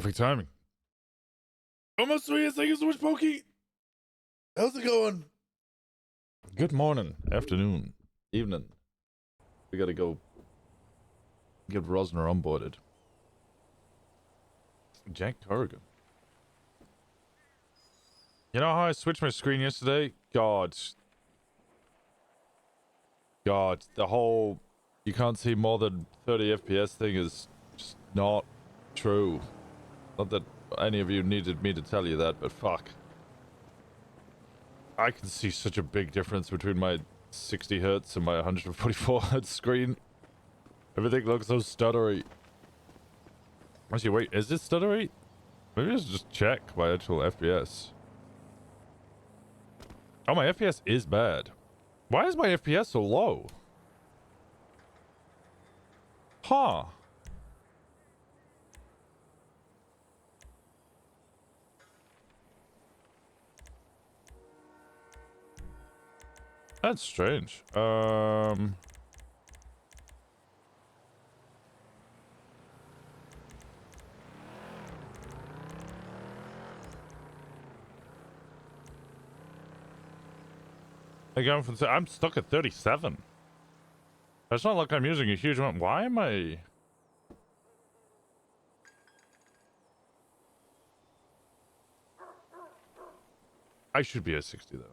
Perfect timing. Almost 3 years. Thank you so much, Pokey. How's it going? Good morning, afternoon, evening. We gotta go get Rosner onboarded. Jack Corrigan. You know how I switched my screen yesterday? God, the whole you can't see more than 30 FPS thing is just not true. Not that any of you needed me to tell you that, but fuck. I can see such a big difference between my 60 hertz and my 144 hertz screen. Everything looks so stuttery. Actually, wait, is this stuttery? Maybe I should just check my actual FPS. Oh, my FPS is bad. Why is my FPS so low? Huh. That's strange. I'm stuck at 37. It's not like I'm using a huge amount. Why am I? I should be at 60 though.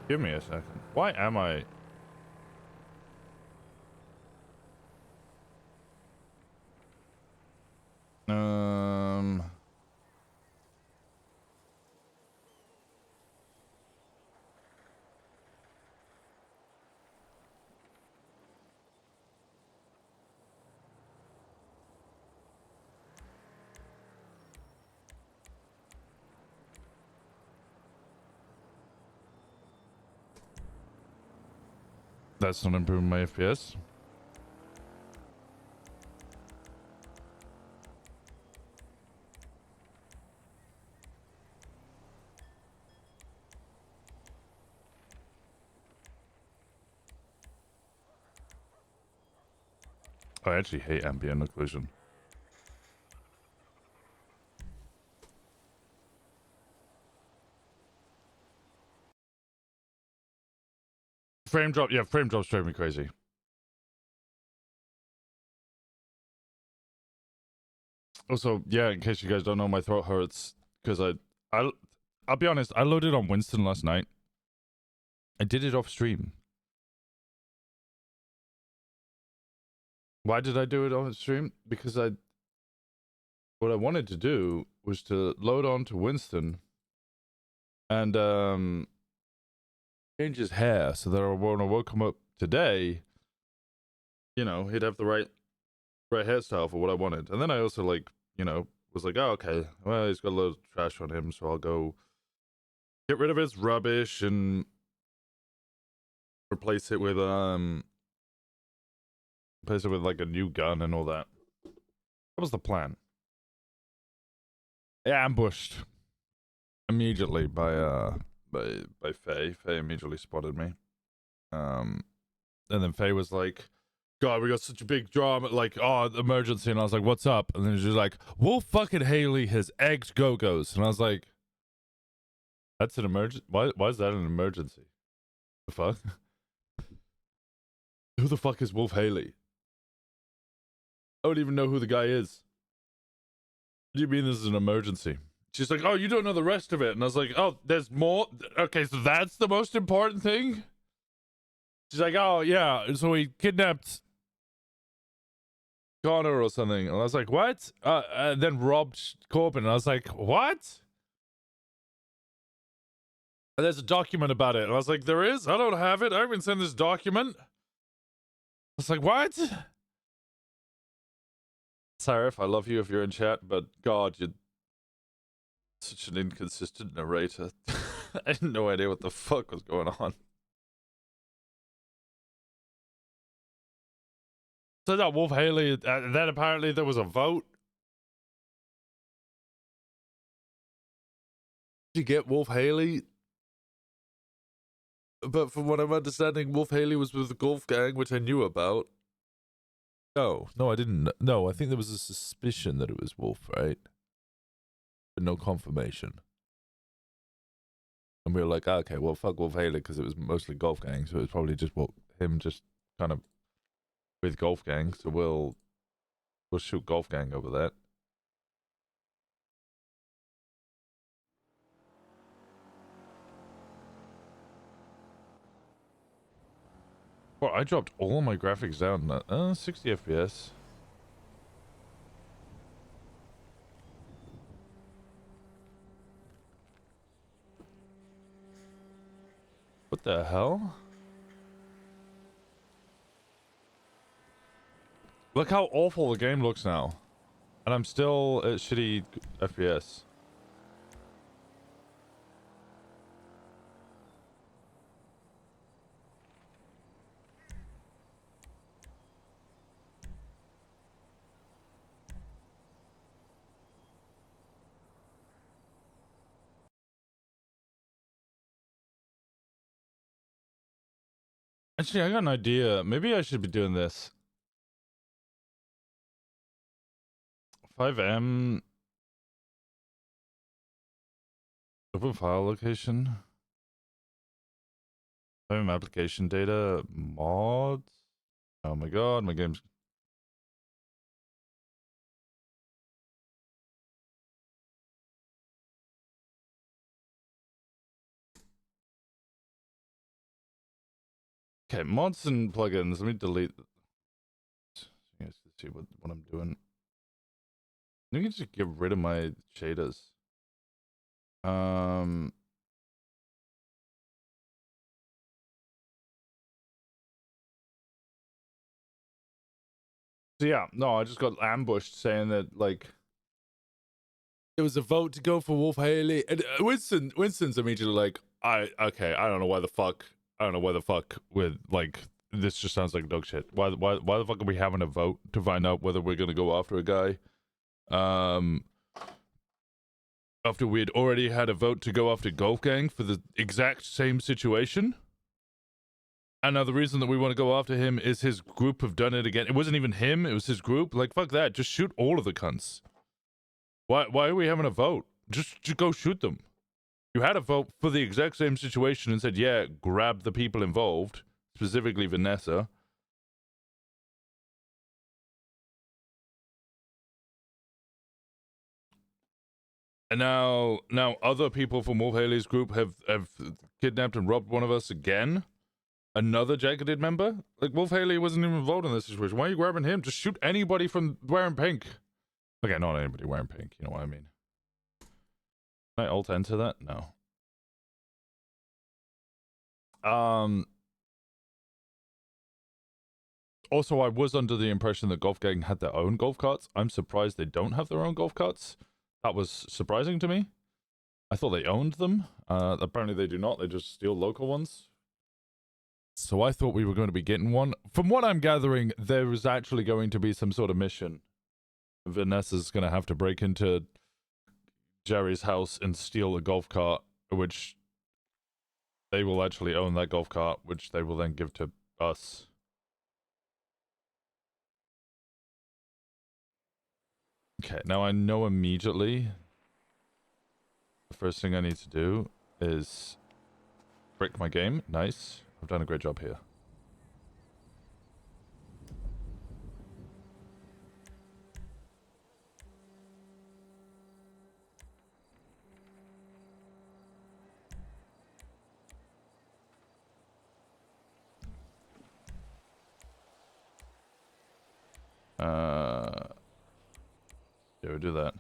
Give me a second. Why am I? That's not improving my FPS. I actually hate ambient occlusion. Frame drop, yeah, frame drops drive me crazy. Also, yeah, in case you guys don't know, my throat hurts because I'll be honest, I loaded on Winston last night. I did it off stream. Why did I do it off stream? Because what I wanted to do was to load on to Winston and change his hair so that when I woke him up today, you know, he'd have the right hairstyle for what I wanted. And then I also was like, oh, okay, well, he's got a little trash on him, so I'll go get rid of his rubbish and replace it with like a new gun and all that. That was the plan. Yeah, ambushed immediately by Faye. Faye immediately spotted me. And then Faye was like, God, we got such a big drama, like, oh, emergency. And I was like, what's up? And then she's like, Wolf fucking Haley has egged Go-Go's. And I was like, that's an emergency? Why is that an emergency? The fuck? Who the fuck is Wolf Haley? I don't even know who the guy is. What do you mean this is an emergency? She's like, oh, you don't know the rest of it. And I was like, oh, there's more? Okay, so that's the most important thing? She's like, oh, yeah, so he kidnapped Connor or something. And I was like, what? And then robbed Corbin. And I was like, what? And there's a document about it. And I was like, there is? I don't have it. I haven't sent this document. I was like, what? Sarif, I love you if you're in chat, but God, you're such an inconsistent narrator. I had no idea what the fuck was going on. So that Wolf Haley, then apparently there was a vote. Did you get Wolf Haley But from what I'm understanding, Wolf Haley was with the golf gang, which I knew about. No, I didn't. No, I think there was a suspicion that it was Wolf, right? But no confirmation. And we were like, okay, well, fuck Wolf Haley, because it was mostly golf gang, so it was probably just him just kind of with golf gang, so we'll shoot golf gang over that. Well, I dropped all my graphics down. 60 FPS. What the hell? Look how awful the game looks now. And I'm still at shitty FPS. Actually, I got an idea. Maybe I should be doing this. 5M. Open file location. 5M application data. Mods. Oh my god, my game's... Okay, mods and plugins. Let me delete... So you guys can see what I'm doing. Let me just get rid of my shaders. So yeah, no, I just got ambushed saying that, like, there was a vote to go for Wolf Haley, and Winston's immediately like, I don't know why the fuck with, like, this just sounds like dog shit. Why the fuck are we having a vote to find out whether we're gonna go after a guy? After we had already had a vote to go after Golf Gang for the exact same situation. And now the reason that we want to go after him is his group have done it again. It wasn't even him, it was his group. Like, fuck that, just shoot all of the cunts. Why are we having a vote? Just go shoot them. You had a vote for the exact same situation and said, yeah, grab the people involved, specifically Vanessa. And now other people from Wolf Haley's group have kidnapped and robbed one of us again. Another jacketed member? Like, Wolf Haley wasn't even involved in this situation. Why are you grabbing him? Just shoot anybody from wearing pink. Okay, not anybody wearing pink, you know what I mean. Can I alt enter that? No. Also, I was under the impression that Golf Gang had their own golf carts. I'm surprised they don't have their own golf carts. That was surprising to me. I thought they owned them. Apparently they do not. They just steal local ones. So I thought we were going to be getting one. From what I'm gathering, there is actually going to be some sort of mission. Vanessa's going to have to break into Jerry's house and steal a golf cart, which they will actually own that golf cart, which they will then give to us. Okay, now I know immediately the first thing I need to do is break my game. Nice. I've done a great job here. Yeah, we'll do that.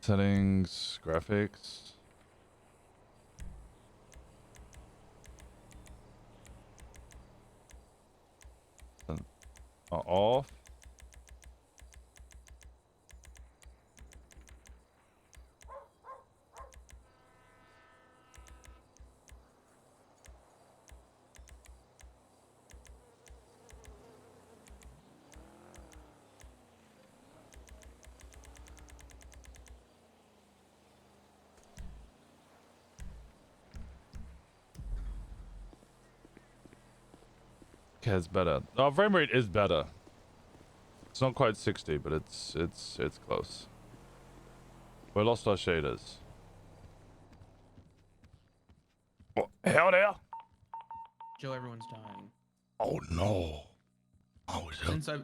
Settings, graphics. Off. Okay, it's better. Our frame rate is better. It's not quite 60, but it's close. We lost our shaders. What? Hell there? Joe, everyone's dying. Oh no. Oh,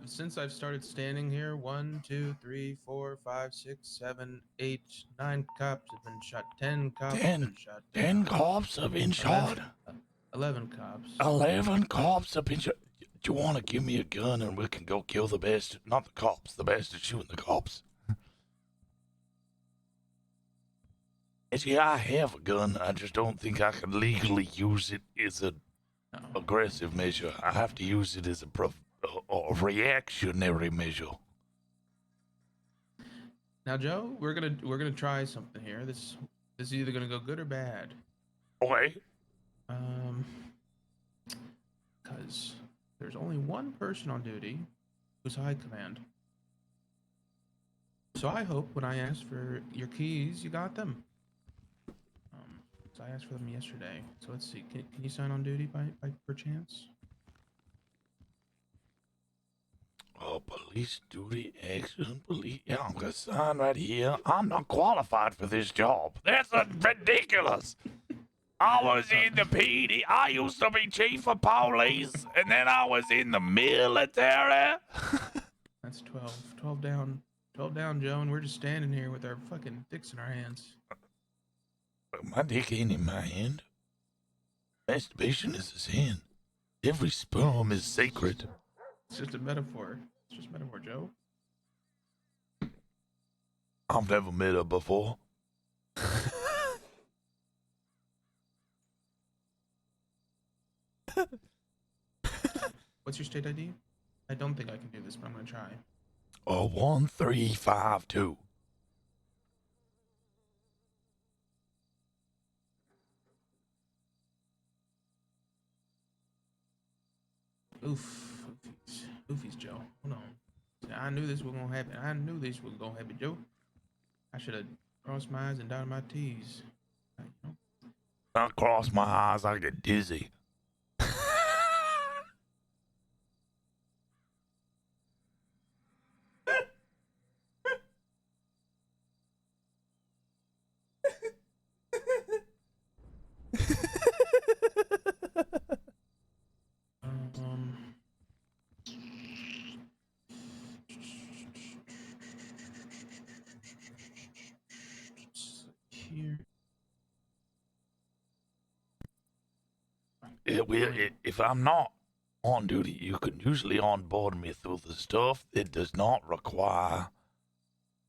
Since I've started standing here, 1, 2, 3, 4, 5, 6, 7, 8, 9 cops have been shot. 10 cops have been shot. 10 cops have been shot. 11 cops. 11 cops have been shot. Do you want to give me a gun and we can go kill the bastard? Not the cops. The bastard shooting the cops. Yeah, I have a gun. I just don't think I can legally use it as an aggressive measure. I have to use it as a reactionary measure. Now, Joe, we're gonna try something here. This is either gonna go good or bad. Okay. Because there's only one person on duty who's high command. So I hope when I ask for your keys, you got them. So I asked for them yesterday. So let's see. Can you sign on duty by perchance? Oh, police duty, action, police. Yeah, I'm gonna sign right here. I'm not qualified for this job. That's ridiculous. I was in the PD. I used to be chief of police, and then I was in the military. That's 12. 12 down. 12 down, Joe, and we're just standing here with our fucking dicks in our hands. My dick ain't in my hand. Masturbation is a sin. Every sperm is sacred. It's just a metaphor. It's just a metaphor, Joe. I've never met her before. What's your state ID? I don't think I can do this, but I'm gonna try. 1352. Oofies, Joe. Hold on. I knew this was gonna happen. I knew this was gonna happen, Joe. I should have crossed my eyes and dotted my T's. I cross my eyes, I get dizzy. Here. If I'm not on duty, you can usually onboard me through the stuff that does not require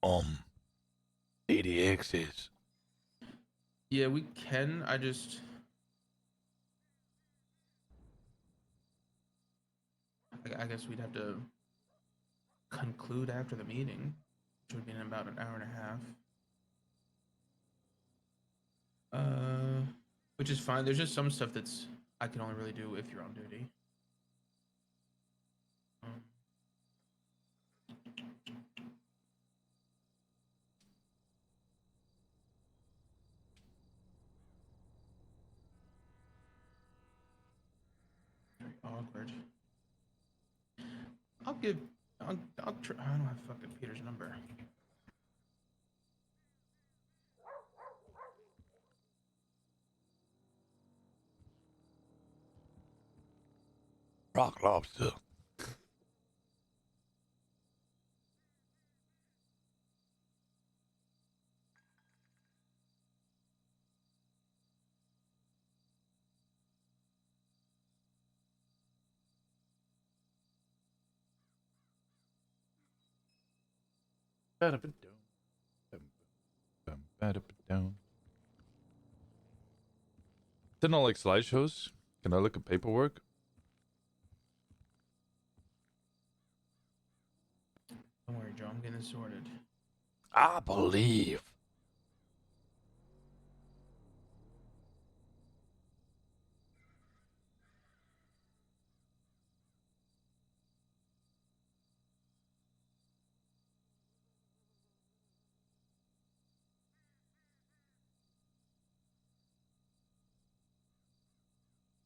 AD access. Yeah, we can. I guess we'd have to conclude after the meeting, which would be in about an hour and a half. Which is fine. There's just some stuff that's I can only really do if you're on duty. Very awkward. I'll try. I don't have fucking Peter's number. Rock lobster. Didn't I like slideshows? Can I look at paperwork? Don't worry, Joe. I'm getting this sorted. I believe.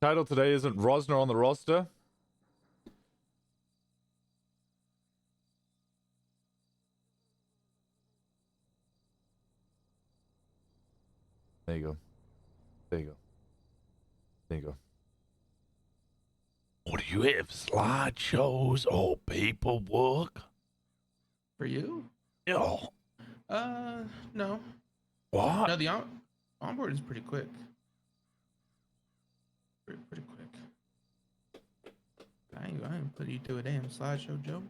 Title today isn't Rosner on the roster. There you go. There you go. Or do you have slideshows or paperwork? For you? Yeah. No. What? No, the onboard is pretty quick. Pretty quick. I ain't put you through a damn slideshow, Joe.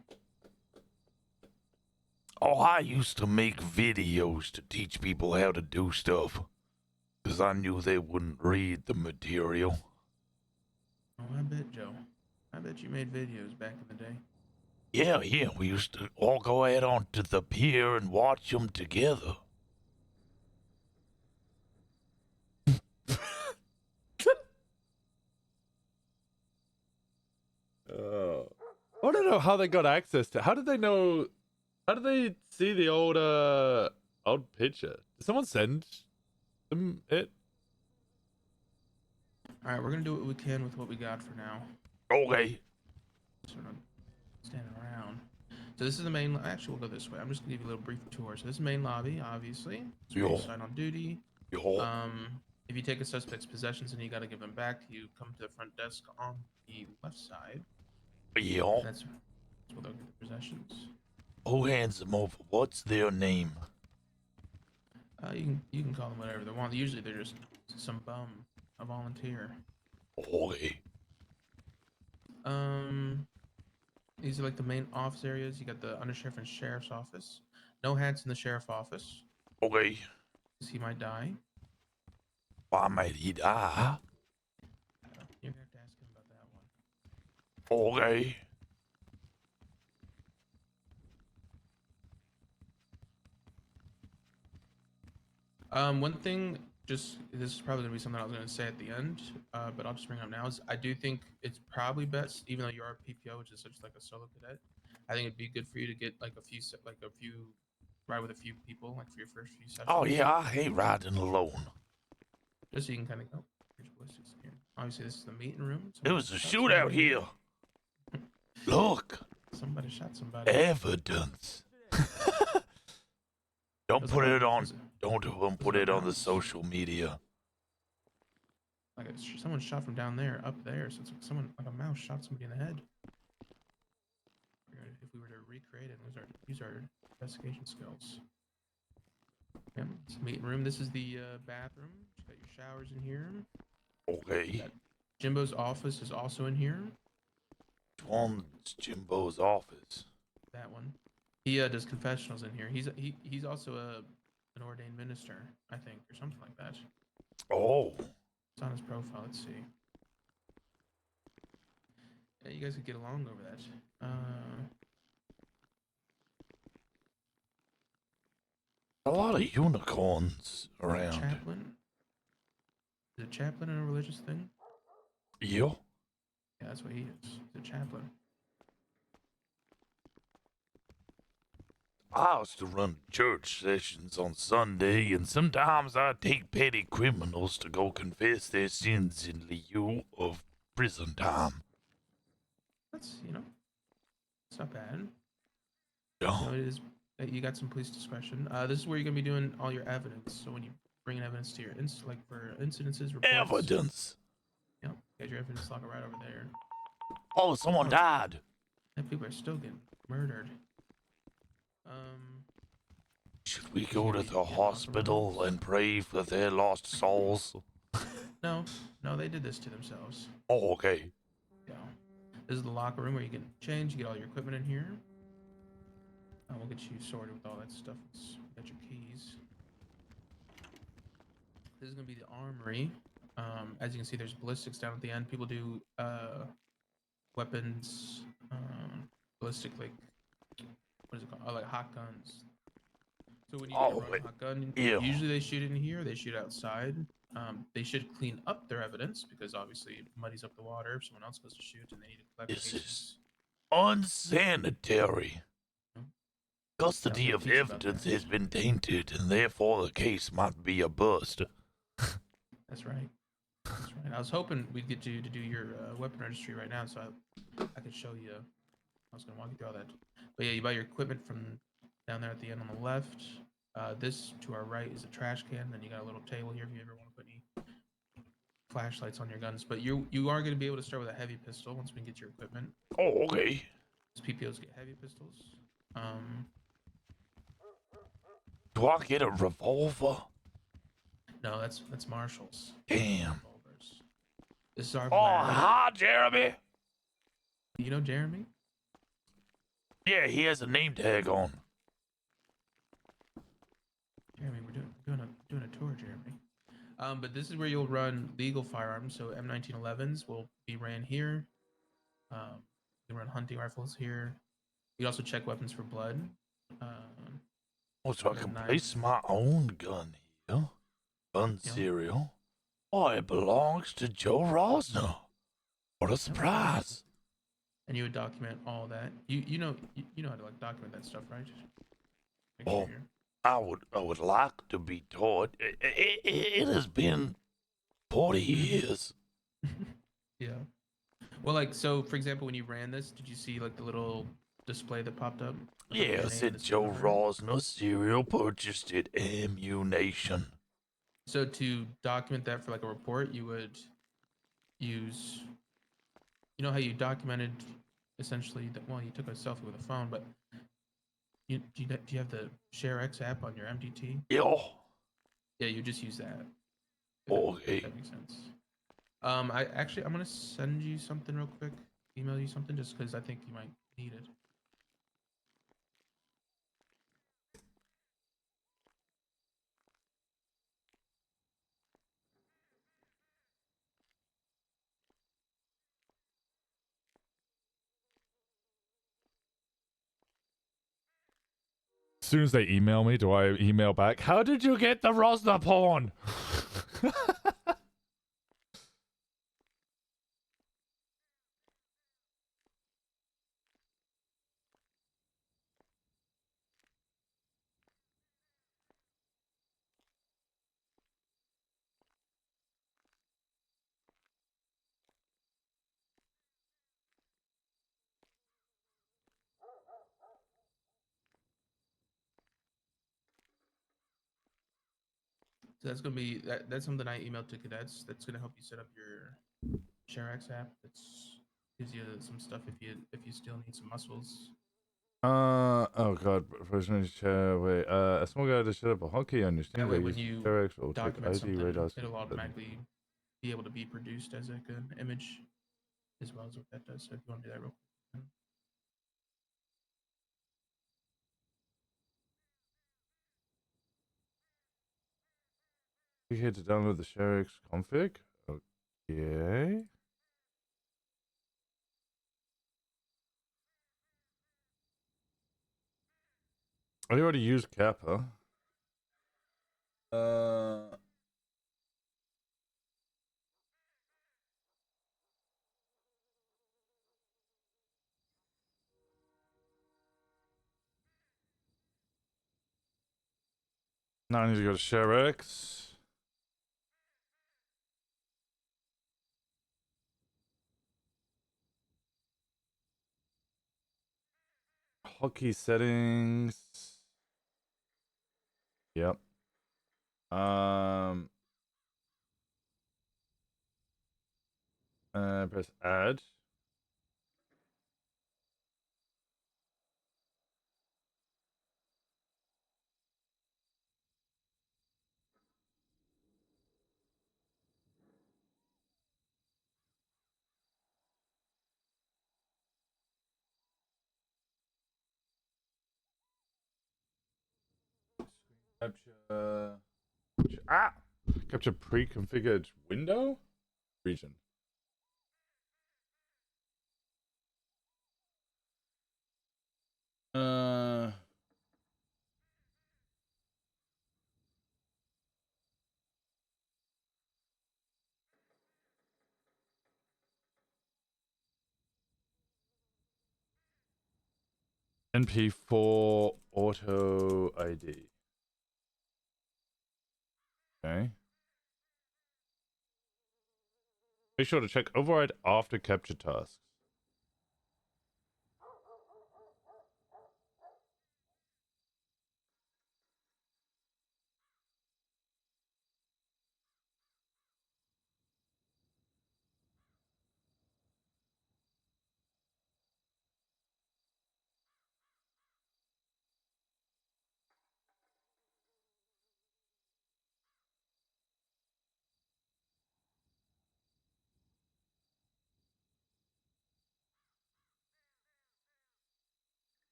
Oh, I used to make videos to teach people how to do stuff. Because I knew they wouldn't read the material. Oh, I bet, Joe. I bet you made videos back in the day. Yeah, we used to all go out onto the pier and watch them together. I don't know how they got access to. How did they know? How did they see the old picture? Did someone send them it? All right, we're gonna do what we can with what we got for now. Okay. Sort of standing around. So this is the main. Actually, we'll go this way. I'm just gonna give you a little brief tour. So this is the main lobby, obviously. It's where you sign on duty. Yo. If you take a suspect's possessions and you gotta give them back, you come to the front desk on the left side. Yeah. That's where they'll get the possessions. Who hands them over? What's their name? You can call them whatever they want. Usually they're just some bum, a volunteer. Okay. These are like the main office areas. You got the undersheriff and sheriff's office. No hats in the sheriff's office, Okay. because he might die. Why might he die? You're gonna have to ask him about that one. Okay. One thing, just this is probably gonna be something I was gonna say at the end, but I'll just bring it up now. Is I do think it's probably best, even though you are a PPO, which is such like a solo cadet. I think it'd be good for you to get like a few, ride with a few people, like for your first few sessions. Oh, yeah, I hate riding alone. Just so you can kind of go. Here's ballistics here. Obviously, this is the meeting room. There was a Somebody shot shootout somebody here. Look. Somebody shot somebody. Evidence. Don't put it on. Don't put it on the social media. Like someone shot from down there up there, so it's like someone like a mouse shot somebody in the head. If we were to recreate it, use our investigation skills. Yep, it's the meeting room. This is the bathroom. You got your showers in here. Okay. Jimbo's office is also in here. Which one's Jimbo's office? That one. He does confessionals in here. He's also an ordained minister, I think, or something like that. Oh. It's on his profile. Let's see. Yeah, you guys could get along over that. A lot of unicorns around. Chaplain. Is a chaplain in a religious thing? Yeah. Yeah, that's what he is. He's a chaplain. I used to run church sessions on Sunday, and sometimes I take petty criminals to go confess their sins in lieu of prison time. That's, it's not bad. Yeah. It is. You got some police discretion. This is where you're gonna be doing all your evidence. So when you bring in evidence to your like for incidences, reports. Evidence. You got your evidence locker right over there. Oh, someone died. And people are still getting murdered. Should we go to the hospital and pray for their lost souls? No, they did this to themselves. Oh, okay. Yeah. This is the locker room where you can change, you get all your equipment in here. We'll get you sorted with all that stuff. Got your keys. This is gonna be the armory. As you can see, there's ballistics down at the end. People do weapons, ballistic, like what is it called? Oh, like hot guns. So when you get a hot gun, usually they shoot in here. They shoot outside. They should clean up their evidence because obviously it muddies up the water if someone else goes to shoot and they need to collect This cases. is unsanitary. Custody of evidence has been tainted, and therefore the case might be a bust. That's right. That's right. I was hoping we'd get you to do your weapon registry right now, so I could show you. I was gonna walk you through all that. But yeah, you buy your equipment from down there at the end on the left. This to our right is a trash can. Then you got a little table here if you ever want to put any flashlights on your guns, but you are going to be able to start with a heavy pistol once we get your equipment. Oh, okay. PPOs get heavy pistols. Do I get a revolver? No, that's Marshall's. Damn. Revolvers. This is our Oh, Vlad. hi, Jeremy. You know Jeremy? Yeah, he has a name tag on. Jeremy, we're doing a tour, Jeremy. But this is where you'll run legal firearms. So M1911s will be ran here. You run hunting rifles here. You also check weapons for blood. Oh, so I can Nice. place my own gun here. Gun Yep. serial. Oh, it belongs to Joe Rosner. What a surprise. And you would document all that. You know how to like document that stuff, right? Make Oh. sure you're- I would like to be taught. It has been 40 years. Yeah. Well, like, so for example, when you ran this, did you see like the little display that popped up? Yeah, Your it name said and the Joe number? Rosner serial purchased at Ammunition. So to document that for like a report, you would use, you know how you documented essentially that, well, you took a selfie with a phone, but do you have the ShareX app on your MDT? Yeah. Yeah, you just use that. Okay. If that makes sense. I'm gonna send you something real quick. Email you something just because I think you might need it. As soon as they email me, do I email back? How did you get the Rosner porn? So that's gonna be that's something I emailed to cadets. That's gonna help you set up your ShareX app. That's gives you some stuff if you still need some muscles. Oh god, professional share. Wait, a small guy to set up a hotkey on your Steam. That way, Use when you ShareX or check document ID something, radar. it'll automatically be able to be produced as like an image, as well as what that does. So if you want to do that real quick. Click here to download the ShareX config. Okay. I already used Kappa. Now I need to go to ShareX. Hotkey settings. Yep. Press add. Capture. Capture pre-configured window region. NP4 auto ID. Okay. Make sure to check override after capture tasks.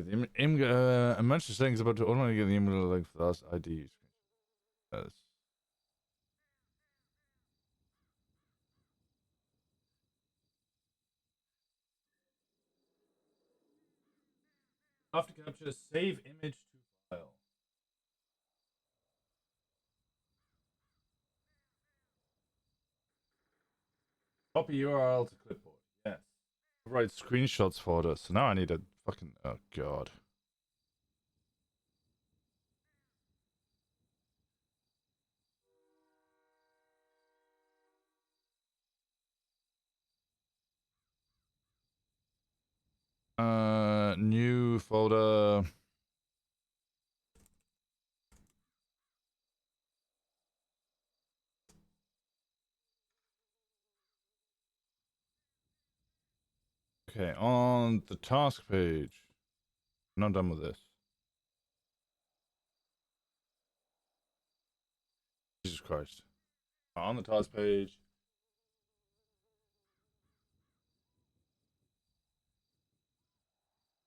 I mentioned settings about to automatically get the email link for the last ID. Yes. After capture, save image to file. Copy URL to clipboard. Yes. Write screenshots for this. So now I need a fucking. Oh god. New folder. Okay, on the task page. I'm not done with this. Jesus Christ. On the task page.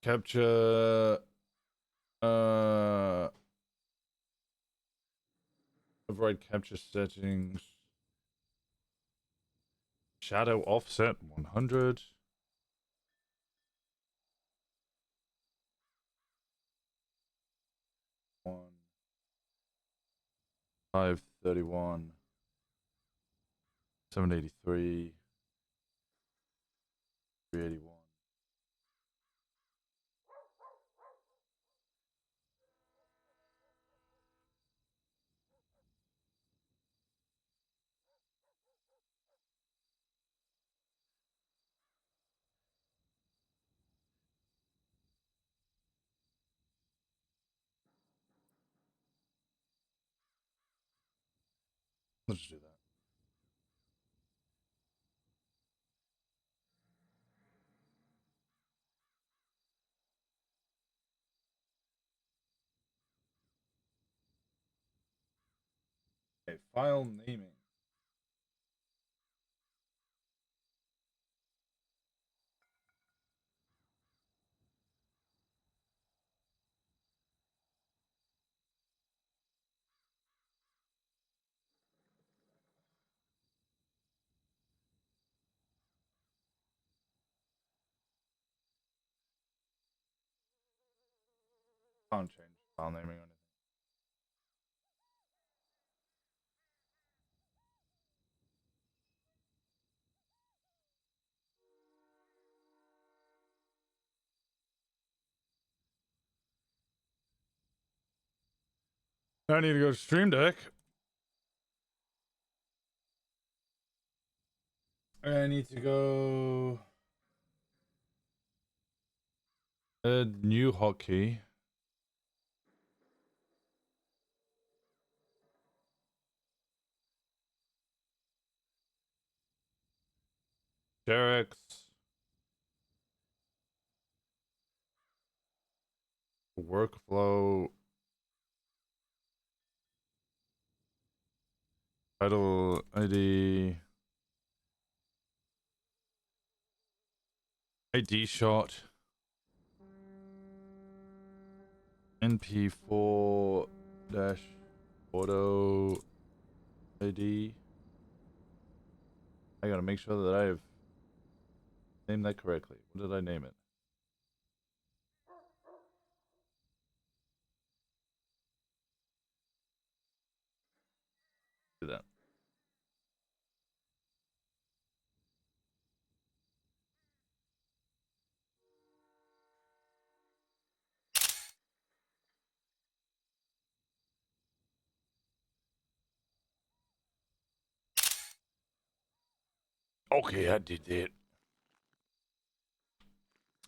Capture. Override capture settings. Shadow offset 100. 531. 783. 381. Let's just do that. Okay, file naming. Can't change file naming or anything. Now I need to go to Stream Deck. I need to go. Add new hotkey. Derek's. Workflow. Title ID. ID shot. NP4 dash auto ID. I gotta make sure that I have named that correctly. What did I name it? Do that. Okay, I did that.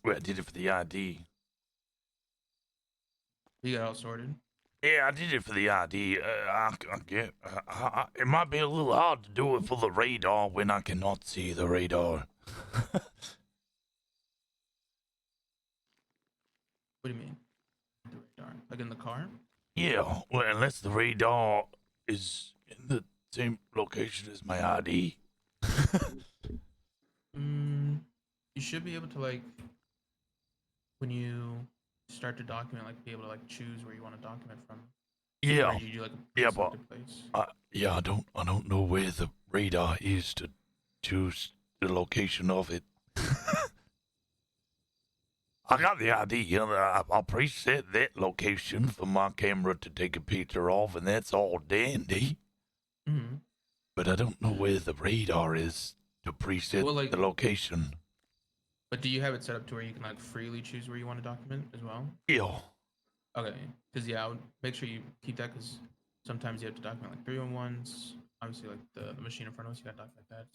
Well, I did it for the ID. You got all sorted. Yeah, I did it for the ID. I get. It might be a little hard to do it for the radar when I cannot see the radar. What do you mean? The radar? Like in the car? Yeah, well, unless the radar is in the same location as my ID. You should be able to, like, when you start to document, like be able to like choose where you want to document from, Yeah, or you do like a yeah, but pre-selected place? yeah, I don't know where the radar is to choose the location of it. I got the idea that I'll preset that location for my camera to take a picture of, and that's all dandy. Mm-hmm. But I don't know where the radar is to preset Well, like, the location. but do you have it set up to where you can like freely choose where you want to document as well? Yeah. Okay, because yeah, I would make sure you keep that because sometimes you have to document like 311s. Obviously, like the machine in front of us, you got to document that.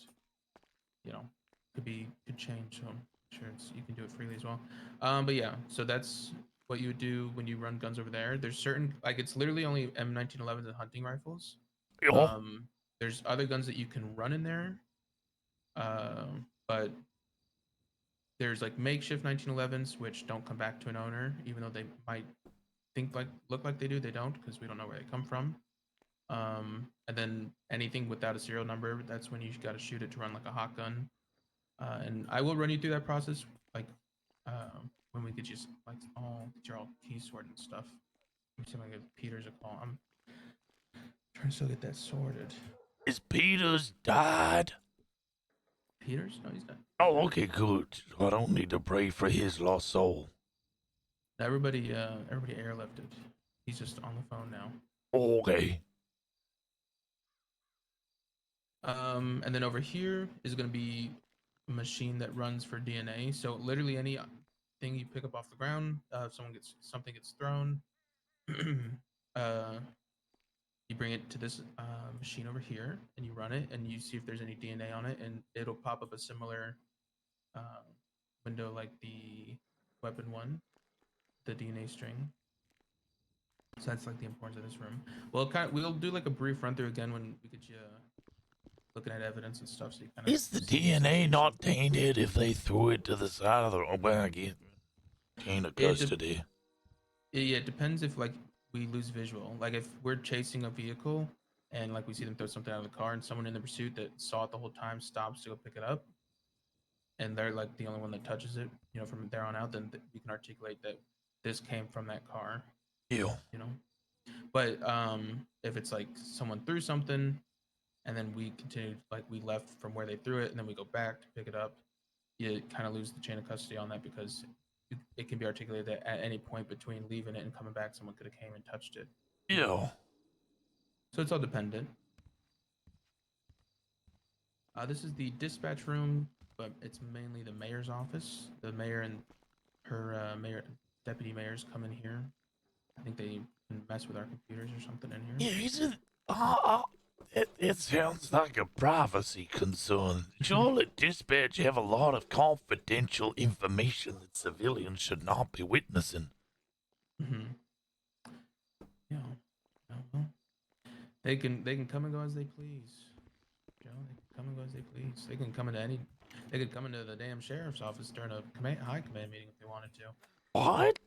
You know, could change. So I'm sure you can do it freely as well. But yeah, so that's what you would do when you run guns over there. There's certain like it's literally only M1911s and hunting rifles. Yeah. There's other guns that you can run in there, but there's like makeshift 1911s which don't come back to an owner, even though they might look like they do. They don't because we don't know where they come from. And then anything without a serial number, that's when you got to shoot it to run like a hot gun. And I will run you through that process, like when we get you like all get your all keys sorted and stuff. Let me see if I can give Peter's a call. I'm trying to still get that sorted. Is Peter's died? Peter's? No, he's not. Oh, okay, good. I don't need to pray for his lost soul. Everybody airlifted. He's just on the phone now. Okay. And then over here is going to be a machine that runs for DNA. So literally anything you pick up off the ground, something gets thrown, uh, you bring it to this machine over here, and you run it, and you see if there's any DNA on it, and it'll pop up a similar uh, window like the weapon one, the DNA string. So that's like the importance of this room. We'll do like a brief run through again when we get you looking at evidence and stuff, so you kind of Is the DNA not tainted if they threw it to the side of the road? Well, I get chain of custody. Yeah, it depends if like we lose visual. Like if we're chasing a vehicle and like we see them throw something out of the car and someone in the pursuit that saw it the whole time stops to go pick it up, and they're like the only one that touches it, you know, from there on out, then we can articulate that this came from that car. Ew. You know, but if it's like someone threw something and then we continued like we left from where they threw it and then we go back to pick it up, you kind of lose the chain of custody on that because it can be articulated that at any point between leaving it and coming back, someone could have came and touched it. Ew. So it's all dependent. This is the dispatch room, but it's mainly the mayor's office. The mayor and her deputy mayors come in here. I think they can mess with our computers or something in here. Yeah, isn't. It sounds like a privacy concern. Surely dispatch have a lot of confidential information that civilians should not be witnessing. Mm-hmm. Yeah. Well, they can come and go as they please. Joe, they can come and go as they please. They can come into any. They could come into the damn sheriff's office during a high command meeting if they wanted to. What?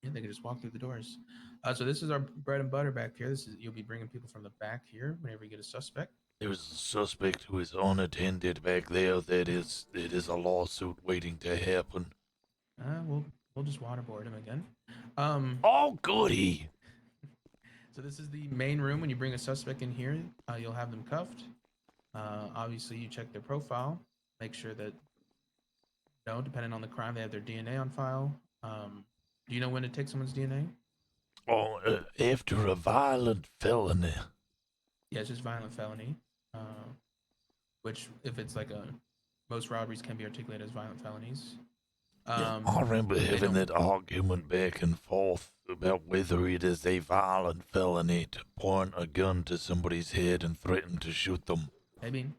Yeah, they could just walk through the doors. So this is our bread and butter back here. You'll be bringing people from the back here whenever you get a suspect. There's a suspect who is unattended back there. That is a lawsuit waiting to happen. We'll just waterboard him again. Oh, goody. So this is the main room. When you bring a suspect in here, you'll have them cuffed. Obviously, you check their profile, make sure that, depending on the crime, they have their DNA on file. Do you know when to take someone's DNA? Oh, after a violent felony. Yeah, it's just violent felony. Which, if it's like most robberies can be articulated as violent felonies. I remember having that argument back and forth about whether it is a violent felony to point a gun to somebody's head and threaten to shoot them. Hey, Bean.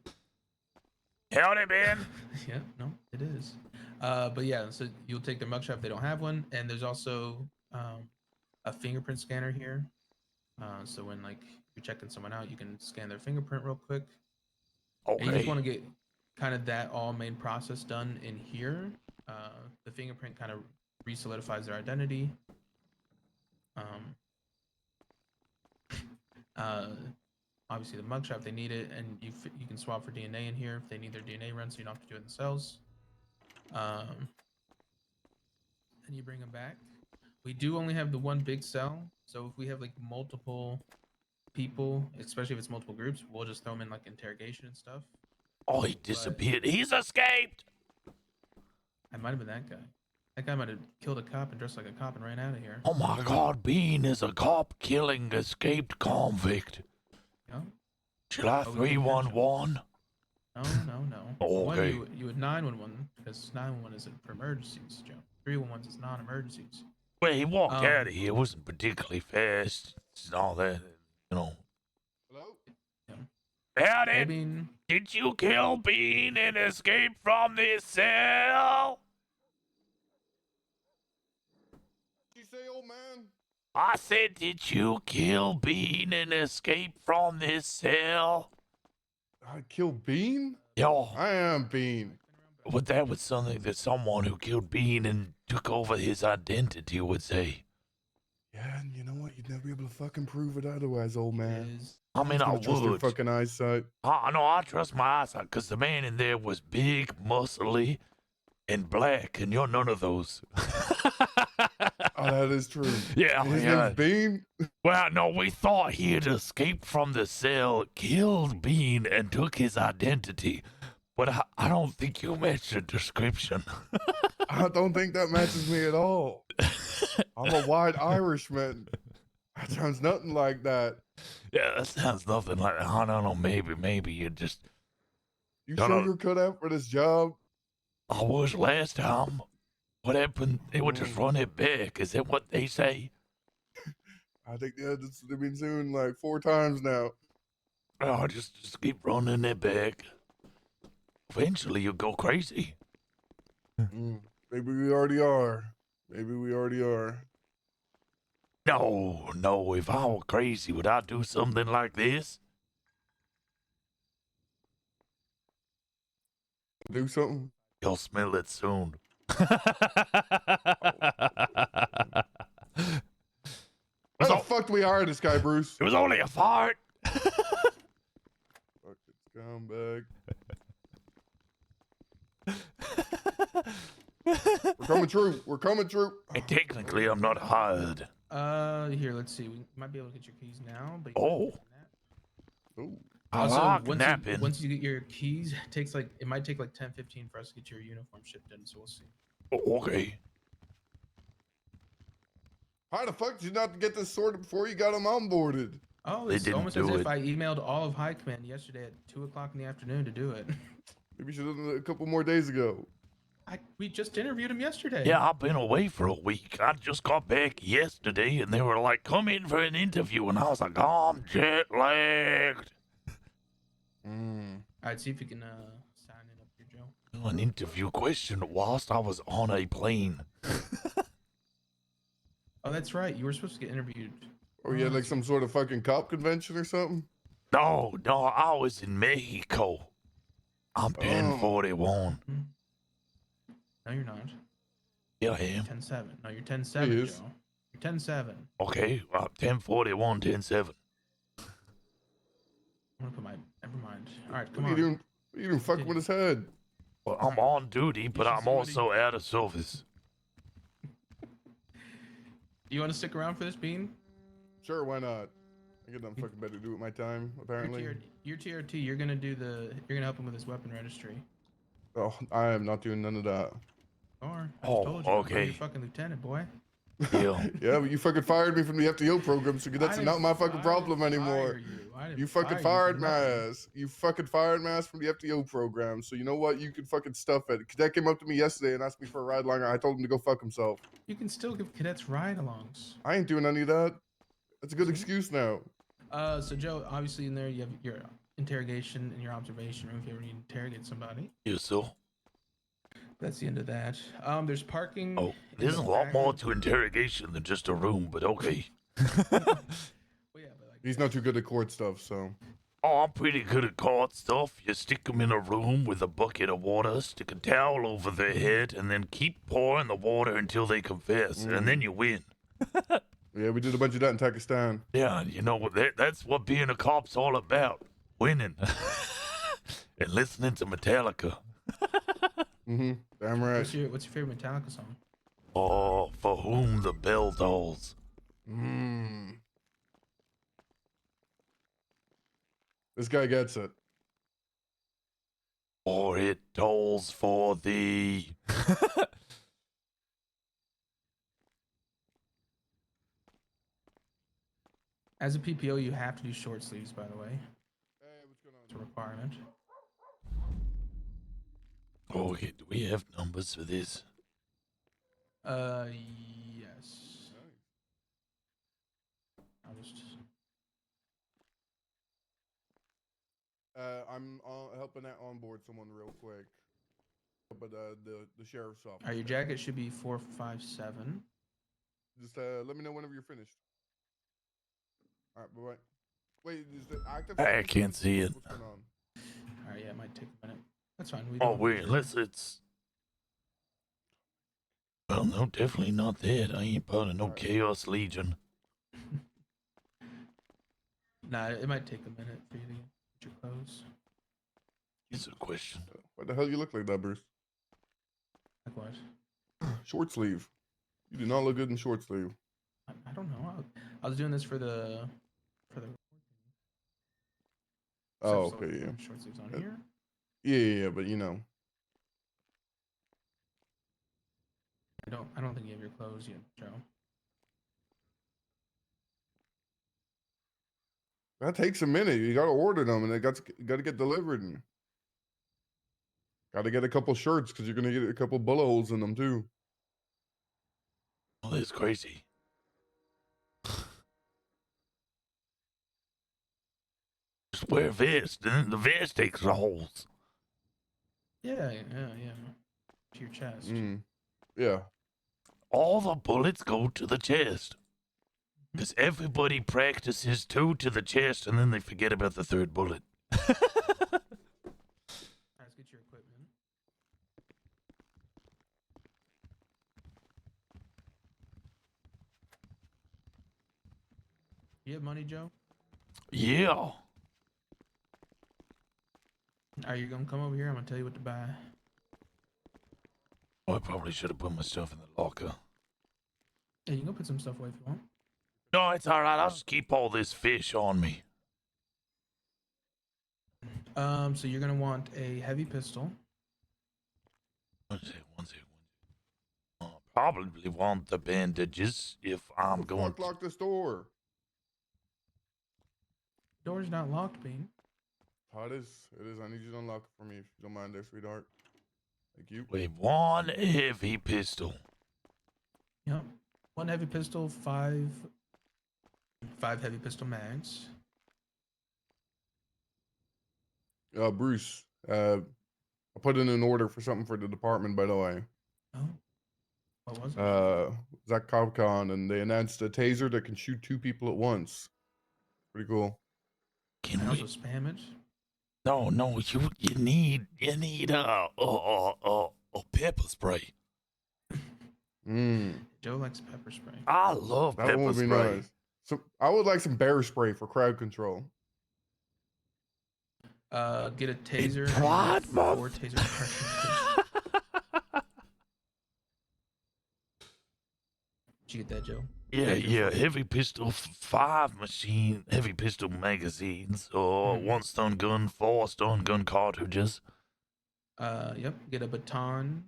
Howdy, Ben. Yeah, no, it is. But yeah, so you'll take their mugshot if they don't have one, and there's also a fingerprint scanner here. So when like you're checking someone out, you can scan their fingerprint real quick. Okay. And you just want to get kind of that all main process done in here. The fingerprint kind of re-solidifies their identity. Obviously the mugshot if they need it, and you can swap for DNA in here if they need their DNA run, so you don't have to do it themselves. and you bring them back. We do only have the one big cell, so if we have like multiple people, especially if it's multiple groups, we'll just throw them in like interrogation and stuff. Oh, he disappeared. He's escaped. I might have been that guy. That guy might have killed a cop and dressed like a cop and ran out of here. Oh my God, Bean is a cop killing escaped convict. Yeah. Should I Oh, we didn't catch him. 311? No. Okay. You would 911 because 911 is for emergencies, Joe. 311 is non-emergencies. Well, he walked out of here. Wasn't particularly fast. And all that, you know. Hello? Howdy. I mean, Did you kill Bean and escape from this cell? What'd you say, old man? I said, did you kill Bean and escape from this cell? I killed Bean? Yo, I am Bean. but that was something that someone who killed Bean and took over his identity would say. Yeah, and you know what? You'd never be able to fucking prove it otherwise, old man. I mean, I Gotta trust your would. fucking eyesight. I know, I trust my eyesight, because the man in there was big, muscly, and black, and you're none of those. Oh, that is true. Yeah, His yeah. name's Bean? Well, no, we thought he had escaped from the cell, killed Bean, and took his identity. But I don't think you match the description. I don't think that matches me at all. I'm a white Irishman. That sounds nothing like that. Yeah, that sounds nothing like that. I don't know, maybe you just... You No, sure no. you're cut out for this job? I was last time. What happened? They would just run it back. Is that what they say? I think they've been doing like 4 times now. Oh, just keep running it back. Eventually you'll go crazy. Maybe we already are. Maybe we already are. No, if I were crazy, would I do something like this? Do something? You'll smell it soon. Why the fuck do we hire this guy, Bruce? It was only a fart. Fucking scumbag. We're coming true. We're coming true. And technically, I'm not hired. Here, let's see. We might be able to get your keys now, but Oh. Ooh. I Also, like once napping. once you get your keys, it might take like 10-15 for us to get your uniform shipped in, so we'll see. Oh, okay. How the fuck did you not get this sorted before you got him onboarded? Oh, They it's didn't almost as do if it. I emailed all of High Command yesterday at 2 o'clock in the afternoon to do it. Maybe you should have done it a couple more days ago. We just interviewed him yesterday. Yeah, I've been away for a week. I just got back yesterday, and they were like, come in for an interview. And I was like, oh, I'm jet lagged. All right, see if you can sign in up here, Joe. An interview question whilst I was on a plane. Oh, that's right. You were supposed to get interviewed. Or you had like some sort of fucking cop convention or something? No, I was in Mexico. I'm 1041. No, you're not. Yeah, I am. 10-7. No, you're 10-7, He Joe. is. You're 10-7. Okay, 1041, 107. I'm gonna put my. Never mind. All right, come What are on. you doing? What are you doing fucking with his head? Well, I'm on duty, but should I'm see what he- also out of service. Do you want to stick around for this, Bean? Sure, why not? I get nothing fucking better to do with my time, apparently. You're TRT. You're gonna help him with his weapon registry. Oh, I am not doing none of that. Or I Oh, just told you, I'm okay. your fucking lieutenant, boy. Yeah. Yeah, but you fucking fired me from the FTO program, so that's I not didn't my fucking fire- problem anymore. fire you. I didn't You fucking fire you fired for my nothing. ass. You fucking fired my ass from the FTO program. So you know what? You can fucking stuff it. Cadet came up to me yesterday and asked me for a ride along. I told him to go fuck himself. You can still give cadets ride-alongs. I ain't doing any of that. That's a good excuse now. So Joe, obviously in there you have your interrogation and your observation room if you ever need to interrogate somebody. You so? That's the end of that. There's parking. Oh, in there's the a lot back more of- to interrogation than just a room, but okay. Well, yeah, but like, He's not too good at court stuff, so. Oh, I'm pretty good at court stuff. You stick them in a room with a bucket of water, stick a towel over their head, and then keep pouring the water until they confess, and then you win. Yeah, we did a bunch of that in Pakistan. Yeah, you know what? That's what being a cop's all about. Winning. And listening to Metallica. Damn right. what's your favorite Metallica song? For whom the bell tolls. This guy gets it. Or it tolls for thee. As a PPO, you have to do short sleeves, by the way. Hey, what's going on? It's a requirement. Okay, do we have numbers for this? Yes. I'll just. I'm helping out onboard someone real quick. But the sheriff's office. All right, your jacket should be 457. Just let me know whenever you're finished. All right, bye. Wait, is the active? I can't see it. What's going on? All right, yeah, it might take a minute. That's fine. We Oh, don't- wait, unless it's... Well, no, definitely not that. I ain't part of no Alright. Chaos Legion. Nah, it might take a minute for you to get your clothes. Here's a question. What the hell you look like that, Bruce? Like what? Short sleeve. You do not look good in short sleeve. I don't know. I was doing this for the. Oh, So, okay, yeah. Short sleeves on Yeah. here. Yeah, but you know. I don't think you have your clothes yet, Joe. That takes a minute. You gotta order them, and they got to get delivered. And got to get a couple shirts because you're gonna get a couple bullet holes in them too. Oh, that's crazy. Just wear a vest, and then the vest takes the holes. Yeah. To your chest. Yeah. All the bullets go to the chest. Because everybody practices 2 to the chest, and then they forget about the 3rd bullet. All right, let's get your equipment. You have money, Joe? Yeah. Are you gonna come over here? I'm gonna tell you what to buy. Oh, I probably should have put my stuff in the locker. Yeah, you can go put some stuff away if you want. No, it's alright. I'll just keep all this fish on me. So you're gonna want a heavy pistol. One sec. I'll probably want the bandages if I'm going to... Lock this door. Door's not locked, Bean. Oh, it is. It is. I need you to unlock it for me if you don't mind there, sweetheart. Thank you. Wait, one heavy pistol. Yep. One heavy pistol, five heavy pistol mags. Bruce, I put in an order for something for the department, by the way. Oh. What was it? Zach Cobcon, and they announced a taser that can shoot 2 people at once. Pretty cool. Can I we... also spam it. No, you need a pepper spray. Joe likes pepper spray. I love That pepper would be spray. nice. So I would like some bear spray for crowd control. Get a taser. and Pride 4 Month. taser cartridges. Did you get that, Joe? Yeah, heavy pistol, 5 heavy pistol magazines, or 1 stun gun, 4 stun gun cartridges. Yep. Get a baton.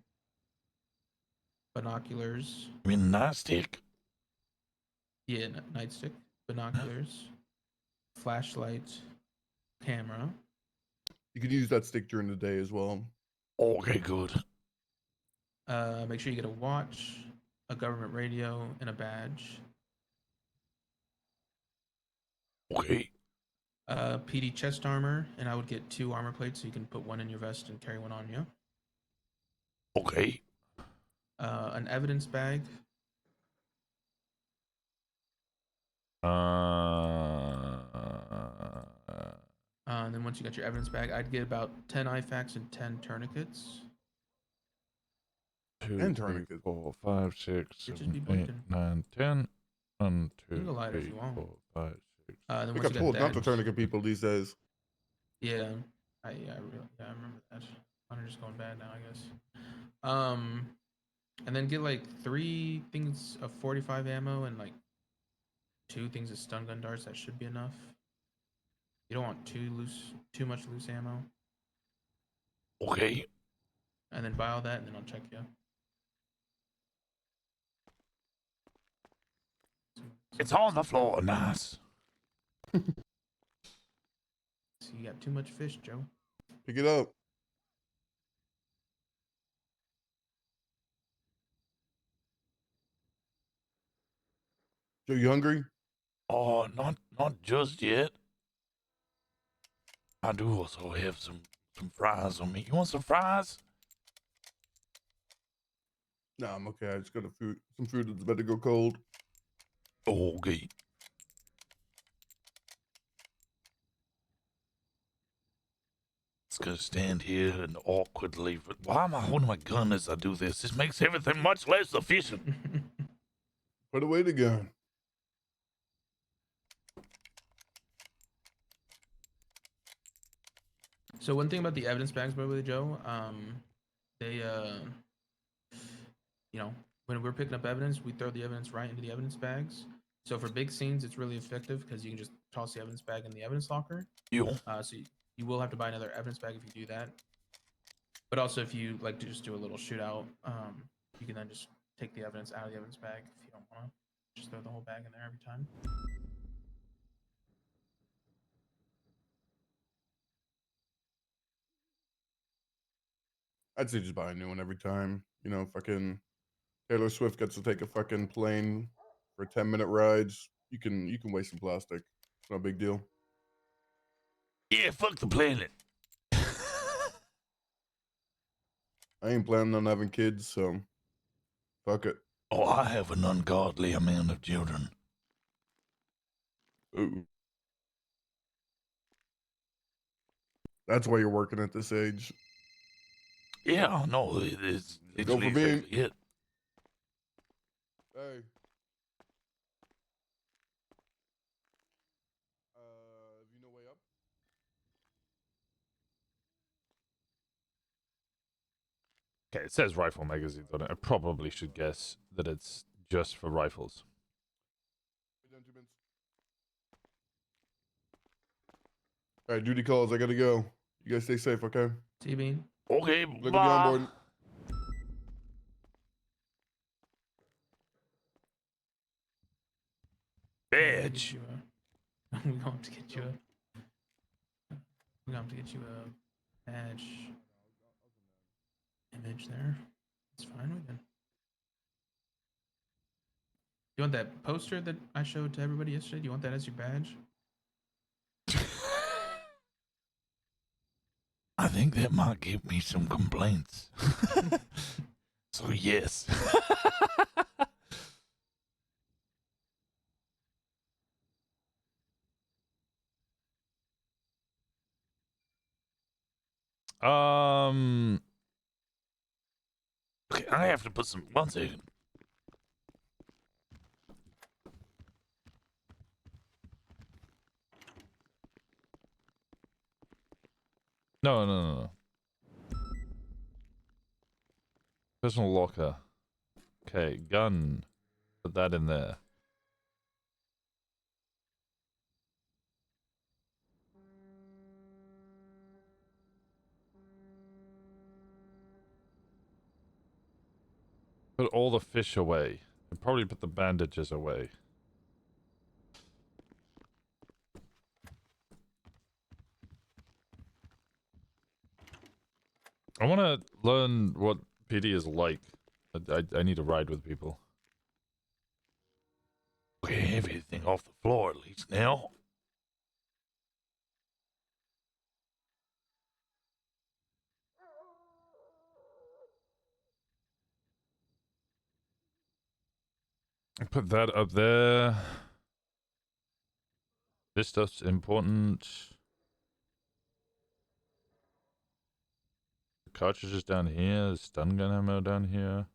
Binoculars. I mean, nightstick. Yeah, nightstick. Binoculars. Flashlight. Camera. You could use that stick during the day as well. Okay, good. Make sure you get a watch, a government radio, and a badge. Okay. PD chest armor, and I would get 2 armor plates so you can put 1 in your vest and carry 1 on you. Okay. An evidence bag. And then once you got your evidence bag, I'd get about 10 IFACs and 10 tourniquets. 2, And 3, tourniquets. 4, 5, 6, It'd just 7, be 8, broken. 9, 10. 1, You 2, can go lighter if 3, you want. 4, 5, 6. Then We once got you told got not to that, tourniquet people these days. yeah, I remember that. Mine are just going bad now, I guess. And then get like 3 things of 45 ammo and like 2 things of stun gun darts. That should be enough. You don't want too much loose ammo. Okay. And then buy all that, and then I'll check you. It's on the floor. Nice. So you got too much fish, Joe. Pick it up. Joe, you hungry? Oh, not just yet. I do also have some fries on me. You want some fries? No, I'm okay. I just got some food that's about to go cold. Okay. Just gonna stand here and awkwardly. Why am I holding my gun as I do this? This makes everything much less efficient. Put away the gun. So one thing about the evidence bags, by the way, Joe, they you know, when we're picking up evidence, we throw the evidence right into the evidence bags. So for big scenes, it's really effective because you can just toss the evidence bag in the evidence locker. You. So you will have to buy another evidence bag if you do that. But also, if you like to just do a little shootout, you can then just take the evidence out of the evidence bag if you don't want to. Just throw the whole bag in there every time. I'd say just buy a new one every time. You know, fucking Taylor Swift gets to take a fucking plane for 10-minute rides. You can waste some plastic. It's no big deal. Yeah, fuck the planet. I ain't planning on having kids, so fuck it. Oh, I have an ungodly amount of children. Ooh. That's why you're working at this age. Yeah, no, it is Go literally for me. exactly it. Hey. Have you no way up? Okay, it says rifle magazines on it. I probably should guess that it's just for rifles. Wait down 2 minutes. All right, duty calls. I gotta go. You guys stay safe, okay? See you, Bean. Okay, Look at you bye. on board. Badge. We're going to get you a. We're going to get you a badge image there. It's fine with it. You want that poster that I showed to everybody yesterday? Do you want that as your badge? I think that might give me some complaints. So yes. Um, Okay, I have to put some. One second. no. Personal locker. Okay, gun. Put that in there. Put all the fish away. And probably put the bandages away. I want to learn what PD is like. I need to ride with people. Okay, everything off the floor at least now. Put that up there. This stuff's important. The cartridges down here. The stun gun ammo down here.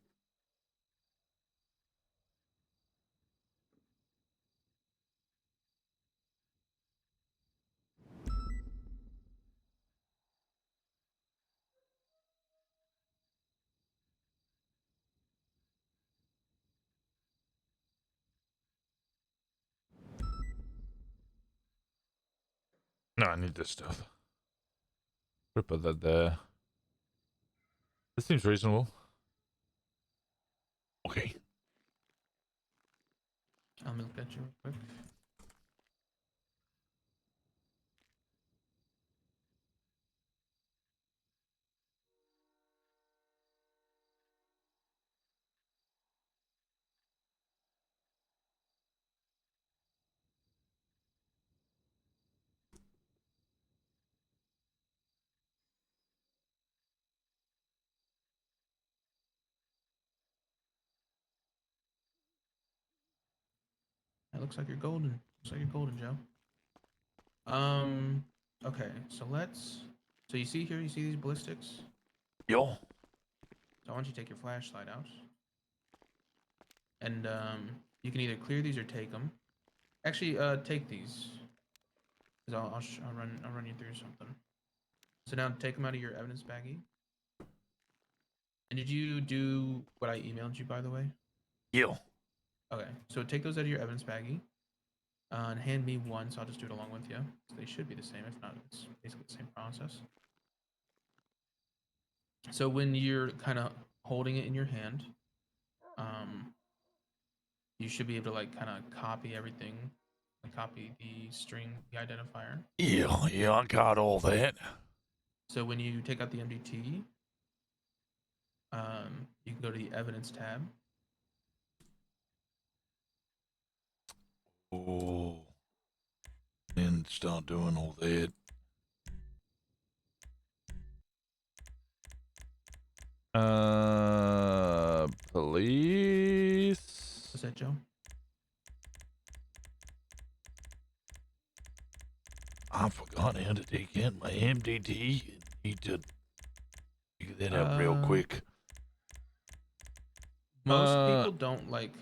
No, I need this stuff. Put that there. This seems reasonable. Okay. Let me look at you real quick. It looks like you're golden. Looks like you're golden, Joe. Okay, so let's. So you see here, you see these ballistics? Yo. So I want you to take your flashlight out, and you can either clear these or take them. Actually, take these, cause I'll run you through something. So now take them out of your evidence baggie. And did you do what I emailed you, by the way? Yo. Okay, so take those out of your evidence baggie, and hand me one. So I'll just do it along with you. So they should be the same. If not, it's basically the same process. So when you're kind of holding it in your hand, you should be able to like kind of copy everything, like copy the string, the identifier. Yeah, I got all that. So when you take out the MDT, you can go to the evidence tab. Oh. And start doing all that. Police. What's that, Joe? I forgot how to take in my MDT. Need to figure that out real quick. Most people don't like,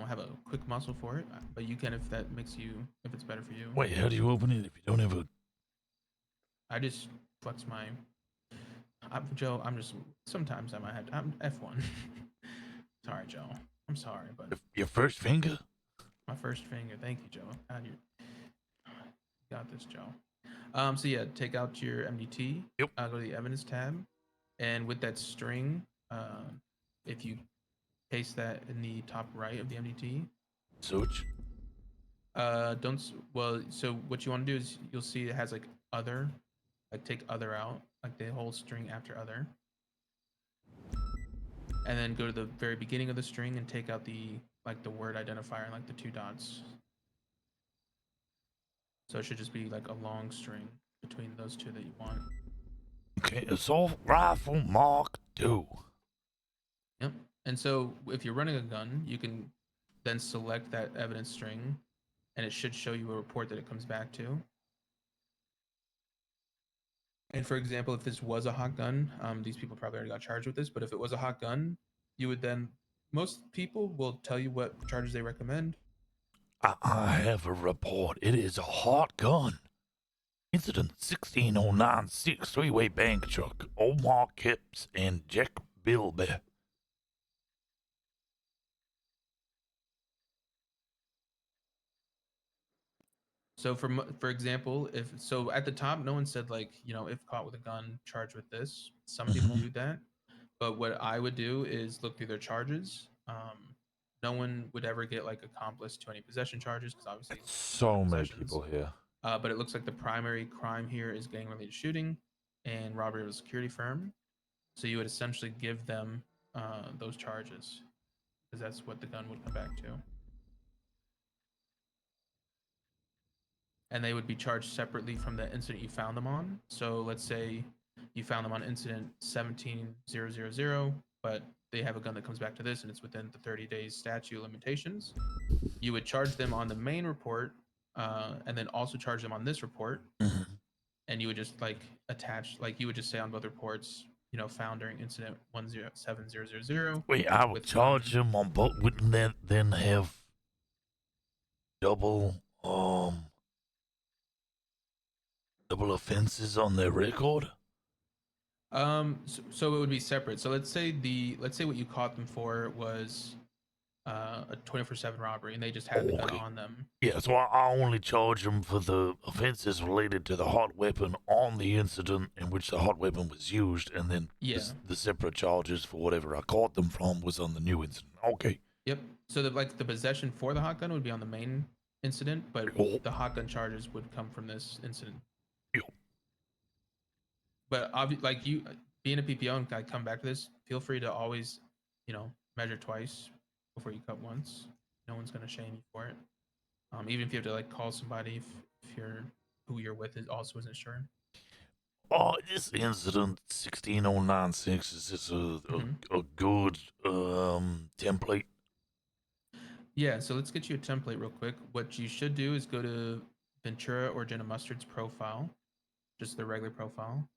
have a quick muscle for it, but you can if that makes you, if it's better for you. Wait, how do you open it if you don't have a... I just flex my. Joe, sometimes I might have. I'm F1. Sorry, Joe. I'm sorry, but Your first finger? my first finger. Thank you, Joe. You got this, Joe. So yeah, take out your MDT. Yep. Go to the evidence tab, and with that string, if you paste that in the top right of the MDT. Search. So what you want to do is you'll see it has like other, like take other out, like the whole string after other. And then go to the very beginning of the string and take out the word identifier, like the 2 dots. So it should just be like a long string between those two that you want. Okay, assault rifle Mark II. Yep. And so if you're running a gun, you can then select that evidence string, and it should show you a report that it comes back to. And for example, if this was a hot gun, these people probably already got charged with this, but if it was a hot gun, you would then, most people will tell you what charges they recommend. I have a report. It is a hot gun. Incident 16096, three-way bank truck. Omar Kipps and Jack Bilby. So for example, if so at the top, no one said like, if caught with a gun, charged with this. Some people do that, but what I would do is look through their charges. No one would ever get like accomplice to any possession charges because obviously So many people here. But it looks like the primary crime here is gang-related shooting and robbery of a security firm. So you would essentially give them those charges because that's what the gun would come back to. And they would be charged separately from the incident you found them on. So let's say you found them on incident 17000, but they have a gun that comes back to this and it's within the 30 days statute of limitations. You would charge them on the main report and then also charge them on this report. And you would just like attach, like you would just say on both reports, found during incident 107000. Wait, I would charge them on both. Wouldn't that then have double offenses on their record? So it would be separate. So let's say what you caught them for was a 24/7 robbery, and they just had the gun Okay. on them. Yeah, so I only charge them for the offenses related to the hot weapon on the incident in which the hot weapon was used, and then Yeah. the separate charges for whatever I caught them from was on the new incident. Okay. Yep. So the possession for the hot gun would be on the main incident, but Yo, the hot gun charges would come from this incident. yo. But like you being a PPO and I come back to this, feel free to always, measure twice before you cut once. No one's gonna shame you for it. Even if you have to like call somebody if who you're with is also isn't sure. Oh, this incident 16096 is this a good template? Yeah, so let's get you a template real quick. What you should do is go to Ventura or Jenna Mustard's profile, just their regular profile.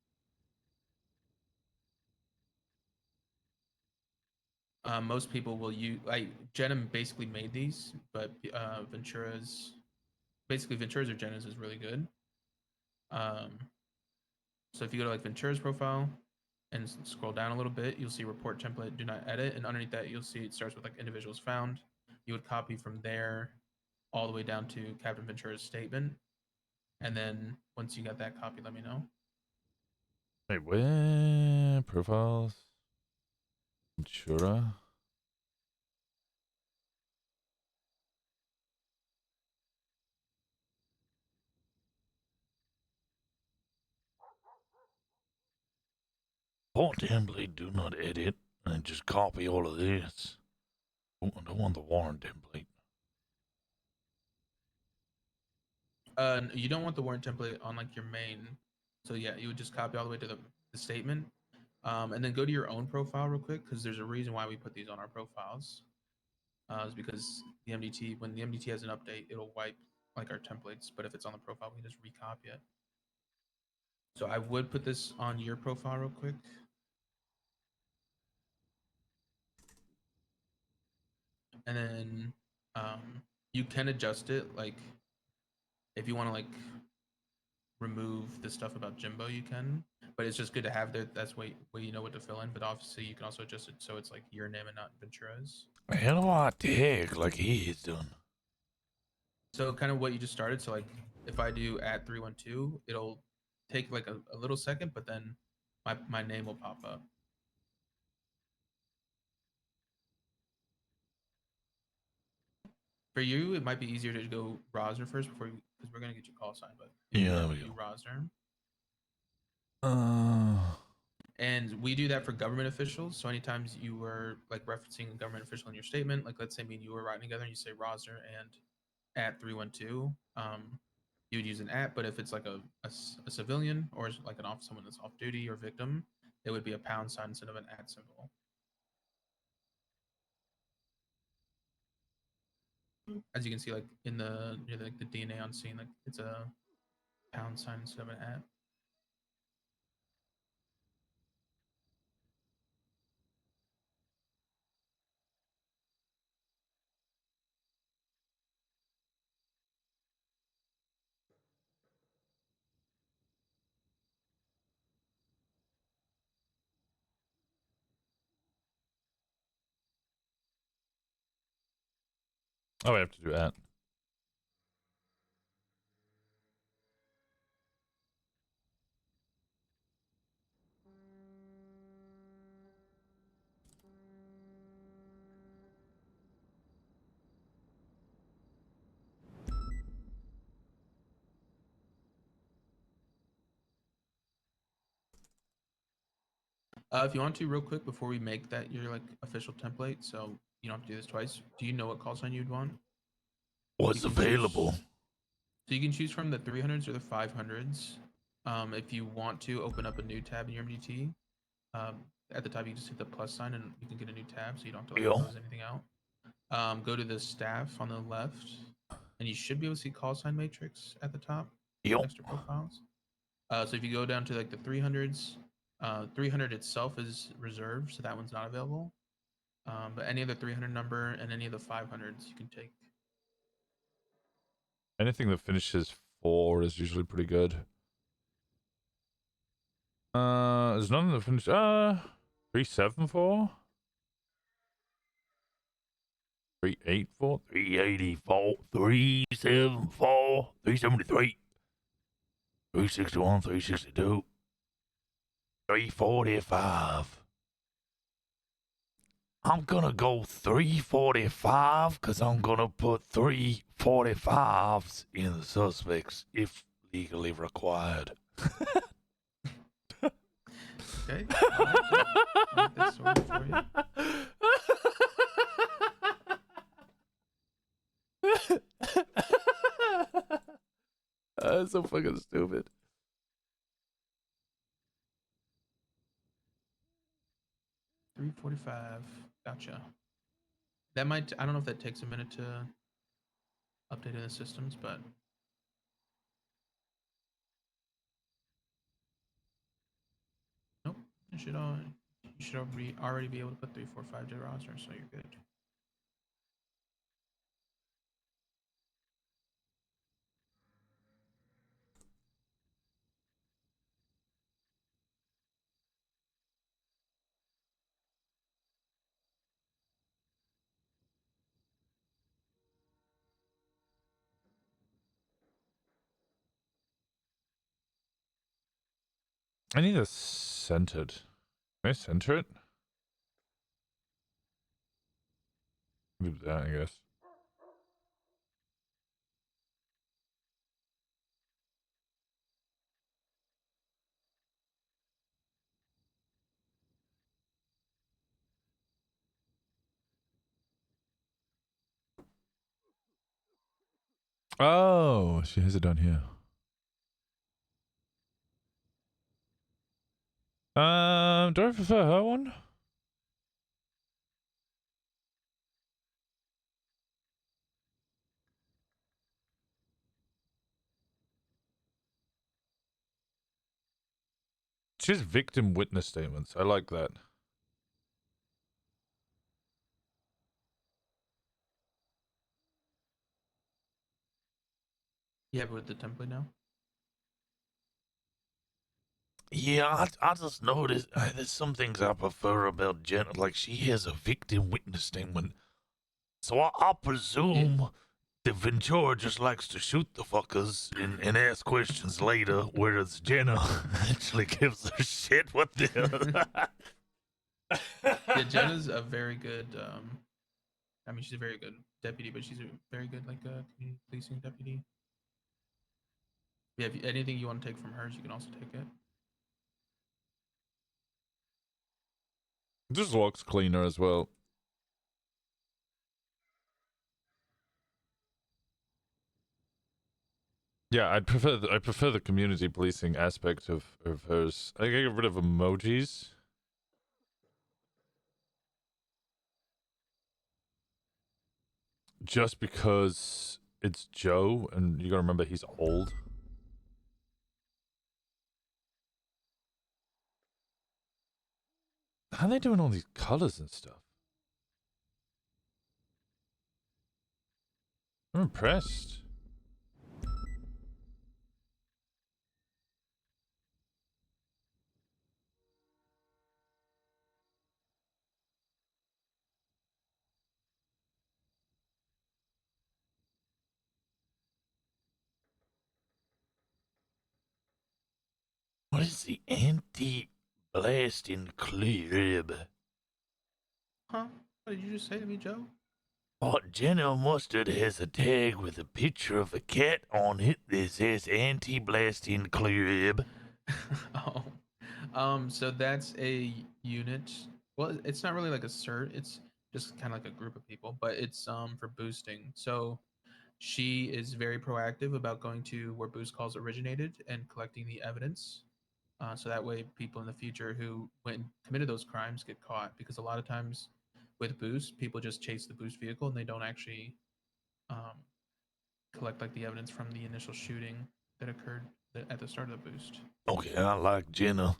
Most people will use like Jenna basically made these, but Ventura's or Jenna's is really good. So if you go to like Ventura's profile and scroll down a little bit, you'll see report template, do not edit, and underneath that you'll see it starts with like individuals found. You would copy from there all the way down to Captain Ventura's statement, and then once you got that copy, let me know. Wait, where? Profiles? Ventura? Hot template, do not edit, and just copy all of this. Oh, I don't want the warrant template. You don't want the warrant template on like your main. So yeah, you would just copy all the way to the statement, and then go to your own profile real quick because there's a reason why we put these on our profiles. Is because the MDT when the MDT has an update, it'll wipe like our templates. But if it's on the profile, we can just recopy it. So I would put this on your profile real quick. And then you can adjust it. Like if you want to like remove the stuff about Jimbo, you can. But it's just good to have that. That's way you know what to fill in. But obviously, you can also adjust it so it's like your name and not Ventura's. How do I tag like he is done? So kind of what you just started. So like if I do @312, it'll take like a little second, but then my name will pop up. For you, it might be easier to go Rosner first before because we're gonna get you call sign, but Yeah, there we go. Rosner. Uh, And we do that for government officials. So anytime you were like referencing a government official in your statement, like let's say me and you were writing together and you say Rosner and @312, you would use an @, but if it's like a civilian or like someone that's off duty or victim, it would be a # instead of an @ symbol. As you can see, like in the DNA on scene, like it's a # instead of an @. oh, we have to do that. If you want to, real quick, before we make that your like official template, so you don't have to do this twice. Do you know what call sign you'd want? What's You can available? So you can choose from the 300s or the 500s. If you want to open up a new tab in your MDT, at the top you just hit the plus sign and you can get a new tab, so you don't have to like close anything out. Go to the staff on the left, and you should be able to see call sign matrix at the top next to profiles. So if you go down to like the 300s, 300 itself is reserved, so that one's not available. But any other 300 number and any of the 500s you can take. Anything that finishes 4 is usually pretty good. There's none that finish 374. 384? 384, 374, 373, 361, 362, 345. I'm gonna go 345 because I'm gonna put 345s in the suspects if legally required. Okay. I like that story for you. That's so fucking stupid. $345. Gotcha. That might. I don't know if that takes a minute to update in the systems, but nope. You should already be able to put 345 Joe Rosner, so you're good. I need a centered. Can I center it? Do that, I guess. Oh, she has it down here. Do I prefer her one? She has victim witness statements. I like that. Yeah, but with the template now. Yeah, I just noticed there's some things I prefer about Jenna. Like, she has a victim witness statement. So I presume that Ventura just likes to shoot the fuckers and ask questions later, whereas Jenna actually gives a shit what the. Yeah, Jenna's a very good. I mean, she's a very good deputy, but she's a very good community policing deputy. Yeah, if anything you want to take from hers, you can also take it. This looks cleaner as well. Yeah, I prefer the community policing aspect of hers. I get rid of emojis. Just because it's Joe, and you gotta remember he's old. How are they doing all these colors and stuff? I'm impressed. What is the anti-blasting club? Huh? What did you just say to me, Joe? Oh, Jenna Mustard has a tag with a picture of a cat on it that says anti-blasting club. Oh, so that's a unit. Well, it's not really like a cert. It's just kind of like a group of people, but it's for boosting. So she is very proactive about going to where boost calls originated and collecting the evidence. So that way, people in the future who went and committed those crimes get caught. Because a lot of times, with boost, people just chase the boost vehicle and they don't actually um, collect like the evidence from the initial shooting that occurred at the start of the boost. Okay, I like Jenna.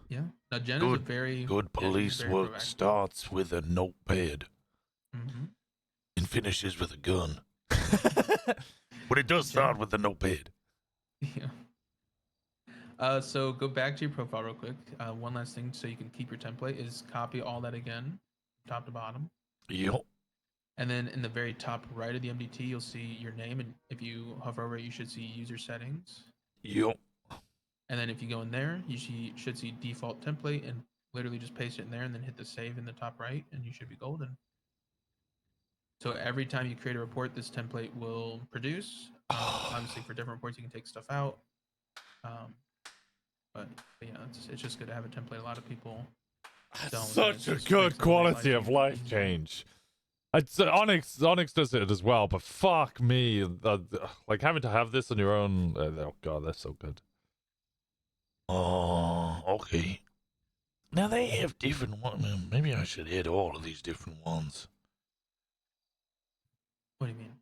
Yeah. Now Jen is a Good, very good yeah, she's police very work proactive. starts with a notepad Mm-hmm. and finishes with a gun. But it does start with a notepad. Yeah. So go back to your profile real quick. One last thing, so you can keep your template, is copy all that again, top to bottom. Yup. And then in the very top right of the MDT, you'll see your name, and if you hover over it, you should see user settings. Yup. And then if you go in there, you should see default template, and literally just paste it in there, and then hit the save in the top right, and you should be golden. So every time you create a report, this template will produce. Obviously, for different reports, you can take stuff out. But yeah, it's just good to have a template. A lot of people don't. Such a good quality of life change. It's Onyx does it as well, but fuck me, like having to have this on your own. Oh god, that's so good. Oh, okay. Now they have different ones. Maybe I should hit all of these different ones. What do you mean?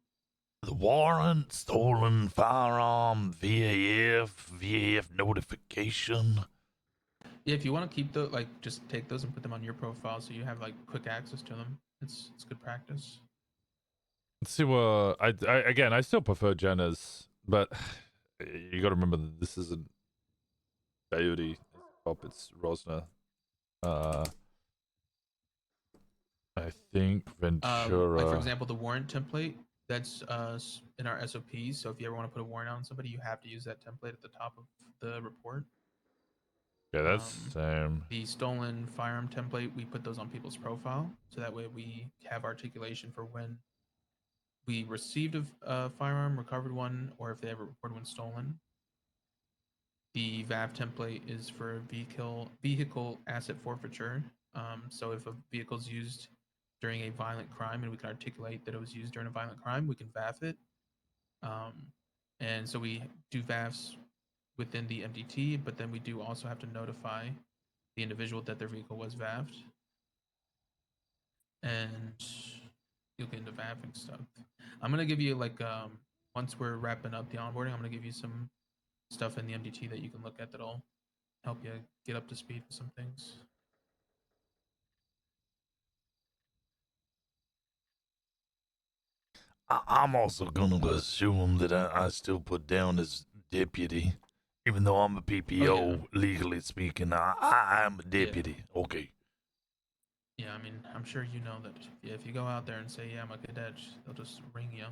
The warrant, stolen firearm, VAF notification. Yeah, if you want to keep the just take those and put them on your profile, so you have quick access to them. It's good practice. Let's see what I still prefer Jenna's, but you got to remember that this isn't Coyote. It's Rosner. I think Ventura. Like for example, the warrant template that's in our SOPs. So if you ever want to put a warrant on somebody, you have to use that template at the top of the report. Yeah, that's same. The stolen firearm template, we put those on people's profile, so that way we have articulation for when we received a firearm, recovered one, or if they ever reported one stolen. The VAF template is for vehicle asset forfeiture. So if a vehicle is used during a violent crime and we can articulate that it was used during a violent crime, we can VAF it. And so we do VAFs within the MDT, but then we do also have to notify the individual that their vehicle was VAF'd. And you'll get into VAFing stuff. I'm gonna give you once we're wrapping up the onboarding, I'm gonna give you some stuff in the MDT that you can look at that'll help you get up to speed with some things. I'm also gonna assume that I still put down as deputy, even though I'm a PPO. Legally speaking, I'm a deputy. Yeah. Okay. Yeah, I mean, I'm sure you know that if you go out there and say, "Yeah, I'm a cadet," they'll just ring you.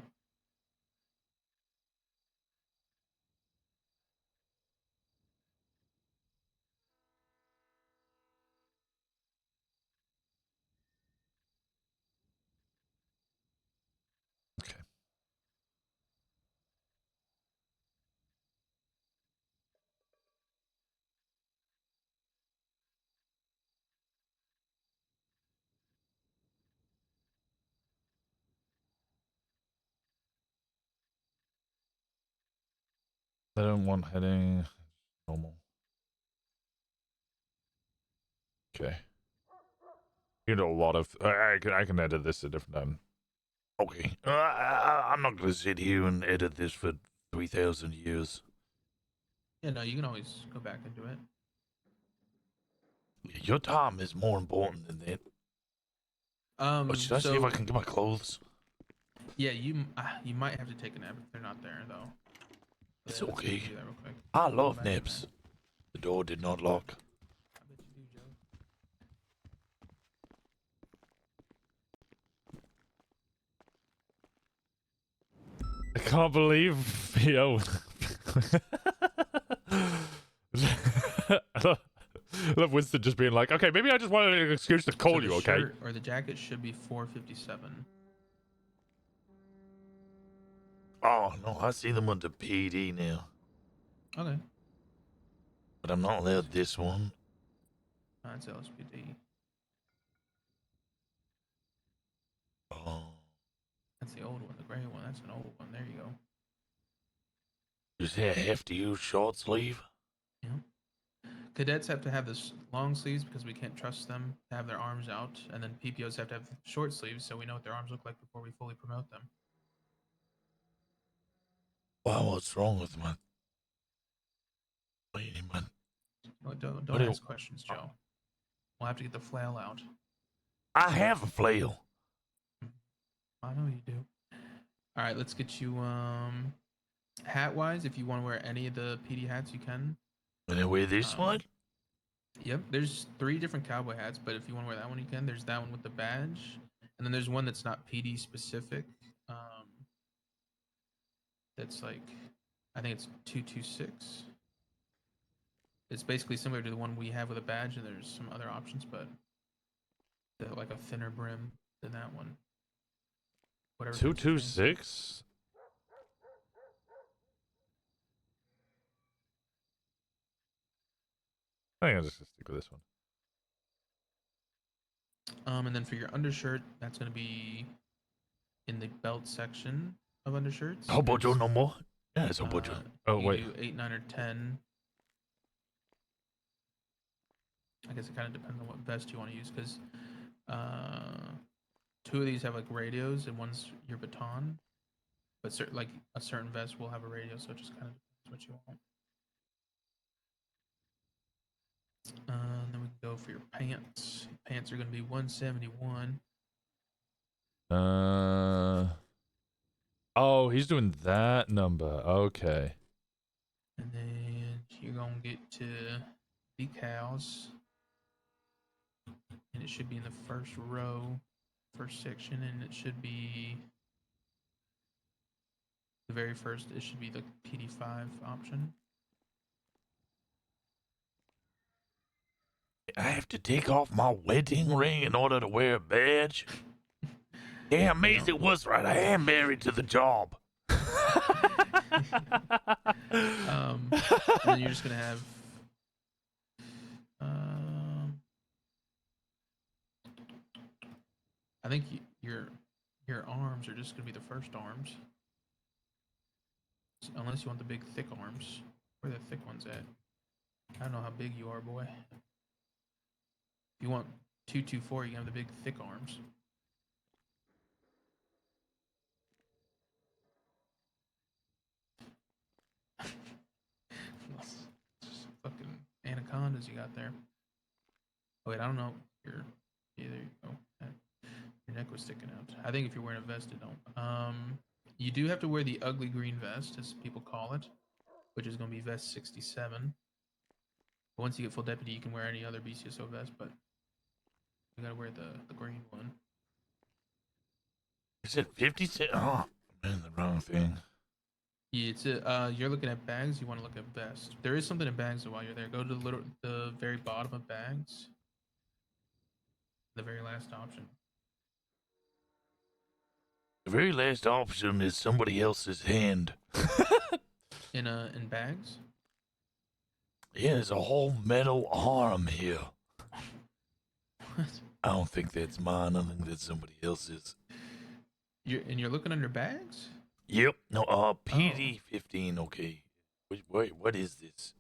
Okay. I don't want heading normal. Okay. You know a lot of. I can edit this a different time. Okay. I'm not gonna sit here and edit this for 3,000 years. Yeah, no, you can always go back and do it. Your time is more important than that. Should I see if I can get my clothes? Yeah, you might have to take a nap if they're not there though. It's okay. I love naps. The door did not lock. I bet you do, Joe. I can't believe yo. I love Winston just being like, okay, maybe I just wanted an excuse to call you, okay? Shirt or the jacket should be 457. Oh no, I see them under PD now. Okay. But I'm not allowed this one. That's LSPD. Oh. That's the old one, the gray one. That's an old one. There you go. Does that have to use short sleeve? Yeah. Cadets have to have this long sleeves because we can't trust them to have their arms out, and then PPOs have to have short sleeves so we know what their arms look like before we fully promote them. Wow, what's wrong with my lady, man? Don't ask questions, Joe. We'll have to get the flail out. I have a flail. I know you do. All right, let's get you hat wise. If you want to wear any of the PD hats, you can. Can I wear this one? Yep. There's 3 different cowboy hats, but if you want to wear that one, you can. There's that one with the badge, And then there's one that's not PD specific. That's like, I think it's 226. It's basically similar to the one we have with a badge, and there's some other options, but like a thinner brim than that one. Whatever. 226. I think I'm just gonna stick with this one. And then for your undershirt, that's gonna be in the belt section of undershirts. How about your There's, number? Yeah, it's a budget. Oh you wait. do 8, 9, or 10. I guess it kind of depends on what vest you want to use, because 2 of these have like radios, and one's your baton. But like a certain vest will have a radio, so it just kind of depends what you want. Then we can go for your pants. Pants are going to be 171. Oh, he's doing that number. Okay. And then you're going to get to decals. And it should be in the first row, first section, and it should be the very first. It should be the PD5 option. I have to take off my wedding ring in order to wear a badge. Yeah, amazing was right. I am married to the job. And then you're just gonna have I think your arms are just gonna be the first arms, unless you want the big thick arms. Where are the thick ones at? I don't know how big you are, boy. If you want 224, you can have the big thick arms. Fucking anacondas you got there. Oh, wait, I don't know. Yeah, there you go. Your neck was sticking out. I think if you're wearing a vest, it don't. You do have to wear the ugly green vest, as people call it, which is going to be vest 67. But once you get full deputy, you can wear any other BCSO vest, but you gotta wear the green one. Is it 50 cents? Oh, man, the wrong thing. Yeah, it's you're looking at bags. You want to look at vest. There is something in bags while you're there. Go to the very bottom of bags. The very last option. The very last option is somebody else's hand. In bags. Yeah, there's a whole metal arm here. What? I don't think that's mine. I think that's somebody else's. You're looking under bags? Yep. No, PD15. Okay. Wait, what is this?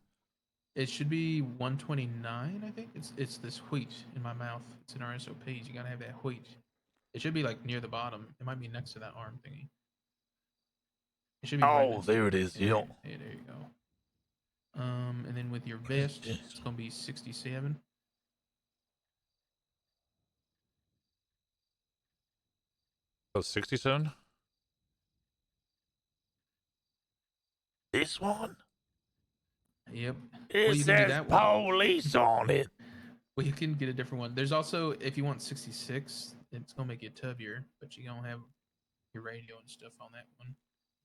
It should be 129, I think. It's this wheat in my mouth. It's in our SOPs. You gotta have that wheat. It should be like near the bottom. It might be next to that arm thingy. It should be. Oh, right there it is. Yep. Yeah, there you go. And then with your vest, it's gonna be 67. Oh, 67? This one? Yep. It you can do says that one. police on it. Well, you can get a different one. There's also, if you want 66, it's gonna make it tubbier, but you gonna have your radio and stuff on that one.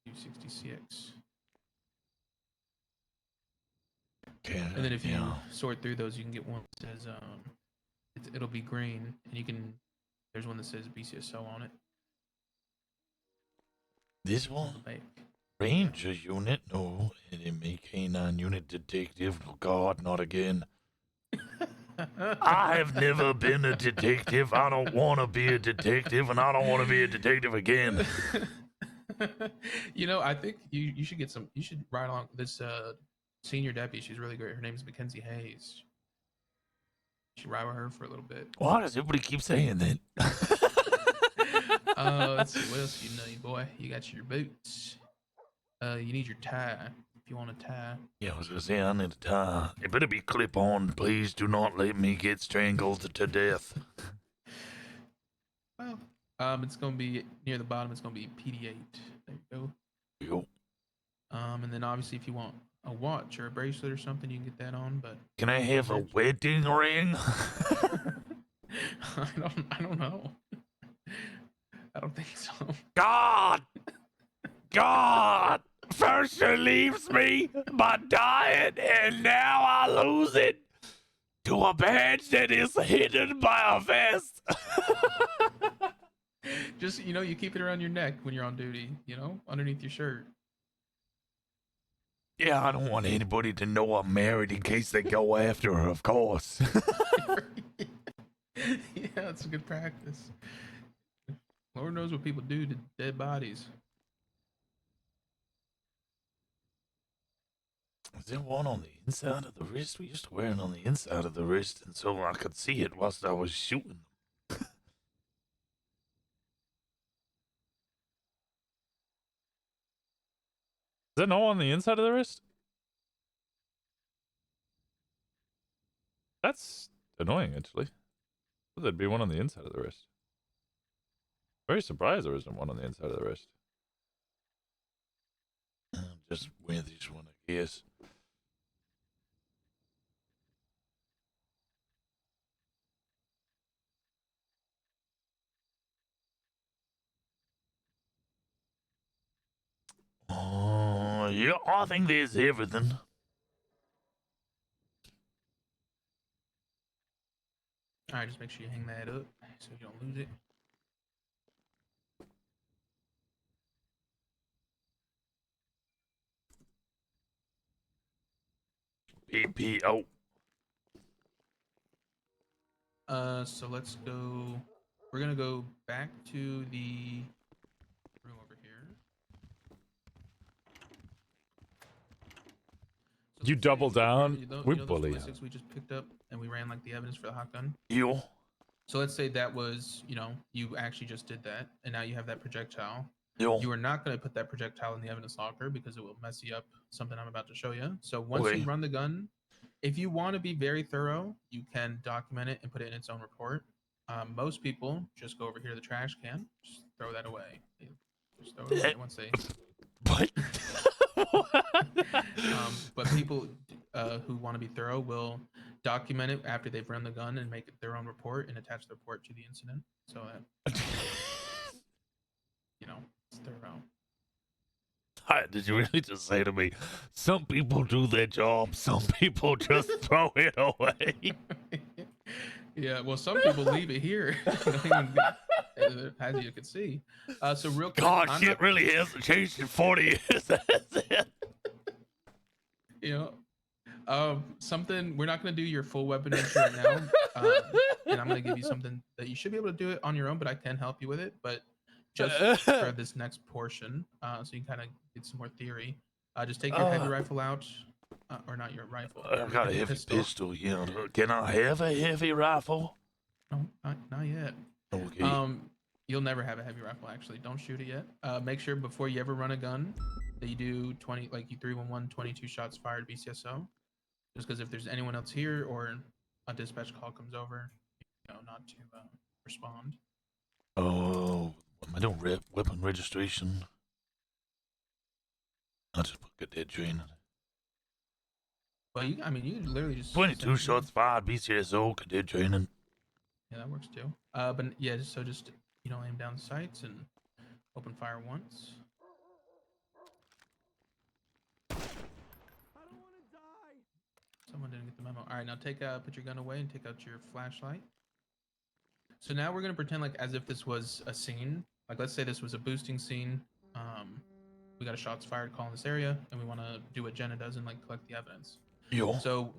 Do 66. Okay, And then if you yeah. sort through those, you can get one that says it'll be green, and you can. There's one that says BCSO on it. This one? Like, Ranger unit? No. Enemy canine unit detective? Oh, God, not again. I have never been a detective. I don't want to be a detective, and I don't want to be a detective again. You know, I think you should get some. You should ride along this senior deputy. She's really great. Her name is Mackenzie Hayes. You should ride with her for a little bit. Why does everybody keep saying that? Let's see. What else you need, boy? You got your boots. You need your tie if you want a tie. Yeah, I was gonna say I need a tie. It better be clip on. Please do not let me get strangled to death. Well, it's gonna be near the bottom. It's gonna be PD8. There you go. Yo. And then obviously, if you want a watch or a bracelet or something, you can get that on. But Can I have a wedding ring? I don't know. I don't think so. God! God! First she leaves me by dying, and now I lose it to a badge that is hidden by a vest. Just, you keep it around your neck when you're on duty, underneath your shirt. Yeah, I don't want anybody to know I'm married in case they go after her, of course. Yeah, that's a good practice. Lord knows what people do to dead bodies. Is there one on the inside of the wrist? We used to wear it on the inside of the wrist, and so I could see it whilst I was shooting. Is there no on the inside of the wrist? That's annoying, actually. Thought there'd be one on the inside of the wrist. Very surprised there isn't one on the inside of the wrist. Just wear this one, I guess. Oh, yeah, I think there's everything. All right, just make sure you hang that up so you don't lose it. PPO. So let's go. We're gonna go back to the room over here. So You let's double say- down? We those bully ballistics we just picked up and we ran like the evidence for the hot gun. You. So let's say that was, you actually just did that, and now you have that projectile. You. You are not going to put that projectile in the evidence locker because it will mess you up something I'm about to show you. So once Okay. you run the gun, if you want to be very thorough, you can document it and put it in its own report. Most people just go over here to the trash can, just throw that away. Just throw it away once they. What? But people who want to be thorough will document it after they've run the gun and make it their own report and attach the report to the incident. So that it's thorough. Hi, did you really just say to me, some people do their job, some people just throw it away? Yeah, well, some people leave it here, as you can see. So real quick, God, I'm shit not- really hasn't changed in 40 years. That's it. Something we're not going to do your full weapon entry right now, and I'm going to give you something that you should be able to do it on your own, but I can help you with it. But just for this next portion, so you kind of get some more theory. Just take your heavy rifle out, or not your rifle. I've got a your heavy pistol, yeah. Can I have a heavy rifle? No, not yet. Okay. You'll never have a heavy rifle. Actually, don't shoot it yet. Make sure before you ever run a gun that you do 20, like you 311, 22 shots fired BCSO. Just because if there's anyone else here or a dispatch call comes over, not to respond. Oh, I don't weapon registration. I'll just put cadet training. Well, you can literally just 22 shots fired, BCSO, cadet training. Yeah, that works too. But yeah, just aim down sights and open fire once. Someone didn't get the memo. All right, now put your gun away and take out your flashlight. So now we're gonna pretend like as if this was a scene. Like let's say this was a boosting scene. We got a shots fired call in this area, and we want to do what Jenna does and like collect the evidence. Yo. So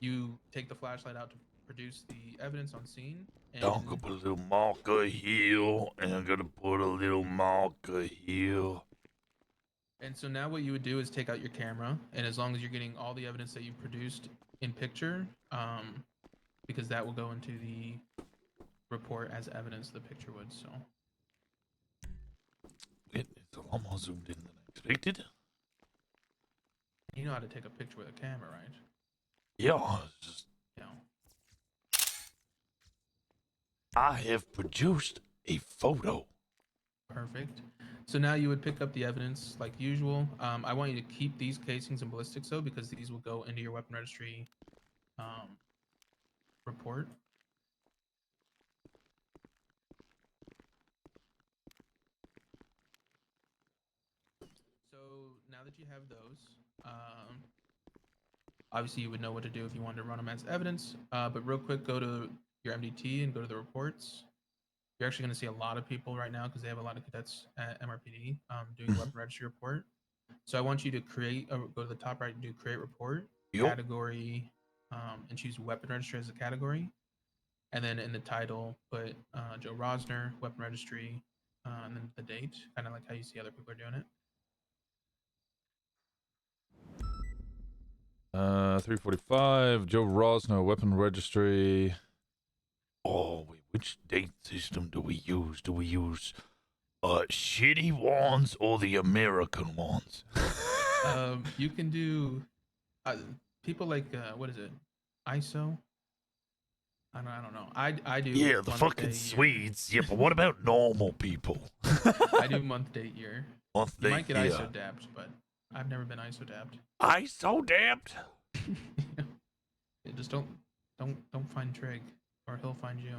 you take the flashlight out to produce the evidence on scene. And I'm gonna put a little marker here, and I'm gonna put a little marker here. And so now what you would do is take out your camera, and as long as you're getting all the evidence that you produced in picture, because that will go into the report as evidence the picture would. So It's a lot more zoomed in than I expected. you know how to take a picture with a camera, right? Yeah, it's just I have produced a photo. Perfect. So now you would pick up the evidence like usual. I want you to keep these casings and ballistics though, because these will go into your weapon registry report. that you have those, obviously you would know what to do if you wanted to run them as evidence. But real quick, go to your MDT and go to the reports. You're actually going to see a lot of people right now because they have a lot of cadets at MRPD doing weapon registry report. So I want you to create, go to the top right and do create report, category, and choose weapon registry as a category. And then in the title, put Joe Rosner, weapon registry, and then the date, kind of like how you see other people are doing it. 345, Joe Rosner, weapon registry. Oh, wait, which date system do we use? Do we use shitty ones or the American ones? You can do people like what is it, ISO? I don't know. I do. Yeah, the month, fucking day, Swedes. Yeah, but what about normal people? I do month, date, year. Month, You might date, get year. ISO dapped, but I've never been ISO dapped. ISO dapped? Yeah, just don't find Trig, or he'll find you.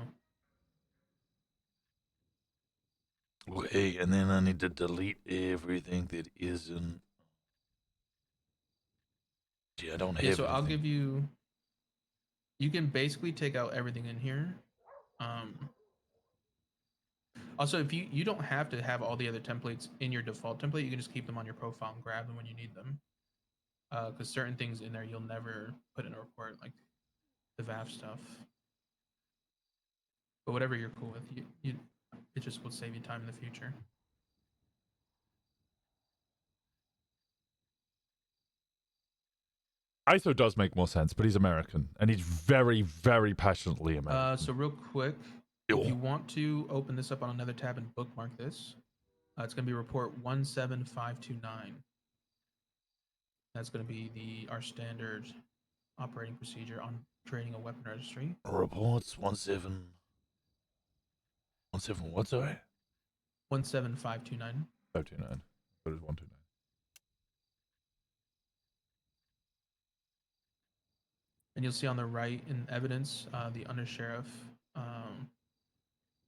Okay, and then I need to delete everything that isn't. Gee, I don't have. Yeah, so anything. I'll give you. You can basically take out everything in here. Also, if you don't have to have all the other templates in your default template, you can just keep them on your profile and grab them when you need them. Because certain things in there you'll never put in a report, like the VAF stuff. But whatever you're cool with, it just will save you time in the future. ISO does make more sense, but he's American, and he's very, very passionately American. So real quick, if you want to open this up on another tab and bookmark this, it's going to be report 17529. That's going to be our standard operating procedure on creating a weapon registry. Reports 17. 17 what, sorry? 17529. 529. But it's 129. And you'll see on the right in evidence, the undersheriff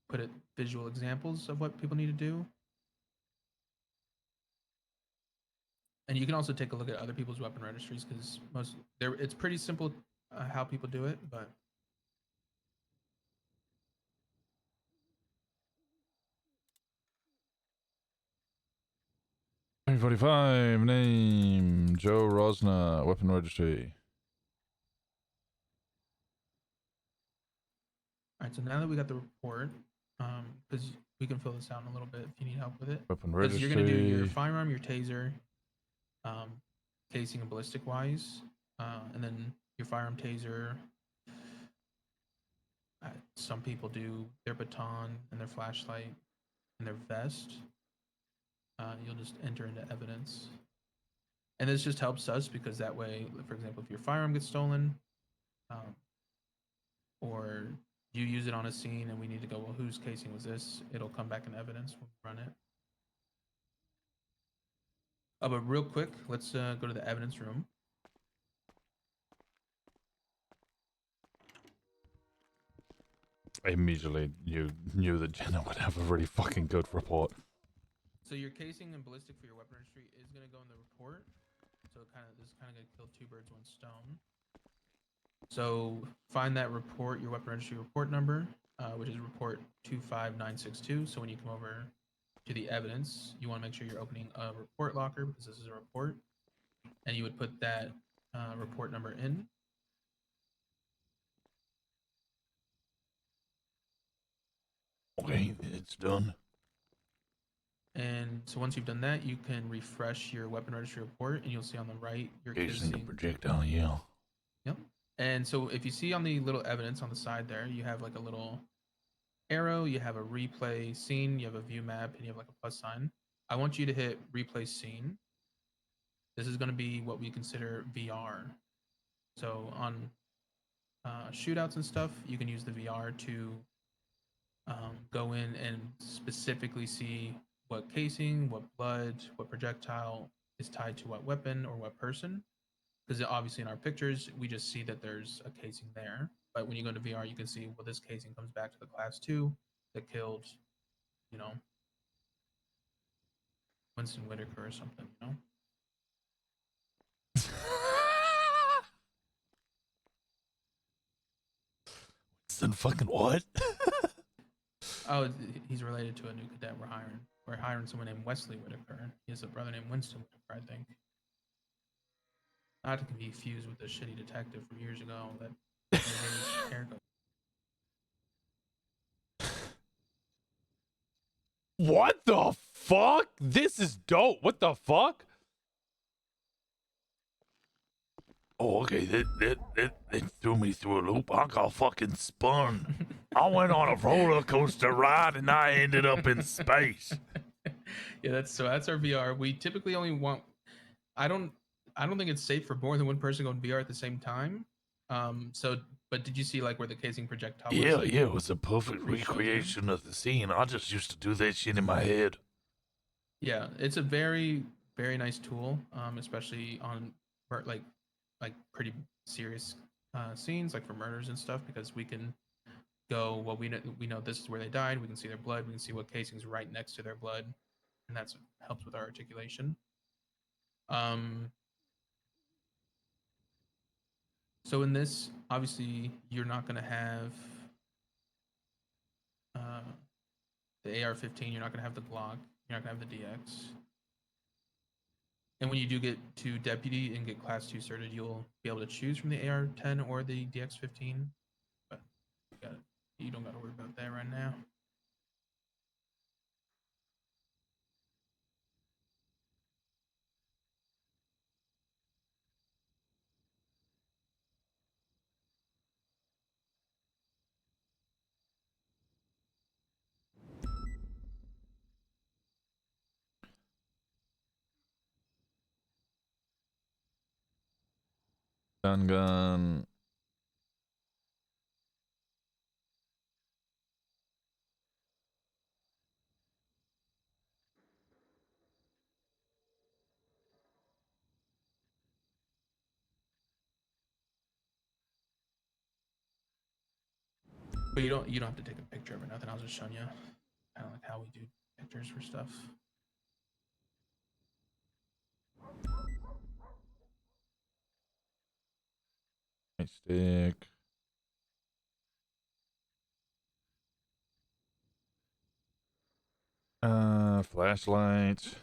put it visual examples of what people need to do. And you can also take a look at other people's weapon registries because it's pretty simple how people do it, but 345, name, Joe Rosner, weapon registry. all right. So now that we got the report, because we can fill this out in a little bit if you need help with it. Weapon Because registry. you're gonna do your firearm, your taser, casing and ballistic wise, and then your firearm, taser. Some people do their baton and their flashlight and their vest. You'll just enter into evidence. And this just helps us because that way, for example, if your firearm gets stolen, or you use it on a scene and we need to go, well, whose casing was this? It'll come back in evidence when we run it. But real quick, let's go to the evidence room. I immediately knew that Jenna would have a really fucking good report. So your casing and ballistic for your weapon registry is going to go in the report. So this is kind of going to kill two birds, one stone. So find that report, your weapon registry report number, which is report 25962. So when you come over to the evidence, you want to make sure you're opening a report locker because this is a report. And you would put that report number in. Okay, it's done. And so once you've done that, you can refresh your weapon registry report and you'll see on the right your Casing casing. and projectile, yeah. Yep. And so if you see on the little evidence on the side there, you have like a little arrow, you have a replay scene, you have a view map, and you have like a plus sign. I want you to hit replay scene. This is going to be what we consider VR. So on shootouts and stuff, you can use the VR to go in and specifically see what casing, what blood, what projectile is tied to what weapon or what person. Because obviously in our pictures, we just see that there's a casing there. But when you go into VR, you can see, well, this casing comes back to the class 2 that killed, Winston Whitaker or something, Winston fucking what? Oh, he's related to a new cadet we're hiring. We're hiring someone named Wesley Whitaker. He has a brother named Winston Whitaker, I think. Not to be fused with the shitty detective from years ago that made his hair go. What the fuck? This is dope. What the fuck? Oh, okay, that threw me through a loop. I got fucking spun. I went on a roller coaster ride and I ended up in space. Yeah, that's our VR. We typically only want. I don't think it's safe for more than one person going VR at the same time. But did you see like where the casing projectile was? Yeah, it was a perfect Pre-shows you. recreation of the scene. I just used to do that shit in my head. Yeah, it's a very nice tool, especially on like pretty serious scenes, like for murders and stuff, because we can go. Well, we know this is where they died. We can see their blood. We can see what casing's right next to their blood, and that's helps with our articulation. So in this, obviously, you're not going to have the AR-15. You're not going to have the Glock. You're not going to have the DX. And when you do get to deputy and get class 2 certed, you'll be able to choose from the AR-10 or the DX-15. But you don't got to worry about that right now. Gun. But you don't have to take a picture of it. Nothing. I was just showing you kind of like how we do pictures for stuff. Stick. Flashlight.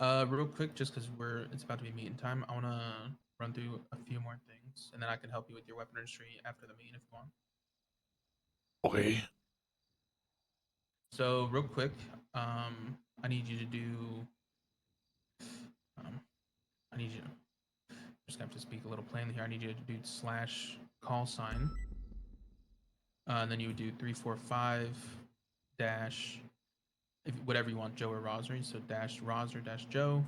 Real quick, just because it's about to be meeting time, I want to run through a few more things, and then I can help you with your weapon registry after the meeting if you want. Okay. So real quick, I need you to do. I need you. Just gonna have to speak a little plainly here. I need you to do /call sign. And then you would do 345 dash, whatever you want, Joe or Rosner. So dash Rosner dash Joe.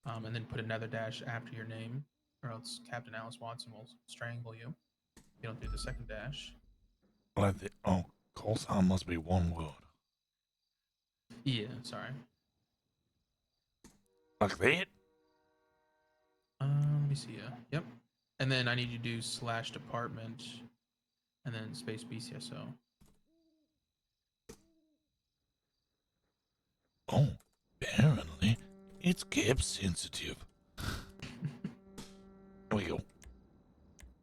And then put another dash after your name, or else Captain Alice Watson will strangle you. You don't do the second dash. Call sign must be one word. Yeah, sorry. Like that? Let me see. Yep. And then I need you to do /department, and then space BCSO. Oh, apparently it's cap sensitive. There we go. All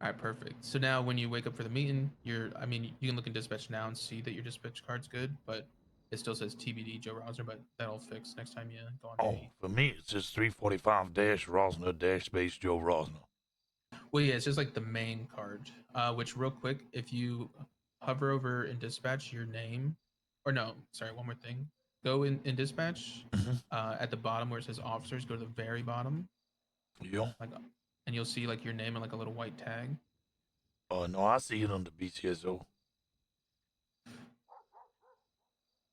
right, perfect. So now when you wake up for the meeting, you can look in dispatch now and see that your dispatch card's good, but it still says TBD Joe Rosner, but that'll fix next time you go on Oh, duty. for me it's just 345 dash Rosner dash space Joe Rosner. Well, yeah, it's just like the main card, which real quick, if you hover over in dispatch your name, or no, sorry, one more thing. Go in dispatch, at the bottom where it says officers, go to the very bottom, Yeah. and you'll see like your name and like a little white tag. No, I see it under BCSO.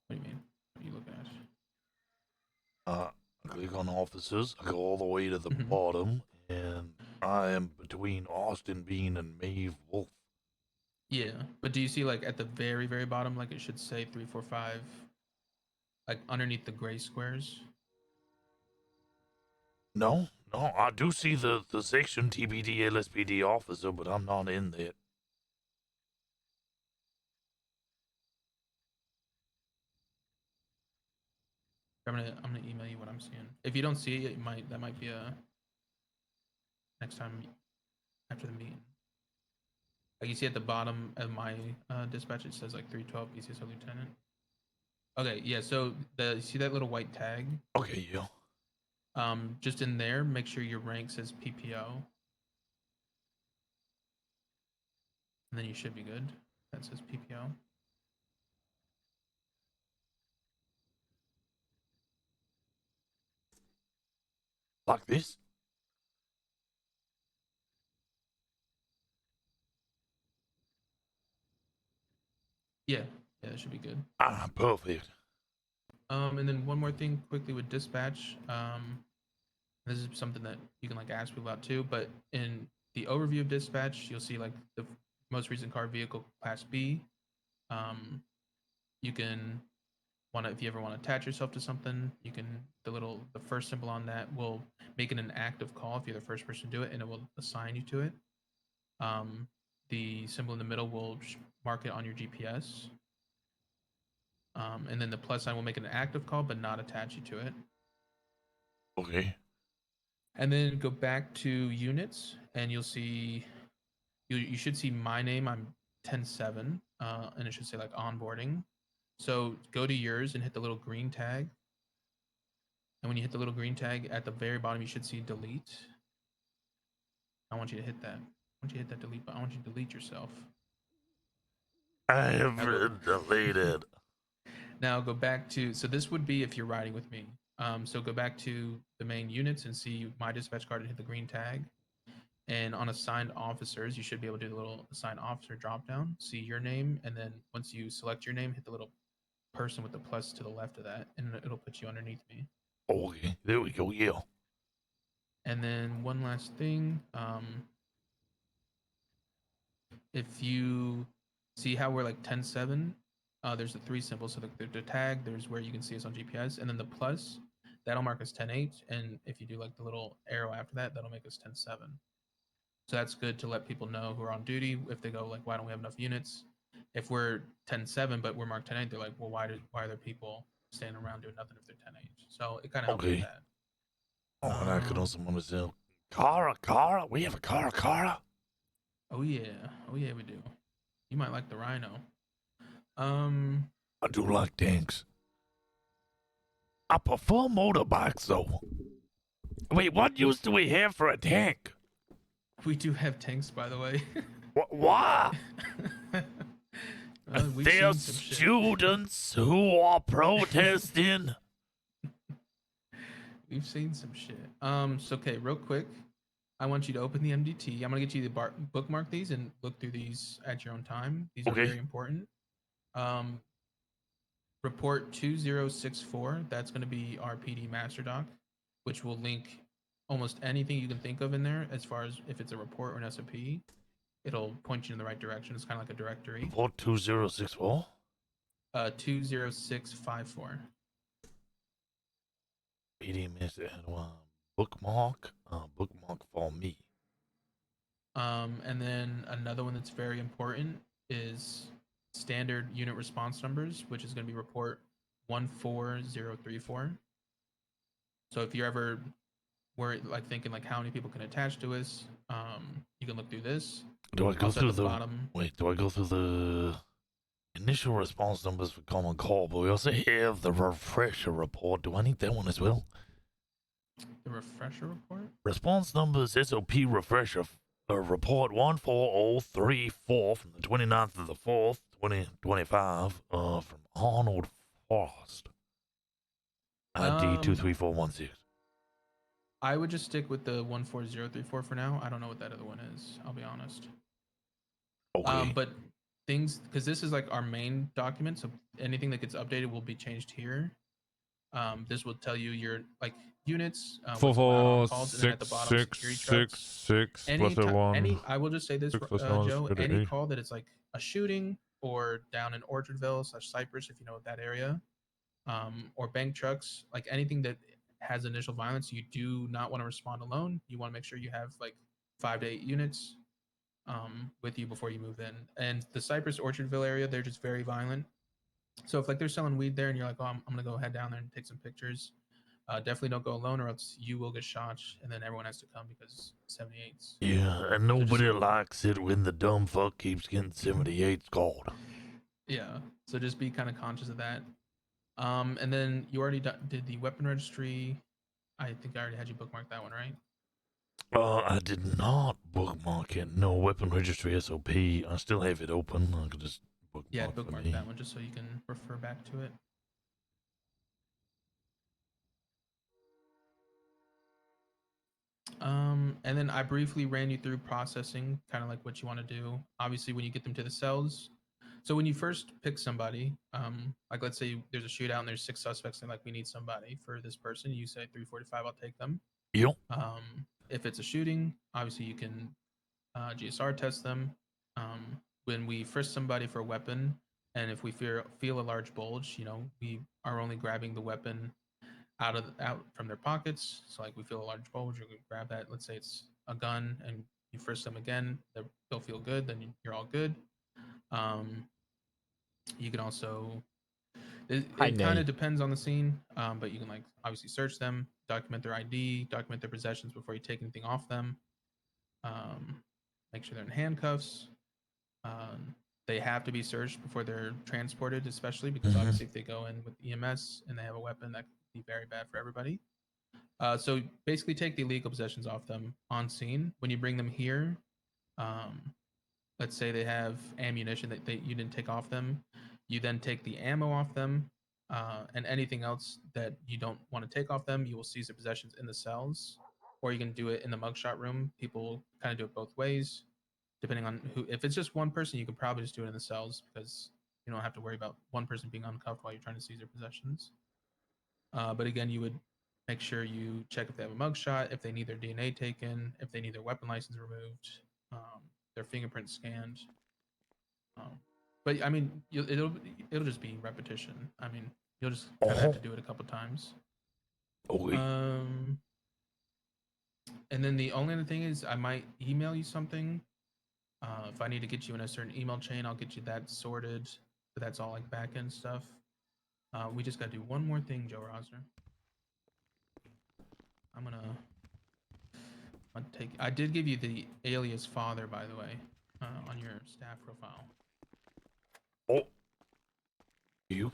What do you mean? What are you looking at? I click on officers, I go all the way to the bottom, and I am between Austin Bean and Maeve Wolf. Yeah, but do you see like at the very, very bottom, like it should say 345, like underneath the gray squares? No, No, I do see the section TBD LSPD officer, but I'm not in there. I'm gonna email you what I'm seeing. If you don't see it, that might be a next time after the meeting. Like you see at the bottom of my dispatch, it says like 312 BCSO lieutenant. Okay, yeah. So you see that little white tag? Okay, yeah. Just in there, make sure your rank says PPO, and then you should be good. That says PPO. Like this? Yeah, that should be good. Ah, perfect. And then one more thing quickly with dispatch. This is something that you can like ask people about too. But in the overview of dispatch, you'll see like the most recent car vehicle class B. You can if you ever want to attach yourself to something, you can the first symbol on that will make it an active call if you're the first person to do it, and it will assign you to it. The symbol in the middle will mark it on your GPS. And then the plus sign will make it an active call but not attach you to it. Okay. And then go back to units, and you'll see you should see my name. I'm 10-7, and it should say like onboarding. So go to yours and hit the little green tag. And when you hit the little green tag at the very bottom, you should see delete. I want you to hit that. I want you to hit that delete button. I want you to delete yourself. I have been deleted. Now go back to, so this would be if you're riding with me. So go back to the main units and see my dispatch card and hit the green tag. And on assigned officers, you should be able to do the little assigned officer drop down, see your name, and then once you select your name, hit the little person with the plus to the left of that, and it'll put you underneath me. Okay, there we go, yeah. And then one last thing, if you see how we're like 10-7, there's the three symbols. So the tag, there's where you can see us on GPS, and then the plus, that'll mark us 10-8. And if you do like the little arrow after that, that'll make us 10-7. So that's good to let people know who are on duty. If they go like, why don't we have enough units? If we're 10-7, but we're marked 10-8, they're like, well, why are there people standing around doing nothing if they're 10-8? So it kind of helps with that. Oh, and I could also want to say, Cara, we have a Cara. Oh yeah, we do. You might like the Rhino. I do like tanks. I prefer motorbikes though. Wait, what use do we have for a tank? We do have tanks, by the way. What? There's shit. students who are protesting. We've seen some shit. So okay, real quick, I want you to open the MDT. I'm gonna get you to bookmark these and look through these at your own time. These are very important. Report 2064. That's gonna be our PD master doc, which will link almost anything you can think of in there as far as if it's a report or an SOP. It'll point you in the right direction. It's kind of like a directory. Report 2064? 20654. PD master bookmark for me. And then another one that's very important is standard unit response numbers, which is going to be report 14034. So if you're ever worried, like thinking like how many people can attach to us, you can look through this. Do I go through the bottom? Wait, do I go through the initial response numbers for common call? But we also have the refresher report. Do I need that one as well? The refresher report? Response numbers SOP refresher report 14034 from the 29th of the 4th, 2025, from Arnold Frost. ID 23416. I would just stick with the 14034 for now. I don't know what that other one is. I'll be honest. Okay. But things, because this is like our main document, so anything that gets updated will be changed here. This will tell you your like units, what's allowed on calls, and then at the bottom, security trucks. I will just say this, Joe. Any call that it's like a shooting or down in Orchardville / Cypress, if you know that area, or bank trucks, like anything that has initial violence, you do not want to respond alone. You want to make sure you have like 5 to 8 units with you before you move in. And the Cypress Orchardville area, they're just very violent. So if like they're selling weed there and you're like, oh, I'm gonna go head down there and take some pictures, definitely don't go alone or else you will get shot and then everyone has to come because 78s. Yeah, and nobody likes it when the dumb fuck keeps getting 78 called. Yeah, so just be kind of conscious of that. And then you already did the weapon registry. I think I already had you bookmark that one, right? I did not bookmark it. No, weapon registry SOP. I still have it open. I could just bookmark. Yeah, bookmark that one just so you can refer back to it. And then I briefly ran you through processing, kind of like what you want to do. Obviously, when you get them to the cells. So when you first pick somebody, like let's say there's a shootout and there's 6 suspects and like we need somebody for this person, you say 345, I'll take them. Yep. If it's a shooting, obviously you can GSR test them. When we frisk somebody for a weapon, and if we feel a large bulge, you know, we are only grabbing the weapon out from their pockets. So like we feel a large bulge, you can grab that. Let's say it's a gun, and you frisk them again, they'll feel good. Then you're all good. You can also. It kind of depends on the scene, but you can like obviously search them, document their ID, document their possessions before you take anything off them. Make sure they're in handcuffs. They have to be searched before they're transported, especially because obviously if they go in with EMS and they have a weapon, that could be very bad for everybody. So basically take the illegal possessions off them on scene. When you bring them here, let's say they have ammunition that you didn't take off them. You then take the ammo off them, and anything else that you don't want to take off them, you will seize their possessions in the cells, or you can do it in the mugshot room. People kind of do it both ways, depending on who. If it's just one person, you can probably just do it in the cells because you don't have to worry about one person being uncuffed while you're trying to seize their possessions. But again, you would make sure you check if they have a mugshot, if they need their DNA taken, if they need their weapon license removed, their fingerprints scanned. But I mean, it'll just be repetition. I mean, you'll just kind of have to do it a couple times. Okay. And then the only other thing is I might email you something. If I need to get you in a certain email chain, I'll get you that sorted. But that's all like back end stuff. We just got to do one more thing, Joe Rosner. I'm gonna take. I did give you the alias father, by the way, on your staff profile. Oh, you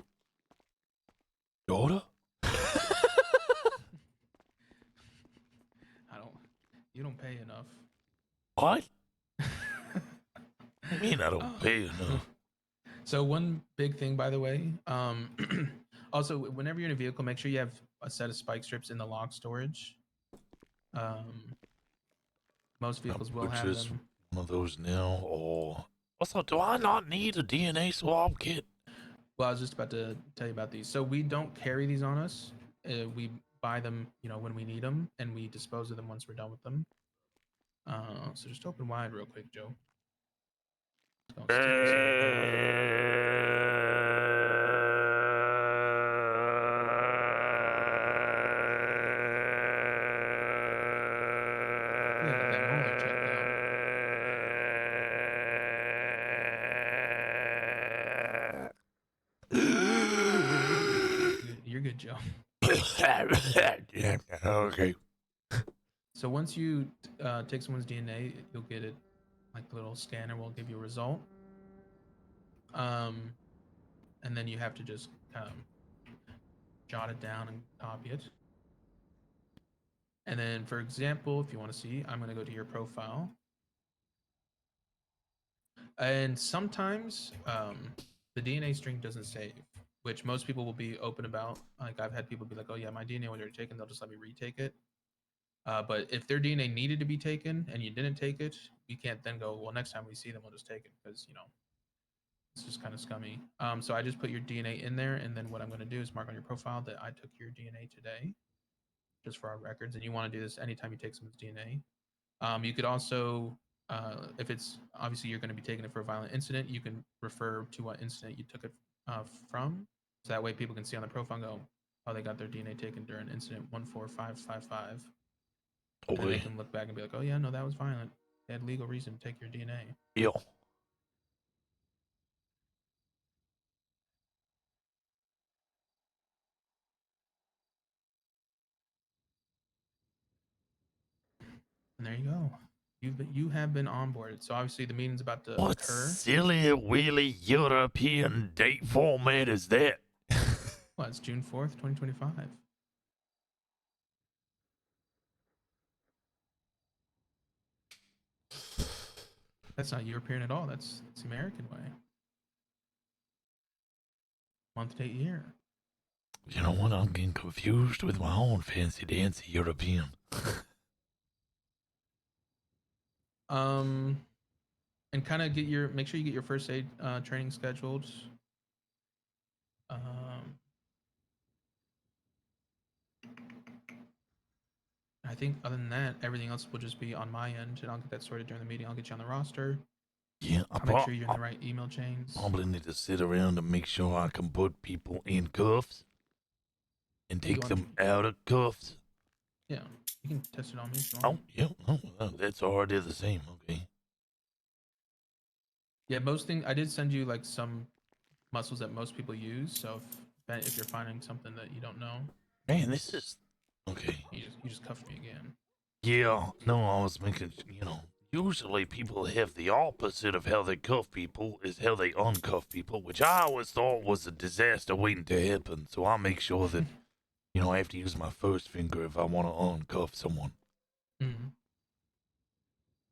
daughter? You don't pay enough. What? I mean, I don't pay enough. So one big thing, by the way, also whenever you're in a vehicle, make sure you have a set of spike strips in the lock storage. Most vehicles will have them. One of those now. Or also, do I not need a DNA swab kit? Well, I was just about to tell you about these. So we don't carry these on us. We buy them, you know, when we need them, and we dispose of them once we're done with them. So just open wide real quick, Joe. You're good, Joe. Okay. So once you take someone's DNA, you'll get it, like the little scanner will give you a result. And then you have to just jot it down and copy it. And then, for example, if you want to see, I'm going to go to your profile. And sometimes the DNA string doesn't save, which most people will be open about. Like I've had people be like, oh yeah, my DNA was already taken. They'll just let me retake it. But if their DNA needed to be taken and you didn't take it, we can't then go, well, next time we see them, we'll just take it because, you know, it's just kind of scummy. So I just put your DNA in there. And then what I'm going to do is mark on your profile that I took your DNA today, just for our records. And you want to do this anytime you take someone's DNA. You could also, if it's obviously you're going to be taking it for a violent incident, you can refer to what incident you took it from. So that way people can see on the profile and go, they got their DNA taken during incident 14555. And they Okay. can look back and be like, oh yeah, no, that was violent. They had legal reason to take your DNA. Yeah. And there you go. You have been onboarded. So obviously the meeting's about to What occur. silly, wheelie European date format is that? Well, it's June 4th, 2025. That's not European at all. That's the American way. Month, date, year. You know what? I'm getting confused with my own fancy dancy European. And kind of make sure you get your first aid training scheduled. I think other than that, everything else will just be on my end, and I'll get that sorted during the meeting. I'll get you on the roster. Yeah, I'll make sure you're in the right email chains. Probably need to sit around and make sure I can put people in cuffs and take them out of cuffs. Yeah, you can test it on me if you Oh, want. yeah, that's already the same. Okay. Yeah, I did send you like some muscles that most people use. So if you're finding something that you don't know, Man, this is okay. you just cuff me again. Yeah, no, I was making, usually people have the opposite of how they cuff people is how they uncuff people, which I always thought was a disaster waiting to happen. So I make sure that, I have to use my first finger if I want to uncuff someone. Mm-hmm.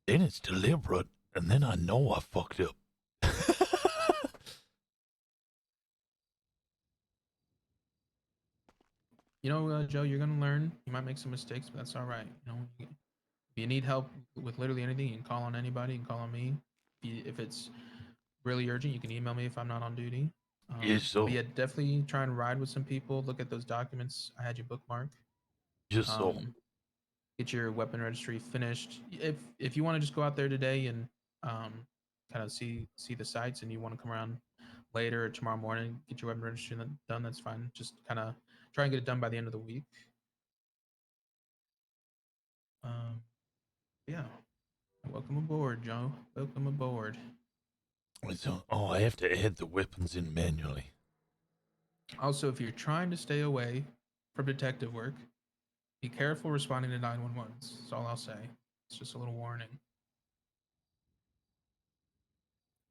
Then it's deliberate, and then I know I fucked up. Joe, you're gonna learn. You might make some mistakes, but that's all right. If you need help with literally anything, you can call on anybody. You can call on me. If it's really urgent, you can email me if I'm not on duty. Yes, so. But yeah, definitely try and ride with some people. Look at those documents I had you bookmark. Just so. Get your weapon registry finished. If you want to just go out there today and kind of see the sites, and you want to come around later or tomorrow morning, get your weapon registry done, that's fine. Just kind of try and get it done by the end of the week. Yeah. Welcome aboard, Joe. Welcome aboard. So, I have to add the weapons in manually. Also, if you're trying to stay away from detective work, be careful responding to 911. That's all I'll say. It's just a little warning.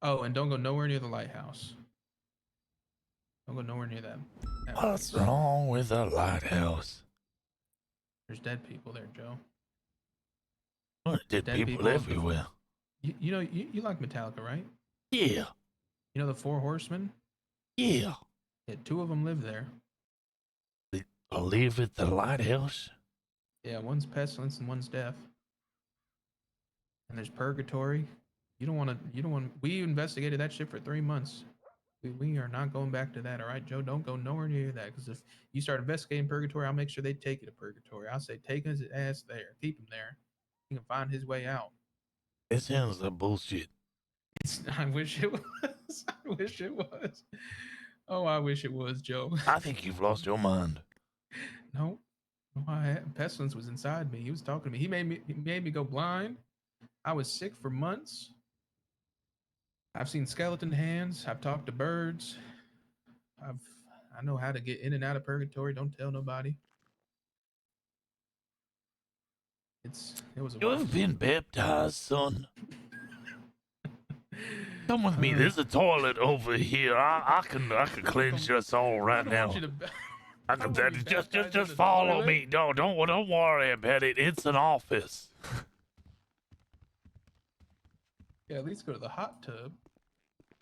Oh, and don't go nowhere near the lighthouse. Don't go nowhere near that. What's wrong with the lighthouse? There's dead people there, Joe. What, dead people everywhere. You like Metallica, right? Yeah. You know the Four Horsemen? Yeah. Yeah, 2 of them live there. They live at the lighthouse? Yeah, one's pestilence and one's death. And there's purgatory. We investigated that shit for 3 months. We are not going back to that, all right, Joe? Don't go nowhere near that, because if you start investigating purgatory, I'll make sure they take you to purgatory. I'll say take his ass there. Keep him there. He can find his way out. It sounds like bullshit. I wish it was. I wish it was. Oh, I wish it was, Joe. I think you've lost your mind. No, pestilence was inside me. He was talking to me. He made me go blind. I was sick for months. I've seen skeleton hands. I've talked to birds. I know how to get in and out of purgatory. Don't tell nobody. It was. You have been baptized, son. Come with me. There's a toilet over here. I can cleanse us all right now. I can just follow me. No, don't worry about it. It's an office. Yeah, at least go to the hot tub.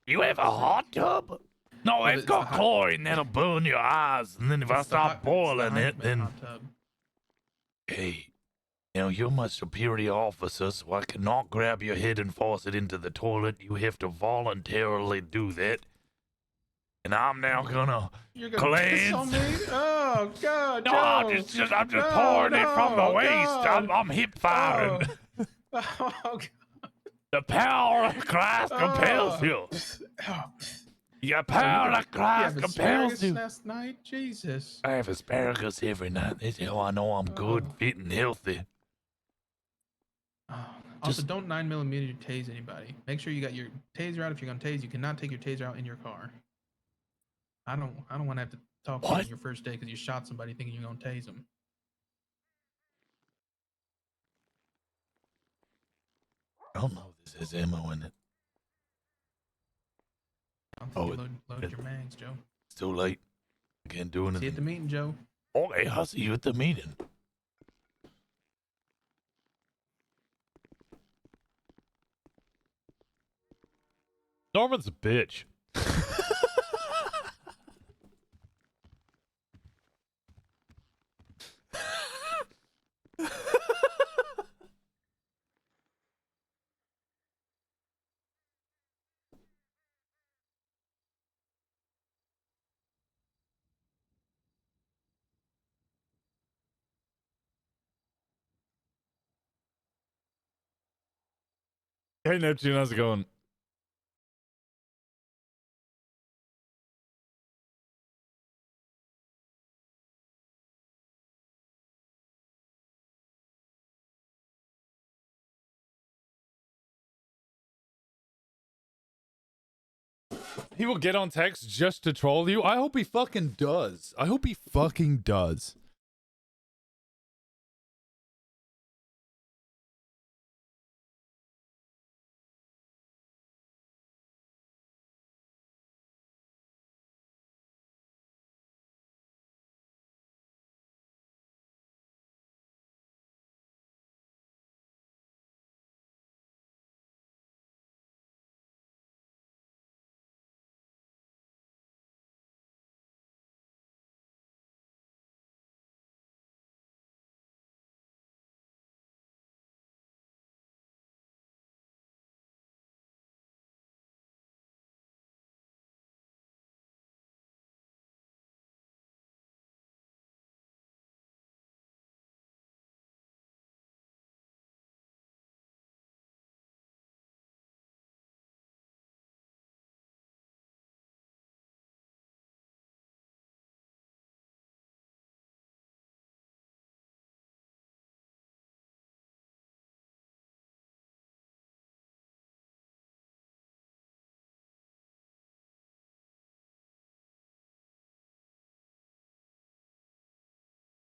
You have a hot tub? No, it's got chlorine that'll burn your eyes, and then if I stop boiling it, then. Hey, you're my superior officer, so I cannot grab your head and force it into the toilet. You have to voluntarily do that. And I'm now gonna cleanse. Piss on me? Oh God! No, Joe. I'm just pouring it from the waist. I'm hip firing. Oh God. The power of Christ compels you. You got Oh, you power got- of class you have compels asparagus you. last night? Jesus. I have asparagus every night. That's how I know I'm good, Oh. fit, and healthy. Oh. Also, Just- don't 9mm tase anybody. Make sure you got your taser out. If you're gonna tase, you cannot take your taser out in your car. I don't want to have to talk to you What? on your first day because you shot somebody thinking you're gonna tase them. I don't know if this has ammo in it. I don't think Oh, you loaded your mags, Joe. It's too late. I can't do See you at the anything. meeting, Joe. Okay, I'll see you at the meeting. Norman's a bitch. Hey Neptune, how's it going? He will get on text just to troll you. I hope he fucking does. I hope he fucking does.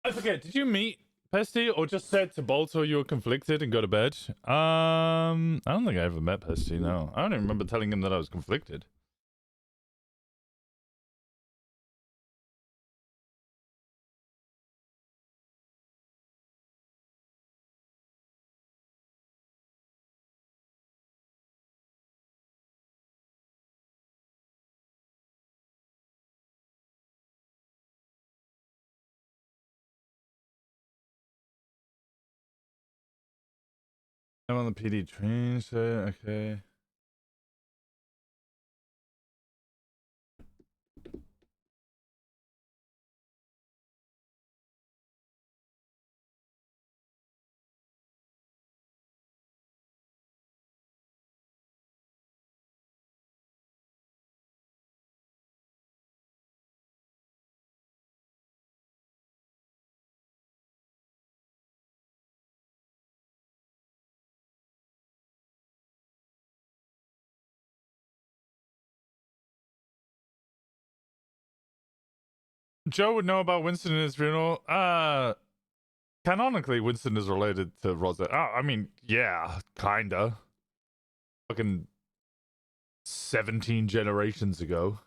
I forget, did you meet Pesty or just said to Bolter you were conflicted and go to bed? I don't think I ever met Pesty, no. I don't even remember telling him that I was conflicted. I'm on the PD train, so okay. Joe would know about Winston and his funeral. Canonically, Winston is related to Rosa. I mean, yeah, kinda. Fucking 17 generations ago.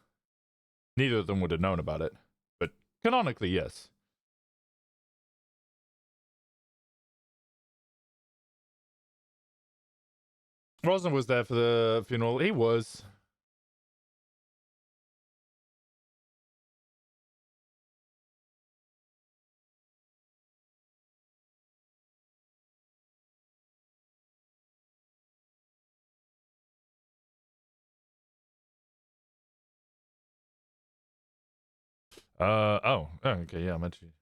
Neither of them would have known about it. But canonically, yes. Rosner was there for the funeral. He was. Oh, okay, yeah, I meant you.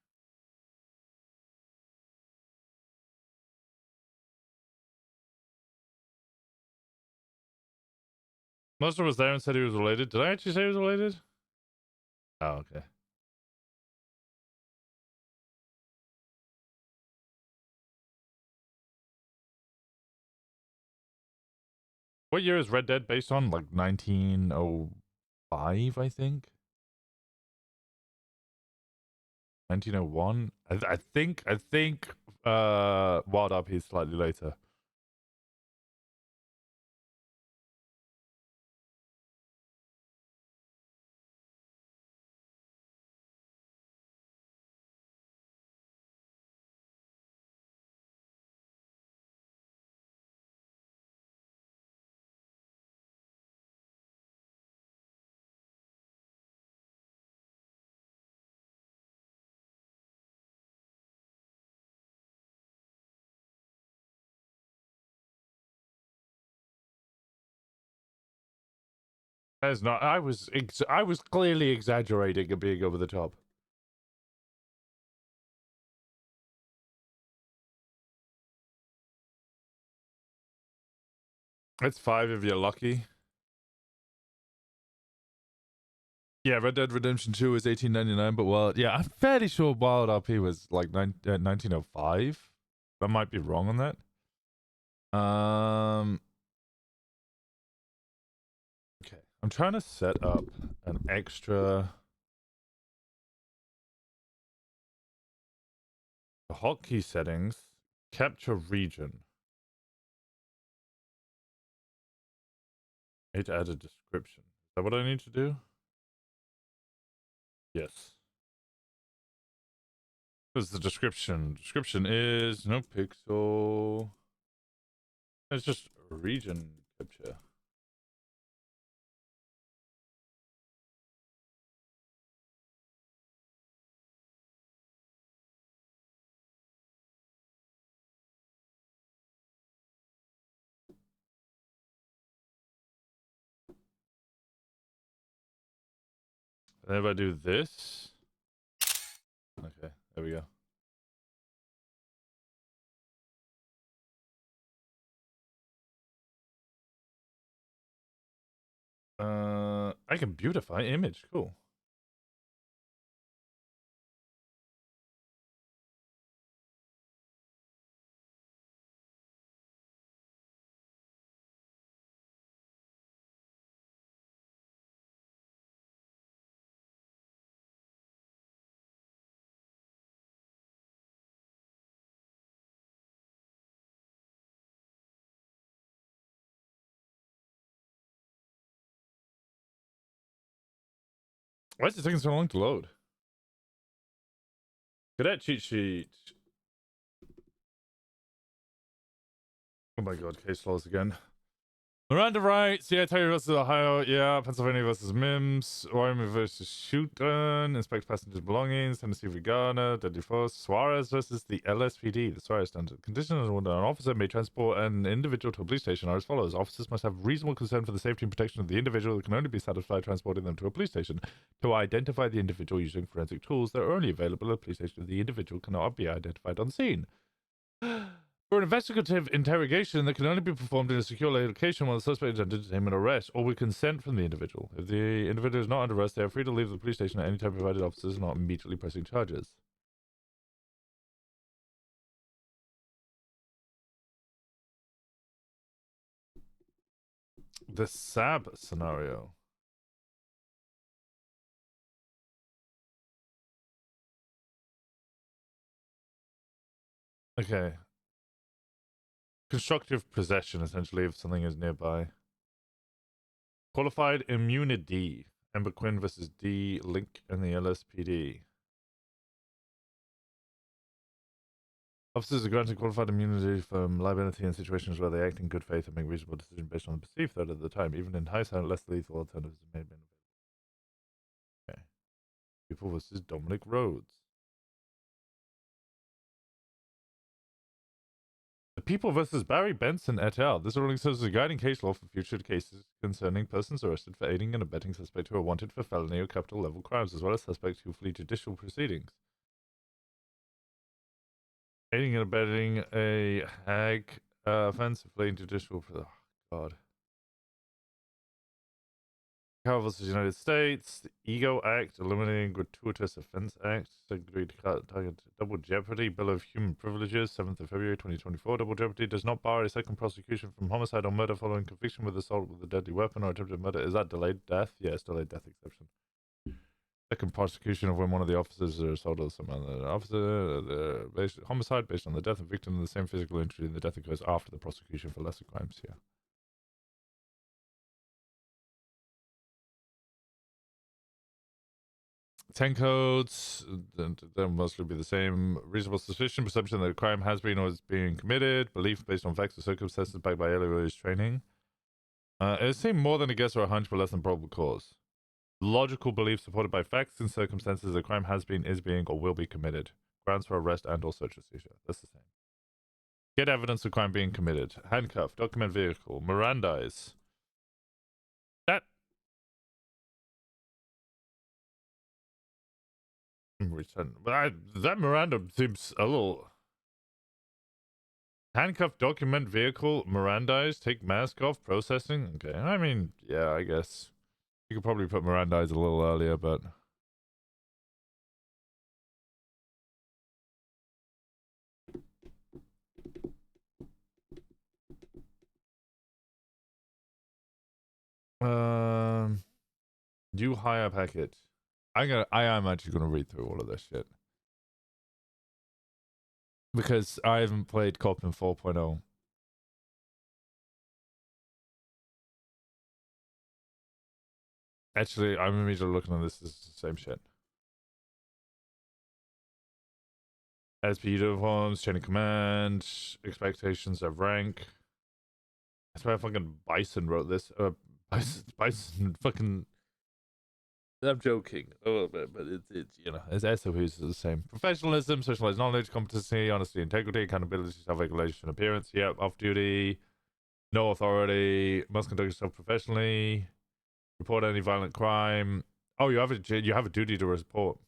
Monster was there and said he was related. Did I actually say he was related? Oh, okay. What year is Red Dead based on? Like 1905, I think. 1901. I think. Wild RP is slightly later. That is not. I was clearly exaggerating and being over the top. It's 5 if you're lucky. Yeah, Red Dead Redemption 2 is 1899, but yeah, I'm fairly sure Wild RP was like 1905. I might be wrong on that. Okay, I'm trying to set up an extra hotkey settings, capture region. I need to add a description. Is that what I need to do? Yes. What's the description? Description is NoPixel. It's just region capture. And if I do this, okay, there we go. I can beautify image. Cool. Why is it taking so long to load? Cadet cheat sheet. Oh my god, case lows again. Miranda writes, yeah, Terry versus Ohio, yeah, Pennsylvania versus Mims, Wyoming versus Shooten, inspect passengers' belongings, Tennessee v. Garner, Deadly Force, Suarez versus the LSPD, the Suarez standard. Conditions on when an officer may transport an individual to a police station are as follows. Officers must have reasonable concern for the safety and protection of the individual that can only be satisfied transporting them to a police station. To identify the individual using forensic tools that are only available at a police station, the individual cannot be identified on scene. For an investigative interrogation that can only be performed in a secure location while the suspect is under detainment or arrest, or with consent from the individual. If the individual is not under arrest, they are free to leave the police station at any time provided officers are not immediately pressing charges. The SAB scenario. Okay. Constructive possession, essentially, if something is nearby. Qualified immunity. Amber Quinn versus D. Link and the LSPD. Officers are granted qualified immunity from liability in situations where they act in good faith and make reasonable decisions based on the perceived threat at the time, even in hindsight, less lethal alternatives may have been available. Okay. People versus Dominic Rhodes. The People versus Barry Benson et al. This ruling serves as a guiding case law for future cases concerning persons arrested for aiding and abetting suspects who are wanted for felony or capital level crimes, as well as suspects who flee judicial proceedings. Aiding and abetting a hag offense, fleeing judicial. Oh, God. Chicago versus United States, the Ego Act, Eliminating Gratuitous Offense Act, Second Degree Target Double Jeopardy, Bill of Human Privileges, 7th of February 2024. Double Jeopardy does not bar a second prosecution from homicide or murder following conviction with assault with a deadly weapon or attempted murder. Is that delayed death? Yes, delayed death exception. Second prosecution of when one of the officers are assaulted some other officer, homicide based on the death of victim of the same physical injury, and the death occurs after the prosecution for lesser crimes. Yeah. 10 codes, they'll mostly be the same. Reasonable suspicion, perception that a crime has been or is being committed, belief based on facts or circumstances backed by earlier training. It seemed more than a guess or a hunch, but less than probable cause. Logical belief supported by facts and circumstances a crime has been, is being, or will be committed. Grounds for arrest and or search or seizure. That's the same. Get evidence of crime being committed. Handcuff, document vehicle, Mirandize. That return. But that Miranda seems a little. Handcuff, document vehicle, Mirandize, take mask off, processing. Okay, I mean, yeah, I guess you could probably put Mirandize a little earlier, but new hire packet. I am actually gonna read through all of this shit because I haven't played Copin 4.0. Actually, I'm immediately looking at this as the same shit. SP uniforms, chain of command, expectations of rank. That's why fucking Bison wrote this. Bison fucking. I'm joking a little bit, but it's you know, it's SOPs the same. Professionalism, socialized knowledge, competency, honesty, integrity, accountability, self-regulation, appearance. Yep, off duty, no authority, must conduct yourself professionally, report any violent crime. Oh, you have a duty to report.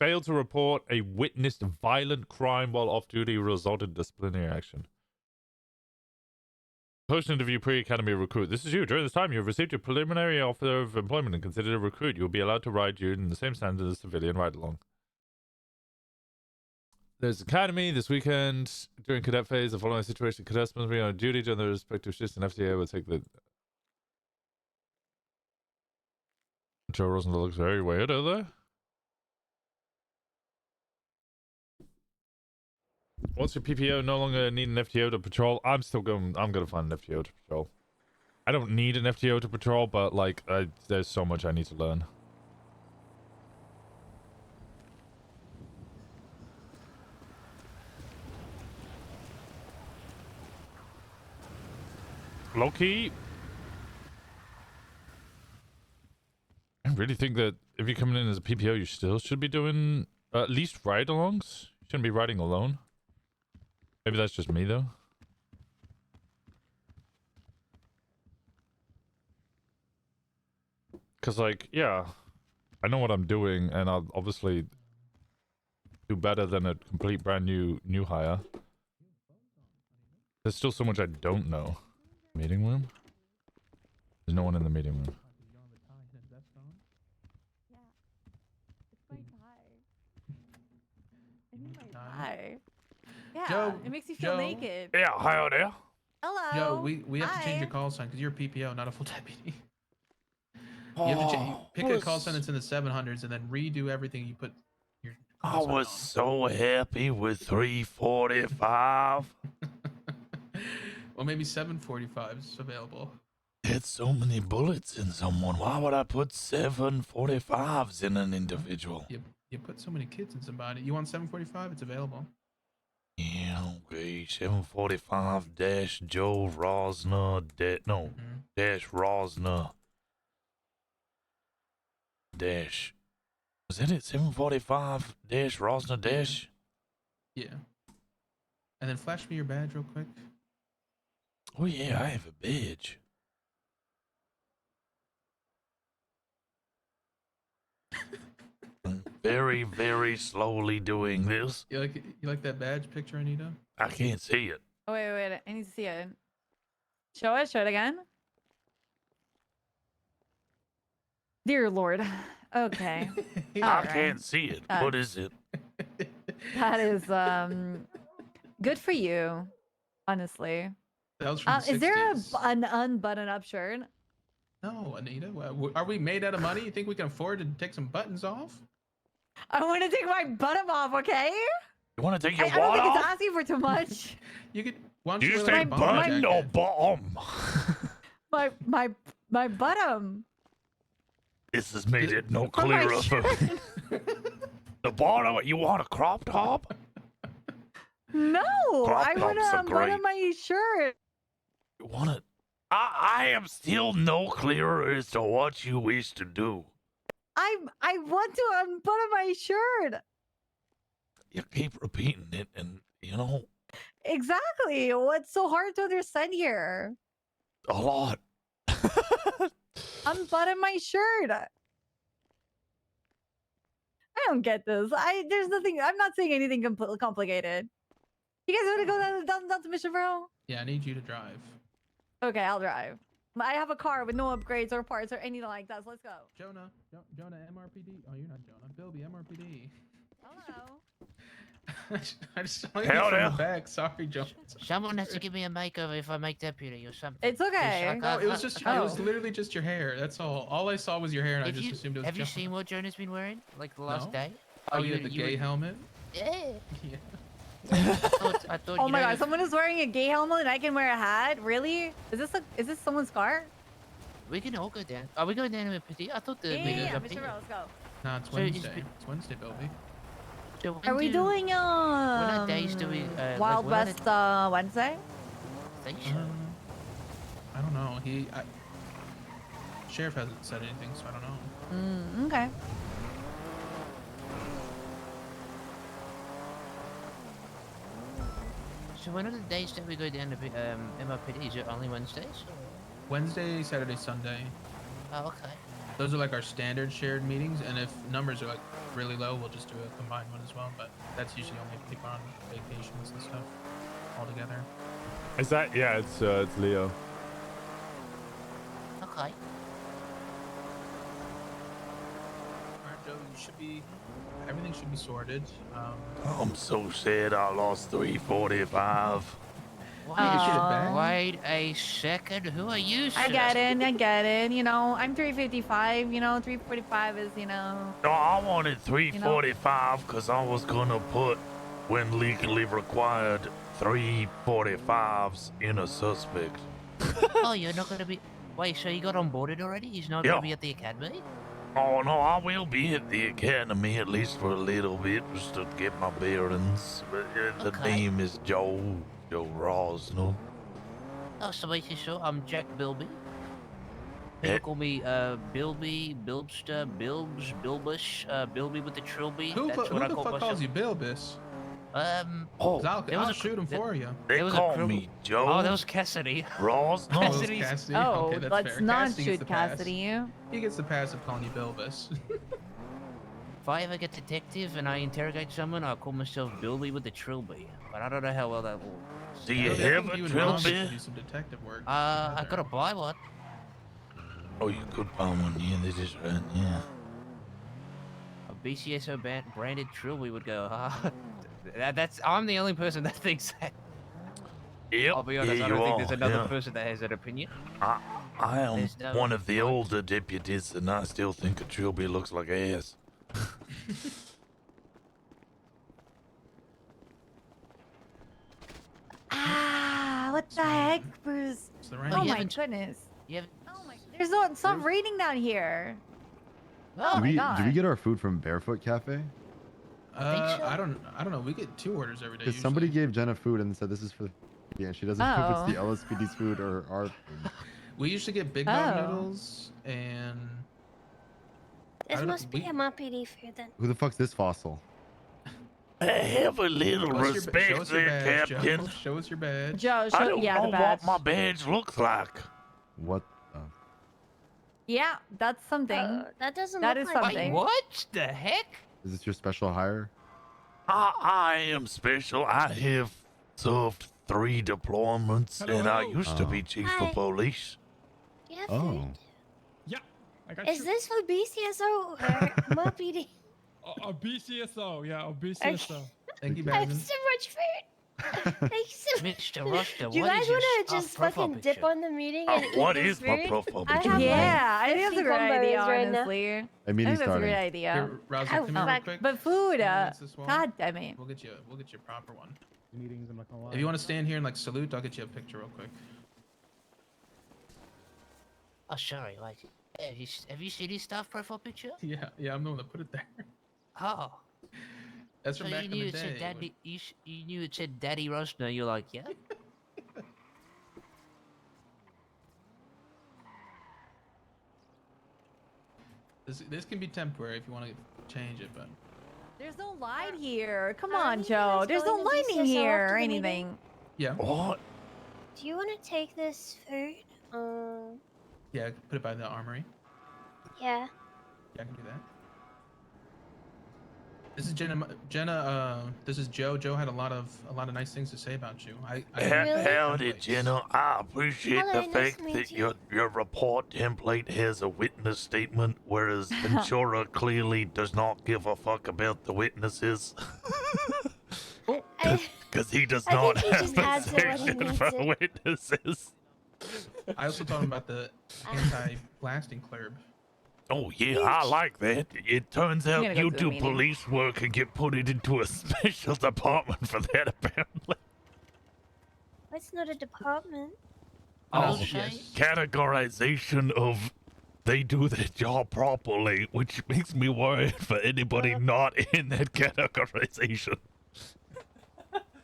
Failed to report a witnessed violent crime while off duty resulted in disciplinary action. Post-interview pre-academy recruit. This is you. During this time, you have received your preliminary offer of employment and considered a recruit. You will be allowed to ride you in the same standard as civilian ride-along. There's academy this weekend. During cadet phase, the following situation, cadets must be on duty during their respective shifts, and FDA will take the... Joe Rosner looks very weird, are there? Once your PPO no longer need an FTO to patrol, I'm gonna find an FTO to patrol. I don't need an FTO to patrol, but like, there's so much I need to learn. Low-key, I really think that if you're coming in as a PPO, you still should be doing at least ride-alongs. You shouldn't be riding alone. Maybe that's just me, though. Because, like, yeah, I know what I'm doing, and I'll obviously do better than a complete brand new hire. There's still so much I don't know. Meeting room? There's no one in the meeting room. Hi. Yeah, Joe, it makes you feel Joe. naked. Yeah, hi there. Hello. Joe, we have to change your Hi. call sign because you're a PPO, not a full deputy. You have to pick a call sign that's in the 700s and then redo everything. You put your I call sign was so happy with 345. on. Well, maybe 745 is available. Had so many bullets in someone. Why would I put 745s in an individual? You put so many kids in somebody. You want 745? It's available. Yeah, okay. 745 dash Joe Rosner. Dash Rosner. Dash. Was that it? 745 dash Rosner dash? Yeah. And then flash me your badge real quick. Oh, yeah, I have a badge. I'm very, very slowly doing this. You like that badge picture, Anita? I can't see it. Oh, wait, I need to see it. Show it again. Dear Lord. Okay. I All right. can't see it. What is it? That is good for you, honestly. That was from the Is there 60s. an unbuttoned up shirt? No, Anita. Are we made out of money? You think we can afford to take some buttons off? I want to take my bottom off, okay? You want to take your I don't what think it's off? asking for too much. You could. Why don't Do you wear, say like, a bomber button or jacket? bottom? my bottom. This has made it no For my clearer for shirt. the bottom. You want a crop top? No, Crop I want tops to are great. unbutton my shirt. You want it? I am still no clearer as to what you wish to do. I want to unbutton my shirt. You keep repeating it, and you know Exactly. What's so hard to understand here? a lot. Unbutton my shirt. I don't get this. There's nothing. I'm not saying anything complicated. You guys want to go down to Mission Bro? Yeah, I need you to drive. Okay, I'll drive. I have a car with no upgrades or parts or anything like that. So let's go. Jonah, Jonah, MRPD. Oh, you're not Jonah. Bilby, MRPD. Hello. I just saw you Hell from yeah. the back. Sorry, Jonah. Someone has to give me a makeover if I make deputy or something. It's okay. No, it was just. It was Oh. literally just your hair. That's all. All I saw was your hair, and I Have just you, assumed it was. have you Jonah. seen what Jonah's been wearing? Like the last No. day? Oh, you had the gay were- helmet. Yeah. Yeah. I thought Oh you my know, god, if- someone is wearing a gay helmet and I can wear a hat? Really? Is this someone's car? We can all go down. Are we going down to a petite? I thought the meeting was up Mr. here. Rose, go. No, it's So it's Wednesday. been- It's Wednesday, Bilby. So when Are we doing what days do we, like, Wild when are West the- Wednesday? think so. I don't know. Sheriff hasn't said anything, so I don't know. Okay. So when are the days that we go down to MRPD? Is it only Wednesdays? Wednesday, Saturday, Sunday. Oh, okay. Those are like our standard shared meetings, and if numbers are like really low, we'll just do a combined one as well. But that's usually only if people are on vacations and stuff all together. Is that? Yeah, it's Leo. Okay. All right, Joe, you should be. Everything should be sorted. I'm so sad I lost 345. Wait a second. Who are you, sir? I get it. You know, I'm 355. You know, 345 is, you know. No, I wanted 345 because I was gonna put, when legally required, 345s in a suspect. Oh, you're not going to be... Wait, so you got onboarded already? He's not going to be at the academy? Oh no, I will be at the academy at least for a little bit just to get my bearings. But the Okay. name is Joe Rosner. Oh, so wait, sure. I'm Jack Bilby. People Eh. call me Bilby, Bilbster, Bilbs, Bilbush, Bilby with the trilby. Who That's what I the call fuck myself. calls you Bilbus? Oh, 'Cause I'll there was a shoot him there- for you. they there was a call criminal- me Joe Oh, that was Cassidy. Rosner. Oh, it was Cassidy's- Cassidy? Oh, Okay, that's let's fair. not Cassidy gets shoot the pass. Cassidy. He gets the pass of calling you Bilbus. If I ever get detective and I interrogate someone, I'll call myself Bilby with the trilby. But I don't know how well that will. Do you Bilby, I have think a you and Mom should trilby? do some detective work. I together. gotta buy one. Oh, you could buy one. Yeah, they just ran. Yeah. A BCSO branded trilby would go hard. I'm the only person that thinks that. Yep. I'll be honest, yeah, I don't you think there's are, another yeah. person that has an opinion. I am There's no one of the point. older deputies, and I still think a trilby looks like ass. What the heck, Bruce? It's the right Oh you my haven't- goodness. You have, Oh my. There's no. Stop raining down here. Oh Do my we, god. do we get our food from Barefoot Cafe? think so. I don't know. We get 2 orders every day. Because somebody usually. gave Jenna food and said this is for. Yeah, she doesn't know if it's the Oh. LSPD's food or our. We usually get Big Dog Oh. noodles and. I This don't- must be we- MRPD food then. Who the fuck's this fossil? Have a little Show us your respect there, badge, Joe. Captain. Show us your badge. Joe, I show, don't yeah, know the badge. what my badge looks like. What? Yeah, that's something. That doesn't That look is like something. wait, what the heck? Is this your special hire? I am special. I have served 3 deployments, and I used to be chief Hi. of police. You have Oh. food? Is this for BCSO or MOPD? A BCSO, yeah, a BCSO. Thank you, I have Badman. so much food. Thank you so much. Mr. Rosner, Do you what guys is your want to stuffed just profile fucking dip picture? on the meeting and eat What this is my food? profile I picture? have Yeah, like I think that's 50 a great idea, combos right now. honestly. I Hey, think meeting's that's a great starting. idea. Here, Rousey, Oh, come here real fuck. quick. But food, Stand against this wall. god damn it. We'll get you a proper one. Meetings, I'm not gonna lie. If you want to stand here and like salute, I'll get you a picture real quick. Oh, sorry. Like, have you seen his stuffed profile picture? Yeah, I'm the one that put it there. Oh, That's so from back you in knew the it said day. Daddy. You knew it said Daddy Rosner. You're like, yeah. This can be temporary if you want to change it, but There's no line here. Come Are on, you Joe. guys There's no going to lining BCSO here after or the meeting? anything. yeah, What? Do you want to take this food? yeah, put it by the armory. Yeah. Yeah, I can do that. This is Jenna. This is Joe. Joe had a lot of nice things to say about you. Really? Howdy, Jenna. I appreciate Hello, the nice fact to meet that you. your report template has a witness statement, whereas Ventura clearly does not give a fuck about the witnesses. Because he does I not think he have just a adds it when he section needs for it. witnesses. I also told him about the anti-blasting club. Oh yeah, I like that. It turns gonna out go you to the do meeting. police work and get put it into a special department for that, apparently. It's not a department. Oh, yes. Categorization of they do their job properly, which makes me worried for anybody not in that categorization.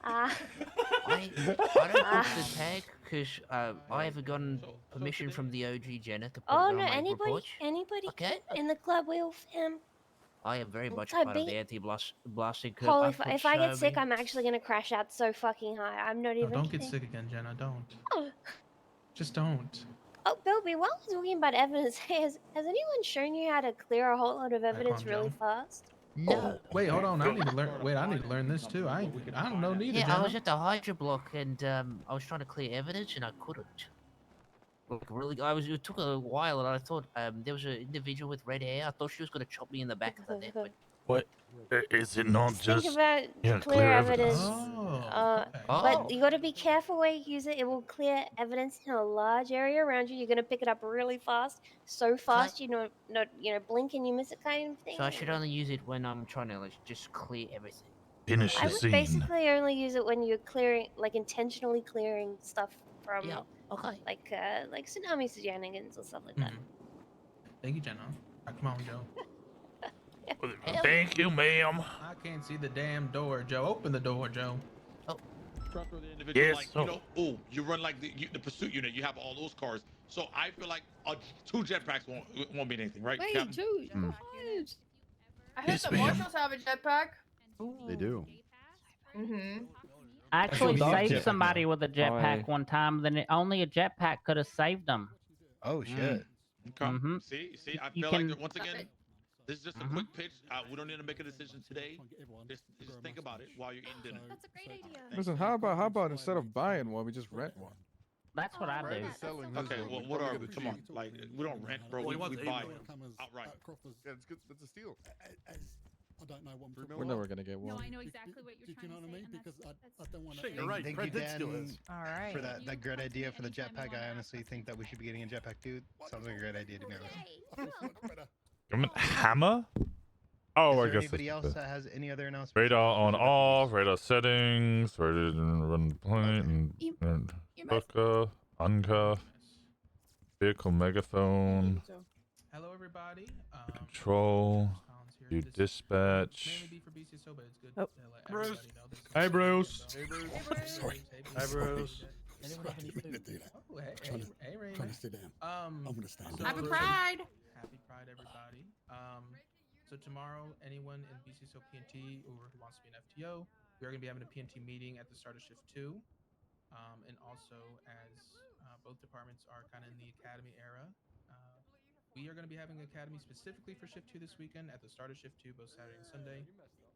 Ah. I don't put the tag because I haven't gotten permission from the OG Jenna to put Oh it on no, my anybody report. Okay. in the club will I am very much I'd part of be- the anti-blasting club. Holy, I've put if I get so sick, many- I'm actually gonna crash out so fucking high. I'm not No, even don't get kidding. sick again, Jenna. Don't. Oh. Just don't. Oh, Bilby, while we're talking about evidence, has anyone shown you how to clear a whole lot of evidence calm really down. fast? No. Wait, hold on. I need to learn. Wait, I need to learn this too. I don't know neither. Yeah, Jenna. I was at the Hydra block and I was trying to clear evidence and I couldn't. Like really, it took a while and I thought there was an individual with red hair. I thought she was gonna chop me in the back of the neck. But What? Is it not Think just about yeah, clear evidence. Oh. Okay. But you gotta be careful where you use it. It will clear evidence in a large area around you. You're gonna pick it up really fast, so fast you not blink and you miss it kind of thing. so I should only use it when I'm trying to like just clear everything. finish I the would scene? basically only use it when you're clearing, like intentionally clearing stuff from, Yeah. Okay. like tsunami shenanigans or stuff like that. Thank you, Jenna. Come on, Joe. Thank you, ma'am. I can't see the damn door, Joe. Open the door, Joe. Yes, like, sir. you know, oh, you run like the pursuit unit. You have all those cars. So I feel like 2 jetpacks won't mean anything, right? Wait, Captain? dude. Hmm. What? I heard Yes, the ma'am. marshals have a jetpack. They do. Mm-hmm. I actually That's what we saved did. somebody with a jetpack one time. Then only a jetpack could have saved them. Oh shit. Okay. Mhm. See, I You feel can- like that once again, this is just a quick pitch. We don't need to make a decision today. Just think about it while you're eating dinner. That's a great idea. Listen, how about instead of buying one, we just rent one? That's what I do. Brandon's selling his Okay, one. well, We what probably are get it come on, cheap. like we don't rent, bro. We buy outright. Yeah, it's good. That's a steal. I don't know what I'm We're We're never gonna get one. No, I know exactly what you're trying to say. Because I don't want Shit, you're right. Thank Fred you, did steal Dan, his. All right. for that great idea for the jetpack. I honestly think that we should be getting a jetpack, dude. Sounds like a great idea to me. Hammer? Oh, I Is there guess. anybody that's else the- that has any other announcements? Radar on off, radar settings, radar run the plane, and hooker, uncuff, vehicle megaphone, Hello, everybody. control, Collins here. do This dispatch. mainly be for BCSO, but it's good Oh. to let everybody know this. Hey, Bruce. Hey, Hi, Bruce. Oh, hey, Raymond. I'm gonna stand Happy Pride. Happy Pride, everybody. So tomorrow, anyone in BCSO PNT or who wants to be an FTO, we are going to be having a PNT meeting at the start of shift 2. And also, as both departments are kind of in the academy era, we are going to be having an academy specifically for shift 2 this weekend at the start of shift 2, both Saturday and Sunday.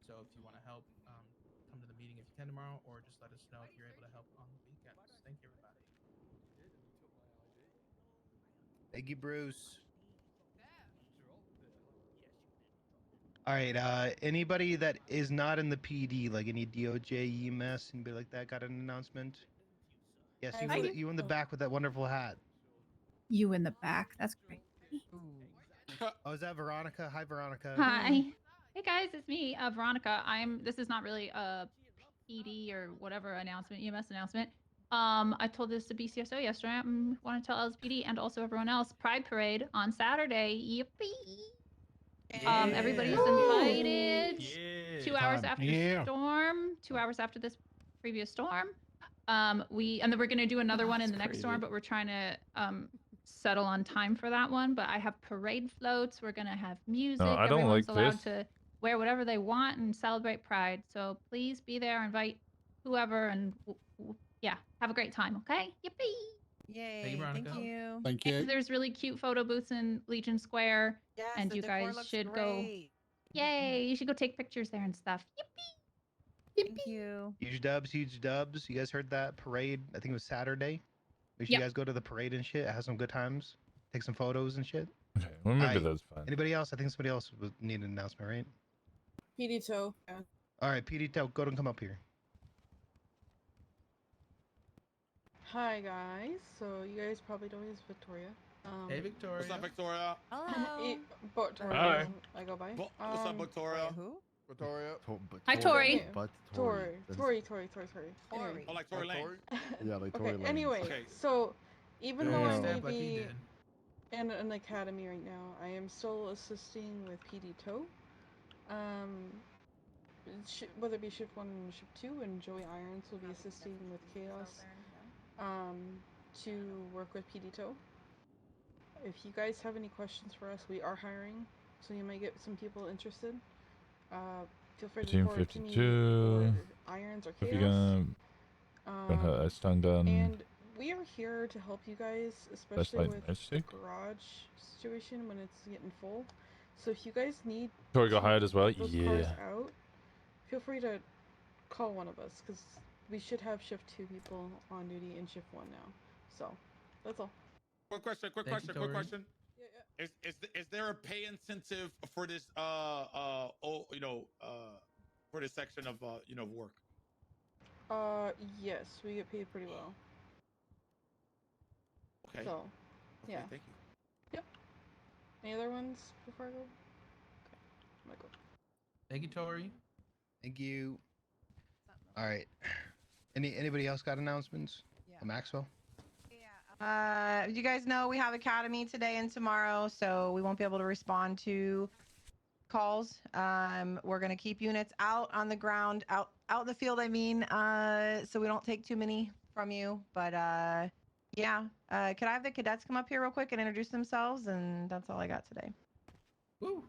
So if you want to help, come to the meeting if you can tomorrow, or just let us know if you're able to help on the weekends. Thank you, everybody. Thank you, Bruce. All right. Anybody that is not in the PD, like any DOJ, EMS, anybody like that, got an announcement? Yes, you in the back with that wonderful hat. You in the back. That's great. Oh, is that Veronica? Hi, Veronica. Hi. Hey guys, it's me, Veronica. This is not really a PD or whatever announcement, EMS announcement. I told this to BCSO yesterday. I want to tell LSPD and also everyone else. Pride Parade on Saturday. Yippee! Everybody's invited. 2 hours after the storm. 2 hours after this previous storm. And then we're gonna do another one in the next storm, but we're trying to settle on time for that one. But I have parade floats. We're gonna have music. No, I don't Everyone's like allowed this. to wear whatever they want and celebrate Pride. So please be there, invite whoever, and yeah, have a great time. Okay? Yippee! Thank you, Yay! Veronica. Thank you. Thank And there's really cute photo booths in Legion Square, Yes, and the you decor guys looks should go. great. Yay! You should go take pictures there and stuff. Thank you. Huge dubs, huge dubs. You guys heard that parade? I think it was Saturday. Make sure you guys go to the parade and shit. Have some good times. Take some photos and shit. Okay, well, maybe Alright, that's fine. Anybody else? I think somebody else would need an announcement, right? PD Toe. Yeah. All right, PD Tel, go and come up here. Hi guys. So you guys probably know me as Victoria. Hey, Victoria. What's up, Victoria? Hello. Victoria. Hi. I go by. What's up, Victoria? Who? Victoria. Hi, Tori. But Tori. Tori. Tori. Anyway. Oh, like Tory Lane. Yeah, like Tory Okay. Lane. Anyway, Okay. so even though I may Stab like he be did. in an academy right now, I am still assisting with PD Toe. Whether it be Shift 1 and Shift 2, and Joey Irons will be assisting with Chaos to work with PD Toe. If you guys have any questions for us, we are hiring, so you might get some people interested. Feel free to Team report to me 52. or Irons or If Chaos. you're gonna her a stun gun. And we are here to help you guys, especially light with matchstick. the garage situation when it's getting full. So if you guys need Tori got hired as well. those cars Yeah. out, feel free to call one of us, because we should have Shift 2 people on duty in Shift 1 now. So that's all. Quick question. Thank you, Quick Tori. question. Is there a pay incentive for this for this section of work? Yes, we get paid pretty well. Okay. So, Okay, yeah. Thank you. Yep. Any other ones before I go? Okay. Michael. Thank you, Tori. Thank you. All right. Anybody else got announcements? Yeah. Maxwell? You guys know we have Academy today and tomorrow, so we won't be able to respond to calls. We're gonna keep units out on the ground, out in the field, I mean, so we don't take too many from you. But yeah, could I have the cadets come up here real quick and introduce themselves? And that's all I got today. Woo.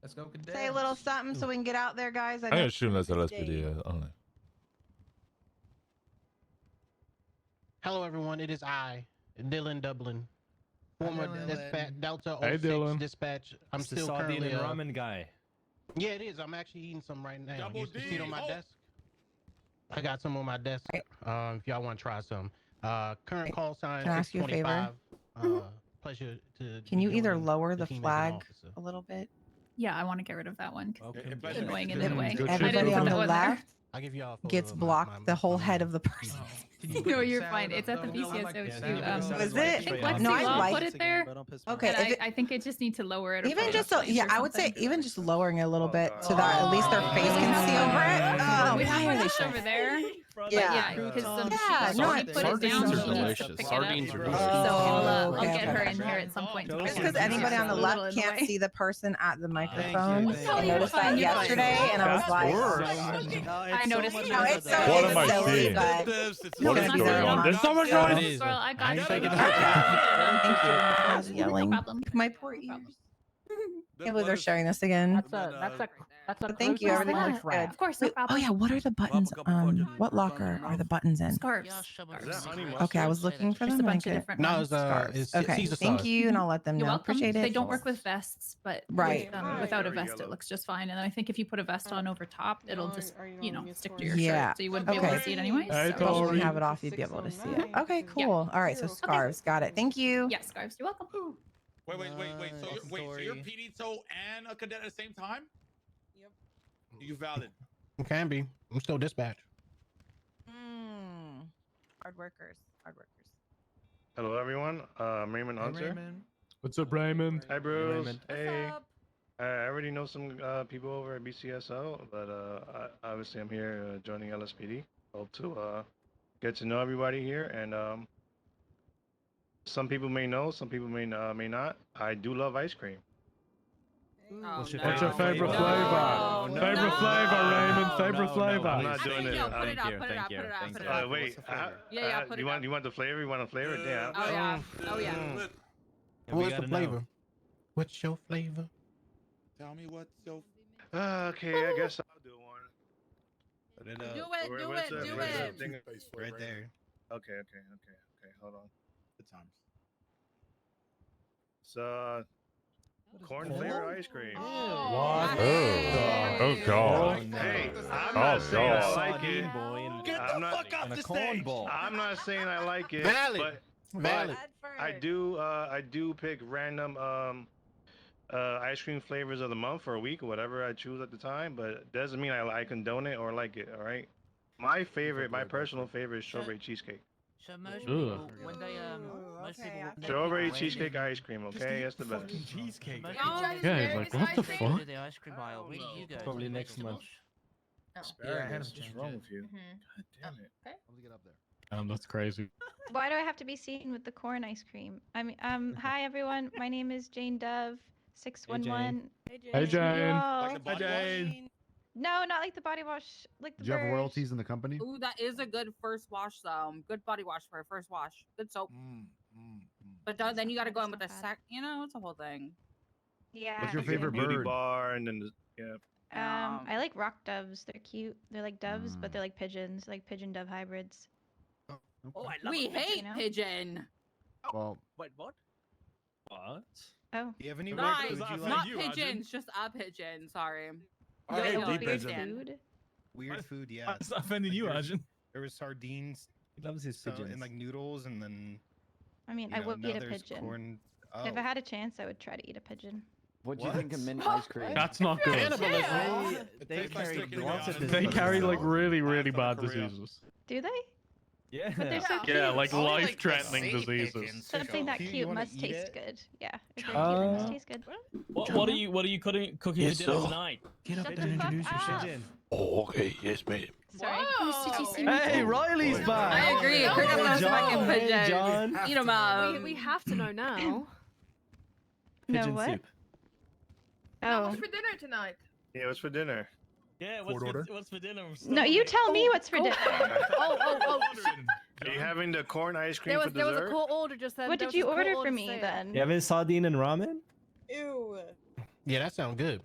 Let's go, cadets. Say a little something so we can get out there, guys. I I'm know assume that's the last day. video. I don't know. Hello, everyone. It is I, Dylan Dublin, former Dylan. dispatch Delta Hey, 06 Dylan. dispatch. I'm It's the still sardine currently and ramen guy. Yeah, it is. I'm actually eating some right now. Double You see D. it on my Oh. desk. I got some on my desk. If y'all want to try some. Current call sign Can I ask you a favor? 625. Pleasure to. Can you be either joining lower the team as an flag officer. a little bit? Yeah, I want to get rid of that one. 'Cause It- it's it- annoying it- in the way. Good I shit. didn't Everybody put on that the one there. left I'll give y'all a photo gets of blocked the whole head of the person. Can you No, put the you're salad fine. It's up, at the though? I like BCSO that. too. Yeah, Was salad it? like I think straight Lexi on. No, I Law like- put it there. Okay, And if it- I think it just need to lower it. or Even put just it so, up yeah, or I would say something. even just lowering it a little bit so that at least their face can see over it. Oh, we why have are they enough showing? over there. Yeah. because Yeah, no, she put it down. She needs to pick it up. Sardines are So delicious. I'll okay, get her okay. in here at some point. to Just pick it because up. anybody on the It's a little left in the can't way. see the person at the microphone. you, thank I you. noticed You're that fine, you're yesterday, fine. and I was like, I noticed it. no, it's so What am I silly, seeing? but What is it's not going silly. on? There's so much Girl, noise. girl, I got you. taking thank you. I was No yelling. problem. My poor No problem. ears. Can't believe they're sharing this again. That's a But thank you. crucial Everything life looks raft. good. Of course, no Wait, oh problem. yeah, what are the buttons? What locker are the buttons in? Scarves. Okay, I was looking for There's them. a bunch of Okay. different No, ones. it's Scarves. Okay, Caesar thank sauce. you, and I'll let them You're know. welcome. Appreciate it. They don't work with vests, but Right. without a vest, it looks just fine. And then I think if you put a vest on over top, it'll just, stick to your Yeah. shirt, so you wouldn't be able Okay. to see it anyways. Hey, so- But when Tori. you have it off, you'd be able to see it. Okay, cool. All right, so scarves. Got it. Thank you. Yeah, scarves. You're welcome. Wait. So you're PD Toe and a cadet at the same time? You valid. It can be. I'm still dispatched. Hard workers. Hard workers. Hello, everyone. Raymond Hunter. What's up, Raymond? Hi, Bruce. Hey. What's up? I already know some people over at BCSO, but obviously I'm here joining LSPD. Hope to get to know everybody here, and some people may know, some people may not. I do love ice cream. What's your favorite flavor? Favorite flavor, Raymond. Favorite flavor. I'm not doing it. Put it up, put it up, put it up, put it up. Wait. Yeah, put it up. You want the flavor? You want a flavor? Damn. Oh yeah. Oh yeah. What's the flavor? What's your flavor? Tell me what's your. Okay, I guess I'll do one. Put it up. Do it. Right there. Okay. Hold on. Good times. It's corn flavored ice cream. What? Oh God. Hey, I'm not saying I like it. Get the fuck off the stage. I'm not saying I like it. Valid. I do pick random ice cream flavors of the month for a week or whatever I choose at the time, but it doesn't mean I condone it or like it. All right. My personal favorite is strawberry cheesecake. So most people, when they Strawberry cheesecake ice cream, okay? That's the best. Cheesecake. Yeah, like what the fuck? to the ice cream aisle, where do you go? Probably next month. What's wrong with you? God damn it. I'm gonna get up there. That's crazy. Why do I have to be seen with the corn ice cream? I mean, hi everyone. My name is Jane Dove, 611. Hey, Jane. Like the body wash? No, not like the body wash. Like the Do you have bird. royalties in the company? Ooh, that is a good first wash though. Good body wash for a first wash. Good soap. But then you got to go in with a sec. You know, it's a whole thing. Yeah. What's your Like a favorite beauty bird? bar and then I like rock doves. They're cute. They're like doves, but they're like pigeons, like pigeon dove hybrids. Oh, I love we hate pigeon. Well, Wait, what? Oh. Do you have any Not, weird food you not like? pigeons, just a pigeon. Sorry. I You hate don't deep understand. Food? Weird food, yeah. That's not offending you, Like, Arjun. There was sardines. He loves his And like noodles, and then. I mean, you I know, would now eat a there's pigeon. Corn. If Oh. I had a chance, I would try to eat a pigeon. What do you think of mint ice cream? That's not good. They carry lots of They carry like diseases. really bad diseases. Do they? Yeah. But they're so cute. Yeah, like life-threatening diseases. Something that Cute, you cute wanna must eat taste it? good. Yeah. If they're cute, it must taste good. What are you cooking for dinner tonight? Get up there and introduce yourself. Oh, okay, yes, ma'am. Sorry. Hey, Riley's back. I agree. Cook up those fucking Hey, pigeons. John. Eat them up. We have to know now. No, Pigeon what? soup. Oh. What's for dinner tonight? Yeah, what's for dinner? Yeah, what's for dinner? No, you tell me what's for dinner. Oh. Are you having the corn ice cream There for was dessert? a court order just then. What did you order for me then? You having sardine and ramen? Ew. Yeah, that sounds good.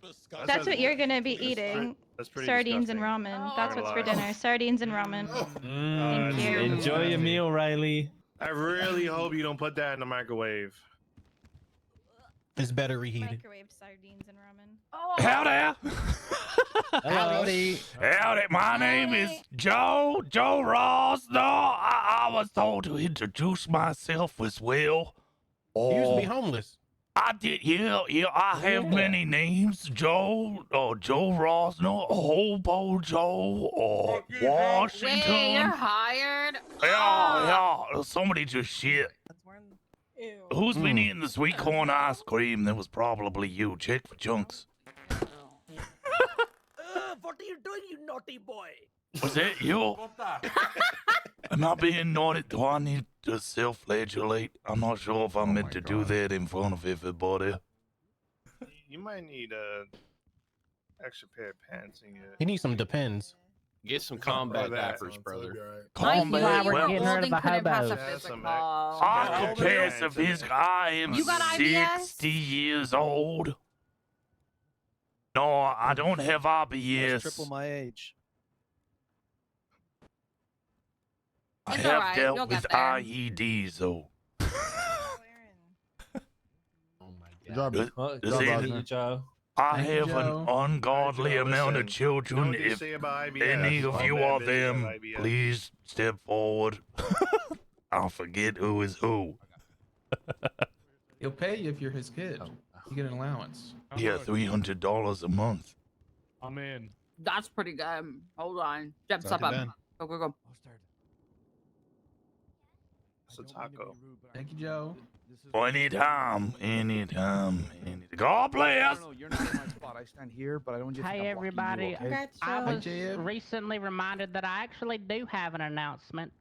That's what you're gonna be eating. That's pretty Sardines and disgusting. ramen. Oh. That's what's for dinner. Sardines and ramen. Thank you. Enjoy your meal, Riley. I really hope you don't put that in the microwave. It's better reheated. Microwave sardines and ramen. Oh. Howdy. Howdy. Howdy, my name is Joe Rosner. I was told to introduce myself as well. You used to be homeless. I did, yeah, I have many names. Joe Rosner, Hobo Joe, or Washington. Wait, you're hired? Yeah, somebody just shit. Ew. Who's been eating the sweet corn ice cream? That was probably you. Check for chunks. What are you doing, you naughty boy? Was that you? Am I being naughty? Do I need to self-flagellate? I'm not sure if I'm meant to do that in front of everybody. You might need a extra pair of pants in your. You need some Depends. Get some combat diapers, brother. Combat? we're Well, getting rid of the hobos. I could pass if his I am You got IBS? 60 years old. No, I don't have IBS. Triple my age. I It's have alright, you'll dealt get with there. IEDs though. Good job. Does Good does job, any- Rosner. Joe. I Thank you, have Joe. an ungodly Joe, amount of listen. children. What do you If say about IBS? any of My you bad are business them, has IBS. please step forward. I'll forget who is who. He'll pay you if you're his kid. You get an allowance. Yeah, $300 a month. I'm in. That's pretty good. Hold on. Jeb, Not step too up. bad. Go, go, go. It's a taco. Thank you, Joe. Anytime. God bless. No, you're not in my spot. I stand here, but I don't just. Hey everybody, okay? I was Jeb. recently reminded that I actually do have an announcement.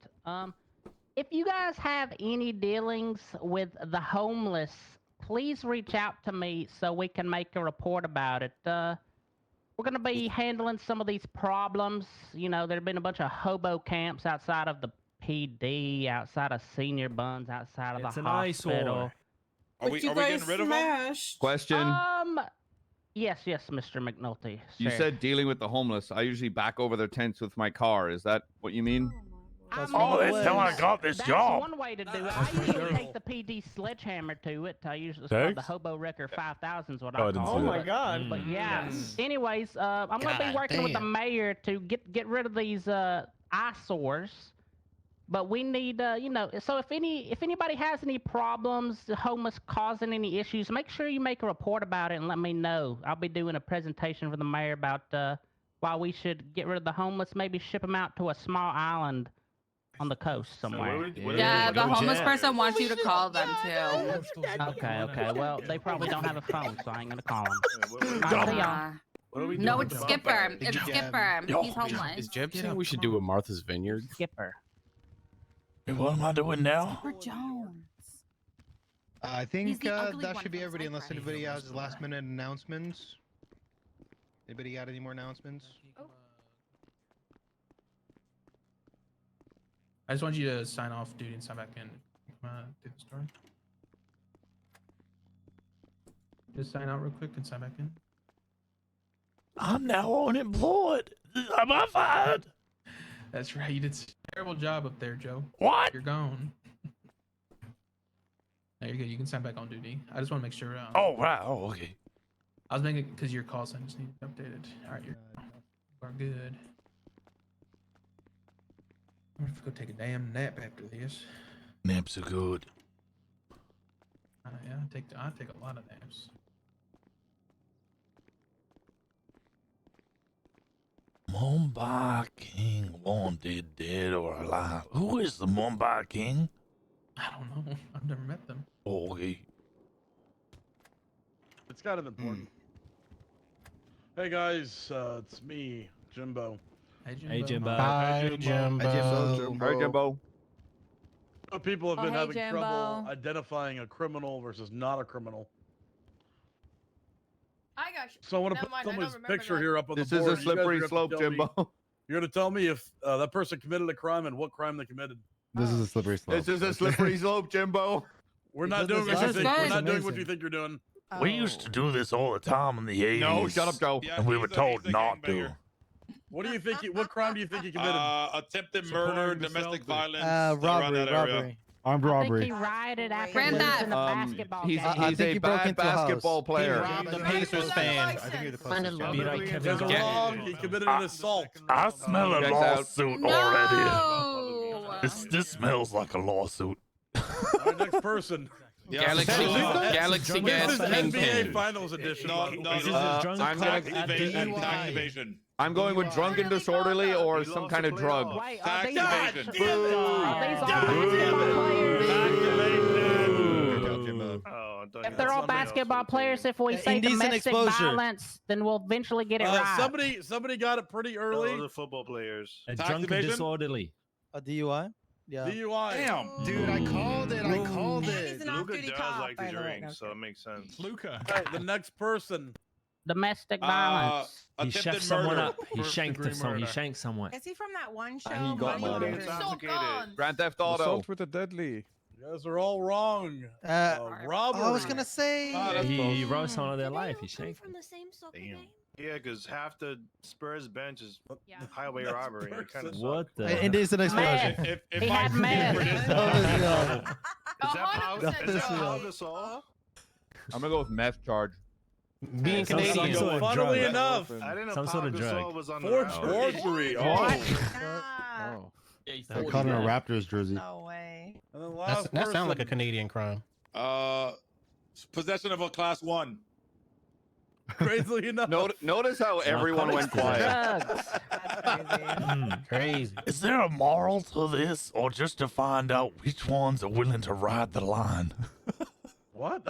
If you guys have any dealings with the homeless, please reach out to me so we can make a report about it. We're gonna be handling some of these problems. You know, there have been a bunch of hobo camps outside of the PD, outside of senior buns, outside of the hospital. Are we getting rid of them? Question. Yes, Mr. McNulty. You sir. said dealing with the homeless. I usually back over their tents with my car. Is that what you mean? That's how I got this job. That's one way to do it. I usually take the PD sledgehammer to it. I usually it's called the Hobo Wrecker 5000 is what I call it. Oh my god. But yeah. Anyways, I'm going to be working with the mayor to get rid of these eyesores. But we need, you know, so if anybody has any problems, the homeless causing any issues, make sure you make a report about it and let me know. I'll be doing a presentation for the mayor about why we should get rid of the homeless, maybe ship them out to a small island on the coast somewhere. Yeah, the homeless person wants you to call them too. Okay. Well, they probably don't have a phone, so I ain't gonna call them. I'll see y'all. No, it's Skipper. It's Skipper. He's homeless. Is Jeb saying we should do a Martha's Vineyard? Skipper. What am I doing now? Skipper Jones. I He's think the ugly that one should be from everybody, unless Cyprus. anybody has last minute announcements. Anybody got any more announcements? I just want you to sign off duty and sign back in. Do the story. Just sign out real quick and sign back in. I'm now unemployed. Am I fired? That's right. You did a terrible job up there, Joe. What? You're gone. No, you're good. You can sign back on duty. I just want to make sure. Oh, right. Oh, okay. I was making because your call sign just needed updated. All right, you are good. I'm gonna have to go take a damn nap after this. Naps are good. Yeah, I take a lot of naps. Mumbai King wanted, dead or alive. Who is the Mumbai King? I don't know. I've never met them. Oh, okay. It's kind of important. Hey guys, it's me, Jimbo. Hey Jimbo. Hi, Jimbo. Hi, Jimbo. People have been hey, having Jimbo. trouble identifying a criminal versus not a criminal. I got you. So I want to Never put mind, I don't someone's remember picture that. here up on This the is board. a You guys are slippery gonna slope, tell me- Jimbo. You're going to tell me if that person committed a crime and what crime they committed. This is a slippery slope. This is a slippery slope, Jimbo. We're not Because doing this what you is think. We're good. not doing what Amazing. you think you're doing. We used to do this all the time in the 80s. No, shut up, Joe. And we were told not to. What do you think? What crime do you think he committed? Attempted murder, domestic violence. Robbery. Armed robbery. I think he rioted after Grand losing theft. a basketball He's game. I he's think a he broke bad into a house. basketball player. Robbed a Pacers fan. I think you're the closest. Finally. Joe. He was wrong. He committed an assault. I smell a Checks out. lawsuit No. already. This smells like a lawsuit. All right, next person. Galaxy This Gas is NBA Kingpin. Finals edition. No, by the no, way. no. drunk I'm Tax gonna- evasion. DUI. Tax evasion. I'm going with drunken disorderly or some kind of drug. Wait, Tax are these evasion. are these all basketball players? If they're all basketball players, if we say domestic violence, then we'll eventually get it right. Somebody got it pretty early. the football players. A Tax drunk and evasion? disorderly. A DUI? Yeah. DUI. Damn. Dude, I called it. I called He's it. an off-duty cop, by the way. so it makes sense. Luca. All right, the next person. Domestic violence. He Attempted chefed someone murder. up. He shanked First-degree someone. He murder. shanked someone. Is he from that one show? And he got Money murdered. Laundering? So gone. Grand Theft Auto. Assault with a deadly. You guys are all wrong. Robbery. I was gonna say. He rose someone of their life. He Come shanked from the same soccer game? Yeah, because half the Spurs bench is Yeah. highway Next robbery. It kind of person. What the? It is an Mad. explosion. If He I had could mad. for this, That was, Is that Pau That was Gasol? I'm gonna go with meth charge. Being Some Canadian. sort of Funnily drug. enough, I didn't know Some Pau sort of Gasol drug. was on the forged Raptors. forgery. Ah, Oh. I caught in a Raptors jersey. no way. And then last That sounds like a person. Canadian crime. possession of a class 1. Crazily enough. Notice how everyone went quiet. Crazy. Is there a moral to this, or just to find out which ones are willing to ride the line? What?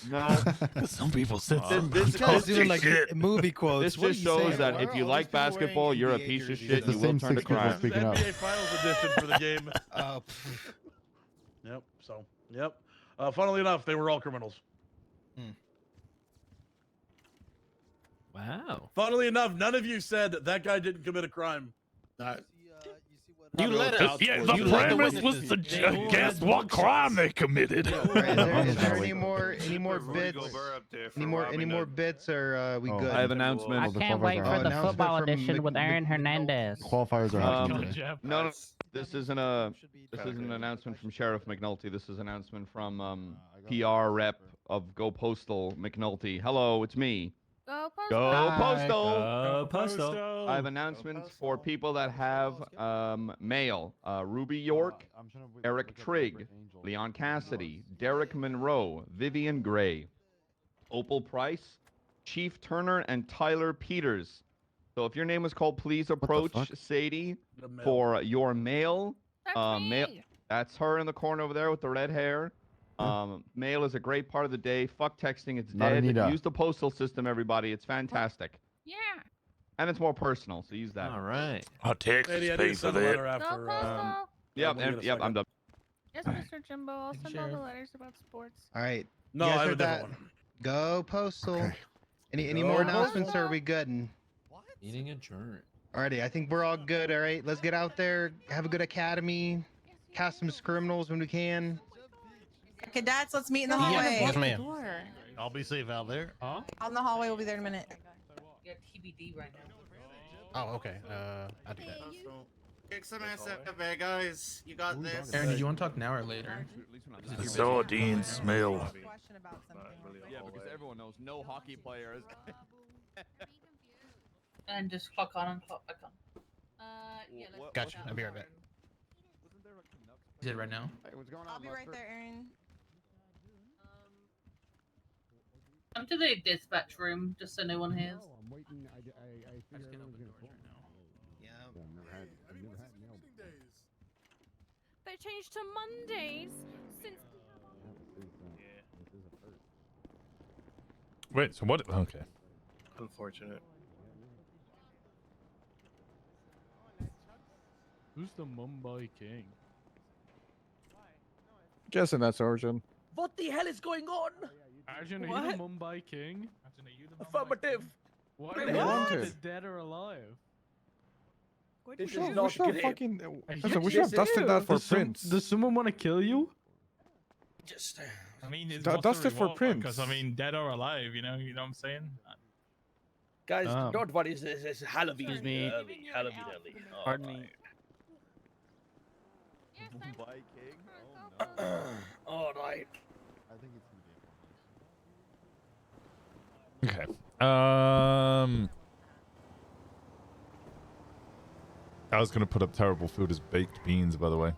No. Some people said This guy's this doing like shit. movie quotes. This What are just you shows saying? that Why if are you all like these people wearing basketball, you're a NBA piece of jerseys? shit. It's the You will same turn to 6 people crime. speaking up. NBA Finals edition for the game. Oh, Yep. So, yep. Funnily enough, they were all criminals. Wow. Funnily enough, none of you said that guy didn't commit a crime. You let us. Yeah, the premise was to guess what crime they committed. Is there any more bits? Any more bits? Or we good? I have announcements. I can't wait for the announcement football from edition with Aaron Hernandez. Qualifiers are happening today. No, this isn't an announcement from Sheriff McNulty. This is an announcement from PR rep of Go Postal McNulty. Hello, it's me. Go Go Postal. Go Postal. I have announcements for people that have mail. Ruby York, Eric Trigg, Leon Cassidy, Derek Monroe, Vivian Gray, Opal Price, Chief Turner, and Tyler Peters. So if your name is called, please approach Sadie for your mail. Mail. That's her in the corner over there with the red hair. Mail is a great part of the day. Fuck texting, it's Not dead. Anita. Use the postal system, everybody. It's fantastic. Yeah. And it's more personal, so use that. All right. Our Texas Lady, I pay need to for send a letter that. after. Yep, when we get a yep, I'm second. done. Yes, Mr. Jimbo. I'll send all the letters about sports. All right. No, you guys I have a heard different that? one. Go Postal. Okay. Any Go more Postal. announcements? Or are we good? Eating insurance. Alrighty, I think we're all good. All right, let's get out there, have a good academy, cast some criminals when we can. Cadets, let's meet in the Yeah, hallway. Yes, ma'am. Door. I'll be safe out there. Huh? Out in the hallway. We'll be there in a minute. TBD right now. Oh, okay. I'll do that. Kick some ass out there, guys. You got this. Aaron, did you want to talk now or later? The sardine smell. Question about something. Yeah, because everyone knows no hockey players. And just clock on and clock back on. Yeah, let's Gotcha. I'll be right back. Is it right now? I'll be right there, Aaron. Come to the dispatch room, just so no one hears. I'm waiting. I just can't open doors right now. They changed to Mondays since. Wait, so what? Okay. Unfortunate. Who's the Mumbai King? Guessing that's Origin. What the hell is going on? Arjun, are you What? the Mumbai King? Affirmative. What? What? Are you dead or alive? This We is should not have great. fucking. Are Listen, you we should have dusted that for Prince. Does someone want to kill you? Just. I mean, it's Dusted for Prince. Because I mean, dead or alive, you know what I'm saying? Guys, Oh. don't worry. It's Halloween early. Halloween early. Pardon me. Mumbai King? Oh, no. All right. I think it's Okay. I was gonna put up terrible food as baked beans, by the way.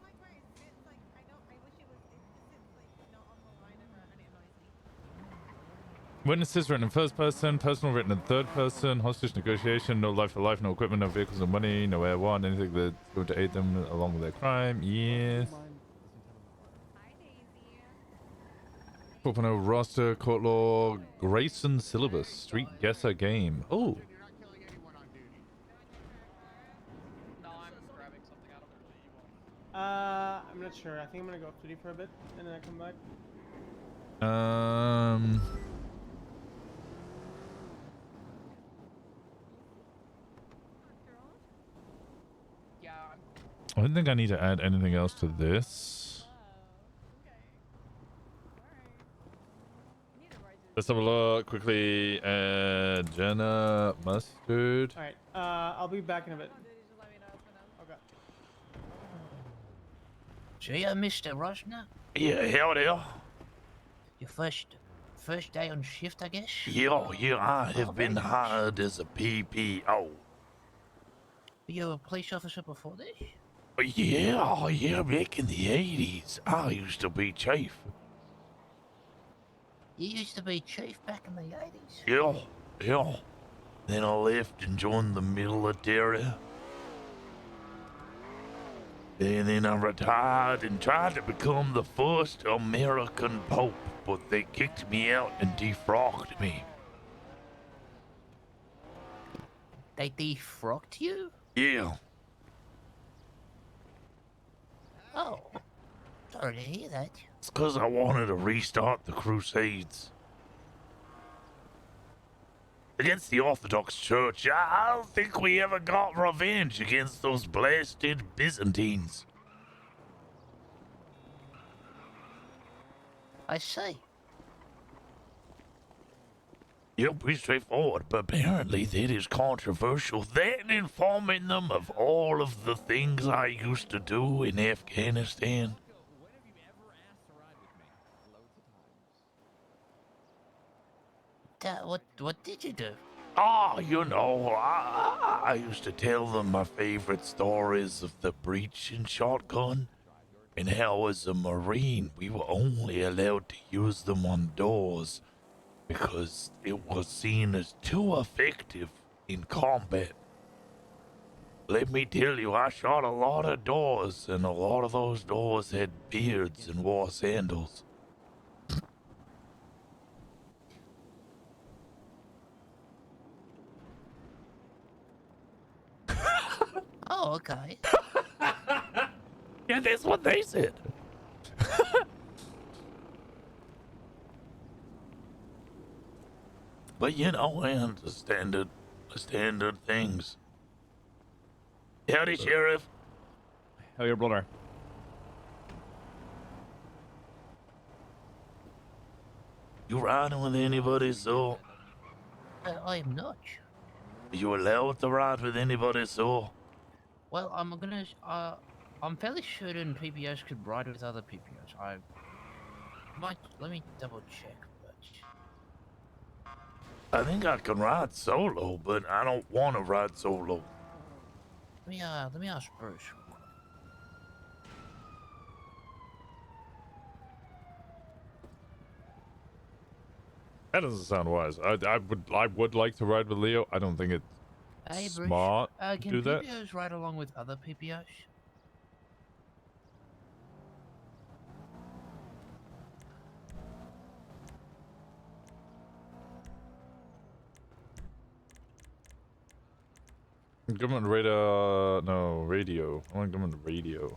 Witnesses written in first person, personal written in third person, hostage negotiation, no life for life, no equipment, no vehicles, no money, no air one, anything that's going to aid them along with their crime. Yes. 4.0 roster, court law, Grayson syllabus, street guesser game. Oh. I'm not sure. I think I'm gonna go off duty for a bit and then I come back. I don't think I need to add anything else to this. Let's have a look quickly. Jenna Mustard. All right. I'll be back in a bit. Okay. So yeah, Mr. Rosner, Yeah, hell yeah. your first day on shift, I guess. Yeah, I have been hired as a PPO. Were you a police officer before this? Yeah, back in the 80s, I used to be chief. You used to be chief back in the 80s. Yeah, Yeah. Then I left and joined the military. And then I retired and tried to become the first American Pope, but they kicked me out and defrocked me. They defrocked you? Yeah. Oh. Sorry to hear that. It's because I wanted to restart the Crusades. Against the Orthodox Church, I don't think we ever got revenge against those blasted Byzantines. I see. Yeah, pretty straightforward, but apparently that is controversial. Then informing them of all of the things I used to do in Afghanistan. What did you do? Oh, you know, I used to tell them my favorite stories of the breaching shotgun and how as a Marine we were only allowed to use them on doors because it was seen as too effective in combat. Let me tell you, I shot a lot of doors, and a lot of those doors had beards and wore sandals. Oh, okay. Yeah, that's what they said. But you know, and the standard things. Howdy, Sheriff. How your brother? You riding with anybody, so? I am not. Are you allowed to ride with anybody, so? Well, I'm fairly certain PPOs could ride with other PPOs. Let me double check, but... I think I can ride solo, but I don't want to ride solo. Let me ask Bruce. That doesn't sound wise. I would like to ride with Leo. I don't think it's Hey, Bruce. smart to Can do that. PPOs ride along with other PPOs? Government radar, no, radio. I want government radio.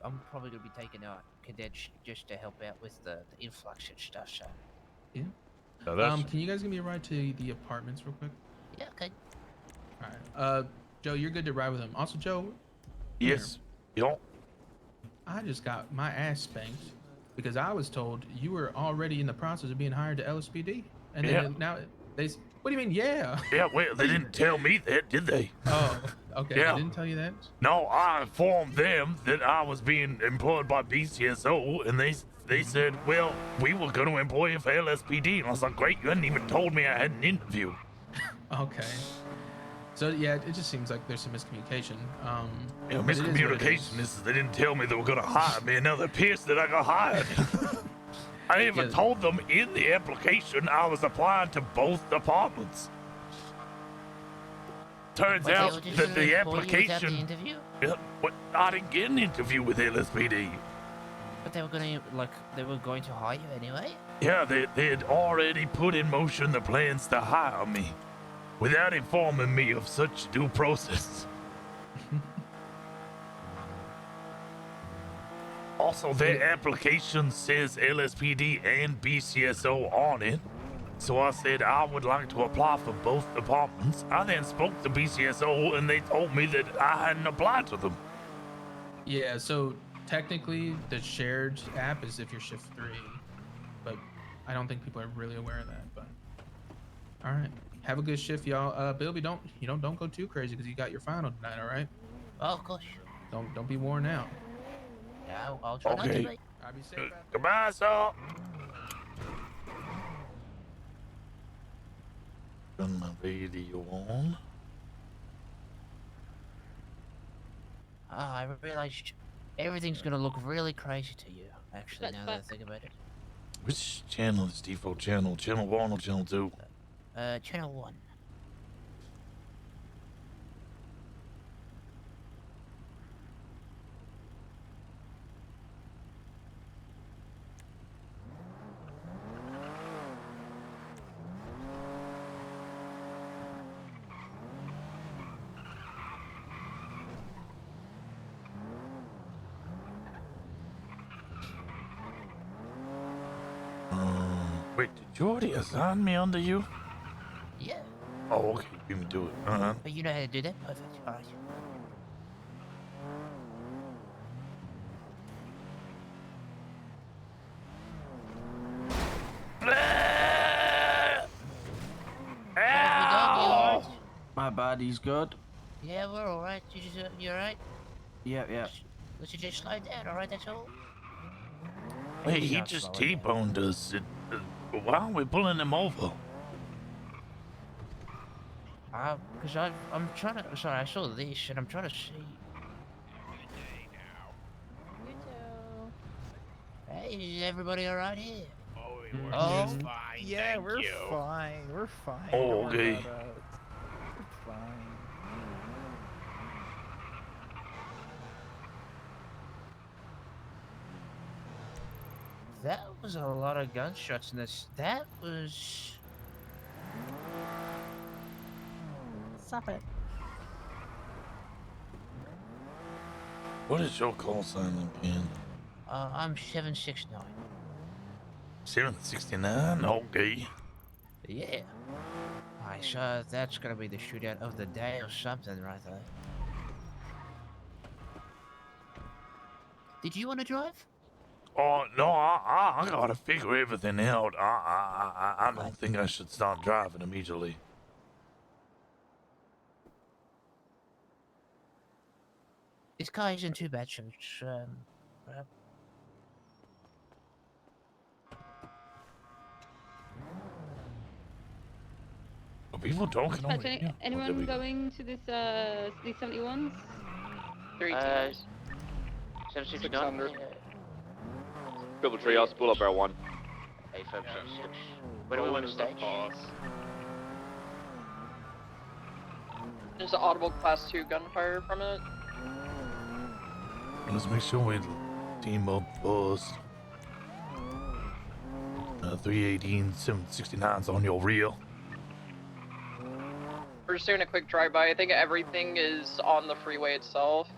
I'm probably gonna be taking out cadets just to help out with the influx and stuff. So Yeah. Yeah, Can you guys give me a ride to the apartments real quick? yeah, okay. All right. Joe, you're good to ride with him. Also, Joe. Yes. Yo. I just got my ass spanked because I was told you were already in the process of being hired to LSPD, and then now they. What do you mean? Yeah. Yeah. Well, they didn't tell me that, did they? Oh. Okay. Yeah. They didn't tell you that. No, I informed them that I was being employed by BCSO, and they said, well, we were going to employ you for LSPD. And I was like, great, you hadn't even told me I had an interview. Okay. So yeah, it just seems like there's some miscommunication. Yeah, but it is what it miscommunication is they didn't tell me they were going to hire me, and now they're pissed that I got hired. I even told them in the application I was applying to both departments. Turns out that the application. Yeah, I didn't get an interview with LSPD. But they were going to hire you anyway. Yeah, they had already put in motion the plans to hire me, without informing me of such due process. Also, their application says LSPD and BCSO on it. So I said I would like to apply for both departments. I then spoke to BCSO and they told me that I hadn't applied to them. Yeah, so technically the shared app is if you're shift 3, but I don't think people are really aware of that. But all right, have a good shift, y'all. Bilby, don't go too crazy because you got your final tonight. All right? Oh, of course. Don't be worn out. Yeah, I'll try not to be. I'll be safe. Goodbye, sir. Turn my radio on. I realized everything's gonna look really crazy to you, actually, now that I think about it. Which channel is default channel? Channel 1 or channel 2? Channel 1. Wait, did you already assign me under you? Yeah. Oh, okay. You can do it. But you know how to do that? Perfect. Alright. My body's good. Yeah, we're alright. You alright? Yeah. Let's just slow down, alright? That's all. Wait, he just T-boned us. Why aren't we pulling him over? Because I'm trying to. Sorry, I saw this and I'm trying to see. You too. Hey, is everybody alright here? Oh, fine. yeah, we're fine. We're fine. Oh, Don't worry okay. about us. We're fine. That was a lot of gunshots in this. That was. Stop it. What is your call sign again? I'm 769. 769? Okay. Yeah. Alright, so that's gonna be the shootout of the day or something right there. Did you want to drive? Oh, no, I gotta figure everything out. I don't think I should start driving immediately. This car isn't too bad, so it's, Are people talking over here? Anyone going to this, these 71s? 769. Triple tree, I'll spool up our one. Where do we want to stage? There's an audible class 2 gunfire from it. Let's make sure we team up first. 318, 769's on your reel. We're just doing a quick drive-by. I think everything is on the freeway itself.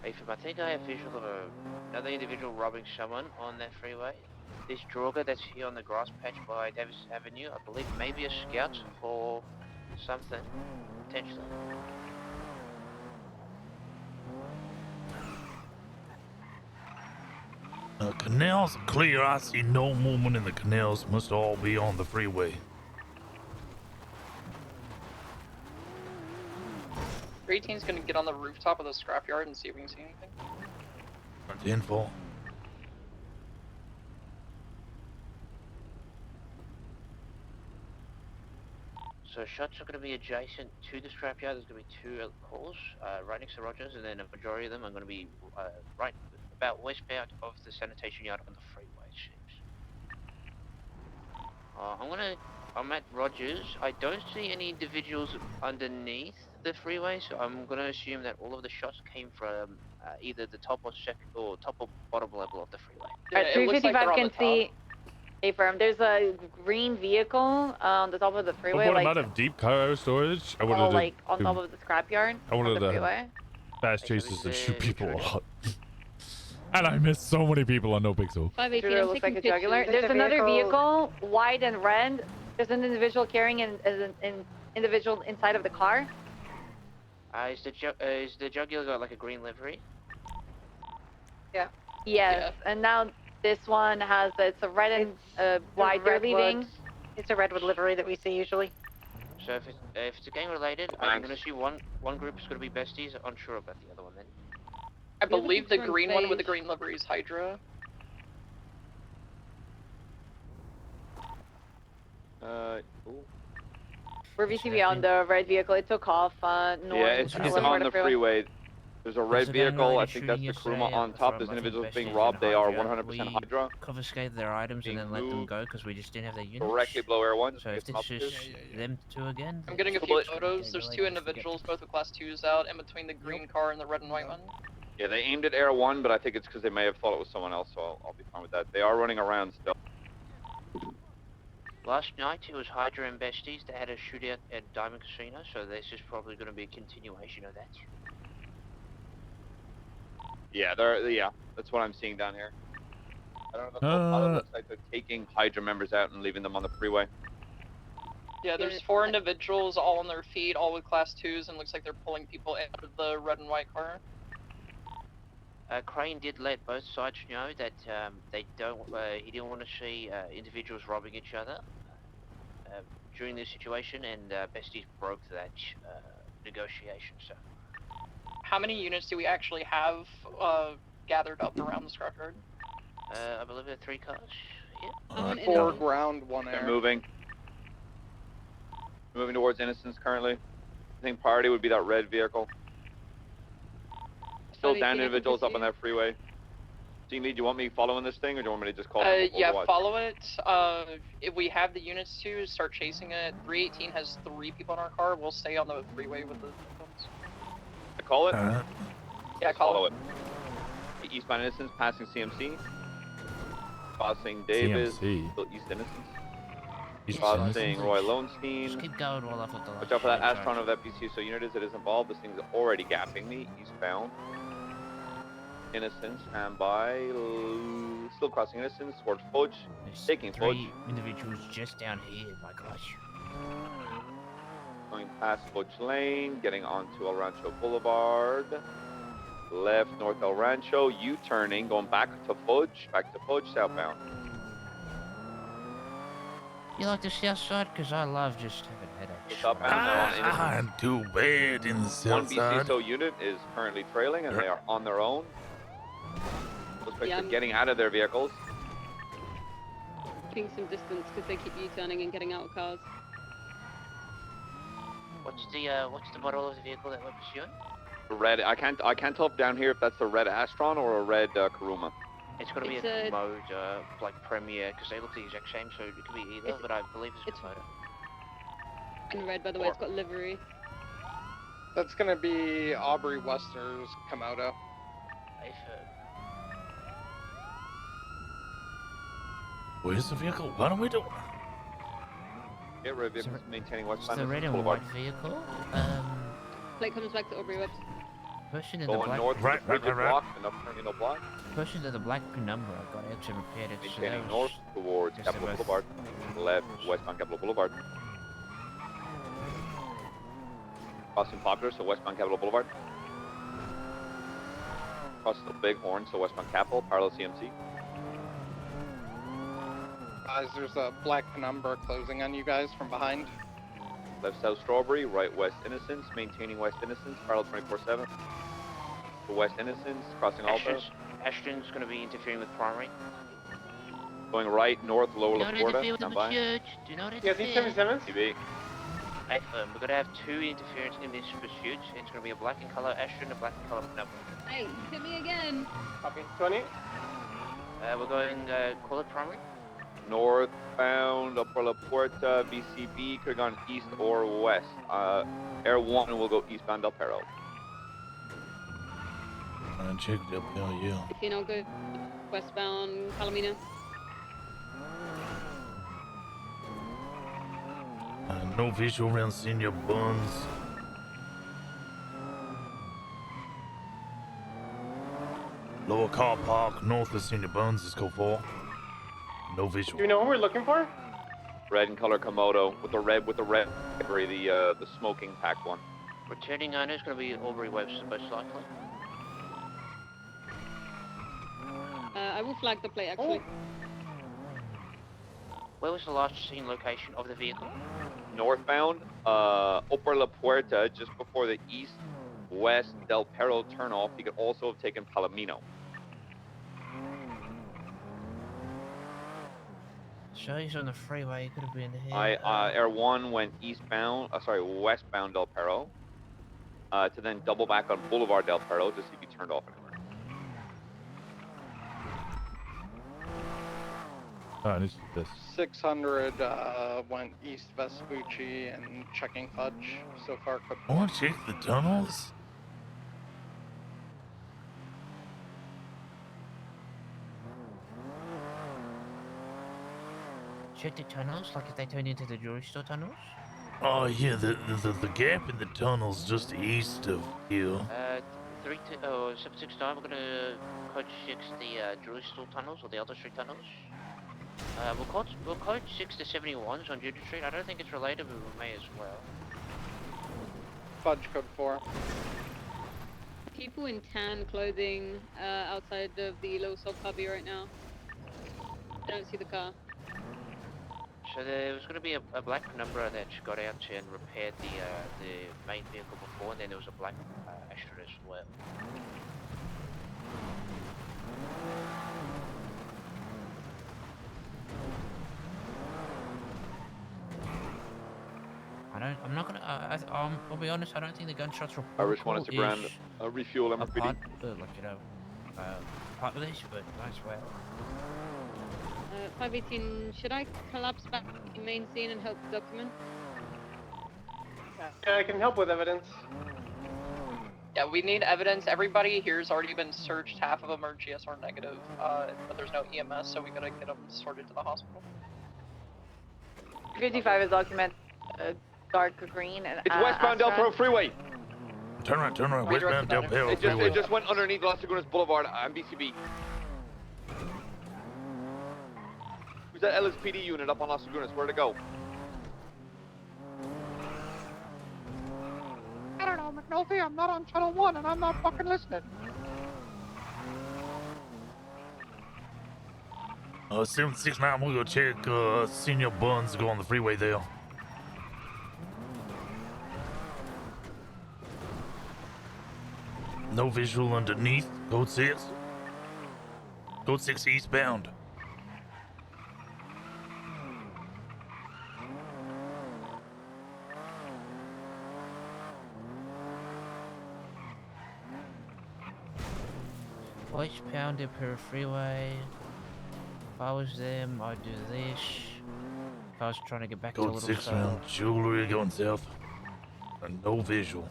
I think I have visual of another individual robbing someone on that freeway. This jogger that's here on the grass patch by Davis Avenue, I believe maybe a scout for something, potentially. Canals are clear. I see no movement in the canals. Must all be on the freeway. 318's gonna get on the rooftop of the scrapyard and see if we can see anything. Info. So shots are going to be adjacent to the scrapyard. There's going to be 2 calls right next to Rogers, and then a majority of them are going to be right about westbound of the sanitation yard on the freeway, it seems. I'm at Rogers. I don't see any individuals underneath the freeway, so I'm going to assume that all of the shots came from either the top or top or bottom level of the freeway. Alright, 355 can see. Hey, firm. There's a green vehicle on the top of the freeway, Look what like, amount of deep cargo storage. I oh, wanted like to, on top of the scrapyard. I wanted on the freeway. fast chases and shoot people a lot. And I missed so many people on NoPixel. 580, it looks like a jugular. There's another vehicle, white and red. There's an individual carrying an individual inside of the car. Is the jugular got like a green livery? Yeah. Yes, and now this one has, it's a red and white. They're leaving. It's a redwood livery that we see usually. So if it's a gang related, I'm going to see one group is going to be besties. Unsure about the other one then. I believe the green one with the green livery is Hydra. We're VCB on the red vehicle. It took off north. Yeah, it's on the freeway. There's a red the gang vehicle. I related think that's shooting the Kuruma yesterday on top. from, There's I think, individuals being Besties robbed. and They are Hydra. 100% We Hydra. confiscated their items and Being then let them moved go because we just didn't have their units. directly below Air 1. So if Get this is some them two again, I'm getting a So, few but- photos. There's two individuals, both with class 2s out, in between the green car and the red and white one. Yeah, they aimed at Air 1, but I think it's because they may have thought it was someone else, so I'll be fine with that. They are running around still. Last night it was Hydra and Besties. They had a shootout at Diamond Casino, so this is probably going to be a continuation of that. Yeah, that's what I'm seeing down here. I don't know if the pilot looks like they're taking Hydra members out and leaving them on the freeway. Yeah, there's 4 individuals all on their feet, all with class 2s, and looks like they're pulling people out of the red and white car. Crane did let both sides know that they don't. He didn't want to see individuals robbing each other during this situation, and Besties broke that negotiation. So, How many units do we actually have gathered up around the scrapyard? I believe there are 3 cars. Yeah. 4 ground, 1 air. They're moving. Moving towards Innocence currently. I think priority would be that red vehicle. Still down individuals up on that freeway. Team lead, do you want me following this thing, or do you want me to just call it? Yeah, follow it. If we have the units to start chasing it, 318 has 3 people in our car. We'll stay on the freeway with the victims. I call it? Yeah, follow it. The eastbound Innocence passing CMC. Crossing Davis. CMC. Still East Innocence. Crossing Roy Lonestein. Just keep going while I've got the Watch out for that Astron of FPC. So unit is involved. This thing's already gapping me. Eastbound. Innocence, stand by. Still crossing Innocence towards Fudge. Taking Fudge. 3 individuals just down here, my gosh. Going past Fudge Lane, getting onto El Rancho Boulevard. Left North El Rancho, U-turning, going back to Fudge, southbound. You like the south side? Because I love just having headaches. Southbound, too bad in the One south side. BCSO unit is currently trailing, and they are on their own. Suspects Yeah, are getting out of their vehicles. Keeping some distance because they keep U-turning and getting out of cars. What's the model of the vehicle that we're pursuing? Red. I can't tell down here if that's a red Astron or a red Kuruma. It's going to be a Komodo, like Premier, because they look the exact same, so it could be either, but I believe it's a Komodo. In red, by the way, it's got livery. That's gonna be Aubrey Wester's Komodo. Where's the vehicle? What are we doing? Yeah, red vehicles maintaining It's westbound the red and Boulevard. white vehicle. Plate comes back to Aubrey Webster. Person in the Going black. north, right. block, enough turning no block. Person to the black number. I got actually repaired it. So Maintaining that north was towards just Capitol about- Boulevard. Left, westbound Capitol Boulevard. Crossing Popular, so westbound Capitol Boulevard. Crossing the Bighorn, so westbound Capitol, parallel CMC. Guys, there's a black penumbra closing on you guys from behind. Left South Strawberry, right West Innocence, maintaining West Innocence, parallel 24/7. To West Innocence, crossing Alta. Ashton's going to be interfering with primary. Going right, north, lower La Porta, stand by. Do not interfere. TV. We're going to have 2 interference in this pursuit. It's going to be a black in color Ashton and a black in color number. Hey, hit me again. Copy. 20. We're going call it primary. Northbound, Upper La Puerta, BCB, could have gone east or west. Air 1 will go eastbound Del Perro. I checked up there, yeah. If you know, go westbound Palomino. No visual around Senior Buns. Lower car park, north of Senior Buns is code 4. No visual. Do you know who we're looking for? Red in color Komodo with the red the smoking pack one. Returning owner is going to be Aubrey Webster, most likely. I will flag the plate actually. Where was the last seen location of the vehicle? Northbound, Upper La Puerta, just before the east-west Del Perro turnoff. You could also have taken Palomino. So he's on the freeway. He could have been here. Air 1 went westbound Del Perro. to then double back on Boulevard Del Perro to see if he turned off anywhere. I need this. 600 went east Vespucci and checking Fudge. So far, could. I want to check the tunnels. Check the tunnels, like if they turn into the jewelry store tunnels? Oh yeah, the gap in the tunnels just east of here. 769, we're gonna code 6 the jewelry store tunnels or the other street tunnels. We'll code 6 the 71s on Junior Street. I don't think it's related, but we may as well. Fudge code 4. People in tan clothing outside of the low salt cubby right now. I don't see the car. So there was going to be a black number that got out and repaired the main vehicle before, and then there was a black Astra as well. I'm not gonna. I'll be honest. I don't think the gunshots were. Irish 1 to Grand, refuel a MFPD. part, like part of this, but nice well. 518, should I collapse back to the main scene and help document? Yeah, I can help with evidence. Yeah, we need evidence. Everybody here's already been searched. Half of them are GSR negative, but there's no EMS, so we gotta get them sorted to the hospital. 55 is document dark green and It's westbound Del Perro Freeway. Turn right, westbound Del Perro It Freeway. just went underneath Las Lagunas Boulevard on BCB. Who's that LSPD unit up on Las Lagunas? Where'd it go? I don't know, McNulty. I'm not on channel 1 and I'm not fucking listening. 769, we'll go check Senior Buns go on the freeway there. No visual underneath. Code 6. Code 6 eastbound. Westbound Del Perro Freeway. If I was them, I'd do this. If I was trying to get back to a Code little 6 south. round jewelry going south. And no visual.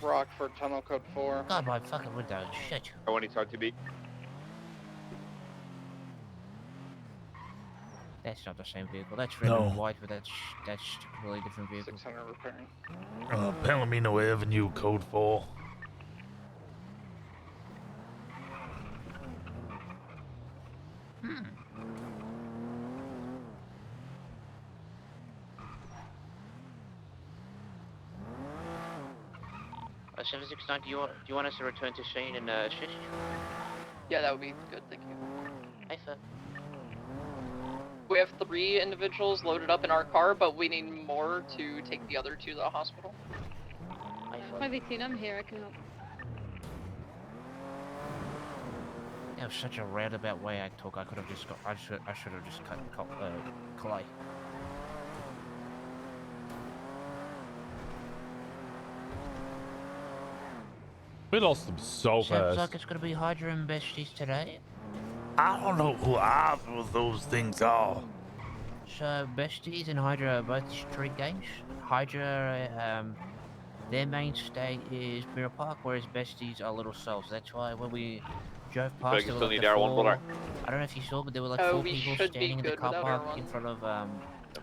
Rockford Tunnel Code 4. God, my fucking window. Shit. I want to start to be. That's not the same vehicle. That's red and white, but that's a completely different vehicle. 600 repairing. Palomino Avenue, code 4. Hmm. 769, do you want us to return to scene and assist? Yeah, that would be good, thank you. Hey, sir. We have 3 individuals loaded up in our car, but we need more to take the other 2 to the hospital. 518, I'm here, I can help. That was such a roundabout way I took. I could have just got. I should have just cut Clay. We lost them so Sounds fast. like it's gonna be Hydra and Besties today. I don't know who either of those things are. So Besties and Hydra are both street gangs. Hydra, their mainstay is Mirror Park, whereas Besties are Little Souls. That's why when we drove past, there were like the four, I don't know if you saw, but there were like 4 people standing in the car park in front of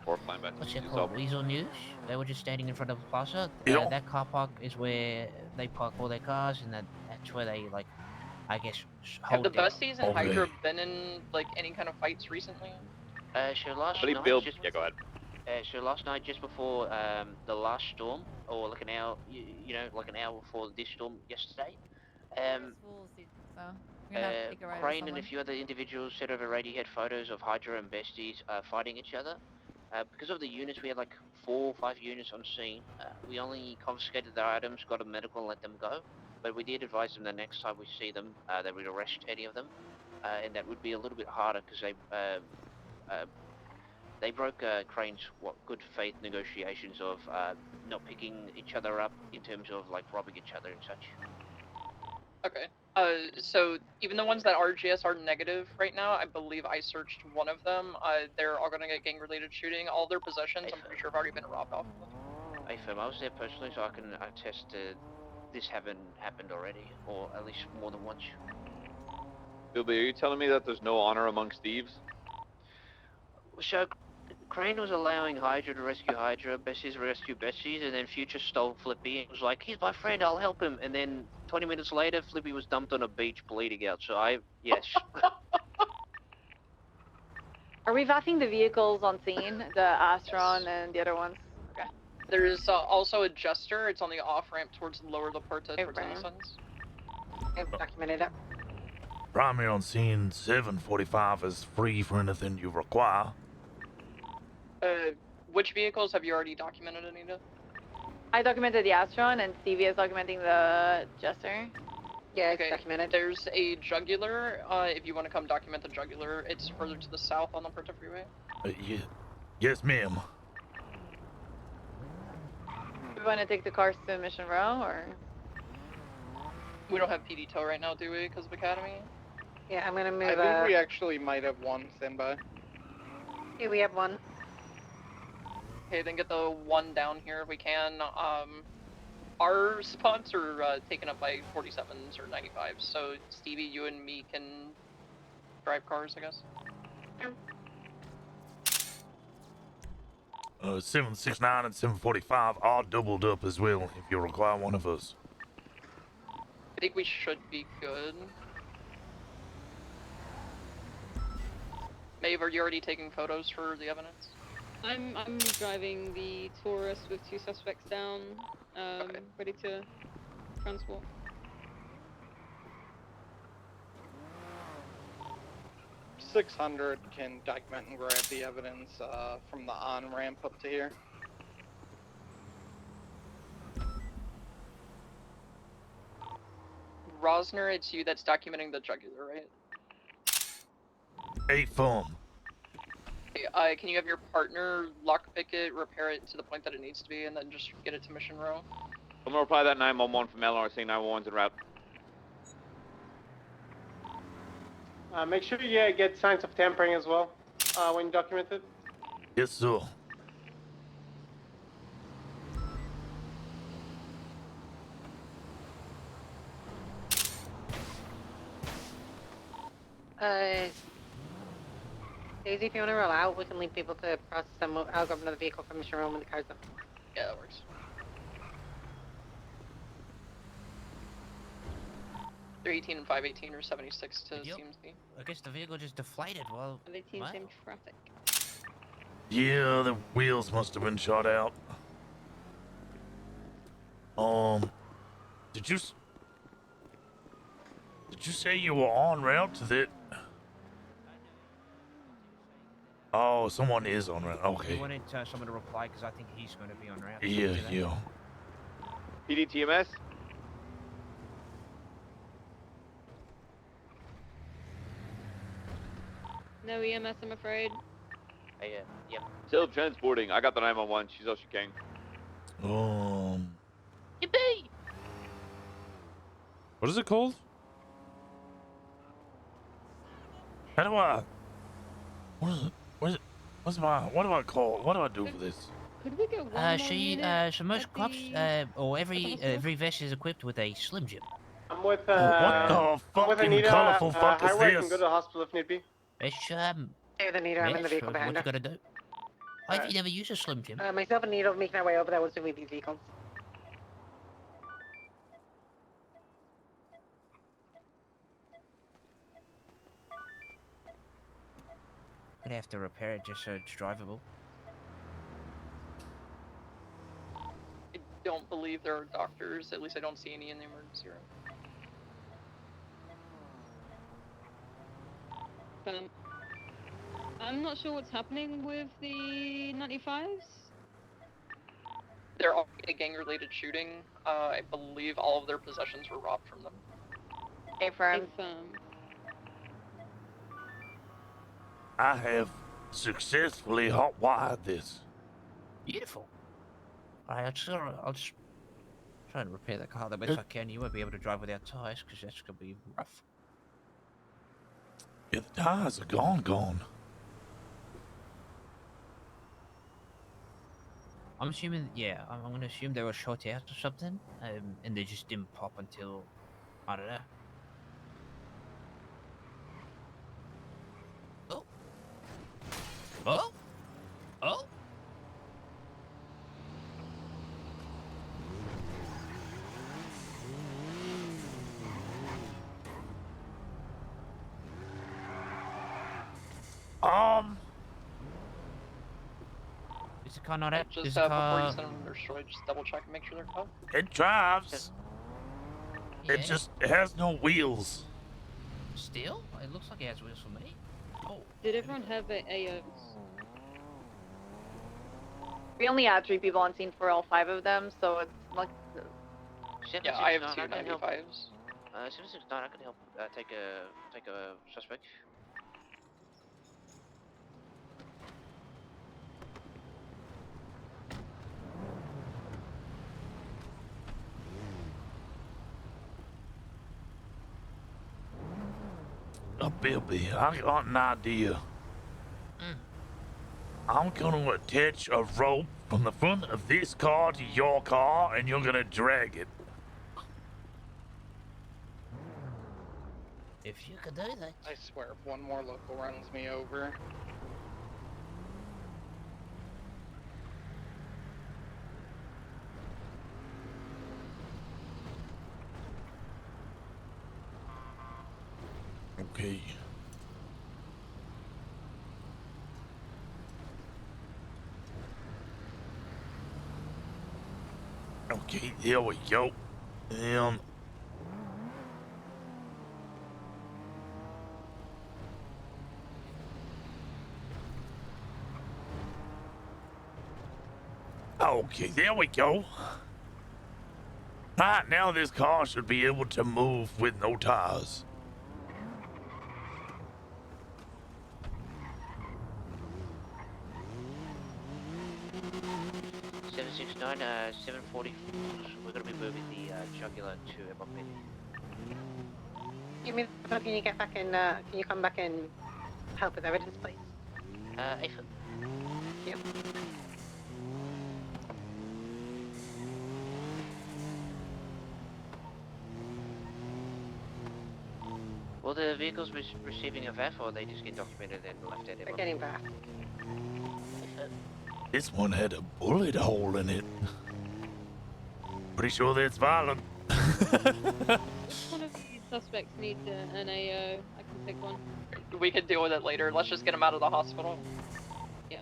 what's it called? Weasel News. They were just standing in front of the plaza. That car park is where they park all their cars, and that's where they like, I guess, Have hold the down. Besties and Hydra been in like any kind of fights recently? So last night, Yeah, go ahead. So last night, just before the last storm, or like an hour, you know, like an hour before this storm yesterday, Crane and a few other individuals sent over Radiohead photos of Hydra and Besties fighting each other. Because of the units, we had like 4 or 5 units on scene. We only confiscated their items, got a medical, and let them go. But we did advise them the next time we see them, that we'd arrest any of them, and that would be a little bit harder because they they broke Crane's good faith negotiations of not picking each other up in terms of like robbing each other and such. Okay. So even the ones that RGS are negative right now, I believe I searched one of them. They're all gonna get gang-related shooting. All their possessions, I'm pretty sure, have already been robbed off. Hey, firm, I was there personally, so I can attest to this having happened already, or at least more than once. Bilby, are you telling me that there's no honor amongst thieves? So, Crane was allowing Hydra to rescue Hydra, Bessie's rescue Bessie's, and then Future stole Flippy and was like, he's my friend, I'll help him. And then 20 minutes later, Flippy was dumped on a beach bleeding out, so yes. Are we vacuuming the vehicles on scene? The Astron and the other ones? Okay. There's also a Jester. It's on the off-ramp towards Lower La Puerta, towards Innocence. I've documented it. Primary on scene 745 is free for anything you require. Which vehicles have you already documented, Anita? I documented the Astron, and Stevie is documenting the Jester. Yeah, it's documented. There's a Jugular. If you want to come document the Jugular, it's further to the south on the Puerto Freeway. Yes, ma'am. We want to take the cars to Mission Row, or? We don't have PD tow right now, do we, because of Academy? Yeah, I'm gonna move. I think we actually might have one standby. Yeah, we have one. Okay, then get the one down here if we can. Our spots are taken up by 47s or 95s, so Stevie, you and me can drive cars, I guess. 769 and 745 are doubled up as well if you require one of us. I think we should be good. Maeve, are you already taking photos for the evidence? I'm driving the Taurus with 2 suspects down, ready to transport. .600 can document and grab the evidence from the on-ramp up to here. Rosner, it's you that's documenting the Jugular, right? 8 firm. Okay, can you have your partner lockpick it, repair it to the point that it needs to be, and then just get it to Mission Row? I'm gonna reply that 911 from LRC 911's en route. Make sure you get signs of tampering as well when you document it. Yes, sir. Daisy, if you want to roll out, we can leave people to process them. I'll grab another vehicle from Mission Row when the car's up. Yeah, that works. 318 and 518 or 76 to CMC. I guess the vehicle just deflated while... 18's in traffic. Yeah, the wheels must have been shot out. Did you say you were en route to that? Oh, someone is on route. Okay. We wanted someone to reply because I think he's going to be on route. Yeah. PD TMS? No EMS, I'm afraid. Yep. Still transporting. I got the 911. She's all she can. Yippee! What is it called? How do I? What is it? What do I call? What do I do for this? Could we get one So most cops, or every vest is equipped with a Slim Jim. I'm with, what the fucking Anita, colorful fuck is highway this? can go to the hospital if need be. It's, Hey, with Anita, I'm in the vehicle what behind you her. gotta do? Why have you never used a Slim Jim? Myself and Anita are making our way over there once we leave these vehicles. Gonna have to repair it just so it's drivable. I don't believe there are doctors. At least I don't see any in the emergency room. I'm not sure what's happening with the 95s. They're all a gang-related shooting. I believe all of their possessions were robbed from them. Hey, firm. I have successfully hot-wired this. Beautiful. Alright, I'll just try and repair the car the best I can. You won't be able to drive without tires because that's gonna be rough. Yeah, the tires are gone. I'm assuming, yeah, I'm gonna assume they were short out or something, and they just didn't pop until, I don't know. Oh! Oh! Is the car not out? Just Is the before car... you send them destroyed, just double check and make sure they're caught. It drives. Yeah. It has no wheels. Still? It looks like it has wheels for me. Oh. Did everyone have AOs? We only had 3 people on scene for all 5 of them, so it's like. Yeah, I have 2 95s. 769, I can help take a suspect. Oh, Bilby, I got an idea. I'm gonna attach a rope from the front of this car to your car, and you're gonna drag it. If you could do that. I swear, if one more local runs me over. Okay. Okay, here we go. Okay, there we go. Right now, this car should be able to move with no tires. $769, 740. We're gonna be moving the jugular to MLP. Can you get back in? Can you come back and help with evidence, please? AFib. Yep. Will the vehicles be receiving a VAF, or are they just getting documented and left at MLP? They're getting VAF. This one had a bullet hole in it. Pretty sure that's violent. One of these suspects needs an AO. I can pick one. We could deal with it later. Let's just get him out of the hospital. Yeah.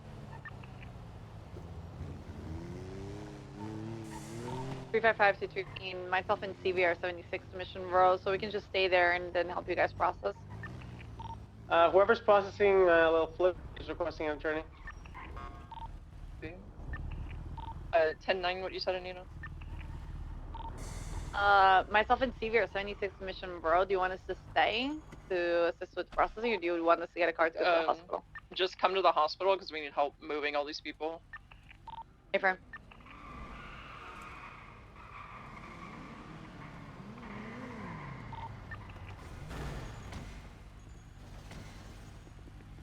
355 to 13. Myself and CV are 76 Mission Row, so we can just stay there and then help you guys process. Whoever's processing a little flip is requesting an attorney. 10-9, what you said, Anita? Myself and CV are 76 Mission Row. Do you want us to stay to assist with processing, or do you want us to get a car to go to the hospital? Just come to the hospital because we need help moving all these people. Hey, friend.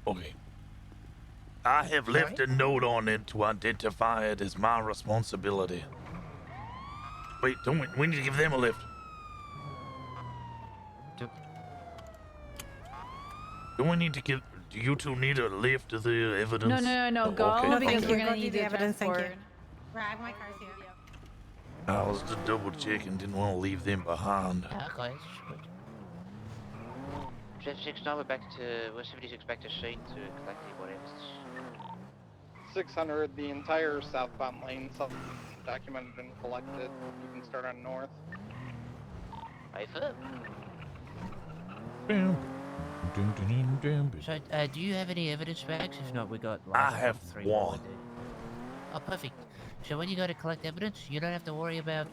Okay. I have left a note on it to identify it as my responsibility. Wait, don't we need to give them a lift. Do we need to give, do you two need a lift of the evidence? No, go, Okay. because Okay. we're gonna need the the evidence, thank you. transport. Right, my car's here. I was just double checking, didn't want to leave them behind. Okay, 769, we're 76 back to scene to collect the whatever. 600, the entire southbound lane, documented and collected. You can start on north. AFib. So, do you have any evidence bags? If not, we got like I have 3 more. one. Oh, perfect. So when you go to collect evidence, you don't have to worry about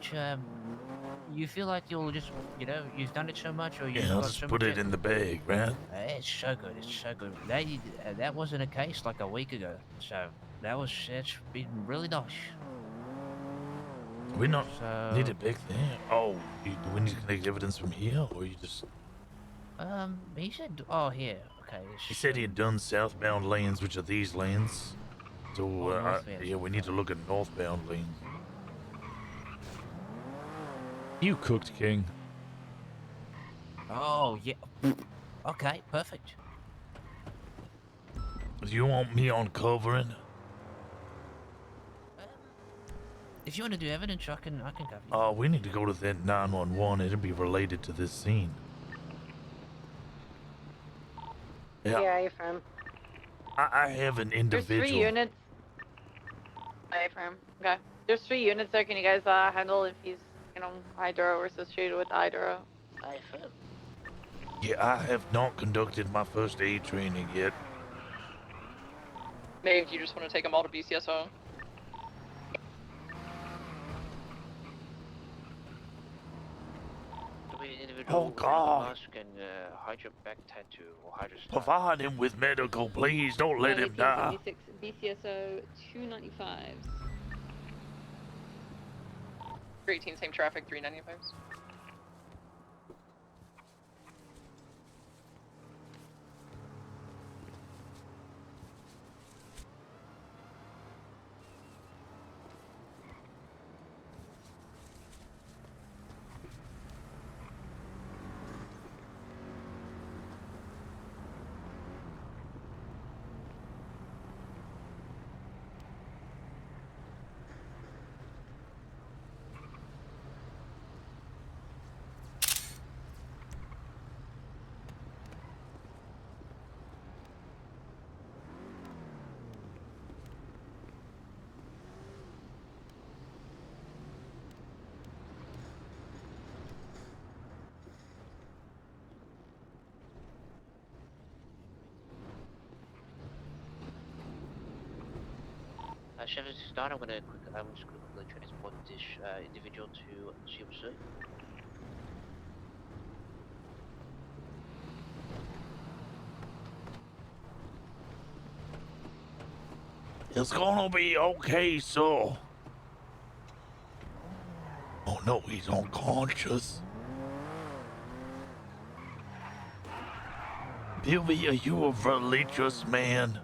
you feel like you'll just, you've done it so much, or you've Yeah, I'll got just so put much it in the bag, right? It's so good. It's so good. That wasn't a case like a week ago. So it's been really nice. We not So need it back there. Oh, do we need to collect evidence from here, or you just? he said, oh here, okay. He said he had done southbound lanes, which are these lanes. So northbound. yeah, we need to look at northbound lanes. You cooked, King. Oh yeah. Okay, perfect. Do you want me on covering? If you want to do evidence, I can cover you. We need to go to that 911. It'll be related to this scene. Yeah, affirm. I have an individual. There's 3 units. I affirm. Okay. There's 3 units there. Can you guys handle if he's, hydro or associated with hydro? I affirm. Yeah, I have not conducted my first aid training yet. Maybe if you just want to take them all to BCSO. Oh God! Mask and hydro back tattoo or hydro. Provide him with medical, please. Don't let him die. 76, BCSO 295. 318, same traffic, 395s. Chef, as a start, I'm just gonna quickly transport this individual to CMC. It's gonna be okay, sir. Oh no, he's unconscious. Billy, are you a religious man?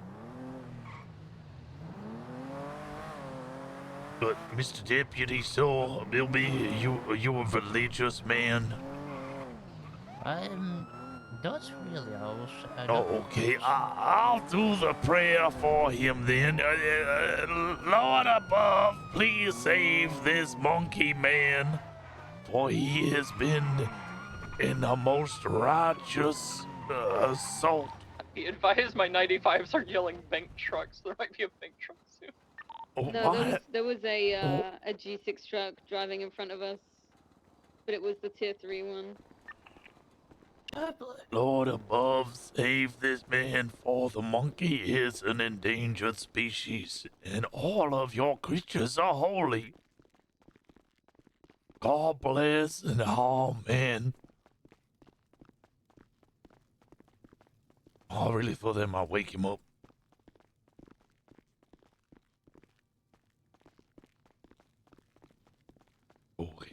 But, Mr. Deputy, sir, Bilby, are you a religious man? Not really. Okay, I'll do the prayer for him then. Lord above, please save this monkey man, for he has been in the most righteous assault. Be advised, my 95s are yelling bank trucks. There might be a bank truck soon. Oh, No, there was a G6 truck driving in front of us, but it was the tier 3 one. Lord above, save this man, for the monkey is an endangered species, and all of your creatures are holy. God bless and amen. I really thought that might wake him up. Okay.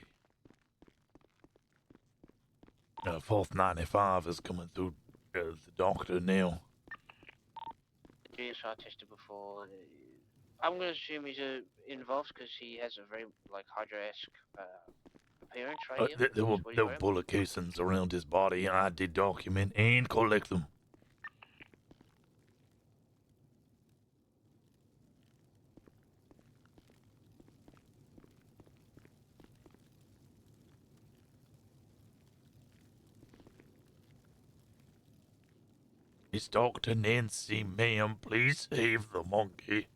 Fourth 95 is coming through the doctor now. GSR tested before. I'm gonna assume he's involved because he has a very Hydra-esque appearance right here. There were bullet casings around his body, and I did document and collect them. It's Dr. Nancy, ma'am. Please save the monkey.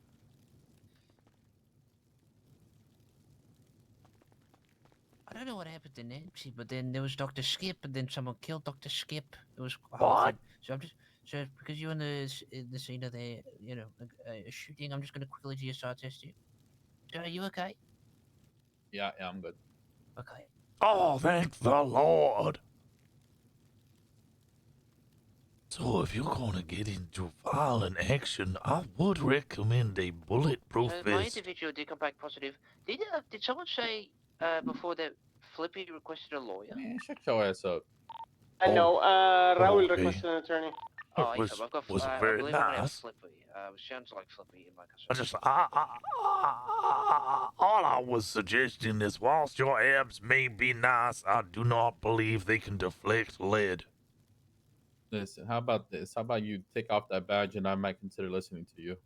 I don't know what happened to Nancy, but then there was Dr. Skip, and then someone killed Dr. Skip. It was what? So because you're in the scene of the a shooting, I'm just gonna quickly GSR test you. Are you okay? Yeah, I'm good. Okay. Oh, thank the Lord. So if you're gonna get into violent action, I would recommend a bulletproof My vest. individual did come back positive. Did someone say before that Flippy requested a lawyer? Man, shut your ass up. I know. Raul okay. requested an attorney. Oh, Was- I've got. was it I very believe I'm gonna have nice? Flippy. Sounds like Flippy in my I custody. just, all I was suggesting is, whilst your abs may be nice, I do not believe they can deflect lead. Listen, how about this? How about you take off that badge and I might consider listening to you?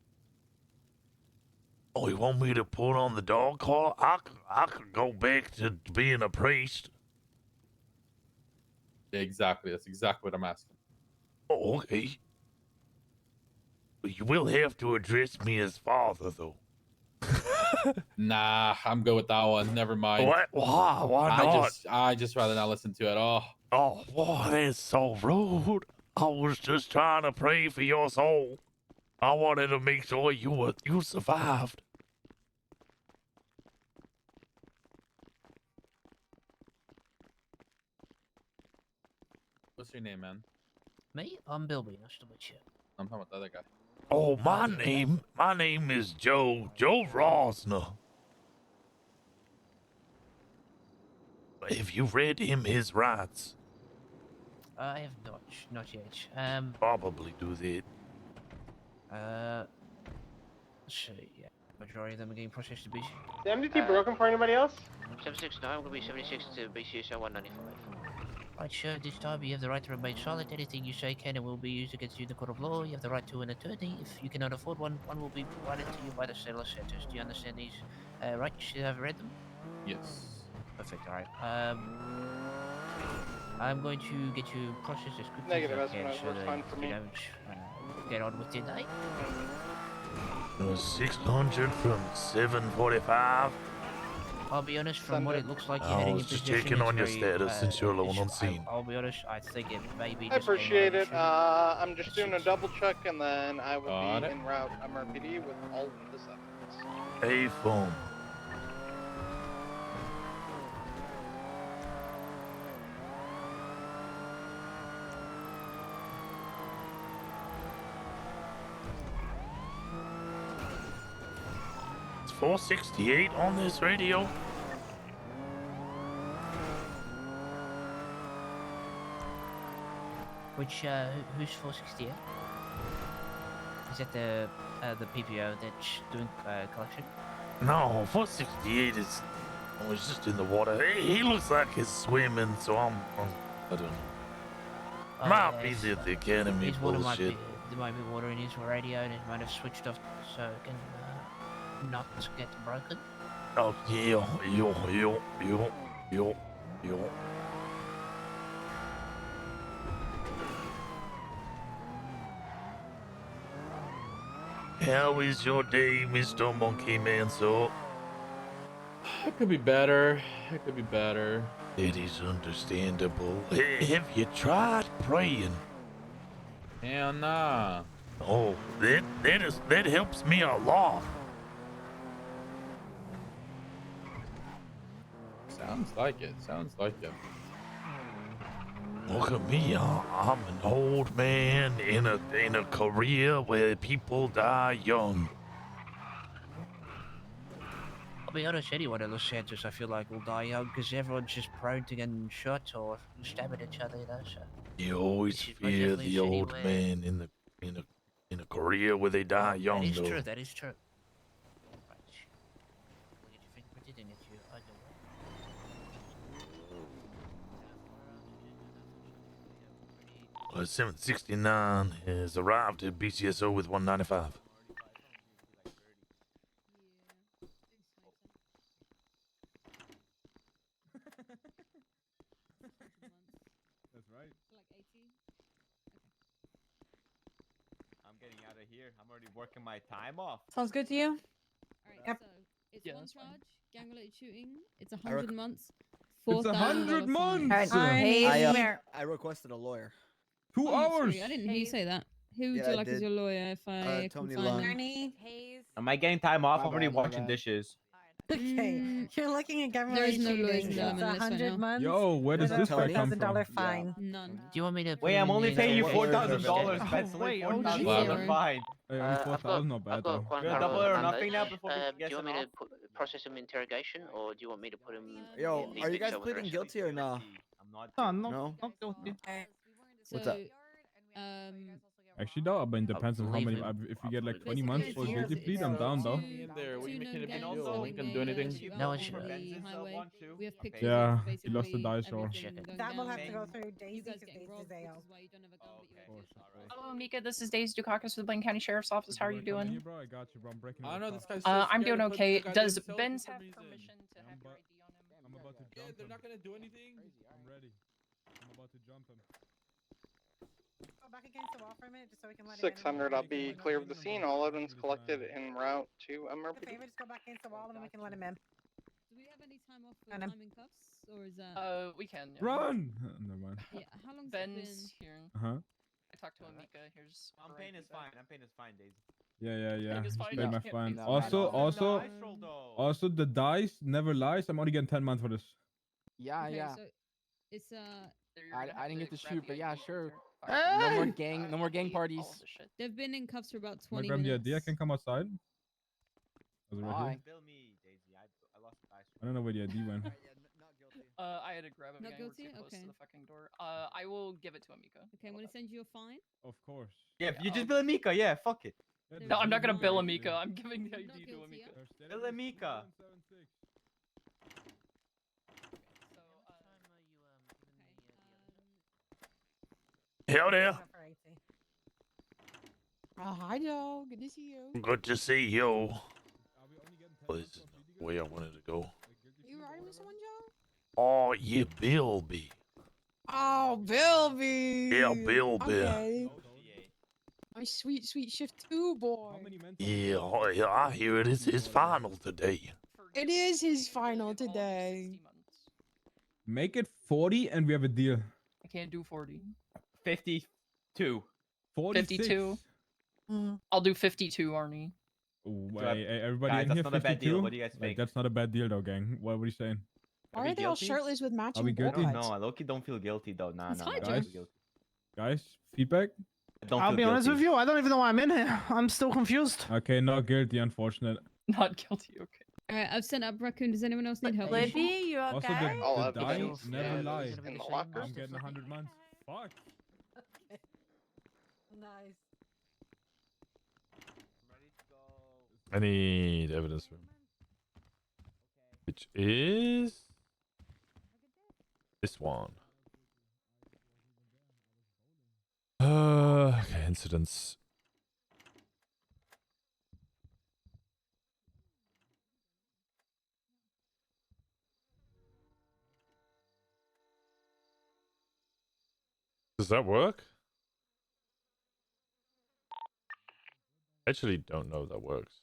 Oh, you want me to put on the dog collar? I could go back to being a priest. Yeah, exactly. That's exactly what I'm asking. Oh, okay. But you will have to address me as father, though. Nah, I'm good with that one. Never mind. What? Why not? I just rather not listen to it. Oh, boy, that's so rude. I was just trying to pray for your soul. I wanted to make sure you survived. What's your name, man? Me? I'm Bilby. Nice to meet you. I'm talking about the other guy. Oh, my name is Joe Rosner. Have you read him his rights? I have not yet. Probably do that. Let's see. Yeah, majority of them are getting processed to BC. Is the MDT broken for anybody else? 769 will be 76 to BCSO 195. Right, sure. This time you have the right to remain silent. Anything you say can and will be used against you in the court of law. You have the right to an attorney. If you cannot afford one, one will be provided to you by the settler centers. Do you understand these? Right? You should have read them. Yes. Perfect. All right. I'm going to get you processed as quickly Negative, as I that's can, works fine for you me. don't get on with your day. 600 from 745. I'll be honest, from what it looks like you're I heading was in just position, checking on your it's very, status since you're alone on scene. I'll be honest, I think it may be I just appreciate it. I'm just doing a double check and then I will Got be it. en route MRPD with all of this evidence. Hey, phone. It's 468 on this radio. Which, who's 468? Is that the PPO that's doing collection? No, 468 is. Oh, he's just in the water. He looks like he's swimming, so I don't know. Might be the academy His water bullshit. there might be water in his radio and it might have switched off so it can not get broken. Oh, yeah. How is your day, Mr. Monkey Man, sir? It could be better. It could be better. It is understandable. Have you tried praying? Hell nah. Oh, that helps me a lot. Sounds like it. Sounds like it. Look at me. I'm an old man in a career where people die young. I'll be honest, anyone in Los Santos I feel like will die young because everyone's just prone to getting shot or stabbing each other, you know, so. You always fear the old man in a career where they die young. That is though. true, that is true. Right. We'll get your fingerprinted and get you underway. 769 has arrived at BCSO with 195. That's right. I'm getting out of here. I'm already working my time off. Sounds good to you? Alright, Yep. so it's Yeah, one that's fine. charge, gang-related shooting. It's I rec- 100 months. It's $4,000 100 fine. months! I requested a lawyer. 2 Oh, hours! sorry, I didn't hear you say that. Who would Yeah, you I like as did. your lawyer if I can Tony find Long. them? Ernie. Am I getting time off? My I'm already bad, my washing bad. dishes. Okay, you're looking at government There's no lawyers shootings. in the It's list right 100 now. months. Yo, where does with this a guy come from? $4,000 fine. Do None. you want me to? Wait, I'm only paying you $4,000, $4,000. but it's only Wait, OG. $4,000 fine. Hey, only 4,000, not bad though. Juan You're a Carlos double or Hernandez. nothing now before we Do get you want sent me off? to process him interrogation, or do you want me to put him Yo, in the are you guys NoPixel with the pleading rest? guilty or no? I'm not. No. What's So, up? Actually, though, but it depends on how many. If you get like 20 months for a guilty plea, I'm down though. There, what you making a big known deal? gangs Link can do anything. No, it's highway. We have pictures Yeah, of he lost the basically dice roll. everything going That will down. have to go through Daisy You guys because getting Daisy's robbed, which AO. is why you don't have a gun, but you have Hello, Mika. This is Daisy Dukakis with the Blaine County Sheriff's Office. How are you Here, doing? bro, I got you, bro. I'm breaking. I don't know, this guy's I'm doing okay. Does Benz have permission to have your ID on him? I'm about to Yeah, jump they're him. not gonna do anything. I'm ready. I'm about to jump him. Go back against the wall for a minute, just so we can let 600, I'll be clear of the scene. All evidence collected en route to Do a MRP. favor, just go back against the wall, and then we can let him in. Do we have any time off for And, time in cuffs, or is that? We can. Yeah. Run! Never mind. Yeah. How long's it been? Ben's here. Uh-huh. I talked to Mika. Here's. I'm paying his fine. I'm paying his fine, Daisy. Yeah. It's Just fine, pay you my can't fine. pay Also, Dice roll, though. also the dice never lies. I'm only getting 10 months for this. Yeah, Okay, yeah. So it's I didn't get to shoot, but yeah, sure. No No more gang parties. They've been in cuffs for about Am I 20 grab the minutes. ID? I can come outside. Was it right here? Bill me, Daisy. I lost the dice I don't know where the ID went. I had to grab him. Not again. We're guilty? too close Okay. to the fucking door. I will give it to Amika. Okay, I'm gonna send you a fine. Of course. Yeah, you just bill Mika. Yeah, fuck it. No, I'm not gonna bill Amika. I'm giving the ID to Amika. Bill Mika. Hell there. Oh, hi, Joe. Good to see you. Good to see you. Oh, this is the way I wanted to go. You riding with someone, Joe? Oh, yeah, Bilby. Oh, Bilby. Yeah, Bilby. Okay. My sweet, sweet shift 2 boy. Yeah, oh, yeah, I hear it. It's his final today. It is his final today. Make it 40 and we have a deal. I can't do 40. 52. 46. 52. I'll do 52, Arnie. Ooh, So, hey, everybody guys, in that's here, not a 52? bad deal. What do you guys Like, think? that's not a bad deal though, gang. What are you saying? Why are they all shirtless with matching Are we bowl guilty? No, cuts? I low-key don't feel guilty though. Nah, It's nah, fine, I don't Guys, feel guilty. guys, feedback? I don't I'll feel be honest guilty. with you. I don't even know why I'm in here. I'm still confused. Okay, not guilty, unfortunate. Not guilty. Okay. Alright, I've sent up Raccoon. Does anyone else need help? Libby, you okay? Also, the All die evidence never is lies. in the locker. I'm getting 100 months. Fuck. Nice. I need evidence room. Which is this one. Okay, incidents. Does that work? I actually don't know if that works.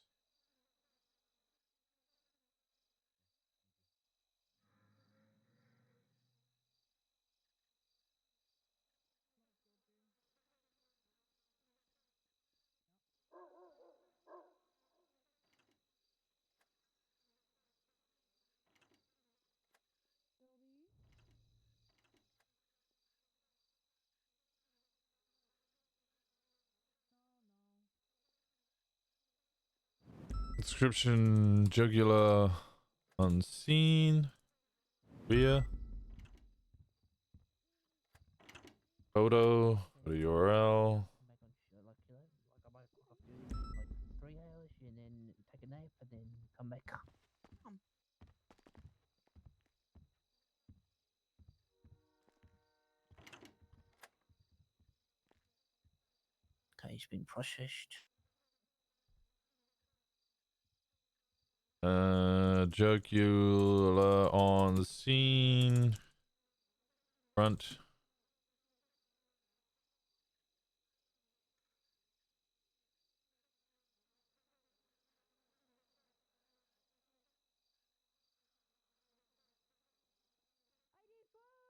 Description: jugular unseen. Via photo. Go to URL. Like 3 hours and then take a nap and then come back. Okay, it's been processed. Jugular on the scene. Front.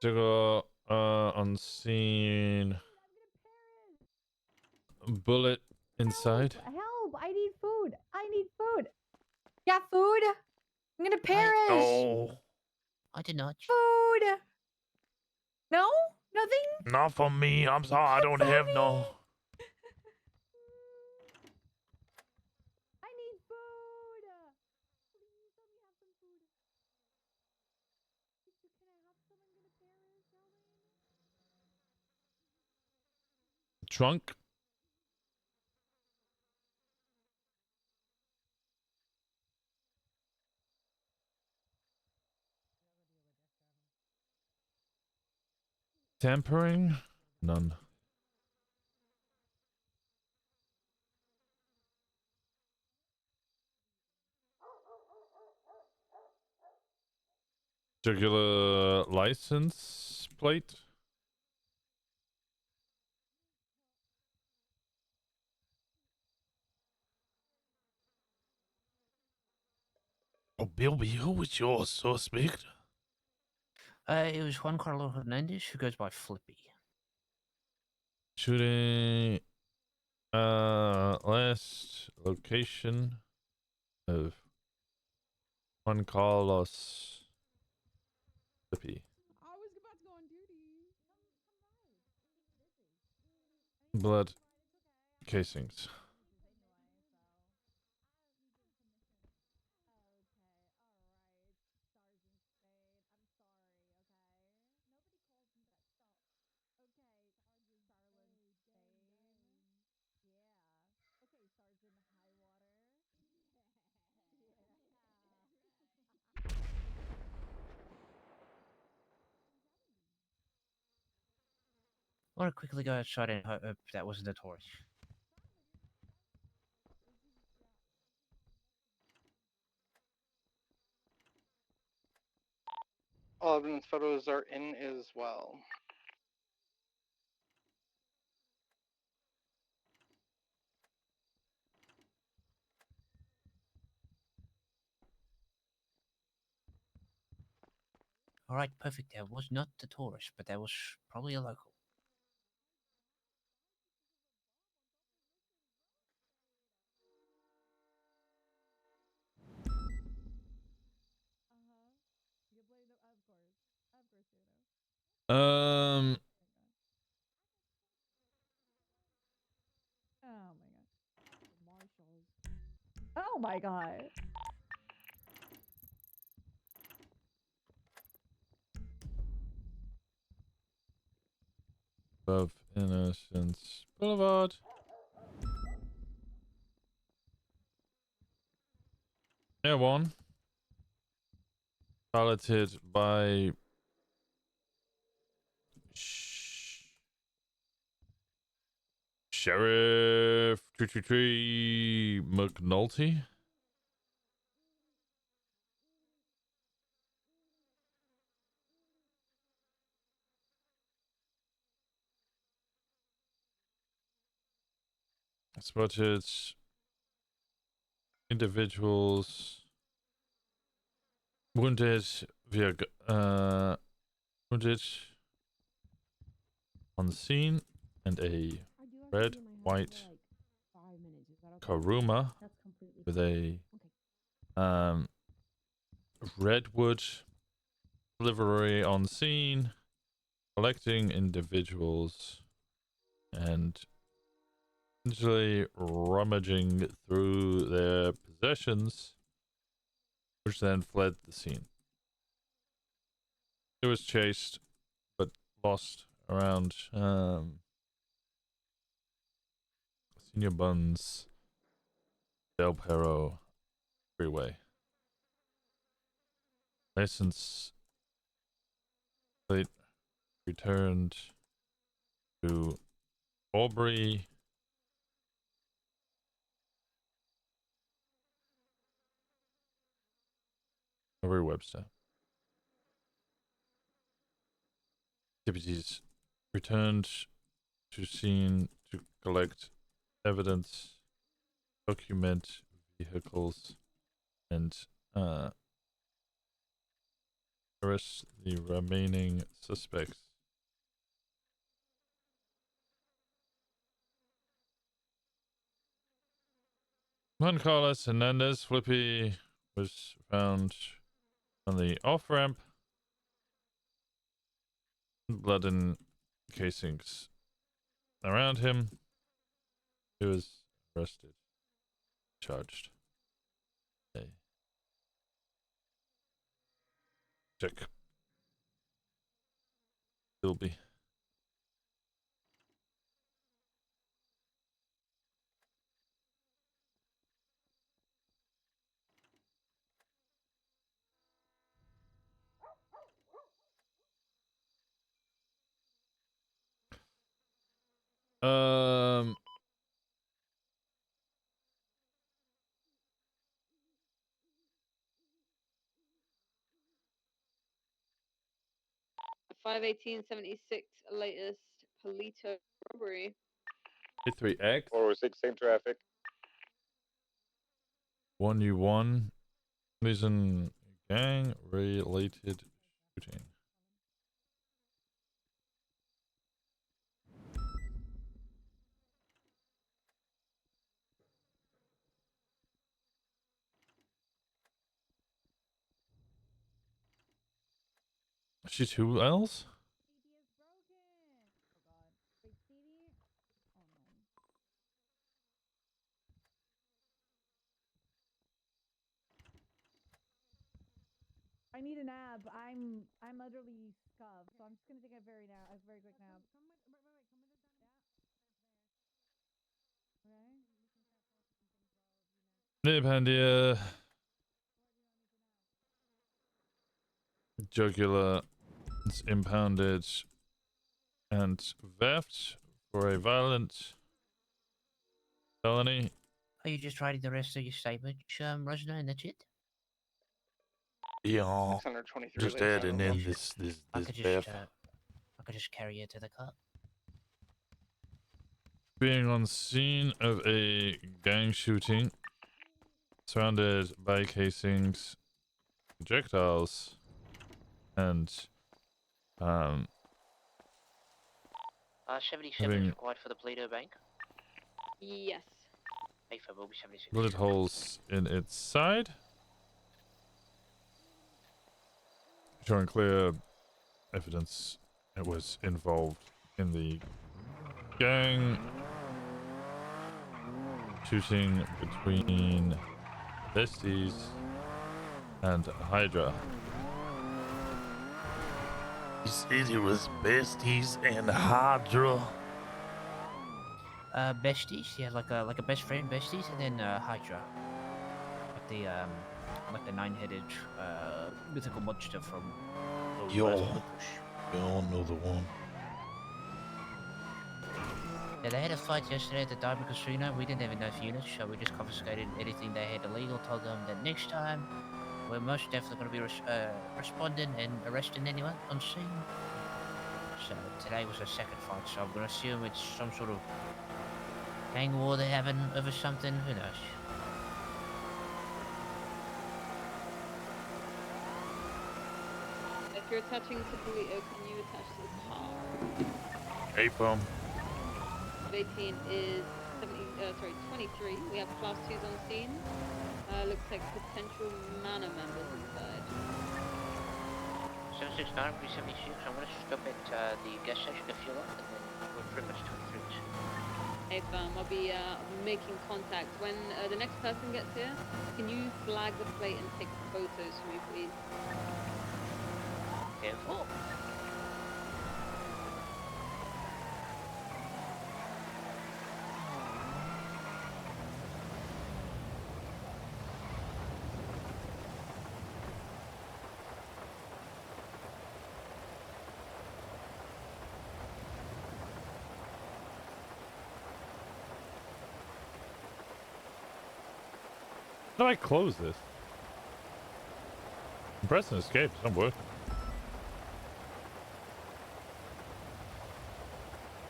Jugular unseen. Bullet inside. Help! I need food. I need food. Got food? I'm gonna perish. No, I did not. Food. No, nothing. not for me. I'm sorry. I don't have no. I need food. Please let me have some food. Can I have some? I'm gonna perish, Ellen. Trunk. Tampering? None. Circular license plate? Oh, Bilby, who was your suspect? It was Juan Carlos Hernandez, who goes by Flippy. Shooting. Last location of Juan Carlos Flippy. I was about to go on duty. Blood casings. I want to quickly go outside and hope that wasn't a torch. All evidence photos are in as well. Alright, perfect. That was not the tourist, but that was probably a local. Um. Oh my god. Marshalls. Oh my god. Of Innocence Boulevard. Airborne. Piloted by Sheriff McNulty. Spotted individuals wounded via wounded on scene, and a red white Karuma with a redwood livery on scene, collecting individuals and essentially rummaging through their possessions, which then fled the scene. It was chased but lost around Senior Buns Del Perro Freeway. License plate returned to Aubrey. Aubrey Webster. Deputies returned to scene to collect evidence, document vehicles, and arrest the remaining suspects. Juan Carlos Hernandez, Flippy, was found on the off ramp. Blood and casings around him. He was arrested, charged. Okay. Check. Bilby. Um. 51876 latest Polito robbery. 3X. 406, same traffic. 1U1. Reason gang related shooting. Shoot who else? I need a nap. I'm utterly scuffed, so I'm just gonna take a very quick nap. Nib Handia. Jugular is impounded and theft for a violent felony. Are you just writing the rest of your statement, Rosner, and that's it? Yeah. 623 Just later. adding in this I could theft. just carry you to the car. Being on scene of a gang shooting, surrounded by casings, projectiles, and 77 having is required for the Polito Bank. Yes. A5 will be 76. bullet holes in its side, showing clear evidence it was involved in the gang shooting between Besties and Hydra. You said it was Besties and Hydra. Besties, yeah, like a best friend, Besties, and then Hydra, like the nine-headed mythical monster from. Y'all know the one. Yeah, they had a fight yesterday at the Diamond Casino. We didn't have enough units, so we just confiscated anything they had illegal. Told them that next time, we're most definitely going to be responding and arresting anyone on scene. So today was the second fight, so I'm going to assume it's some sort of gang war they're having over something. Who knows? If you're attaching to Polito, can you attach to the car? Hey, Pum. 18 is 23. We have class 2s on scene. Looks like potential manor members inside. 769, 376. I'm going to stop at the gas station to fuel up, and then we're pretty much 23. Hey fam, I'll be making contact. When the next person gets here, can you flag the plate and take photos for me, please? Careful. How do I close this? I'm pressing escape, it's not working.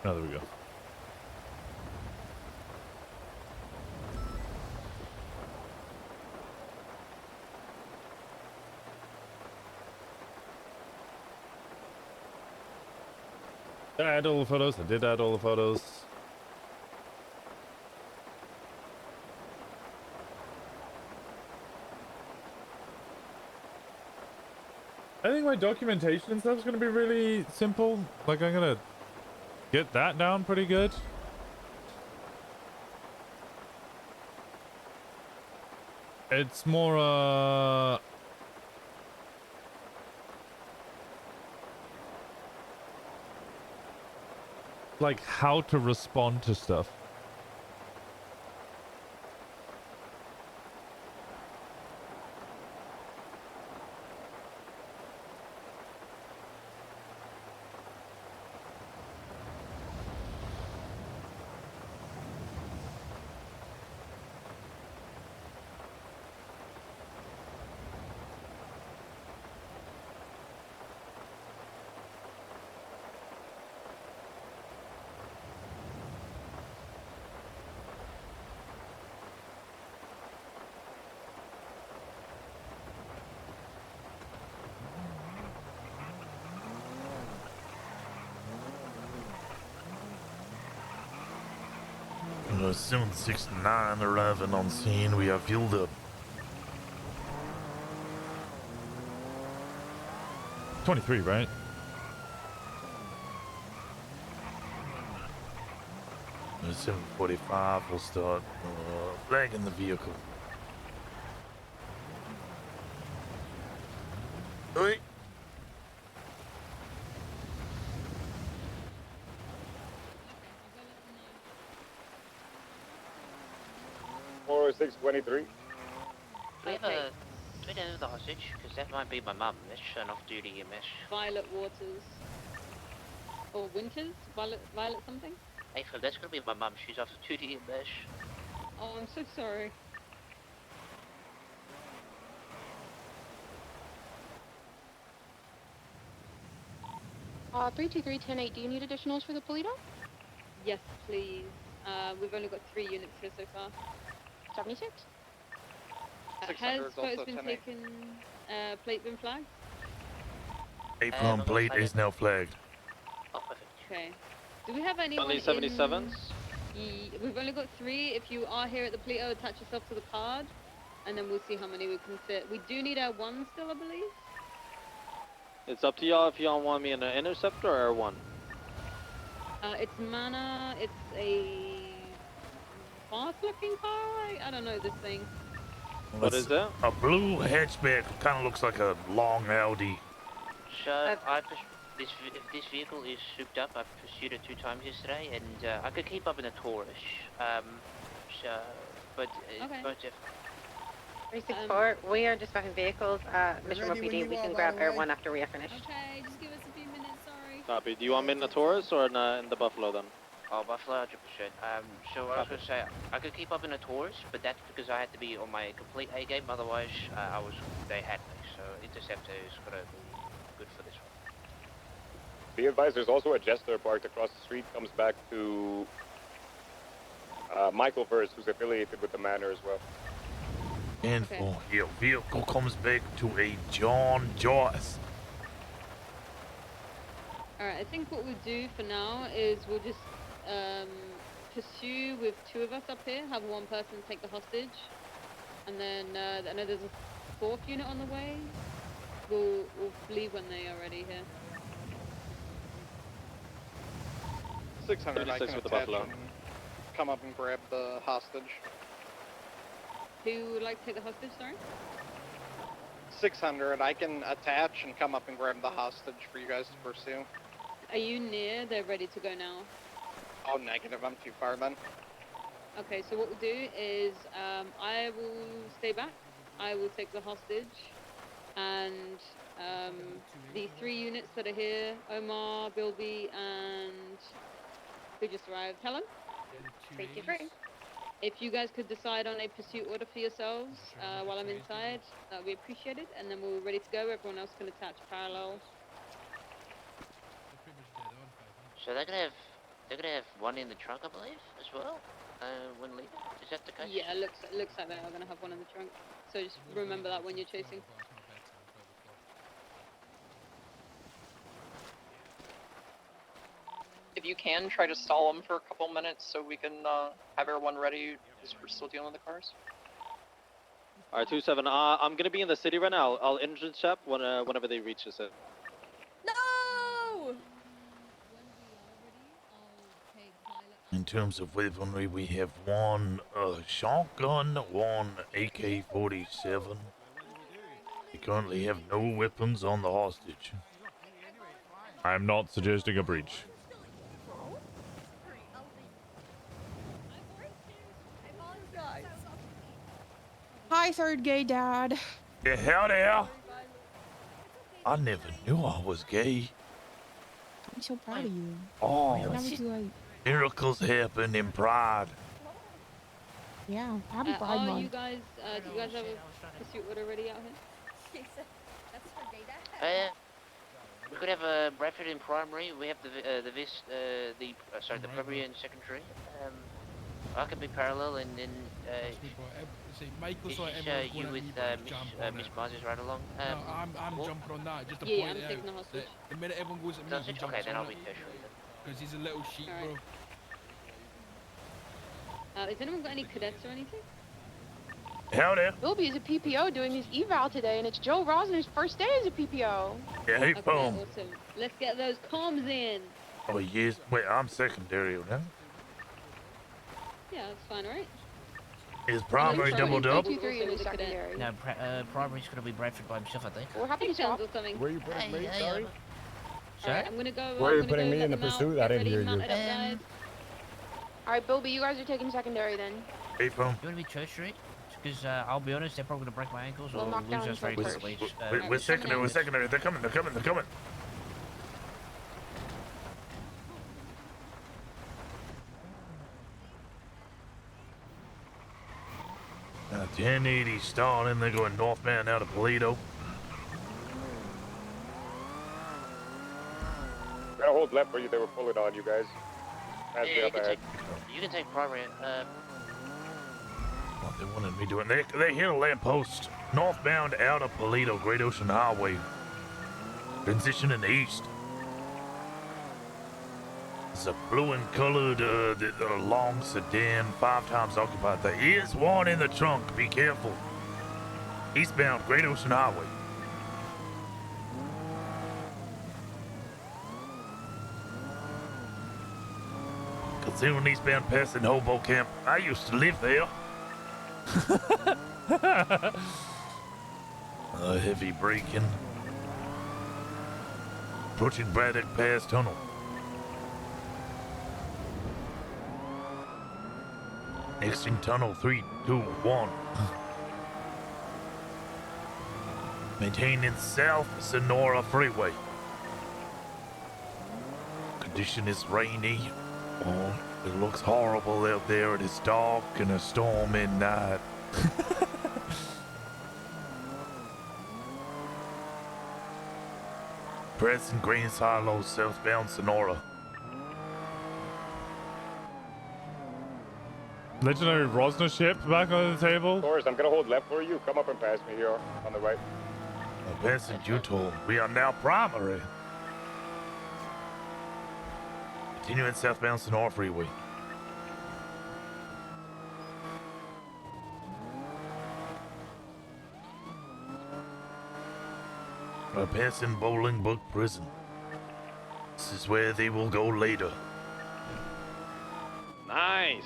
Oh, there we go. Did I add all the photos? I did add all the photos. my documentation and stuff is gonna be really simple. Like I'm gonna get that down pretty good. It's more like how to respond to stuff. Soon 6911 on scene. We are filled up. 23, right? At 7:45, we'll start flagging the vehicle. Oi. Or 623. Do we know the hostage? Because that might be my mum, Mish, an off-duty Mish. Violet Waters. Or Winters? Violet something? Hey, Phil, that's gonna be my mum. She's off-duty Mish. Oh, I'm so sorry. Uh, 323-10-8, do you need additionals for the Polito? Yes, please. We've only got 3 units here so far. 76? Has 600 is photos also been 10-8. taken, plate been flagged? Apron plate is now flagged. Oh, perfect. Okay. Do we have anyone Only 77s? We've only got 3. If you are here at the Polito, attach yourself to the card, and then we'll see how many we can fit. We do need our 1 still, I believe. It's up to y'all if y'all want me in an Interceptor or R1. It's Mana. It's a fast-looking car. I don't know this thing. What is that? A blue hatchback. Kind of looks like a long Audi. So, this vehicle is souped up. I pursued it 2 times yesterday, and I could keep up in a Taurus. But if 364, we are dispatching vehicles. Mission Road PD, we can grab Air 1 after we are finished. Okay, just give us a few minutes, sorry. Copy. Do you want me in the Taurus or in the Buffalo then? Oh, Buffalo, 100%. So I was going to say, I could keep up in a Taurus, but that's because I had to be on my complete A game. Otherwise, they had me. So Interceptor is going to be good for this one. Be advised, there's also a Jester parked across the street, comes back to Michael Verse, who's affiliated with the Manor as well. And for your vehicle comes back to a John Joyce. Alright, I think what we'll do for now is we'll just pursue with 2 of us up here, have 1 person take the hostage, and then I know there's a 4th unit on the way. We'll leave when they are ready here. 600, I can with the attach Buffalo. and come up and grab the hostage. Who would like to take the hostage, sorry? 600, I can attach and come up and grab the hostage for you guys to pursue. Are you near? They're ready to go now. Oh, negative, I'm too far then. Okay, so what we'll do is I will stay back. I will take the hostage, and the 3 units that are here, Omar, Bilby, and who just arrived, Helen? 323. If you guys could decide on a pursuit order for yourselves while I'm inside, that would be appreciated, and then we're ready to go. Everyone else can attach parallel. So they're gonna have 1 in the trunk, I believe, as well. When leaving, is that the case? Yeah, it looks like they are going to have 1 in the trunk. So just remember that when you're chasing. If you can, try to stall them for a couple minutes so we can have everyone ready, because we're still dealing with the cars. Alright, 2-7. I'm gonna be in the city right now. I'll entrance check whenever they reach us. No! In terms of weaponry, we have one shotgun, one AK-47. We currently have no weapons on the hostage. I'm not suggesting a breach. Hi, third gay dad. Yeah, howdy. I never knew I was gay. I'm so proud of you. Oh, Never too late. miracles happen in Pride. Yeah, happy Pride Are Month. you guys, do you guys have a pursuit order ready out here? We could have a Bradford in primary. We have the primary and secondary. I could be parallel, and then this is you with Miss Moses right along. I'm jumping on that. Just to Yeah, point I'm it taking the out. hostage. The minute everyone goes at me, he jumps Okay, then on I'll be it. tertiary then. Because he's a little sheep, bro. Has anyone got any cadets or anything? Howdy. Bilby is a PPO doing his eval today, and it's Joe Rosner's first day as a PPO. Yeah, hey, Okay, phone. awesome. Let's get those comms in. Oh, yes. Wait, I'm secondary now. Yeah, that's fine, right? Is primary doubled up? 2-3 in the secondary. No, primary's gonna be Bradford by himself, I think. We're happy to Sounds swap. or something. Where are you putting me? Hey, Sorry. Sorry? I'm gonna go. Where are you I'm gonna putting go me let in the them out, pursuit? I get didn't ready, hear you. mount it up, guys. Alright, Bilby, you guys are taking secondary then. Hey, phone. You wanna be tertiary? Because I'll be honest, they're probably gonna break my ankles We'll or knock lose down us very first. quickly. We're secondary, we're secondary. They're coming, they're coming, they're coming. 1080 starting. They're going northbound out of Toledo. Gotta hold left where they were pulling on you guys. Pass me Yeah, up ahead. you can take primary. What they wanted me doing? They hit a lamppost northbound out of Toledo, Great Ocean Highway. Transitioning east. It's a blue and colored long sedan, 5 times occupied. There is one in the trunk. Be careful. Eastbound, Great Ocean Highway. Concealing eastbound passing Hobo Camp. I used to live there. Heavy braking. Approaching Braddock Pass Tunnel. Exiting tunnel 3, 2, 1. Maintaining South Sonora Freeway. Condition is rainy. Oh, it looks horrible out there. It is dark and a storm at night. Pressing Green Silo, southbound Sonora. Legendary Rosner ship back on the table. Of course, I'm gonna hold left for you. Come up and pass me here on the right. Passing Utah. We are now primary. Continuing southbound Sonora Freeway. Passing Bolingbrook Prison. This is where they will go later. Nice.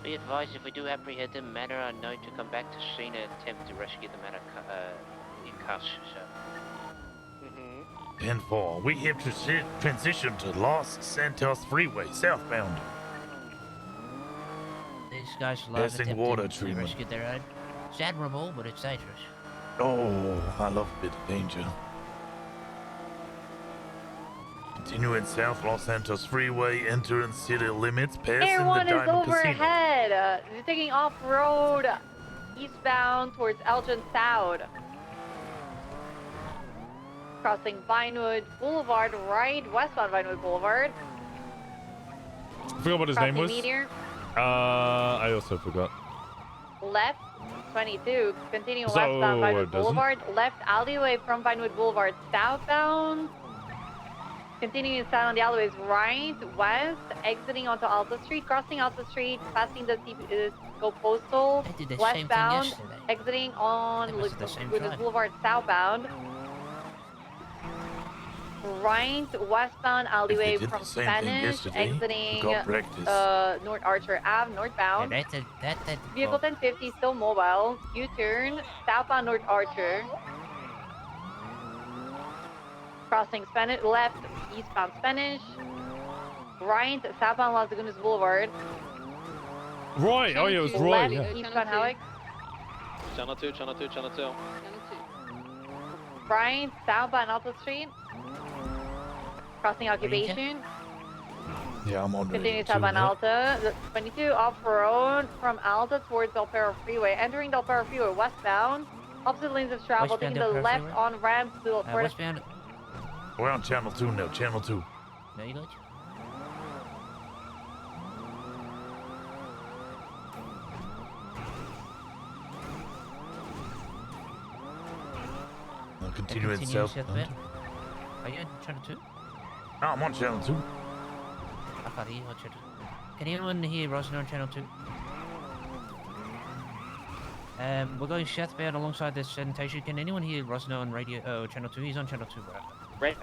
Be advised, if we do apprehend them, matter are known to come back to scene and attempt to rescue them at in cuffs. So. 10-4. We have transitioned to Los Santos Freeway, southbound. These guys love Passing attempting water to treatment. rescue their own. It's admirable, but it's dangerous. Oh, I love a bit of danger. Continuing south Los Santos Freeway, entering city limits, passing Everyone the is Diamond Casino. overhead. They're taking off-road, eastbound towards Elgin South. Crossing Vinewood Boulevard, right westbound Vinewood Boulevard. I forgot what his Crossing name was. Meteor, I also forgot. left 22. Continue So, westbound Vinewood doesn't- Boulevard. Left alleyway from Vinewood Boulevard, southbound. Continuing south on the alleyways, right, west, exiting onto Alta Street, crossing Alta Street, passing the Go Postal, I did the same thing westbound, yesterday. exiting on That must be the same Lucas drive. Boulevard southbound. Right, westbound alleyway did the from same thing Spanish, yesterday, we exiting got practice. North Archer Ave, northbound. Vehicle 1050 still mobile. U-turn, southbound North Archer. Crossing Spanish, left, eastbound Spanish. Right, southbound Las Lagunas Boulevard. Roy, oh yeah, it was Roy. Left, Yeah. eastbound Halleck. Channel 2, channel 2, channel 2. Right, southbound Alta Street. Crossing Occupation. Yeah, I'm on Continuing radio southbound too, yeah. Alta. The 22 off-road from Alta towards Del Perro Freeway. Entering Del Perro Freeway westbound. Opposite lanes of travel. Westbound Taking the Del Perro left Freeway? on ramp to Del Perro. Westbound. We're on channel 2 now, channel 2. No, you got you. Continuing southbound. Are you on channel 2? No, I'm on channel 2. I can't hear you on channel 2. Can anyone hear Rosner on channel 2? We're going southbound alongside this sanitation. Can anyone hear Rosner on radio? Channel 2. He's on channel 2, right? Right.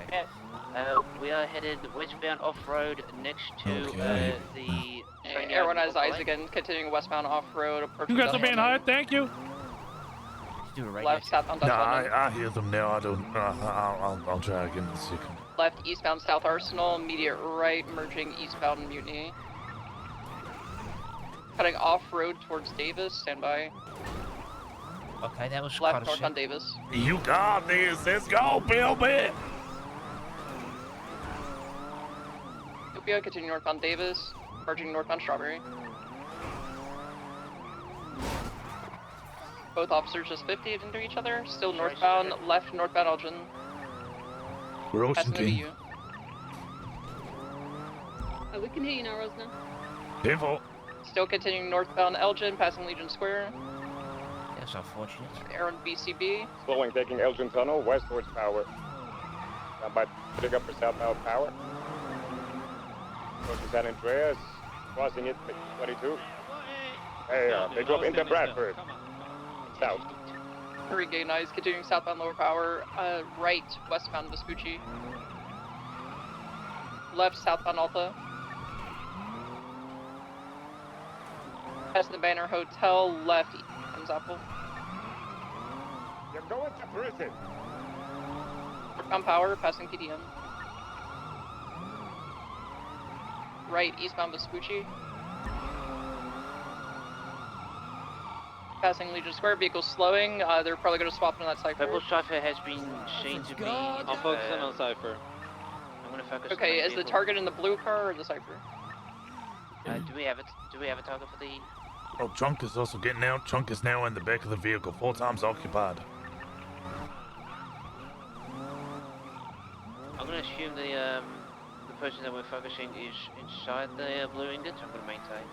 We are headed westbound off-road next to the train yard. Everyone has eyes again, continuing westbound off-road. approaching You guys are being Dunstone. hired. Thank you. Do it right Left, southbound No, Dunstone. I hear them now. I don't. I'll try again in a second. Left, eastbound South Arsenal. Immediate right, merging eastbound Mutiny. Cutting off-road towards Davis. Stand by. Okay, that was Left, quite a north set. on Davis. You got this. Let's go, Bilby. Utopia, continue northbound Davis. Merging northbound Strawberry. Both officers just 50 into each other. Still northbound, left, northbound Elgin. We're Passing Ocean over King. you. Oh, we can hear you now, Rosner. Careful. Still continuing northbound Elgin, passing Legion Square. That's unfortunate. Aaron BCB. Slowing, taking Elgin Tunnel, west towards Power. Now by putting up for southbound Power. Approaching San Andreas, crossing it, 22. Hey, they drove into Bradford. South. Regain eyes, continuing southbound Lower Power. Right, westbound Vespucci. Left, southbound Alta. Past the Banner Hotel, left, comes Apple. You're going to prison. Northbound Power, passing PDM. Right, eastbound Vespucci. Passing Legion Square, vehicles slowing. They're probably going to swap into that Cypher. Purple Cypher has been seen to be... I'm focusing on Cypher. I'm gonna focus on Okay, that is the vehicle. target in the blue car or the Cypher? Do we have a target for the... Oh, Trunk is also getting out. Trunk is now in the back of the vehicle, 4 times occupied. I'm gonna assume the person that we're focusing is inside the blue ingot. I'm gonna maintain.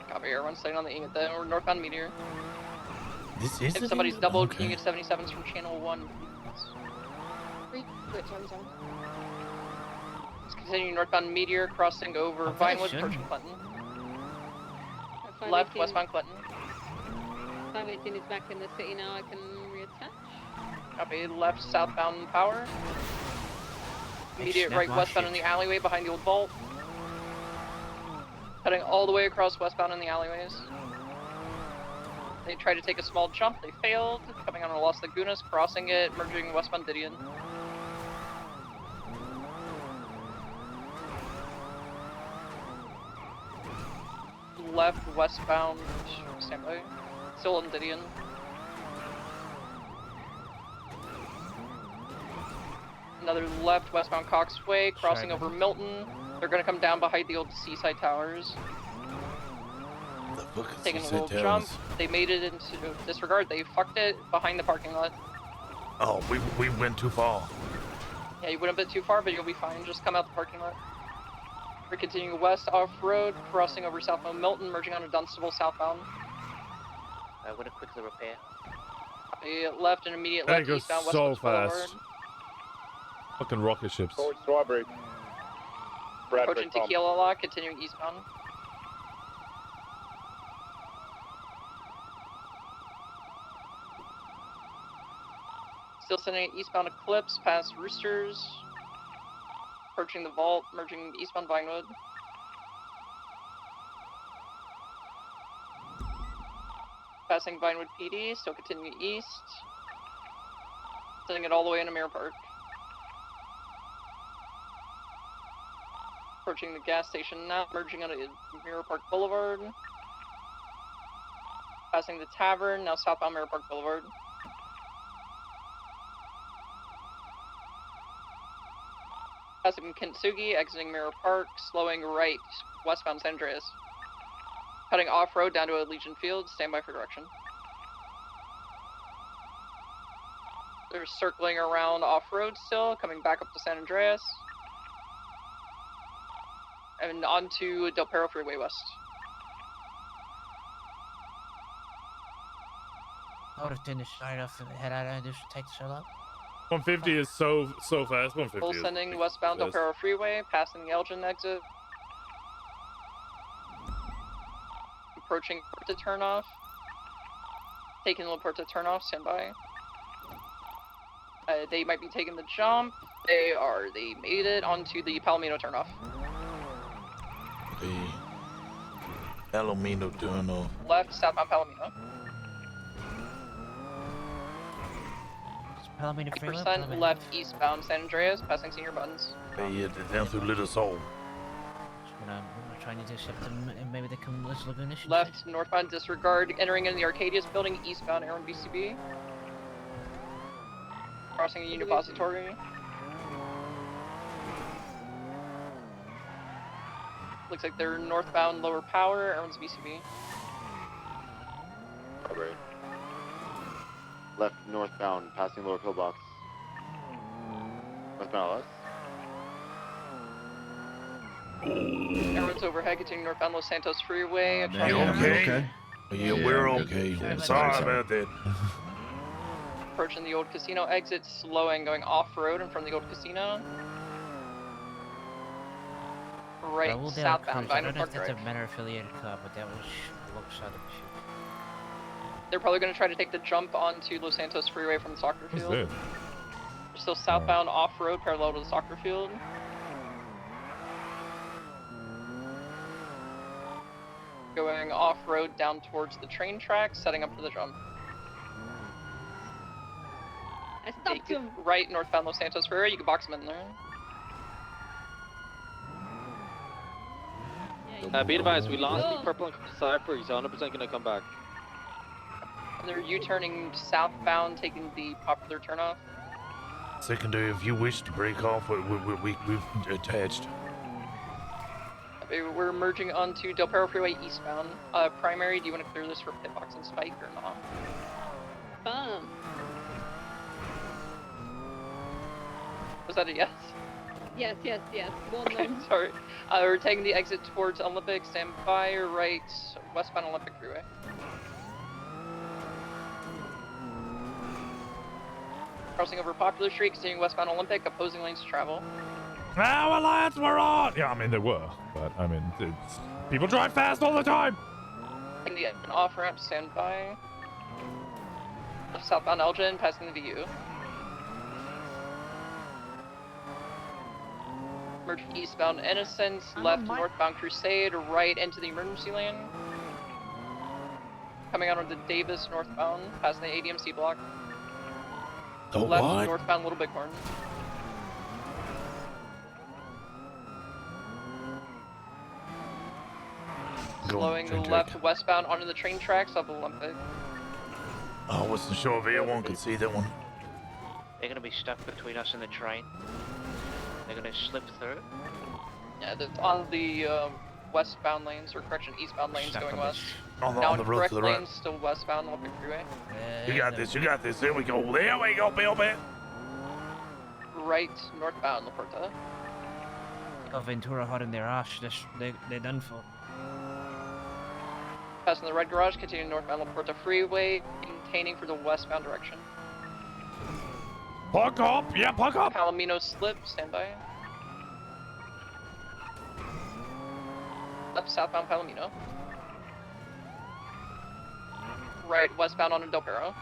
Copy, everyone staying on the ingot then, or northbound Meteor. This is If somebody's doubled, okay. ingot 77s from channel 1. Let's continue northbound Meteor, crossing over Vinewood, approaching Clinton. Left, westbound Clinton. 518 is back in the city now. I can reattach. Copy, left, southbound Power. Immediate snap right, my westbound in shit. the alleyway behind the old vault. Cutting all the way across westbound in the alleyways. They tried to take a small jump, they failed. Coming on to Las Lagunas, crossing it, merging westbound Didion. Left, westbound, standby. Still on Didion. Another left, westbound Coxway, crossing over Milton. They're gonna come down behind the old Seaside Towers. Taking a little jump. They made it into disregard. They fucked it behind the parking lot. Oh, we went too far. Yeah, you went a bit too far, but you'll be fine. Just come out the parking lot. We're continuing west off-road, crossing over southbound Milton, merging onto Dunstable southbound. I'm gonna quickly repair. They left and immediate That left goes eastbound so Westwoods Boulevard. fast. Fucking rocket ships. Towards Strawberry. Bradford, Approaching come. Tequila Lock, continuing eastbound. Still sending eastbound Eclipse past Roosters. Approaching the vault, merging eastbound Vinewood. Passing Vinewood PD, still continuing east. Sending it all the way into Mirror Park. Approaching the gas station now, merging onto Mirror Park Boulevard. Passing the tavern, now southbound Mirror Park Boulevard. Passing Kintsugi, exiting Mirror Park, slowing right, westbound San Andreas. Cutting off-road down to a Legion Field, stand by for direction. They're circling around off-road still, coming back up to San Andreas. And onto Del Perro Freeway West. I would have turned the side off and head out and just take the shell up. 150 is so fast. 150 Full is sending westbound Del fast. Perro Freeway, passing the Elgin exit. Approaching Porta turnoff. Taking La Porta turnoff, stand by. They might be taking the jump. They made it onto the Palomino turnoff. The Palomino turnoff. Left, southbound Palomino. Palomino Freeway. 8% left eastbound San Andreas, passing Senior Buttons. Hey, down through Little Soul. I'm trying to intercept them and maybe they come Little Lagoon. Left, northbound Disregard, entering in the Arcadius building, eastbound Aaron BCB. Crossing the Unipository. Looks like they're northbound Lower Power, Aaron's BCB. Alright. Left northbound, passing Lower Pillbox. Westbound LS. Everyone's overhead, continuing northbound Los Santos Freeway. You okay? Yeah, we're okay. Sorry about that. Approaching the old casino exit, slowing, going off-road in front of the old casino. Right, southbound, I don't know Vinewood Park if that's Drive. a Manor affiliated car, but that was looks like They're probably going to try to take the jump onto Los Santos Freeway from the soccer What's field. that? They're still southbound off-road, parallel to the soccer field. Going off-road down towards the train tracks, setting up for the jump. I stopped him. Right, northbound Los Santos Freeway, you can box them in there. Be advised, we lost the purple and Cypher. He's 100% gonna come back. And they're U-turning southbound, taking the popular turnoff. Secondary, if you wish to break off, we've attached. We're merging onto Del Perro Freeway eastbound. Primary, do you want to clear this for Pitbox and Spike or not? Bum. Was that a yes? Yes. One Okay, them. sorry. We're taking the exit towards Olympic. Stand by, right, westbound Olympic Freeway. Crossing over Popular Street, continuing westbound Olympic, opposing lanes to travel. Our lights were on! Yeah, I mean, they were. But, I mean, people drive fast all the time! Taking the off-ramp, stand by. Southbound Elgin, passing the VU. Merge eastbound Innocence, left northbound Crusade, right into the emergency lane. Coming out onto Davis northbound, passing the ADMC block. The left what? northbound Little Bighorn. Slowing left westbound onto the train tracks of Olympic. I wasn't sure if anyone could see that one. They're gonna be stuck between us and the train. They're gonna slip through. Yeah, that's on the westbound lanes, or correction, eastbound lanes going west. On the road correct to the right. lanes, still westbound Olympic Freeway. You got this, There we go, Bill. Right, northbound La Porta. Got Ventura hot in their ass. They're done for. Passing the red garage, continuing northbound La Porta Freeway, maintaining for the westbound direction. Park up! Yeah, park up! Palomino slip, standby. Left southbound Palomino. Right westbound on Del Perro.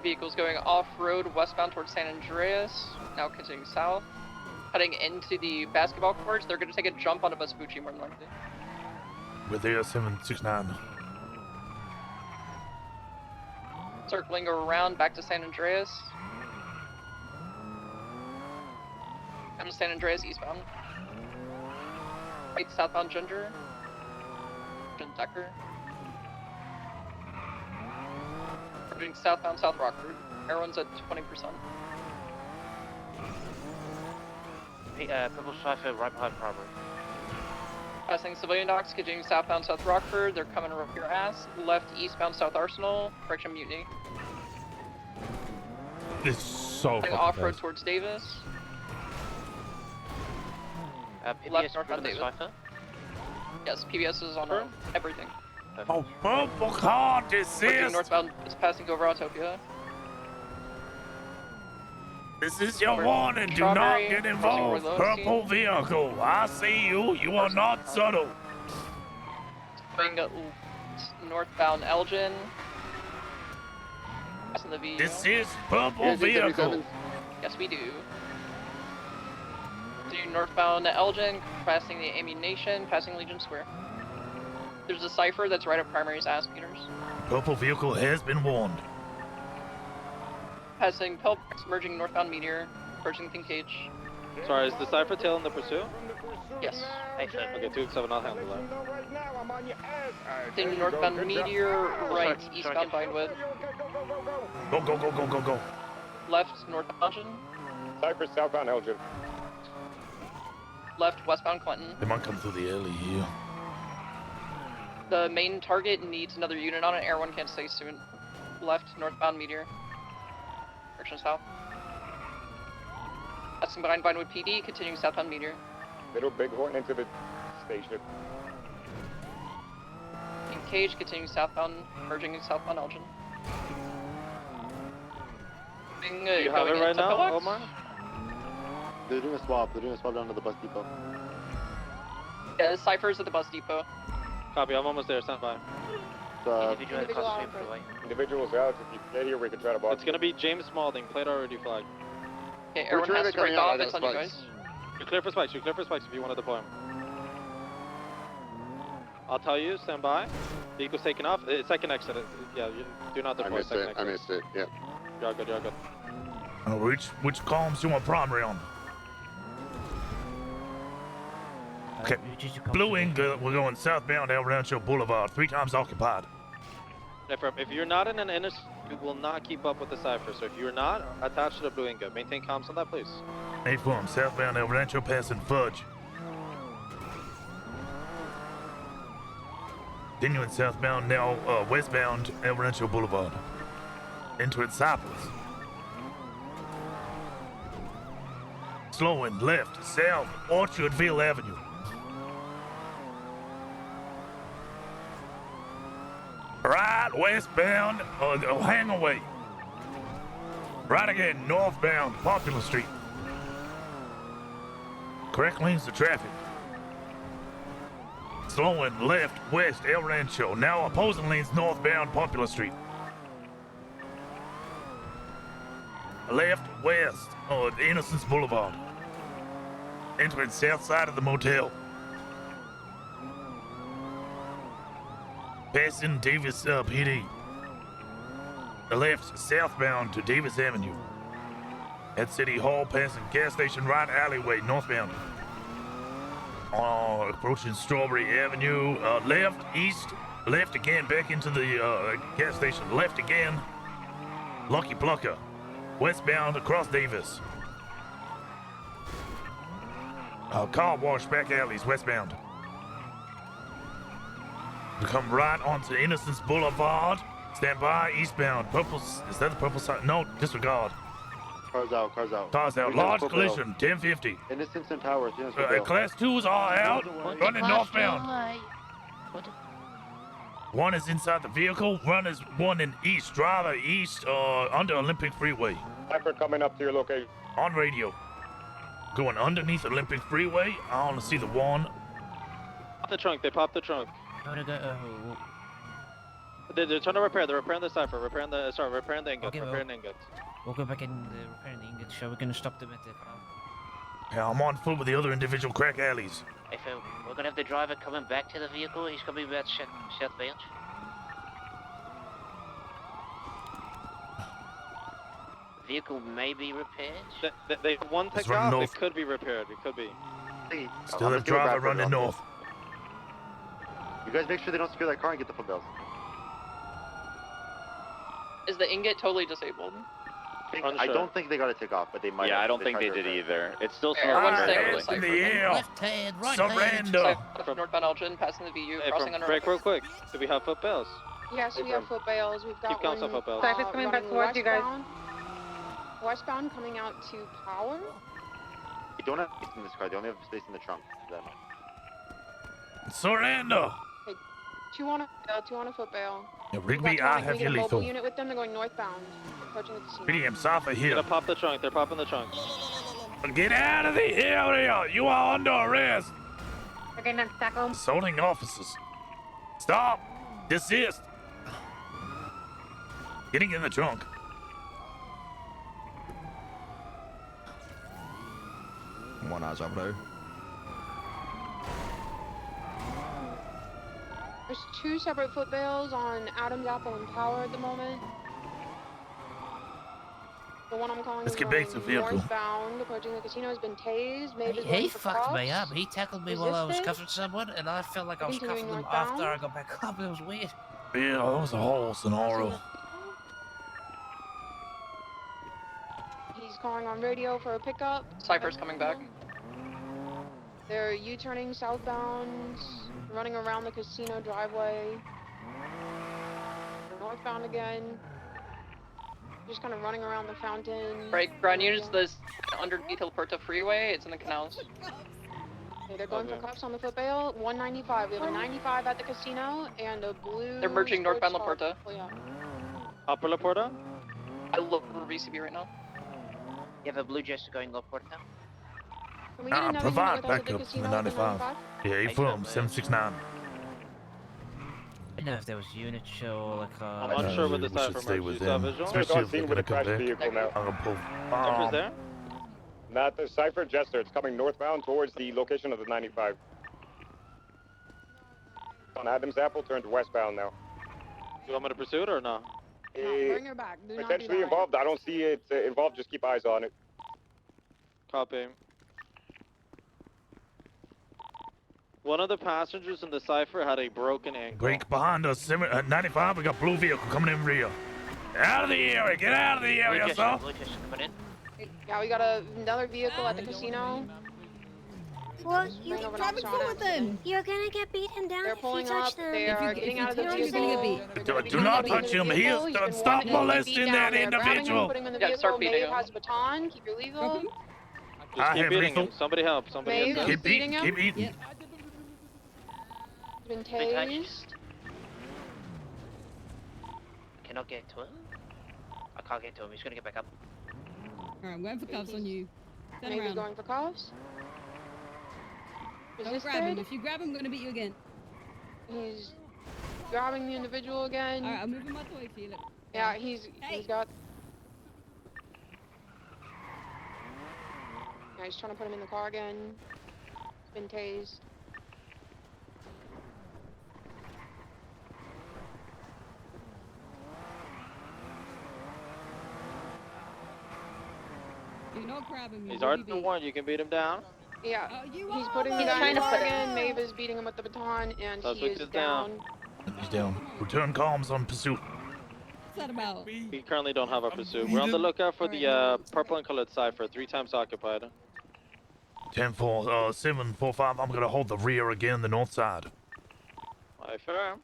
Vehicles going off-road westbound towards San Andreas. Now continuing south. Heading into the basketball courts. They're going to take a jump on a Vespucci more than likely. We're there, 769. Circling around back to San Andreas. I'm San Andreas eastbound. Right southbound Ginger. Decker. We're doing southbound South Rockford. Everyone's at 20%. Purple Cypher right behind Primary. Passing civilian docks, continuing southbound South Rockford. They're coming up your ass. Left eastbound South Arsenal. Correction Mutiny. It's so Heading off-road towards Davis. Left northbound Davis. Yes, PBS is on everything. Oh, purple car desist! Northbound is passing over Autopia. This is your warning. Do not get involved. Purple vehicle. I see you. You are not subtle. Going northbound Elgin. Passing the V. This is purple vehicle. Yes, we do. Do northbound Elgin, passing the Ammunition, passing Legion Square. There's a cipher that's right at Primary's ass, Peters. Purple vehicle has been warned. Passing Pelp, merging northbound Meteor, approaching Kincaid. Sorry, is the cipher tail in the pursuit? Yes. Excellent. Okay, 287, I'll handle that. Continuing northbound Meteor, right eastbound Vinewood. Go, go, go, go, go, go. Left northbound Elgin. Cypher southbound Elgin. Left westbound Clinton. They might come through the alley here. The main target needs another unit on it. Air 1 can't stay soon. Left northbound Meteor. Direction south. Passing behind Vinewood PD, continuing southbound Meteor. Little Bighorn into the station. In Cage, continuing southbound, merging in southbound Elgin. You have it right now, Omar? They're doing a swap. They're doing a swap down to the bus depot. Yeah, the Cypher's at the bus depot. Copy, I'm almost there, stand by. Individuals out. If you get here, we can try to block. It's gonna be James Spaulding, plate already flagged. Okay, everyone has to break off, it's on you guys. You're clear for spikes, if you want to deploy them. I'll tell you, stand by. Vehicle's taken off, second exit. Yeah, you do not deploy second exit. I missed it, yep. You're good, you're good. Which columns you want primary on? Okay, Blue Ink, we're going southbound El Rancho Boulevard, 3 times occupied. If you're not in an inner, you will not keep up with the cipher. So if you're not attached to the Blue Ink, maintain comms on that, please. 8-4, southbound El Rancho passing Fudge. Continuing southbound now, westbound El Rancho Boulevard. Entering Cypress. Slowing left, south, Orchardville Avenue. Right, westbound, hang away. Right again, northbound, Popular Street. Correct lanes to traffic. Slowing left, west, El Rancho. Now opposing lanes, northbound, Popular Street. Left, west, Innocence Boulevard. Entering south side of the motel. Passing Davis PD. The left, southbound to Davis Avenue. At City Hall, passing gas station right alleyway, northbound. Approaching Strawberry Avenue, left, east, left again, back into the gas station, left again. Lucky Plucker. Westbound across Davis. Car wash back alleys, westbound. We come right onto Innocence Boulevard. Stand by, eastbound. Purple, is that the purple side? No, disregard. Cars out, cars out. Cars out. Large collision, 1050. Innocence and Towers. Class 2s are out. Running northbound. One is inside the vehicle. One in east. Driver east, under Olympic Freeway. Cypher coming up to your location. On radio. Going underneath Olympic Freeway. I want to see the one. Pop the trunk. They popped the trunk. Gotta go. They're trying to repair. They're repairing the cipher. Repairing the ingots. Okay, repairing the ingots. We'll go back in repairing the ingots, so we're gonna stop them at the car. Yeah, I'm on foot with the other individual crack alleys. If we're gonna have the driver coming back to the vehicle, he's coming back southbound. Vehicle may be repaired. They one take off. It could be repaired. It could be. Still have driver running north. You guys make sure they don't secure that car and get the footbells. Is the ingot totally disabled? I don't think they got to take off, but they might. Yeah, I don't think they did either. It's still Everyone's smoking staying early. with the cipher. Left hand, right Surrender. hand. From northbound Elgin, passing the VU, Hey, crossing from under. break real quick. Do we have footbells? Yes, we have footbells. We've got Keep counts one of footbells. Cypher's coming back towards you guys. Westbound coming out to Power. They don't have space in this car. They only have space in the trunk. Surrender. Hey, two on a football. Yeah, Rigby, I have your a mobile lethal. unit with them. They're going northbound, approaching the casino. BDM Safa here. Gonna pop the trunk. They're popping the trunk. Get out of the area. You are under arrest. Okay, next tackle. Assaulting officers. Stop. Desist. Getting in the trunk. One eyes up there. There's two separate footballs on Adams, Apple, and Power at the moment. The one I'm calling Let's is get back to the going vehicle. northbound, approaching the casino, has been tased. Maybe He fucked me up. He tackled me while I was Resisted? cuffing someone, and I felt like I was Continuing cuffing them northbound. after I got back up. It was weird. Yeah, that was a whole scenario. He's calling on radio for a pickup. Cypher's coming back. They're U-turning southbound, running around the casino driveway. Northbound again. Just kind of running around the fountain. Right, ground units, this underneath El Puerto Freeway, it's in the canals. Okay, they're going for cuffs on the football. 195. We have a 95 at the casino and a blue. They're merging northbound La sports car. Puerta. Oh, yeah. Upper La Puerta? I look for VCB right now. You have a blue Jester going up port now. Can we get another unit Provide with us at the backup from casino the for 95. Yeah, he from 769. I didn't know if there was units or like I'm unsure with the we should Cypher stay merge. with You saw them. visual? Especially if Seen they're with gonna a come crashed back. vehicle now. I'm gonna pull. Cypher's there? Not the Cypher Jester. It's coming northbound towards the location of the 95. On Adams Apple, turned westbound now. You want me to pursue it or no? Bring her back. Do not do Potentially that. involved. I don't see it involved. Just keep eyes on it. Copy. One of the passengers in the Cypher had a broken ankle. Break behind us. 95. We got blue vehicle coming in rear. Out of the area. Get out of the area, sir. Blue Jester coming in. Yeah, we got another vehicle at the casino. Well, you Ran can over an grab officer a on phone with them. accident. You're gonna get beaten down They're if you pulling touch up. them. They are getting out of the touch vehicle. them, you're gonna get beat. Do not touch him. He is. Stop molesting that individual. Put him in the Yeah, vehicle. start beating Maeve him. has a baton. Keep your legal. Just I keep have beating lethal. him. Somebody help. Somebody Maeve, help. Keep beating eating. him. Keep eating. He's been tased. Cannot get to him. I can't get to him. He's gonna get back up. Alright, I'm going for cuffs on you. Turn Maybe around. going for cuffs. Don't grab him. If you grab him, I'm gonna beat you again. He's grabbing the individual again. Alright, I'm moving my toy for you. Look. Yeah, he's got. Yeah, he's trying to put him in the car again. He's been tased. Do not grab him. He's already been warned. You can beat him down. Yeah, Oh, he's putting the guy in the car again. Maeve is beating him with the baton, and he Suspect is is down. He's down. Return comms on pursuit. What's that about? We currently don't have a pursuit. We're on the lookout for the purple and colored Cypher. 3 times occupied. 10-4, 745. I'm gonna hold the rear again, the north side. My firm.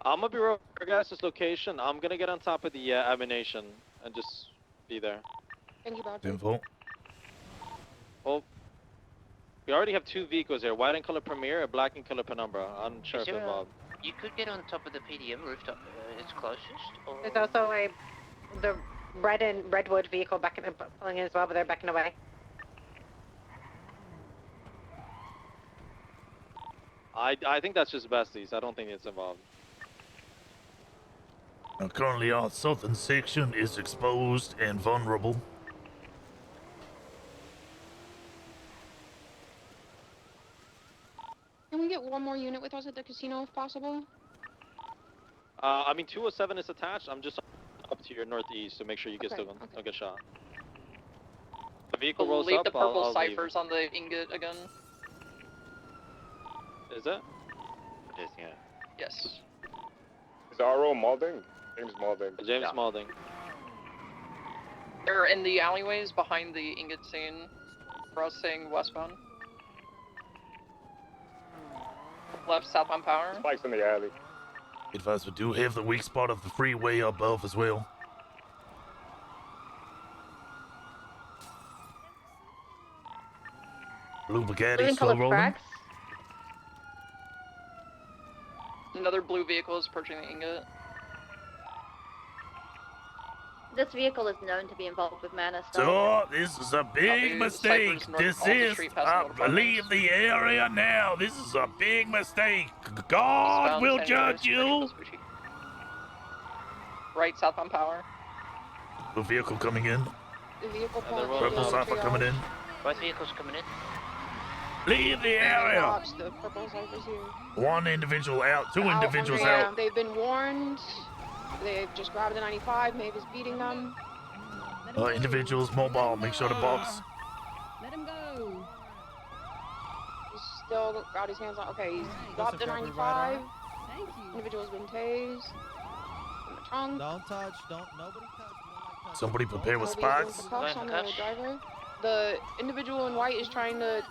I'm gonna be right guys. This location. I'm gonna get on top of the ammunition and just be there. Thank you, Bounty. Info. Well, we already have 2 vehicles here. White and color Premier, a black and color Penumbra. I'm sure Is if there a- involved. You could get on top of the PDM rooftop. It's closest. Or... There's also the redwood vehicle pulling in as well, but they're backing away. I think that's just besties. I don't think it's involved. Now, currently, our southern section is exposed and vulnerable. Can we get one more unit with us at the casino if possible? I mean, 207 is attached. I'm just up to your northeast, so make sure you get Okay, don't get shot. The vehicle rolls Leave up. the purple I'll leave. ciphers on the ingot again. Is it? It is, yeah. Yes. Is RO Malding? James Malding. James Malding. They're in the alleyways behind the ingot scene, crossing westbound. Left southbound power. Spikes in the alley. Advise we do have the weak spot of the freeway above as well. Blue Bugatti Blue and slow color rolling. frags. Another blue vehicle is approaching the ingot. This vehicle is known to be involved with mana stuff. So, this is a big mistake. Desist. Leave the area now. This is a big mistake. God will judge you. Right southbound power. The vehicle coming in. The vehicle Purple Cypher coming in. Both vehicles coming in. Leave the area. The purple ciphers here. One individual out. Two Out individuals on the- out. They've been warned. They've just grabbed the 95. Maeve is beating them. Individuals mobile. Make sure to box. Let him go. He's still got his hands on. Okay, he's dropped the 95. Thank you. Individual's been tased. In the trunk. Don't touch. Nobody touch. Somebody prepare with Nobody's spikes. doing cuffs on the driver. The individual in white is trying to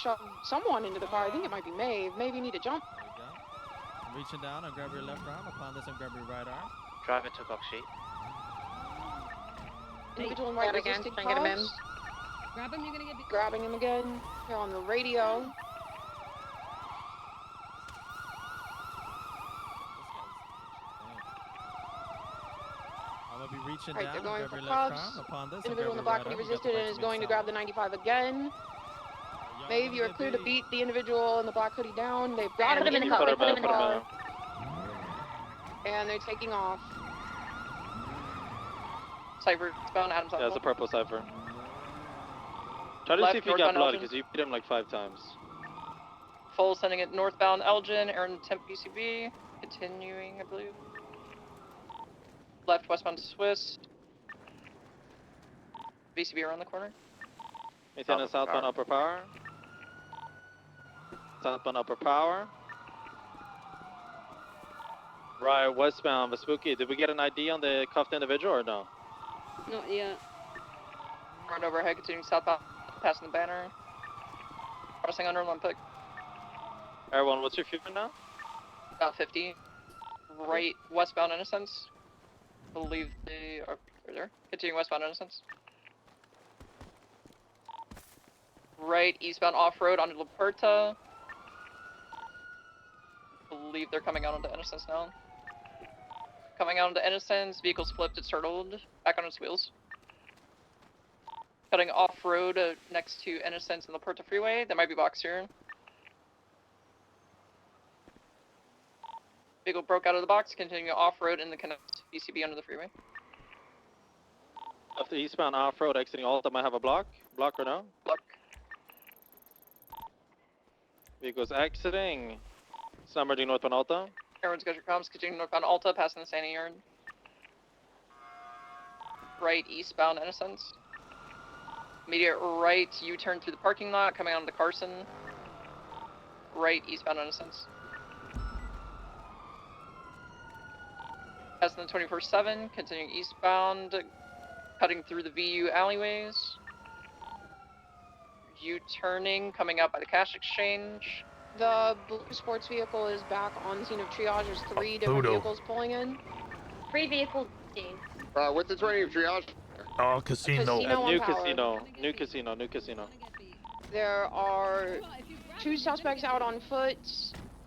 shove someone into the car. I think it might be Maeve. Maeve, you need to jump. There you go. I'm reaching down and grab your left arm. Upon this, and grab your right arm. Driver took off sheet. Individual in white again, resisted try and get him in. cuffs. Grab him, you're gonna get beat. Grabbing him again. Here on the radio. I'm gonna be reaching Right, down they're and going grab for your left cuffs. arm. Upon this, and Individual in the grab black your he right arm. resisted and is going to grab the 95 again. Maeve, you are clear to beat the individual in the black hoodie down. They've got him Put him in the the car. Put him Put him in, in put the him car. in. and they're taking off. Cypher bound Adams Yeah, it's a purple cipher. Try to Left, see if you got northbound blood, Elgin. because you beat him like 5 times. Full sending it northbound Elgin, Aaron Temp BCB. Continuing, I believe. Left westbound Swiss. BCB around the corner. Maintain a southbound upper power. Southbound upper power. Right, westbound Vespucci. Did we get an ID on the cuffed individual or no? Not yet. Run overhead, continuing southbound, passing the banner. Crossing under Olympic. Everyone, what's your fuel now? About 50. Right westbound Innocence. Believe they are there. Continuing westbound Innocence. Right eastbound off-road onto La Puerta. Believe they're coming out onto Innocence now. Coming out onto Innocence, vehicles flipped, it's turtled. Back on its wheels. Cutting off-road next to Innocence and La Puerta Freeway. There might be box here. Vehicle broke out of the box, continuing off-road in the connect BCB under the freeway. After eastbound off-road exiting Alta might have a block. Block or no? Block. Vehicles exiting. Submerging northbound Alta. Everyone's got your comms, continuing northbound Alta, passing the Santa Yard. Right eastbound Innocence. Immediate right U-turn through the parking lot, coming onto the Carson. Right eastbound Innocence. Passing the 24/7, continuing eastbound, cutting through the VU alleyways. U-turning, coming out by the cash exchange. The blue sports vehicle is back on the scene of triage. There's 3 different Voodoo. vehicles pulling in. 3 vehicles seen. What's the training of triage? Oh, casino. Casino on New power. casino. New casino. New casino. There are 2 suspects out on foot.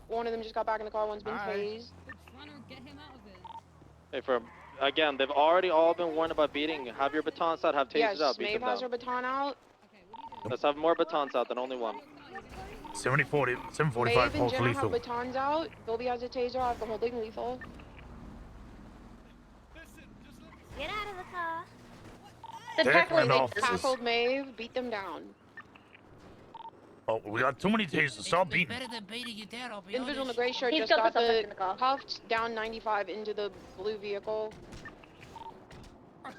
One of them just got back in the car. One's been tased. Hey, again, they've already all been warned about beating. Have your batons out. Have tasers Yes, out. Beat Maeve them has her down. baton out. Let's have more batons out than only one. 745 Maeve and pulse Jenna lethal. have batons out. Bilby has a taser. I have the holding lethal. Get out of the car. Deckman They officers. tackled Maeve, beat them down. Oh, we got too many tasers. Stop beating. Better than beating you down, I'll be Individual in the honest. gray shirt He's just got got the suspect the in the car. cuffed down 95 into the blue vehicle. Do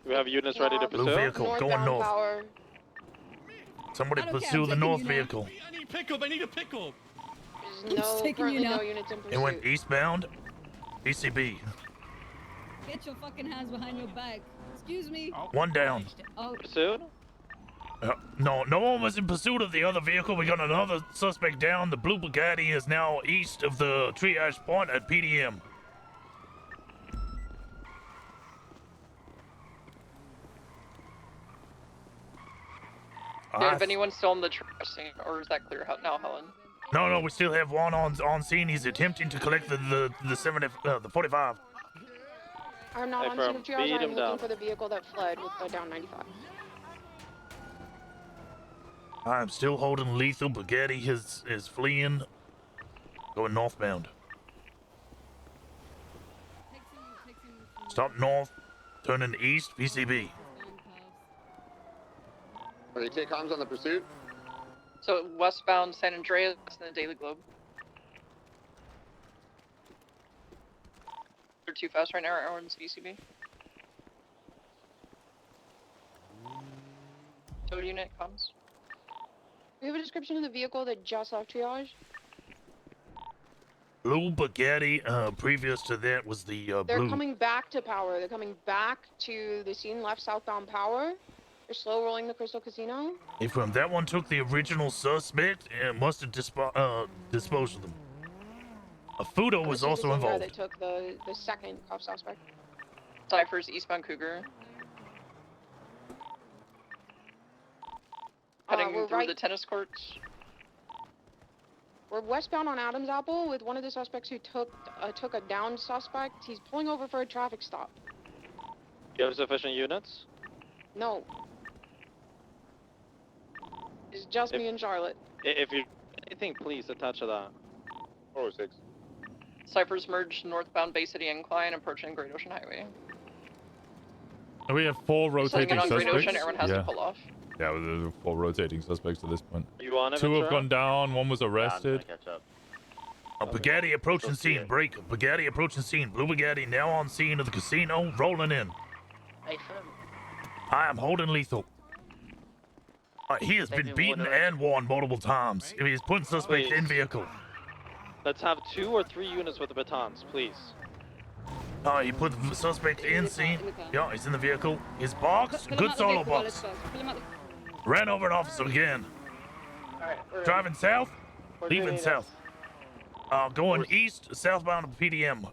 we have units ready to Blue pursue? vehicle, going Northbound north. power. Somebody I don't care, pursue I'm the taking north you now. vehicle. I need pickup. I need a pickup. There's no, taking currently you now. no units in pursuit. It went eastbound. ECB. Get your fucking hands behind your back. Excuse me. One down. Oh, Pursued? No one was in pursuit of the other vehicle. We got another suspect down. The blue Bugatti is now east of the triage point at PDM. If anyone's still in the trash scene, or is that clear now, Helen? No, we still have one on scene. He's attempting to collect the 45. I'm not Hey, on firm, scene of triage. beat I'm him looking down. for the vehicle that fled with the down 95. I'm still holding lethal. Bugatti is fleeing, going northbound. Stop north, turning east, PCB. Are you take comms on the pursuit? So westbound San Andreas and the Daily Globe. They're too fast right now. Everyone's VCB. Tow unit comes. Do we have a description of the vehicle that just left triage? Blue Bugatti. Previous to that was the They're blue. coming back to power. They're coming back to the scene left southbound power. They're slow rolling the Crystal Casino. If that one took the original suspect and must have disposed of them. A Fudo was This is also the same guy involved. that took the second cuff suspect. Cypher's eastbound Cougar. Heading we're through right- the tennis courts. We're westbound on Adams Apple with one of the suspects who took a downed suspect. He's pulling over for a traffic stop. You have sufficient units? No. It's just me and Charlotte. If you anything, please attach to that. 406. Cypher's merged northbound Bay City Incline, approaching Great Ocean Highway. We have 4 Setting rotating it on Great suspects. Ocean, everyone has to pull off. Yeah, there are 4 rotating suspects at this point. You on it, 2 have Ventura? gone down, 1 was arrested. A Bugatti approaching scene. Break. Bugatti approaching scene. Blue Bugatti now on scene of the casino, rolling in. Hey, firm. I am holding lethal. He has been beaten and warned multiple times. He is putting suspect in vehicle. Let's have 2 or 3 units with the batons, please. He put the suspect in scene. Yeah, he's in the vehicle. He's boxed. Good solo box. Ran over an officer again. Driving south, leaving south. Going east, southbound to PDM.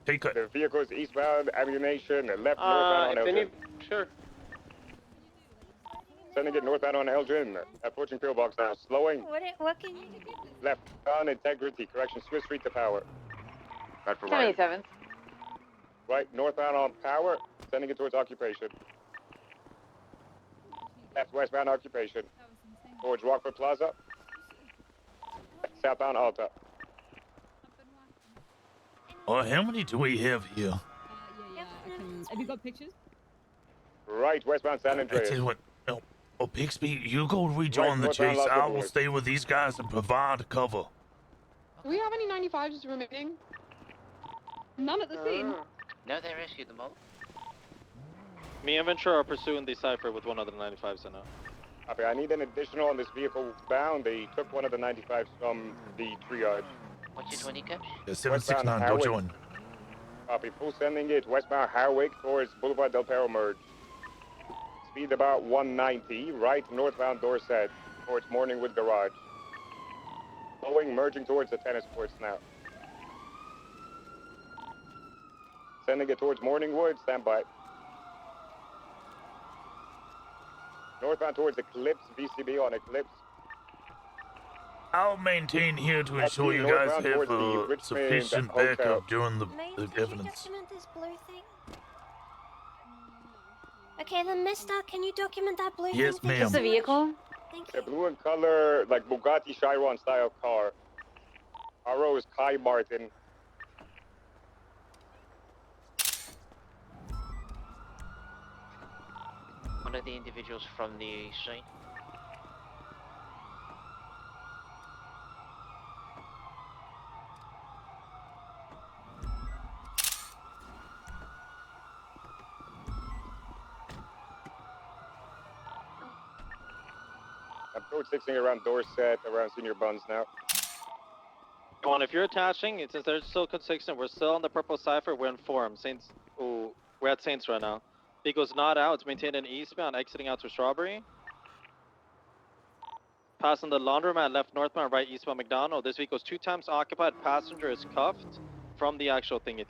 Take cut. The vehicle is eastbound, ammunition, and left northbound on Elgin. Sure. Sending it northbound on Elgin. Approaching pillbox now. Slowing. What can you do? Left on integrity. Correction. Swiss Street to power. Right for 77. Right, northbound on power. Sending it towards occupation. Left westbound occupation. Towards Rockford Plaza. Southbound Alta. Oh, how many do we have here? Have you got pictures? Right, westbound San I Andreas. tell you what. Bixby, you go rejoin the chase. I will stay with these guys and provide cover. Do we have any 95s remaining? None at the scene. No, they rescued them all. Me and Ventura are pursuing the Cypher with one of the 95s in it. Copy. I need an additional on this vehicle bound. They took one of the 95s from the triage. What's your 20 caps? Yeah, 769, go join. Copy. Full sending it westbound Harwick towards Boulevard Del Perro merge. Speed about 190. Right northbound Dorset towards Morningwood Garage. Going, merging towards the tennis courts now. Sending it towards Morningwood, stand by. Northbound towards Eclipse, VCB on Eclipse. I'll maintain here to ensure you guys have sufficient backup during the evidence. Document this blue thing? Okay, then Mister, can you document that blue Yes, thing? ma'am. Just the vehicle? Thank you. A blue in color, like Bugatti Chiron style car. RO is Kai Martin. One of the individuals from the scene. I'm code 6ing around Dorset, around Senior Buns now. Come on, if you're attaching, since there's still code 6 and we're still on the purple cipher, we're informed. Saints, ooh, we're at Saints right now. Vehicle's not out, it's maintained in eastbound, exiting out to Strawberry. Passing the laundromat, left northbound, right eastbound McDonald. This vehicle's 2 times occupied, passenger is cuffed from the actual thingy.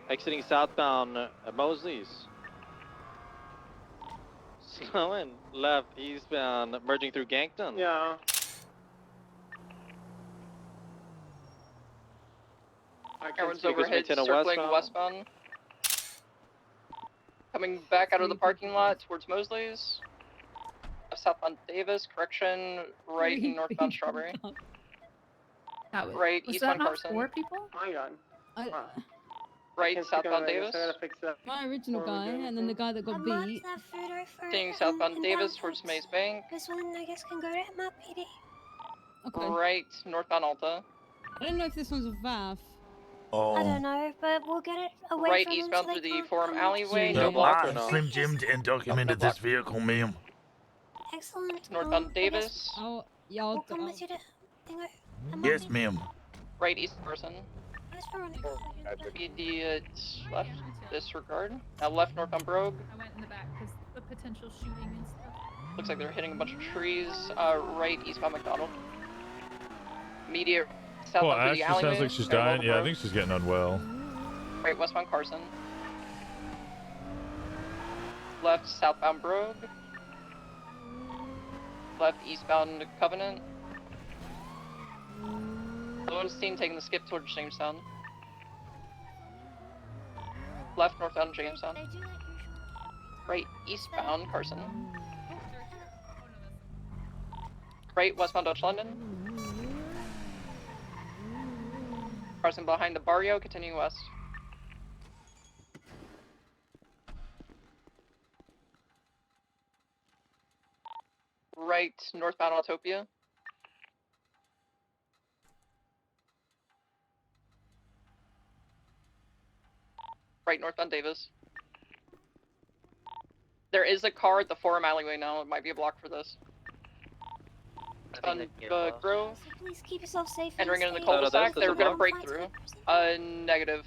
Exiting southbound Mosley's. Slowing left eastbound, merging through Gankton. Yeah. Everyone's overhead, circling westbound. Coming back out of the parking lot towards Mosley's. Southbound Davis, correction, right northbound Strawberry. That was, Right was eastbound that not Carson. 4 people? My God. Right southbound Davis. My original guy, and then the guy that got beat. Seeing southbound Davis towards Maze Bank. This one, I guess, can go to Mount PD. Okay. Right northbound Alta. I don't know if this one's a VAF. I don't know, but we'll get it away Right from them eastbound so through they the can't Forum come alleyway, to- no block or I no? Slim Jimmed and documented this vehicle, ma'am. Excellent. Northbound I guess Davis. Oh, yeah, we'll come with you to Dingo. Yes, ma'am. Right east person. Where's Veronica? Immediate left, disregard. Now left northbound Brogue. I went in the back because the potential shooting and stuff. Looks like they're hitting a bunch of trees. Right eastbound McDonald. Immediate Well, southbound through Ash the just sounds alleyway. like she's parallel dying. to Yeah, I Brogue. think she's getting unwell. Right westbound Carson. Left southbound Brogue. Left eastbound Covenant. Lowenstein taking the skip towards Jamestown. Left northbound Jamestown. Right eastbound Carson. Right westbound Dutch London. Carson behind the barrio, continuing west. Right northbound Autopia. Right northbound Davis. There is a car at the Forum alleyway now. It might be a block for this. On Grove. Please keep yourself safe. Entering into the stay cul-de-sac, safe. they were gonna Don't break fight through. slippers. Negative.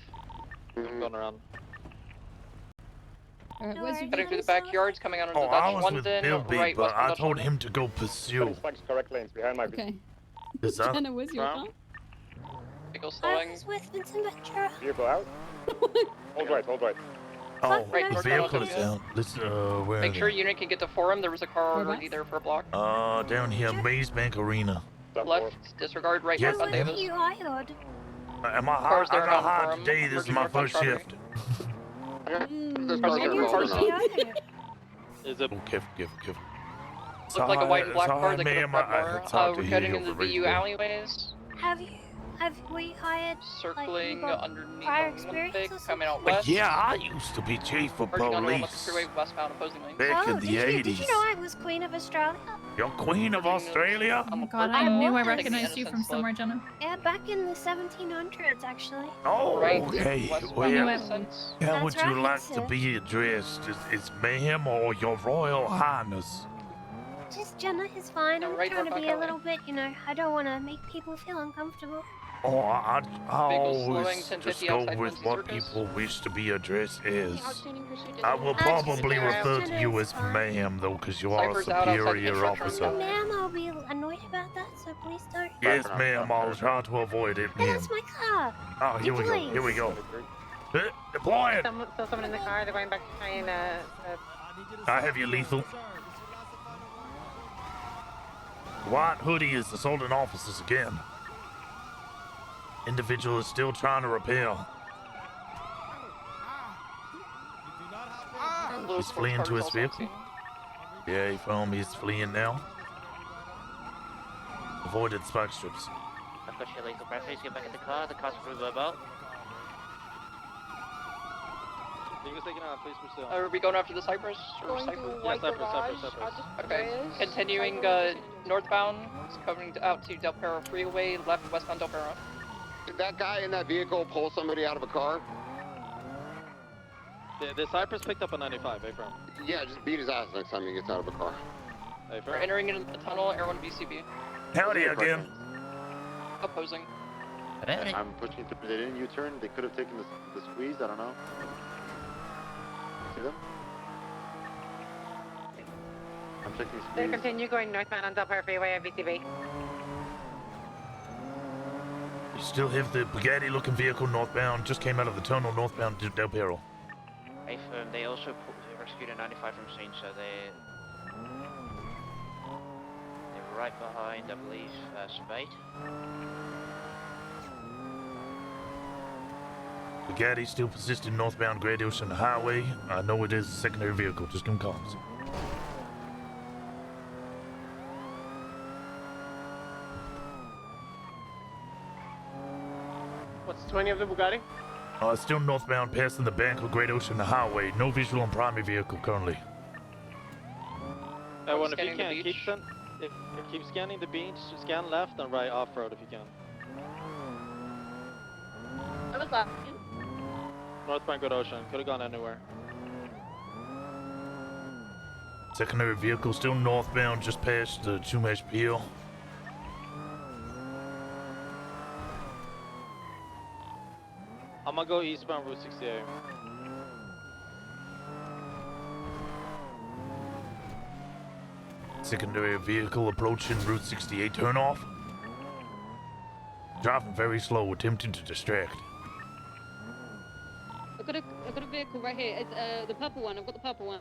Going around. Alright, where's your Heading through the vehicle? backyards, coming out of the Oh, I Dutch was with London, Bill Beat, right but westbound I Dutch told London. him to go pursue. Flex correct lanes behind my Okay. Is that? Jenna, where's your car? Vehicle I slowing. was with Vincent Ventura. Vehicle out? Hold right, hold right. Oh, Right the northbound vehicle is Autopia. down. Listen, where Make are sure they? unit can get to Forum. There was a car Whereabouts? already there for a block. Down here, Maze Bank Arena. Left, disregard, right Yes, northbound ma'am. Davis. You hired. Am I Cars hot? there I got now, hot Forum. today. This is Merging my northbound first Strawberry. shift. Carson, Carson. Is it? Oh, careful. Looked like a white and black car that could have ma'am. brought I more. talked to We're heading you into for the VU reasons. alleyways. Were you hired? Circling got underneath prior the experience Olympic, or coming out But west. yeah, I used to be chief of Merging onto Olympic police Freeway westbound opposing lanes. back in Did the you 80s. know I was Queen of Australia? You're Queen of Australia? Oh my god, I knew I was. recognized you from somewhere, Jenna. Yeah, back in the 1700s, actually. Oh, Right, okay. westbound Well, Innocence. how That's would you right, like sir. to be addressed? Is ma'am or your royal highness? Just Jenna is fine. Yeah, I'm right trying to northbound be a Kelly. little bit, I don't want to make people feel uncomfortable. Oh, I Vehicles slowing, always 1050 just go outside with Winston what Circus. people wish to be addressed as. Outstanding pursuit is I over. will probably refer to you as ma'am, though, because you are a Cypher's out outside the superior construction officer. zone. Ma'am, I'll be annoyed about that, so please don't. Yes, ma'am, I'll try to avoid it, Hey, ma'am. that's my car. Oh, here we go, here we go. Deploying! Still someone in the car. They're going back to try and I have you lethal. White hoodie is assaulting officers again. Individual is still trying to repel. He's fleeing to his vehicle. Yeah, he found me. He's fleeing now. Avoided spike strips. I've got your lethal preference. Get back in the car. The car's through mobile. Vehicle's taken out, please pursue. Are we going after the Cypress? Or Going Cypress? to White Garage. Okay, continuing northbound, coming out to Del Perro Freeway, left westbound Del Perro. Did that guy in that vehicle pull somebody out of a car? The Cypress picked up a 95, April. Yeah, just beat his ass next time he gets out of a car. We're entering into the tunnel, Air 1 BCB. Howdy again. Opposing. I'm pushing through. They didn't U-turn. They could have taken the squeeze. I don't know. See them? I'm checking They squeeze. continue going northbound on Del Perro Freeway at VCB. You still have the Bugatti-looking vehicle northbound. Just came out of the tunnel northbound to Del Perro. They also rescued a 95 from scene, so they're right behind, I believe, Spade. Bugatti still persisting northbound Great Ocean Highway. I know it is a secondary vehicle. Just give him calls. What's the 20 of the Bugatti? Still northbound passing the bank of Great Ocean Highway. No visual on primary vehicle currently. Everyone, if you can, keep scanning the beach. Scan left and right off-road if you can. What was that? Northbound Good Ocean. Could have gone anywhere. Secondary vehicle still northbound just past the Chumash Peel. I'm gonna go eastbound Route 68. Secondary vehicle approaching Route 68 turnoff. Driving very slow, attempting to distract. I've got a vehicle right here. It's the purple one. I've got the purple one.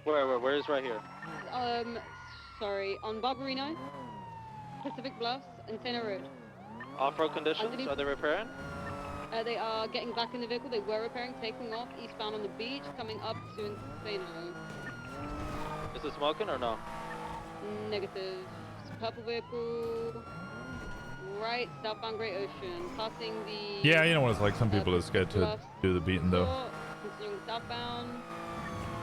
Where is right here? Sorry, on Barbarino, Pacific Bluffs, and Sena Road. Off-road conditions? Are they repairing? They are getting back in the vehicle. They were repairing, taking off eastbound on the beach, coming up to Encino. Is it smoking or no? Negative. Purple vehicle. Right, southbound Great Ocean, passing the. Yeah, you know what it's like. Some people are scared to do the beating, though. Continuing southbound.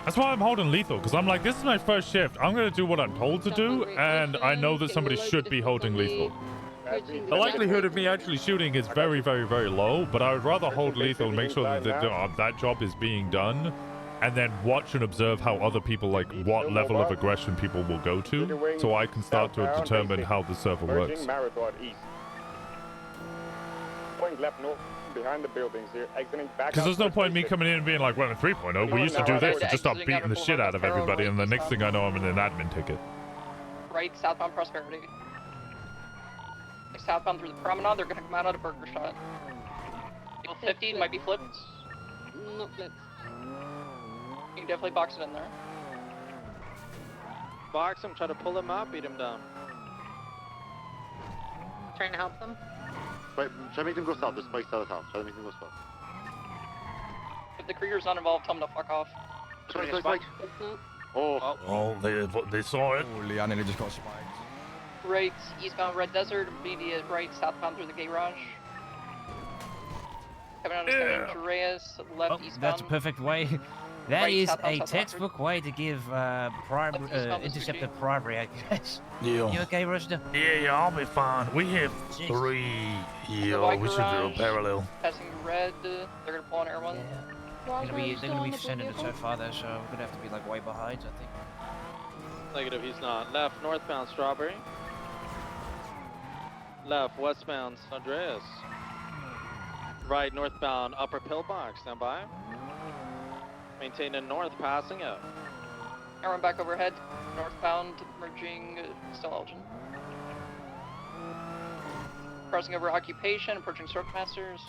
That's why I'm holding lethal, because I'm like, this is my first shift. I'm going to do what I'm told to do, and I know that somebody should be holding lethal. The likelihood of me actually shooting is very, very, very low, but I would rather hold lethal and make sure that that job is being done, and then watch and observe how other people, like, what level of aggression people will go to, so I can start to determine how the server works. Going left north behind the buildings here, exiting back. Because there's no point in me coming in and being like, well, in 3.0, we used to do this and just start beating the shit out of everybody, and the next thing I know, I'm in an admin ticket. Right, southbound Prosperity. Like southbound through the promenade, they're gonna come out at a burger shot. Eagle 50 might be flipped. Not flipped. You can definitely box it in there. Box him, try to pull him up, beat him down. Trying to help them. Wait, try to make them go south. There's spikes out of town. Try to make them go south. If the Krieger's not involved, tell them to fuck off. Spike. Oh, they saw it. Oh, Leon nearly just got spiked. Right, eastbound Red Desert, immediate right, southbound through the garage. Coming out of San Andreas, left eastbound. That's a perfect way. That Right, is southbound, a south textbook way to give interceptor bribery, I guess. Yeah. You okay, Rosner? Yeah, I'll be fine. We have 3 here. White We should do a garage, parallel. Passing red, they're gonna pull on Air 1. They're gonna be sending it so far though, so we're gonna have to be like way behind, I think. Negative, he's not. Left, northbound Strawberry. Left, westbound, San Andreas. Right, northbound, upper pillbox, stand by. Maintaining north, passing it. Aaron back overhead, northbound, merging still Elgin. Crossing over occupation, approaching Circmasters.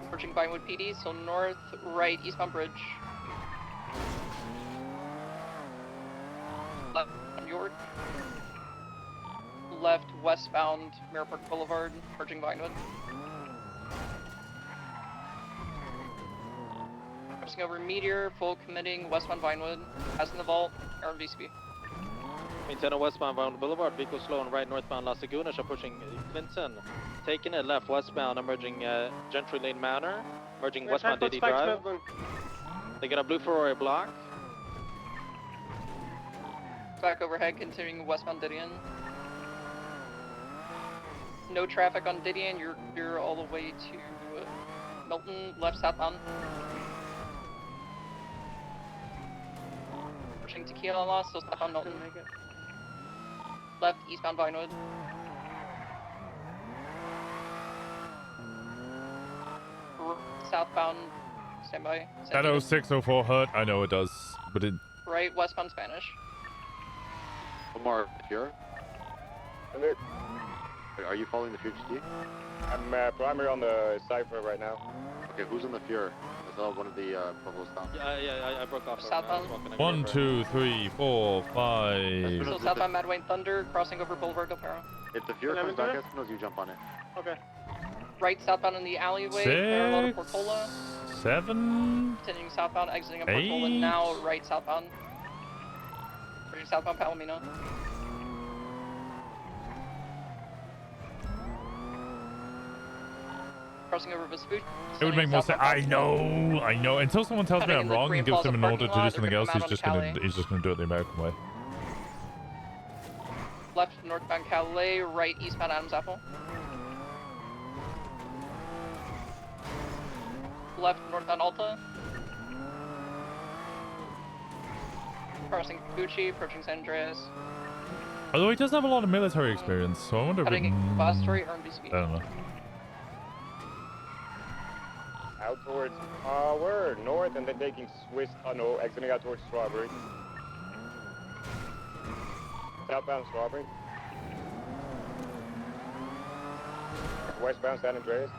Approaching Vinewood PD, so north, right, eastbound bridge. Left, York. Left, westbound, Mirror Park Boulevard, approaching Vinewood. Crossing over Meteor, full committing, westbound Vinewood. Passing the vault, Aaron VCB. Maintain westbound Vinewood Boulevard, vehicle slow and right northbound Las Lagunas, approaching Clinton. Taking it left, westbound, emerging Gentry Lane Manor, merging westbound Diddy Drive. They got a blue Ferrari block. Back overhead, continuing westbound Didion. No traffic on Didion, you're all the way to Milton, left southbound. Pushing Tequila Lost, so southbound Milton. Left, eastbound Vinewood. Southbound, standby. That 0604 hurt. I know it does, but it. Right, westbound Spanish. One more here. Are you following the fugitive? I'm primary on the Cypher right now. Okay, who's on the Fuhrer? Is that one of the Provost down? Yeah, I broke off. Southbound. 1, 2, 3, 4, 5. So southbound Mad Wayne Thunder, crossing over Boulevard Del Perro. If the Fuhrer comes back, Espinosa, you jump on it. Okay. Right, southbound in the alleyway, 6, parallel to Portola. 7. Continuing southbound, exiting on 8. Portola now, right southbound. Right southbound Palomino. Crossing over Vespucci. It would make more sense. I know. Until someone tells me I'm wrong and gives him an order to do something else, he's just gonna do it the American way. Left northbound Calais, right eastbound Adams Apple. Left northbound Alta. Crossing Gucci, approaching San Andreas. Although he does have a lot of military experience, so I wonder if Cutting it... Bosstory or MBCB. I don't know. Out towards we're north and then taking Swiss tunnel, exiting out towards Strawberry. Southbound Strawberry. Westbound San Andreas.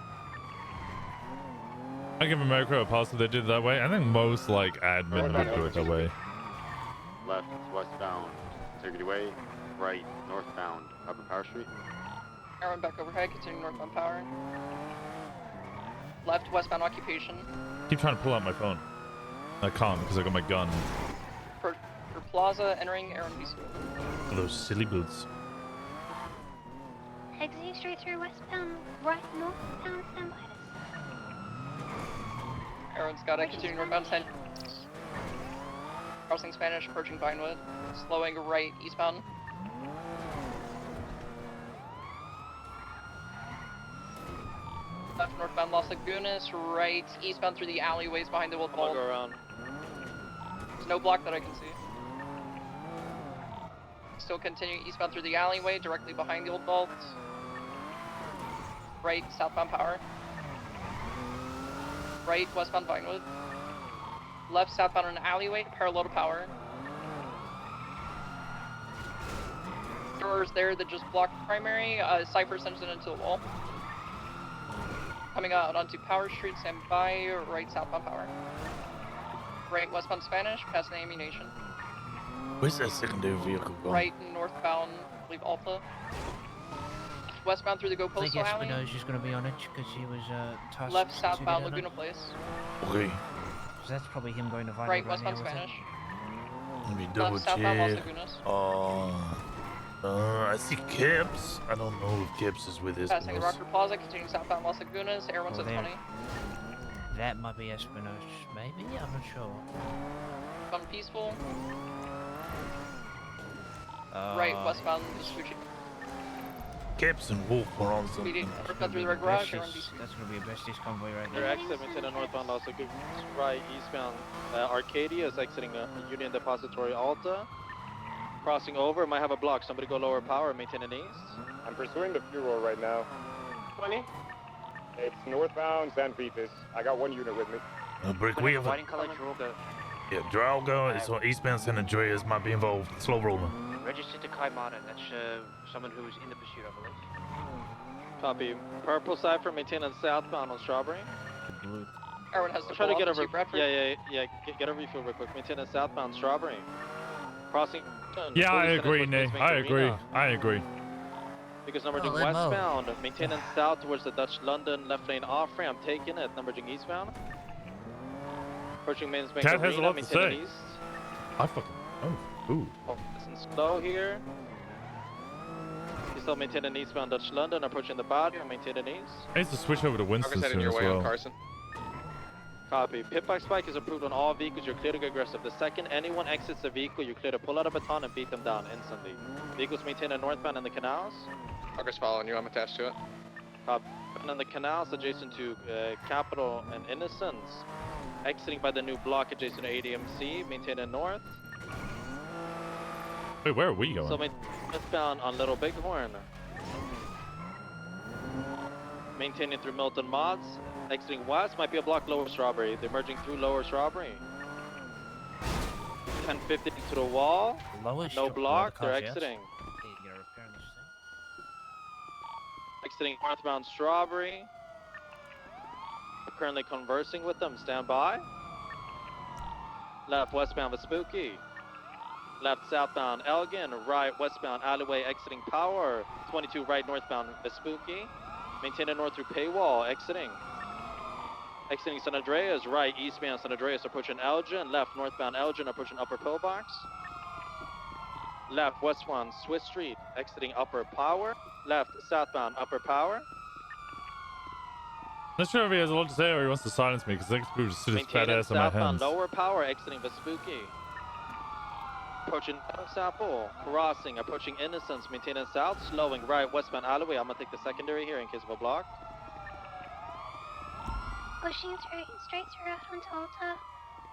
I give America a pass if they did it that way. I think most like admin would do it that way. Left, westbound, Integrity Way. Right, northbound, Upper Power Street. Aaron back overhead, continuing northbound Power. Left, westbound Occupation. Keep trying to pull out my phone. I can't because I got my gun. For Plaza, entering Aaron B. Oh, those silly boots. Exiting straight through westbound, right northbound, stand by us. Aaron's got it, continuing northbound 10. Crossing Spanish, approaching Vinewood. Slowing right, eastbound. Left northbound Las Lagunas, right eastbound through the alleyways behind the old vault. I'll go around. There's no block that I can see. Still continuing eastbound through the alleyway, directly behind the old vault. Right, southbound Power. Right, westbound Vinewood. Left, southbound in an alleyway, parallel to Power. Doors there that just blocked primary. Cypher sends it into the wall. Coming out onto Power Street, stand by, right, southbound Power. Right, westbound Spanish, passing ammunition. Where's that secondary vehicle going? Right, northbound, I believe Alta. Westbound through the Go I think Postal Alley. Espinosa's going to be on it because he was tasked. Left, to southbound, get on it. Laguna Place. Okay. So that's probably him going to Vinewood Right, right westbound now, was it? Spanish. Let me double Left, southbound Las check. Lagunas. I see Kips. I don't know if Kips is with Passing the Espinosa. Rocker Plaza, continuing southbound Las Lagunas, Air 120. That might be Espinosa, maybe? I'm not sure. On Peaceful. Right, westbound Vespucci. Kips and Wolf are on something. Speeding, through the Red Garage, Air Besties, that's going to be a Besties convoy right Your there. exit, maintain northbound Las Lagunas. Right, eastbound Arcadia is exiting Union Depository Alta. Crossing over, might have a block. Somebody go lower power, maintain an east. I'm pursuing the fuel right now. 20. It's northbound San Vitas. I got one unit with me. Brick, we have White and colored Drogo. Yeah, Drogo is on eastbound San Andreas, might be involved. Slow rolling. Registered to Kai Martin. That's someone who was in the pursuit, I believe. Copy. Purple Cypher, maintain on southbound on Strawberry. Everyone has to Try to pull get off a into Bradford. get a refuel real quick. Maintain on southbound Strawberry. Crossing. Yeah, I 40 agree, towards Nate. Base I Bank agree. Arena. I agree. Because number two let him know. westbound, maintaining south towards the Dutch London left lane off ramp, taking it, numbering eastbound. Approaching Mains Bank Cat has a Arena, lot to maintaining say. east. I fucking food. Listen slow here. He's still maintaining eastbound Dutch London, approaching the body, maintaining east. I need to switch over to Winston soon as well. Copy. Pitbox spike is approved on all vehicles. You're clear to go aggressive. The second anyone exits the vehicle, you're clear to pull out a baton and beat them down instantly. Vehicles maintain a northbound in the canals. Progress following you. I'm attached to it. Copy. And in the canals adjacent to Capital and Innocence. Exiting by the new block adjacent to ADMC. Maintain a north. Wait, where are we going? So northbound on Little Bighorn. Maintaining through Milton Mods. Exiting west, might be a block lower Strawberry. They're merging through lower Strawberry. 1050 to the wall. No block, they're exiting. Exiting northbound Strawberry. We're currently conversing with them. Stand by. Left westbound Vespucci. Left southbound Elgin. Right westbound Alleyway exiting Power. 22 right northbound Vespucci. Maintain a north through Paywall. Exiting. Exiting San Andreas, right eastbound San Andreas approaching Elgin, left northbound Elgin approaching Upper Pillbox. Left westbound Swiss Street, exiting Upper Power. Left southbound Upper Power. Not sure if he has a lot to say or he wants to silence me because I think people just sit his fat Maintaining ass on my southbound hands. Lower Power, exiting Vespucci. Approaching Sample, crossing, approaching Innocence, maintaining south, slowing right westbound Alleyway. I'm gonna take the secondary here in case of a block. Pushing straight through Huntalta.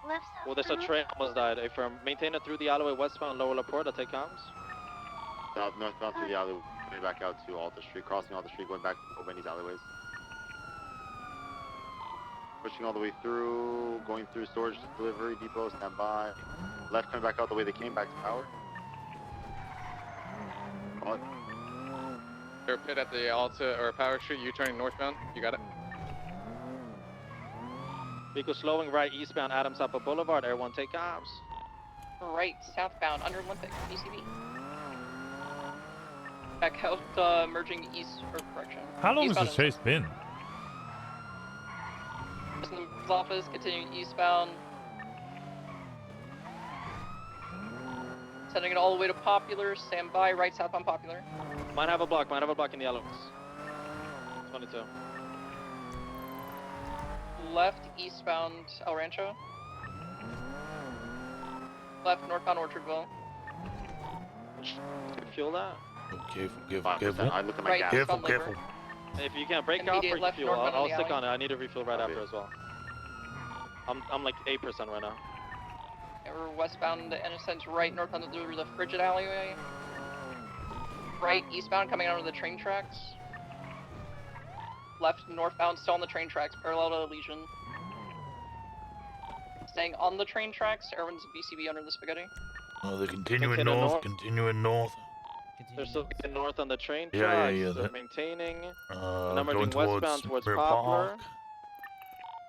Left south. Well, there's a train almost died. If we're maintaining through the Alleyway westbound Lower Laporte, I'll take comms. South, northbound through the alleyway, going back out to Alta Street, crossing Alta Street, going back to Benny's alleyways. Pushing all the way through, going through storage delivery depot, stand by. Left coming back out the way they came, back to Power. They're pit at the Alta or Power Street, you turning northbound. You got it. Vehicle slowing right eastbound Adams Apple Boulevard. Everyone take comms. Right southbound under Olympic, BCB. Back out, merging east or correction. How long has Eastbound this chase been? President's office, continuing eastbound. Sending it all the way to Popular. Stand by, right southbound Popular. Might have a block in the yellows. 22. Left eastbound El Rancho. Left northbound Orchardville. Fuel that? Careful. I look at my Right, gas. eastbound Careful. Liver. If you can't break off Immediate or left fuel, northbound I'll on the stick alley. on it. I need a refuel right after as well. I'm like 8% right now. And we're westbound to Innocence, right northbound through the Frigid Alleyway. Right eastbound coming out of the train tracks. Left northbound still on the train tracks, parallel to Legion. Staying on the train tracks, everyone's BCB under the spaghetti. Oh, they're continuing Maintain a north, north. continuing north. They're still getting north on the train Yeah, tracks. yeah, They're that- maintaining. Going Numbering westbound towards Bear Poplar. Park.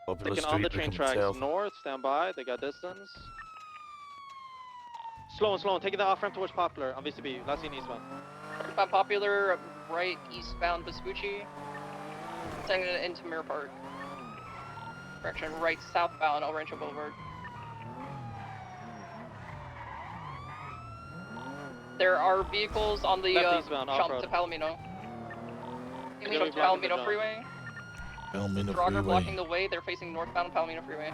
Popular Sticking Street, on the train looking tracks south. north. Stand by. They got distance. Slowing. Taking the off ramp towards Poplar on VCB. Last seen eastbound. Northbound Popular, right eastbound Vespucci. Sending it into Mirror Park. Correction, right southbound El Rancho Boulevard. There are vehicles on the Left eastbound, jump off-road. to Palomino. They're Jump to blocking the Palomino jump. Freeway. Palomino Draugr Freeway. blocking the way. They're facing northbound Palomino Freeway.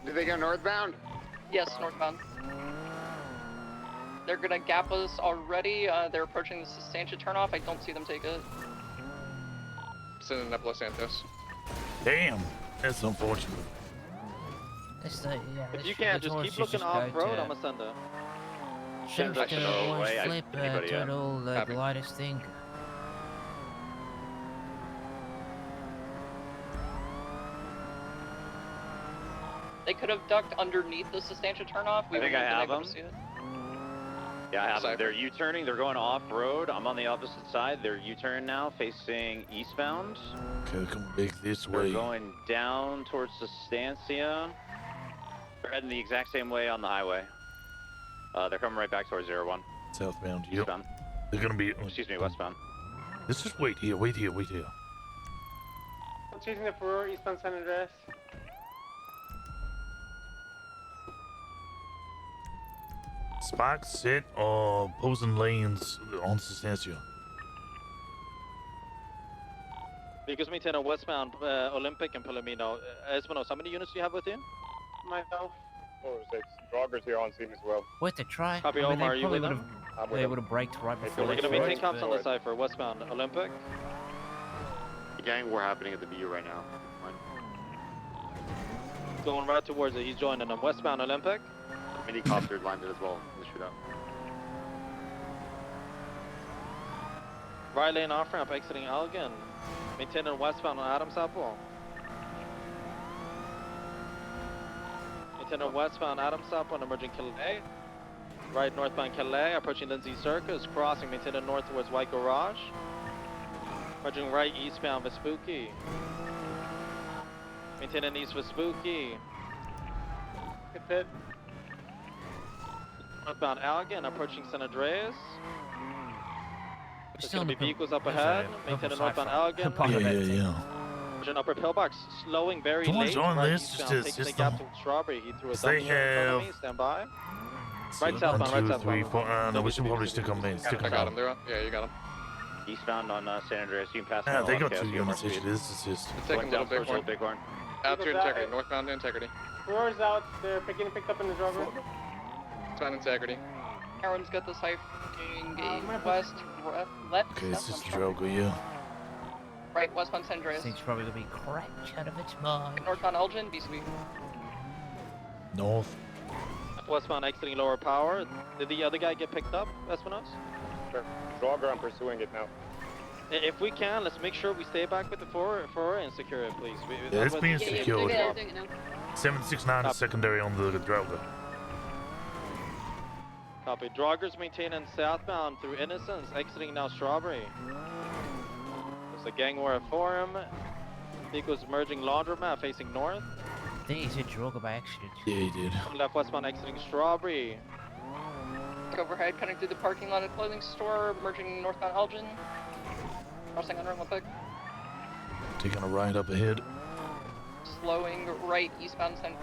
Do they go northbound? Yes, northbound. They're gonna gap us already. They're approaching the Sustancia turnoff. I don't see them take it. Sending up Los Santos. Damn, that's unfortunate. It's the, yeah, If the you sh- can't, the just keep tourists looking just off go road, to- I'm gonna send her. Change I should the know orange way. I- flip anybody, yeah. turtle, the Copy. lightest thing. They could have ducked underneath the substantial turnoff. We I think wouldn't I have been have able to see it. Yeah, I have them. Cypher. They're U-turning. They're going off-road. I'm on the opposite side. They're U-turn now, facing eastbound. Okay, come back this They're way. going down towards Sustancia. They're heading the exact same way on the highway. They're coming right back towards 01. Southbound, yep. Eastbound. They're gonna be. Excuse me, westbound. Let's just wait here, wait here, wait here. I'm chasing the 4 eastbound San Andreas. Spike set opposing lanes on Sustancia. Because maintain a westbound Olympic and Palomino. Espinosa, how many units do you have with you? Myself. 4 or 6. Joggers here on scene as well. With the try. Copy, I mean, Omar, are they you probably with would them? have. They would have braked right before. We're they gonna maintain started, cops on the cipher. Westbound Olympic. The gang war happening at the BU right now. Going right towards it. He's joining them. Westbound Olympic. Mini copter landed as well in the shootout. Right lane off ramp exiting Elgin. Maintaining westbound on Adams Apple. Maintaining westbound Adams Apple on emerging Calais. Right northbound Calais, approaching Lindsay Circus, crossing, maintaining north towards White Garage. Merging right eastbound Vespucci. Maintaining east Vespucci. Good hit. Northbound Elgin, approaching San Andreas. There's still gonna in be the vehicles up there's ahead. a Maintaining purple northbound cipher. Elgin. Part of that thing. An upper pillbox slowing very Come on, late. join Right this, eastbound, just taking the system. gap to Strawberry. He threw a They dummy in front of have- me. Stand by. So Right southbound, right 1, 2, southbound. 3, 4. No, we should probably stick on me. Stick I on got me. him. They're on. Yeah, you got him. Eastbound on San Andreas. You can pass Ah, them they all, got okay, 2 so you get more units. speed. This is just. Taking Little Bighorn. Bighorn. Out to Integrity, northbound Integrity. 4's out, they're getting picked up in the jogger. Eastbound Integrity. Everyone's got the cipher west, left, Okay, it's south, just Drogo, yeah. right, westbound San Andreas. Thing's probably gonna be cracked out of its mind. Northbound Elgin, BCB. North. Westbound exiting lower power. Did the other guy get picked up, Espinosa? Sure. Jogger, I'm pursuing it now. If we can, let's make sure we stay back with the 4 and secure it, please. Yeah, it's being Yeah, yeah, secured. doing it now. 769 is secondary on the Drogo. Copy. Droggers maintaining southbound through Innocence, exiting now Strawberry. There's a gang war at Forum. Vehicles merging Laundromat facing north. I think he said Drogo by accident. Yeah, he did. Left westbound exiting Strawberry. Overhead, cutting through the parking lot of the clothing store, merging northbound Elgin. Crossing under Olympic. Taking a ride up ahead. Slowing right eastbound San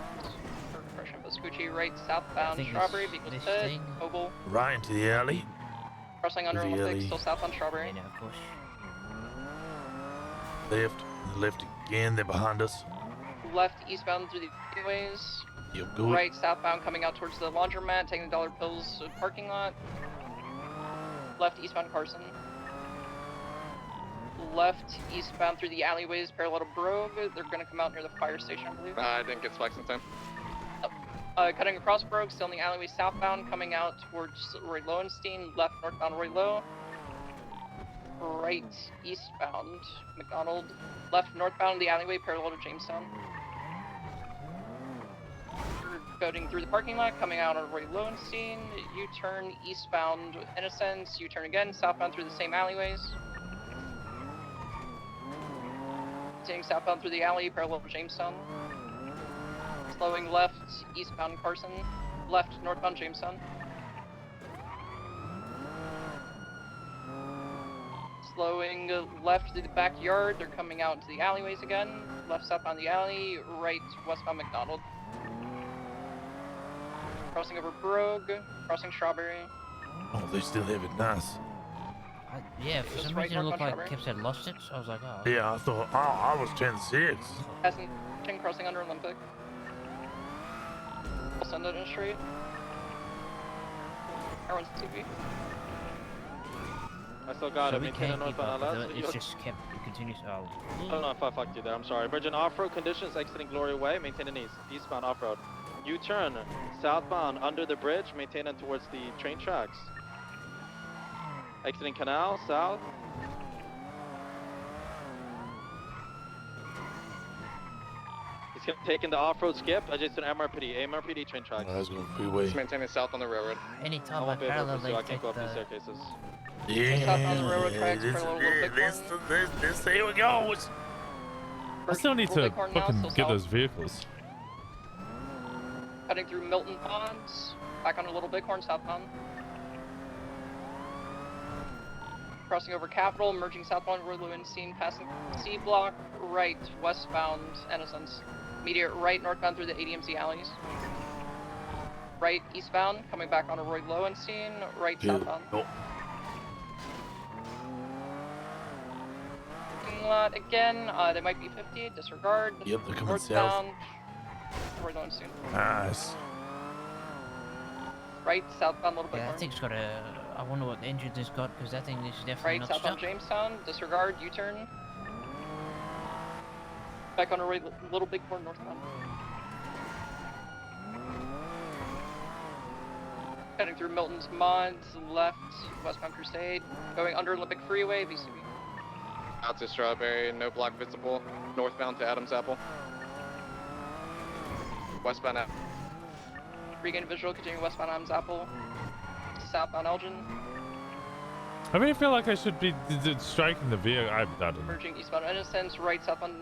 Vespucci, right southbound think Strawberry, this- vehicles this hit, thing- Oval. Right into the alley. Crossing under The Olympic, alley. still southbound Strawberry. Yeah, of course. Left again. They're behind us. Left eastbound through the freeways. Yep, good. Right southbound coming out towards the laundromat, taking the Dollar Pills parking lot. Left eastbound Carson. Left eastbound through the alleyways parallel to Brogue. They're gonna come out near the fire station, I believe. I didn't get spikes in time. Cutting across Brogue, still in the alleyway southbound, coming out towards Roy Lowenstein. Left northbound Roy Low. Right eastbound McDonald. Left northbound the alleyway parallel to Jamestown. Going through the parking lot, coming out on Roy Lowenstein. U-turn eastbound Innocence. U-turn again southbound through the same alleyways. Continuing southbound through the alley parallel to Jamestown. Slowing left eastbound Carson. Left northbound Jamestown. Slowing left through the backyard. They're coming out into the alleyways again. Left southbound the alley. Right westbound McDonald. Crossing over Brogue. Crossing Strawberry. Oh, they still have it nice. Yeah, for some right reason it looked northbound like Kips had lost it, so I was like, oh. Yeah, I thought, oh, I was 10-6. Passing crossing under Olympic. We'll send it in straight. Everyone's TV. I still got So it. we Maintain a can't keep northbound up with LS. it. It's just kept it continues. Oh. Oh no, I fucked you there. I'm sorry. Virgin off-road conditions exiting Glory Way. Maintain an eastbound off-road. U-turn southbound under the bridge. Maintain it towards the train tracks. Exiting canal south. He's taking the off-road skip adjacent to MRPD train tracks. Let's go freeway. Just maintaining south on the railroad. Anytime I won't be able to parallel, pursue. I they can't go up these the... staircases. South on the railroad tracks, this, parallel Little Bighorn. this, here we go. I still need Little to Bighorn now, fucking still get south. those vehicles. Cutting through Milton Ponds, back onto Little Bighorn, southbound. Crossing over Capitol, merging southbound Road Lewin scene, passing C block, right, westbound Innocence. Immediate right, northbound through the ADMZ alleys. Right, eastbound, coming back onto Roy Lowenstein, right, southbound. Parking lot again, they might be 50, disregard. Yep, they're coming northbound, Roy Lowenstein. Nice. Right, southbound, Little Bighorn. Yeah, that thing's got a... I wonder what engine it's got, because that thing is definitely Right, not southbound stuck. Jamestown, disregard, U-turn. Back on Roy, Little Bighorn, northbound. Heading through Milton's Mods, left, westbound Crusade. Going under Olympic Freeway, VCB. Out to Strawberry, no block visible. Northbound to Adams Apple. Westbound out. Regain visual, continuing westbound Adams Apple. Southbound Elgin. I really feel like I should be striking the vehicle. I don't know. Merging eastbound Innocence, right southbound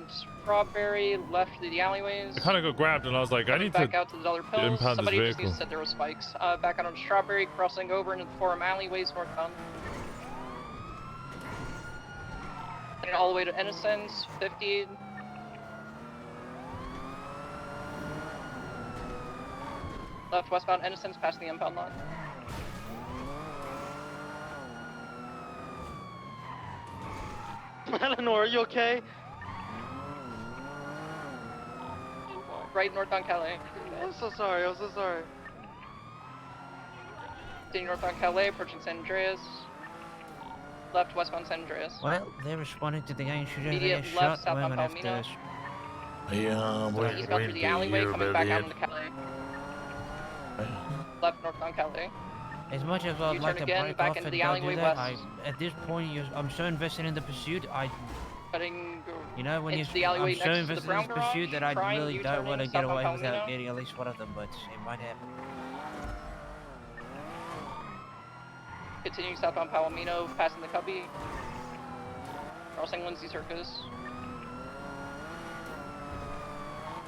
Strawberry, left through the alleyways. I kind of got grabbed and I was like, I need back to out to the Dollar Pills. impound this Somebody just vehicle. needs to set there were spikes. Back out on Strawberry, crossing over into the Forum alleyways northbound. And all the way to Innocence, 50. Left westbound Innocence, past the impound lot. Eleanor, are you okay? Right northbound Calais. I'm so sorry, I'm so sorry. Continuing northbound Calais, approaching San Andreas. Left westbound San Andreas. Well, they responded to the game shooter. They Immediate get left, shot. We're southbound gonna have Palomino. to... Yeah, we're Eastbound through the alleyway, coming back out into Calais. Left northbound Calais. As much as I'd U-turn like to again, break back off into and the go do alleyway that, west. at this point, I'm so invested in the pursuit, Cutting. you know, when into the alleyway I'm so next to the invested in Brown this pursuit Garage, that I trying really don't want to U-turning get away southbound without Palomino. getting at least one of them, but it might happen. Continuing southbound Palomino, passing the Cubby. Crossing Lindsay Circus.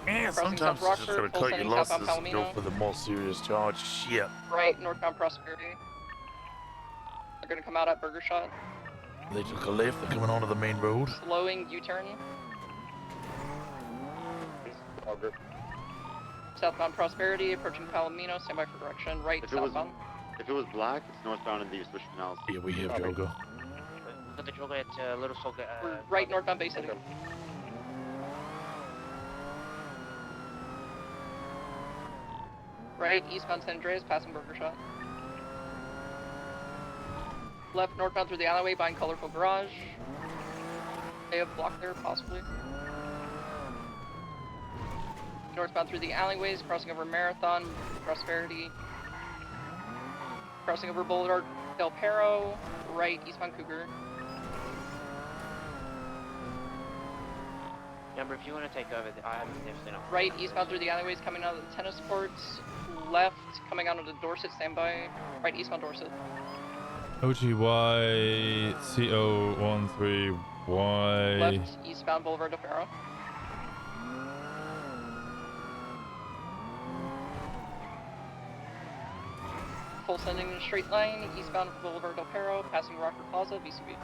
Yeah, Crossing sometimes South you just Rockford, gotta full cut your sending losses southbound and go Palomino. for the more serious charge. Shit. Right, northbound Prosperity. They're gonna come out at Burger Shot. They took a left, they're coming onto the main road. Slowing U-turn. Southbound Prosperity, approaching Palomino, stand by for correction. Right, southbound. If it was black, it's northbound in the switch canals. Yeah, we have Jogo. Got the Jogo at Little Soldier. Right, northbound Bay City. Right, eastbound San Andreas, passing Burger Shot. Left, northbound through the alleyway, behind Colorful Garage. They have blocked there, possibly. Northbound through the alleyways, crossing over Marathon, Prosperity. Crossing over Boulevard Del Perro, right, eastbound Cougar. Number, if you want to take over, I have definitely not. Right, eastbound through the alleyways, coming out of the tennis courts. Left, coming out of the Dorset, standby. Right, eastbound Dorset. OGY CO13Y. Left, eastbound Boulevard Del Perro. Full sending in a straight line, eastbound Boulevard Del Perro, passing Rocker Plaza, VCB.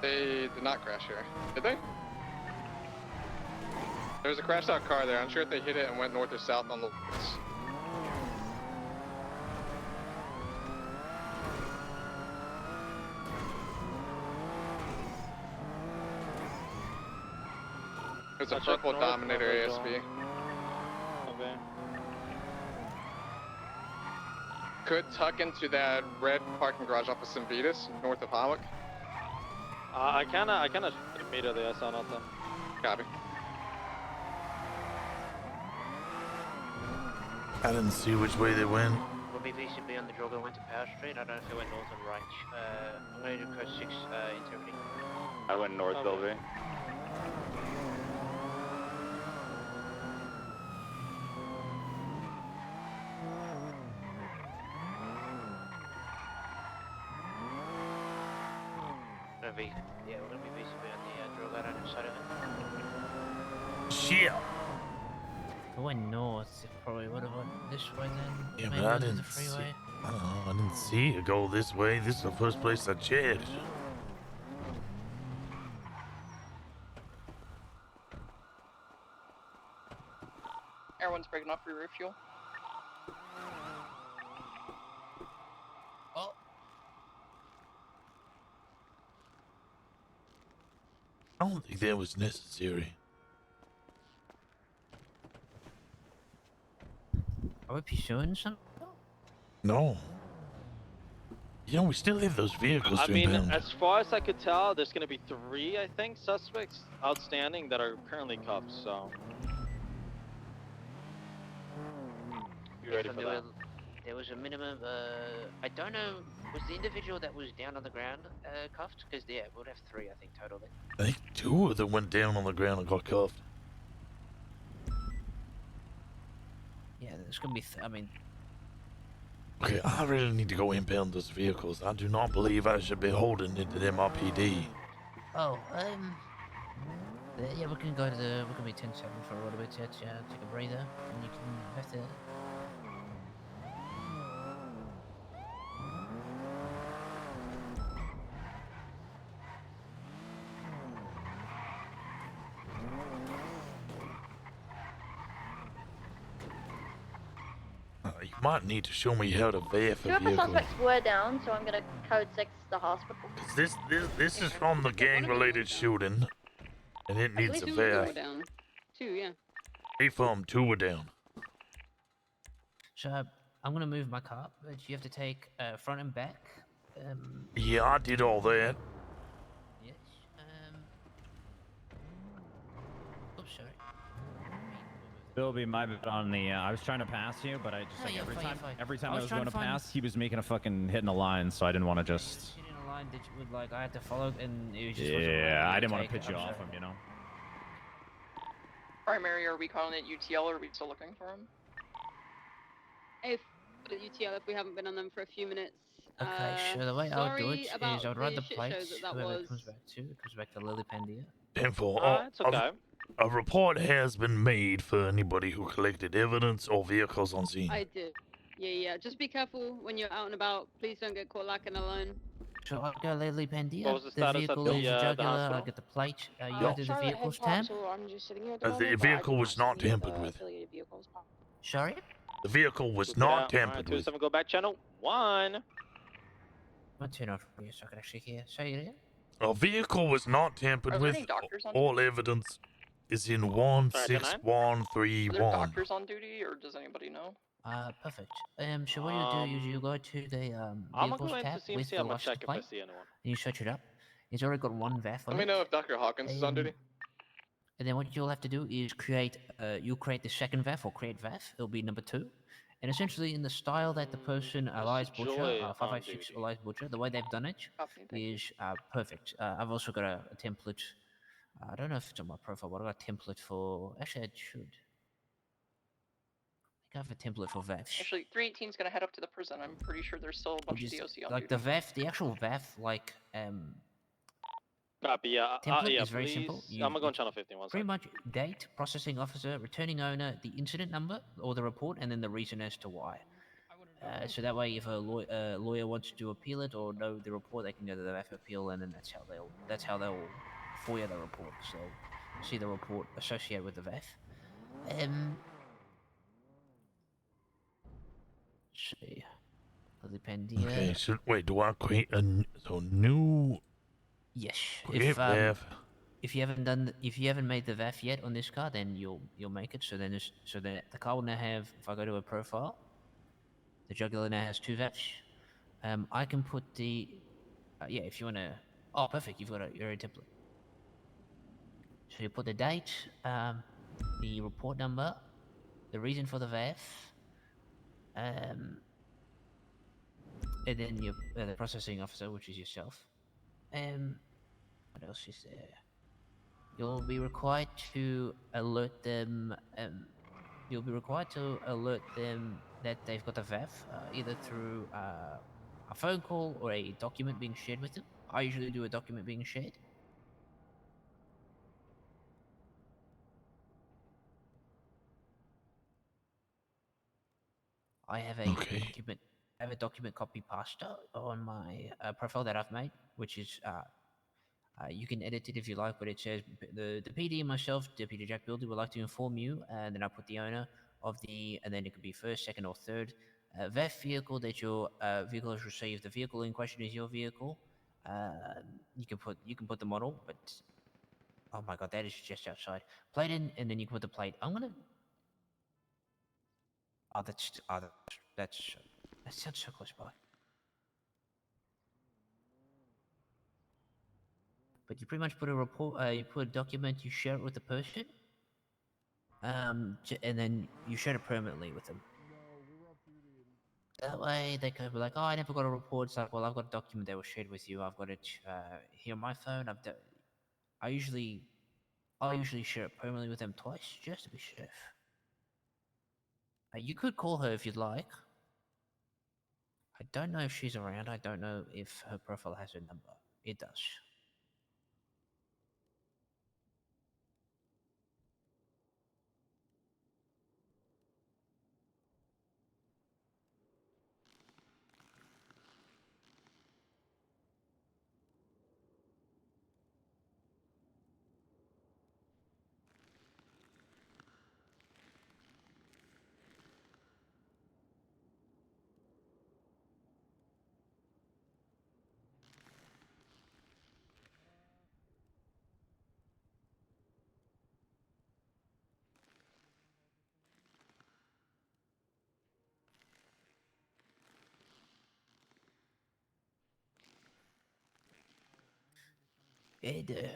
They did not crash here, did they? There was a crashed out car there. I'm sure if they hit it and went north or south on the west. There's a purple Dominator ASB. Okay. could tuck into that red parking garage off of Simvitas, north of Hawick. I kinda immediately I saw nothing. Copy. I didn't see which way they went. Will be VCB on the Drogo went to Power Street. I don't know if they went north or right. I'm going to do code 6 integrity. I went north, Bellevue. Yeah, we're going to be VCB on the Drogo side of it. Shit. If I went north, it probably would have went this way then. Yeah, Maybe but I into didn't the see. freeway. I don't know. I didn't see it go this way. This is the first place I checked. Everyone's breaking off for your refuel. Oh. I don't think that was necessary. Are we pursuing something? No. You know, we still have those vehicles I to mean, impound. as far as I could tell, there's gonna be 3, I think, suspects outstanding that are currently cuffed. So. You ready for that? There was a minimum, I don't know, was the individual that was down on the ground cuffed? Because, yeah, we'll have 3, I think, total then. I think 2 of them went down on the ground and got cuffed. Yeah, there's going to be, I mean... Okay, I really need to go impound those vehicles. I do not believe I should be holding it to them RPD. Oh, yeah, we can go to the, we're going to be 10-7 for a little bit, take a breather, and you can have to... You might need to show me how to VF Two a of the vehicle. suspects were down, so I'm gonna code 6 the hospital. This is from the gang-related shooting, and it needs a Two VF. were down. 2, yeah. 3 from 2 were down. So, I'm going to move my car, but you have to take front and back. Yeah, I did all that. Yes, oops, sorry. It'll be my bad on the. I was trying to pass you, but I just like every time I was going to pass, he was making a fucking hit in a line, so I didn't want to just. In a line that you would like, I had to follow, and it was just. Yeah, I didn't want to pitch you off him, you know. Primary, are we calling it UTL or are we still looking for him? If the UTL, if we haven't been on them for a few minutes. Okay, so the way I would do it is I would run the shit plates, shows that whoever was. it comes back to. It comes back to Lily Pandia. It's okay. A report has been made for anybody who collected evidence or vehicles on scene. I did. Yeah. Just be careful when you're out and about. Please don't get caught lacking alone. So I'll go Lily Pandia. What was the status at vehicle the, is a the jugular. hospital? I'll get the plate. You No. have to do the vehicle's tab. So I'm just sitting here at the The moment, but I vehicle do was not not see tampered the with. affiliated vehicles. Sorry? The vehicle was not tampered with. 2-7, go back channel 1. I'll turn off for you so I can actually hear. Say it again. A vehicle was not tampered Are there with. any doctors on All evidence is in Are there 16131. doctors on duty, or does anybody know? Perfect. So what you do is you go to the I'm gonna vehicles go into tab CMC. with the I'm gonna license check if I plate, see anyone. and you search it up. It's already got 1 VAF on Let me it. know if Dr. Hawkins is on duty. And then what you'll have to do is create, you'll create the second VAF or create VAF. It'll be number 2. And essentially in the style that the person, Elias Butcher, Joy 556 Elias Butcher, the way they've done it is perfect. I've also got a template. I don't know if it's on my profile, but I've got a template for, actually I should. I have a template for VAFs. Actually, 318 is gonna head up to the prison. I'm pretty sure there's still a bunch of DOC on Like duty. the VAF, the actual VAF, like, Copy, yeah. template Yeah, is very please. simple. I'm gonna go on channel 15 one Pretty second. much date, processing officer, returning owner, the incident number or the report, and then the reason as to why. So that way, if a lawyer wants to appeal it or know the report, they can go to the VAF appeal, and then that's how they'll FOIA the report. So see the report associated with the VAF. See, Lily Pandia. Okay, so wait, do I create a new? Yes. Create VAF. If you haven't made the VAF yet on this car, then you'll make it. So then the car will now have. If I go to a profile, The jugular now has 2 VEFs. I can put the... yeah, if you want to... Oh, perfect, you've got your own template. So you put the date, the report number, the reason for the VEF, and then your the processing officer, which is yourself. What else is there? You'll be required to alert them. You'll be required to alert them that they've got a VEF, either through a phone call or a document being shared with them. I usually do a document being shared. I have a document. I have a document copy pasta on my profile that I've made, which is you can edit it if you like, but it says the PD and myself, Deputy Jack Builder, would like to inform you, and then I put the owner of the, and then it could be first, second, or third VEF vehicle that your vehicle has received. The vehicle in question is your vehicle. You can put the model, but oh my god, that is just outside. Plate in, and then you can put the plate. I'm gonna. Oh, that sounds so close by. But you pretty much put a report, you put a document, you share it with the person, and then you share it permanently with them. That way they can be like, oh, I never got a report. It's like, well, I've got a document that was shared with you. I've got it here on my phone. I usually share it permanently with them twice, just to be safe. You could call her if you'd like. I don't know if she's around. I don't know if her profile has her number. It does.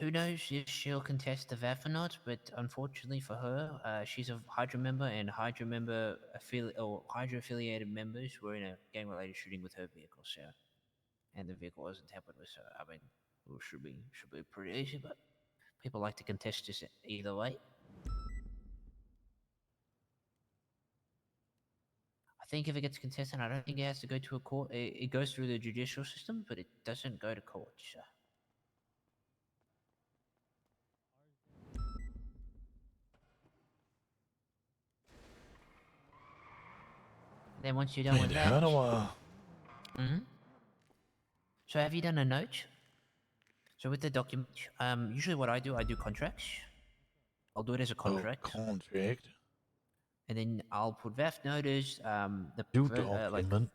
Who knows if she'll contest the VAF or not, but unfortunately for her, she's a Hydra member, and Hydra affiliated members were in a gang-related shooting with her vehicle, so, and the vehicle wasn't tampered with, so, I mean, it should be pretty easy, but people like to contest this either way. I think if it gets contested, I don't think it has to go to a court. It goes through the judicial system, but it doesn't go to court, so. Then once you're done with that... How do I... So have you done a note? So with the document, usually what I do contracts. I'll do it as a contract. Oh, contract. And then I'll put VAF notice, document.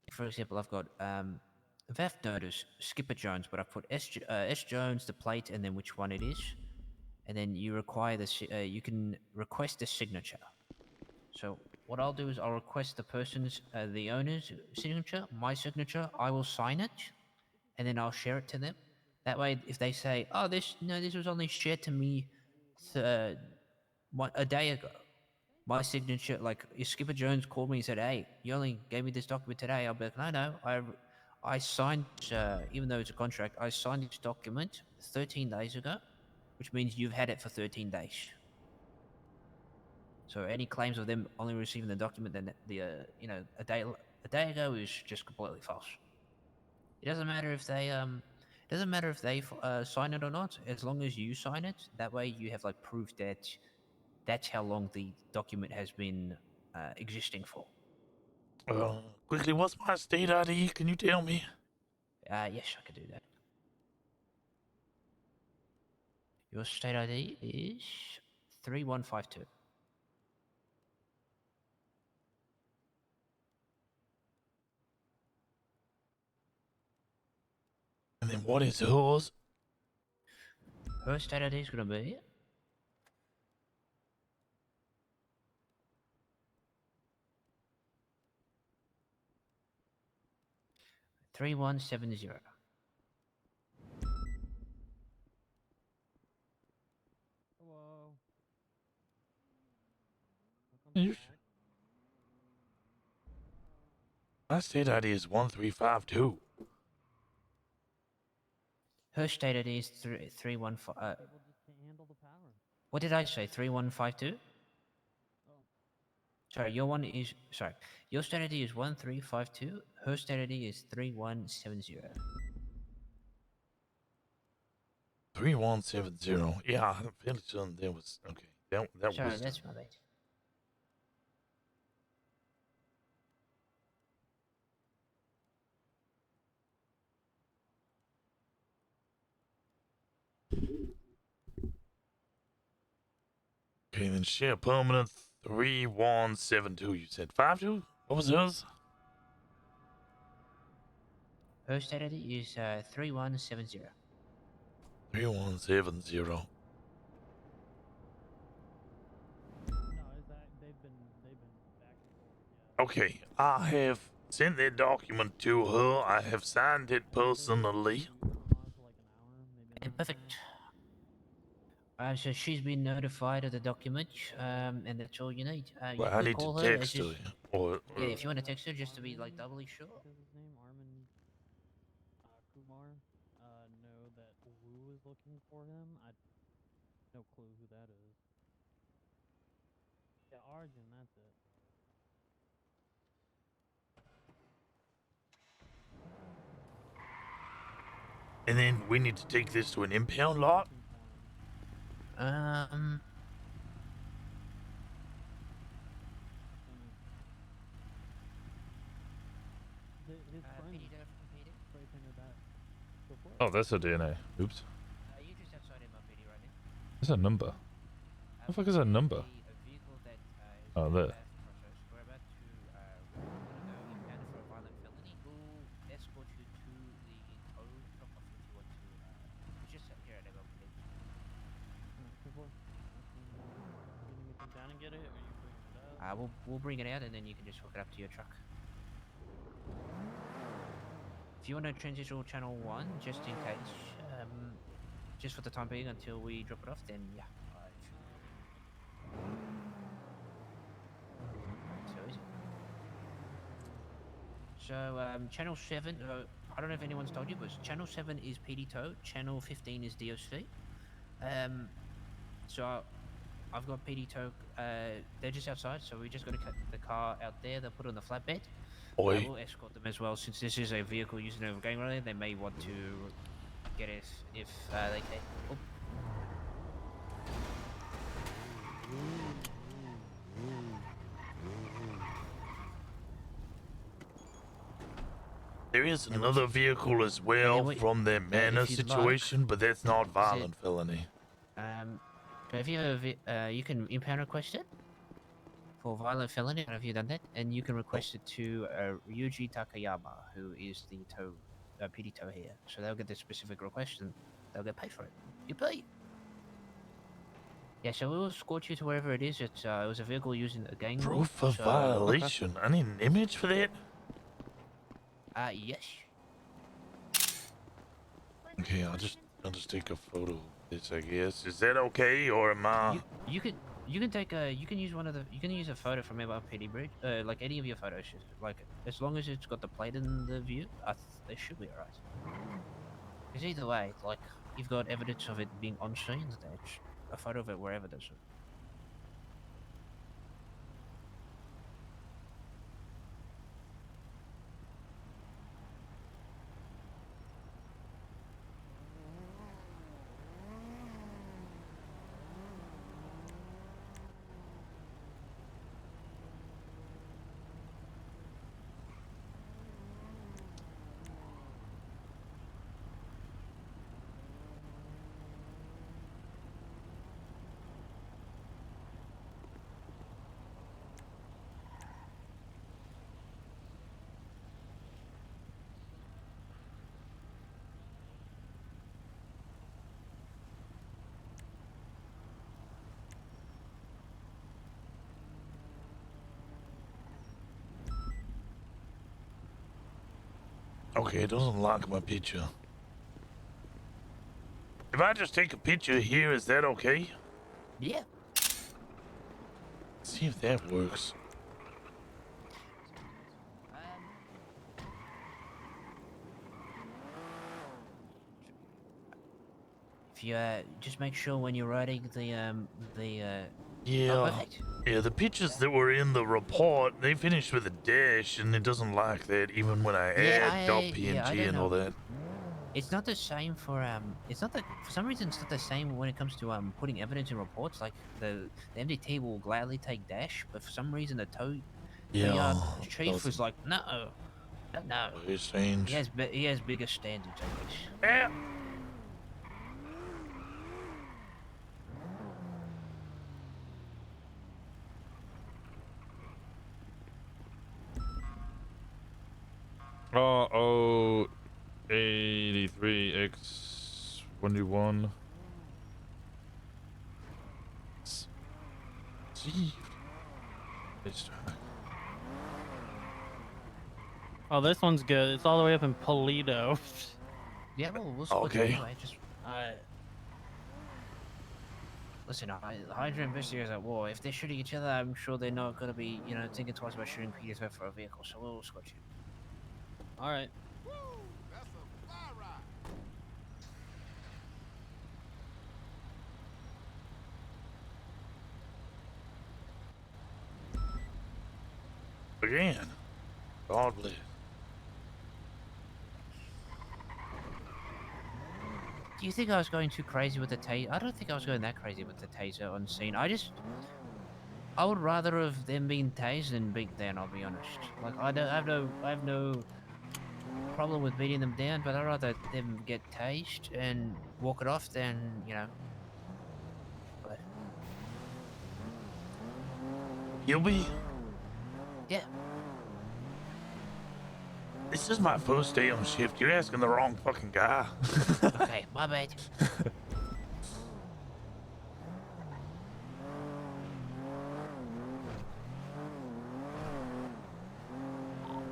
For example, I've got VAF notice, Skipper Jones, but I've put S Jones, the plate, and then which one it is. And then you require you can request a signature. So what I'll do is I'll request the person's, the owner's signature, my signature. I will sign it, and then I'll share it to them. That way, if they say, "Oh, this was only shared to me a day ago," my signature, like if Skipper Jones called me and said, "Hey, you only gave me this document today," I'll be like, "No, I signed, even though it's a contract, I signed this document 13 days ago, which means you've had it for 13 days." So any claims of them only receiving the document then a day ago is just completely false. It doesn't matter if they sign it or not, as long as you sign it. That way you have like proof that that's how long the document has been existing for. Quickly, what's my state ID? Can you tell me? Yes, I can do that. Your state ID is 3152. And then what is hers? Her state ID is going to be... 3170. My state ID is 1352. Her state ID is 315. What did I say? 3152? Sorry, your one is sorry. Your state ID is 1352. Her state ID is 3170. 3170. Yeah, I'm fairly certain there was okay. That Sorry, was that's my bad. okay. Then share permanent 3172. You said 52. What was hers? Her state ID is 3170. 3170. Okay, I have sent that document to her. I have signed it personally. Perfect. So she's been notified of the document, and that's all you need. You Well, I could need to call her. text her. Or Yeah, if you want to text her just to be like doubly sure. Kumar know that Wu is looking for him. I no clue who that is. Yeah, Arjun, that's it. and then we need to take this to an impound lot. Oh, that's a DNA. Oops. You're just outside MRPD right now. There's a number. What the fuck is that number? Oh, there. We're about to impound for a violent felony. We'll escort you to the tow drop-off if you want to. Just here at MRPD. Down and get it, or you bring it up? We'll bring it out and then you can just hook it up to your truck. If you want to transition channel 1, just in case, just for the time being until we drop it off, then yeah. So easy. So channel 7, I don't know if anyone's told you, but channel 7 is PD tow, channel 15 is DOC. So I've got PD tow, they're just outside, so we just got to cut the car out there, they'll put it on the flatbed. We'll escort them as well, since this is a vehicle using a gang running, they may want to get it if they can. Oh. There is another vehicle as well from their manor situation, but that's not violent felony. So if you have, you can impound request it for violent felony. Have you done that? And you can request it to Ryuji Takayama, who is the tow, PD tow here. So they'll get the specific request and they'll get paid for it. You pay. Yeah, so we'll escort you to wherever it is. It was a vehicle using a gang. Proof of violation. I need an image for that. Yes. Okay, I'll just take a photo of this, I guess. Is that okay, or am I? You can take a use a photo from MRPD bridge, like any of your photos. Like as long as it's got the plate in the view, they should be alright. Because either way, like you've got evidence of it being on scene. That's a photo of it wherever does it. Okay, it doesn't like my picture. If I just take a picture here, is that okay? Yeah. See if that works. If you just make sure when you're writing the Yeah. Oh, perfect. Yeah, the pictures that were in the report, they finished with a dash, and it doesn't like that even when I add .png and all that. It's not the same for It's not that for some reason it's not the same when it comes to putting evidence in reports. Like the MDT will gladly take dash, but for some reason the chief was like, no. It's strange. He has bigger standards, I guess. Yeah. Oh, 83X21. Gee. Oh, this one's good. It's all the way up in Polito. Yeah, we'll split it anyway. Alright. Listen, Hydra investigators at war. If they're shooting each other, I'm sure they're not going to be, thinking twice about shooting Peter for a vehicle. So we'll squash you. All right. Again. God bless. Do you think I was going too crazy with the taser? I don't think I was going that crazy with the taser on scene. I would rather have them being tased than beat down. I'll be honest. Like I have no problem with beating them down, but I'd rather them get tased and walk it off than But You'll be. Yeah. This is my first day on shift. You're asking the wrong fucking guy. Okay, my bad.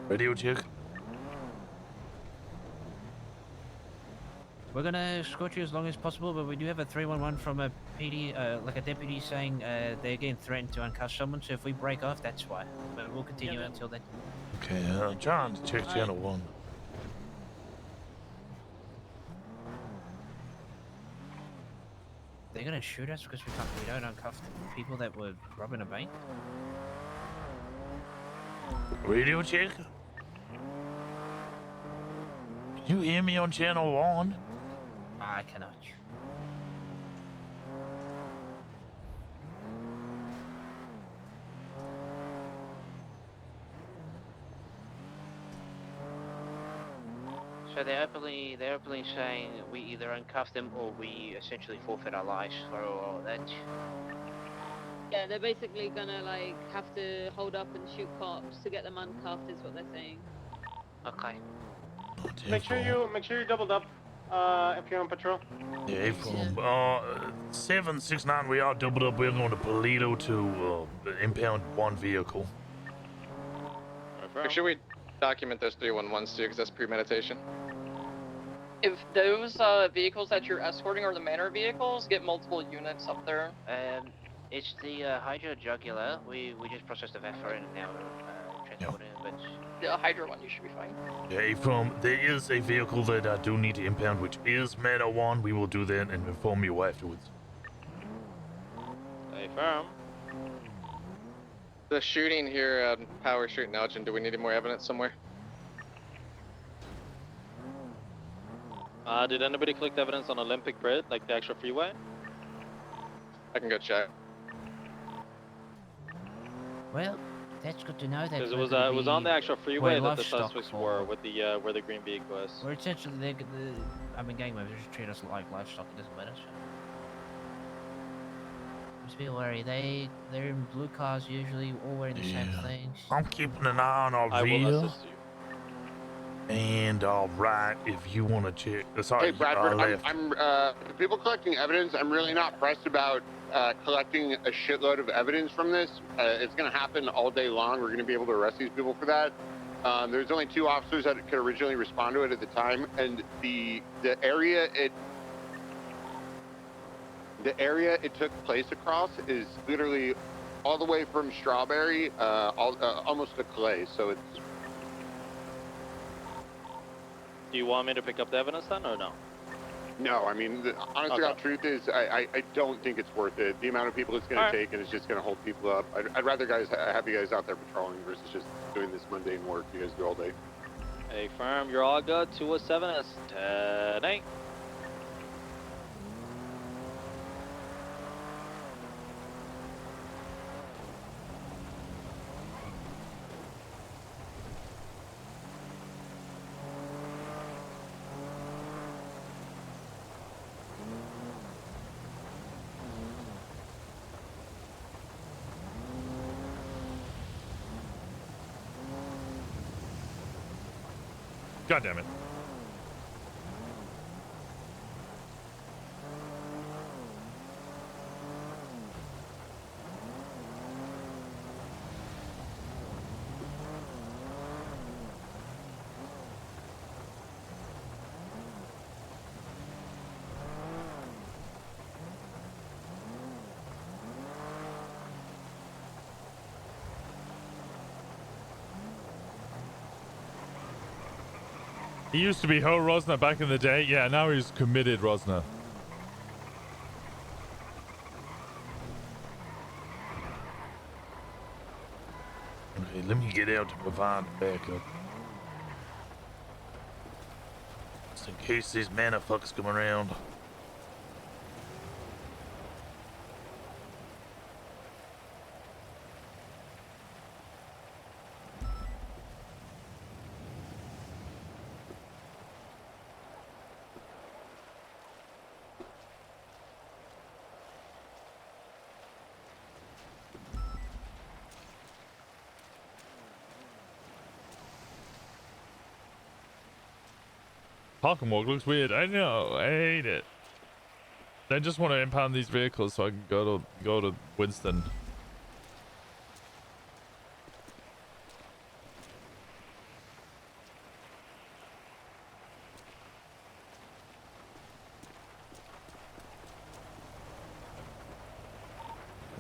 Radio check. We're gonna escort you as long as possible, but we do have a 311 from a PD, like a deputy saying they're getting threatened to uncuff someone. So if we break off, that's why. But we'll continue until then. Okay, John, check channel 1. They're gonna shoot us because we don't uncuff the people that were robbing a bank. Radio check. Can you hear me on channel 1? I cannot. So they're openly saying we either uncuff them or we essentially forfeit our lives for all that. Yeah, they're basically gonna like have to hold up and shoot cops to get them uncuffed, is what they're saying. Okay. Make sure you doubled up if you're on patrol. Yeah, from 769, we are doubled up. We're going to Polito to impound one vehicle. Make sure we document those 311s too, because that's premeditation. If those vehicles that you're escorting are the manor vehicles, get multiple units up there. It's the Hydra Jugular. We just processed the VAFR and now transported it, but the Hydra one, you should be fine. Yeah, there is a vehicle that I do need to impound, which is Meta 1. We will do that and inform you afterwards. Stay firm. The shooting here at Power Street in Elgin, do we need any more evidence somewhere? Did anybody collect evidence on Olympic Bridge, like the actual freeway? I can go check. Well, that's good to know. That Because it was on the actual freeway that the suspects were with the where the green vehicle is. We're essentially gang members just treat us like livestock. It doesn't matter. So. Just be wary. They're in blue cars usually, all wearing the same things. I'm keeping an eye on our I rear. will assist you. And I'll write if you want to check. Sorry, hey Bradford, I'm the people collecting evidence. I'm really not pressed about collecting a shitload of evidence from this. It's going to happen all day long. We're going to be able to arrest these people for that. There's only 2 officers that could originally respond to it at the time, and the area it took place across is literally all the way from Strawberry, almost to Clay. So it's. Do you want me to pick up the evidence then, or no? No, I mean, the honest to God truth is, I don't think it's worth it. The amount of people it's going to take, and it's just going to hold people up. I'd rather have you guys out there patrolling versus just doing this mundane work you guys do all day. Hey, firm, you're all good. 207 is 10-8. God damn it. He used to be Joe Rosner back in the day. Yeah, now he's committed Rosner. Okay, let me get out to provide backup. Just in case these motherfuckers come around. Park and walk looks weird. I know. I hate it. I just want to impound these vehicles so I can go to Winston.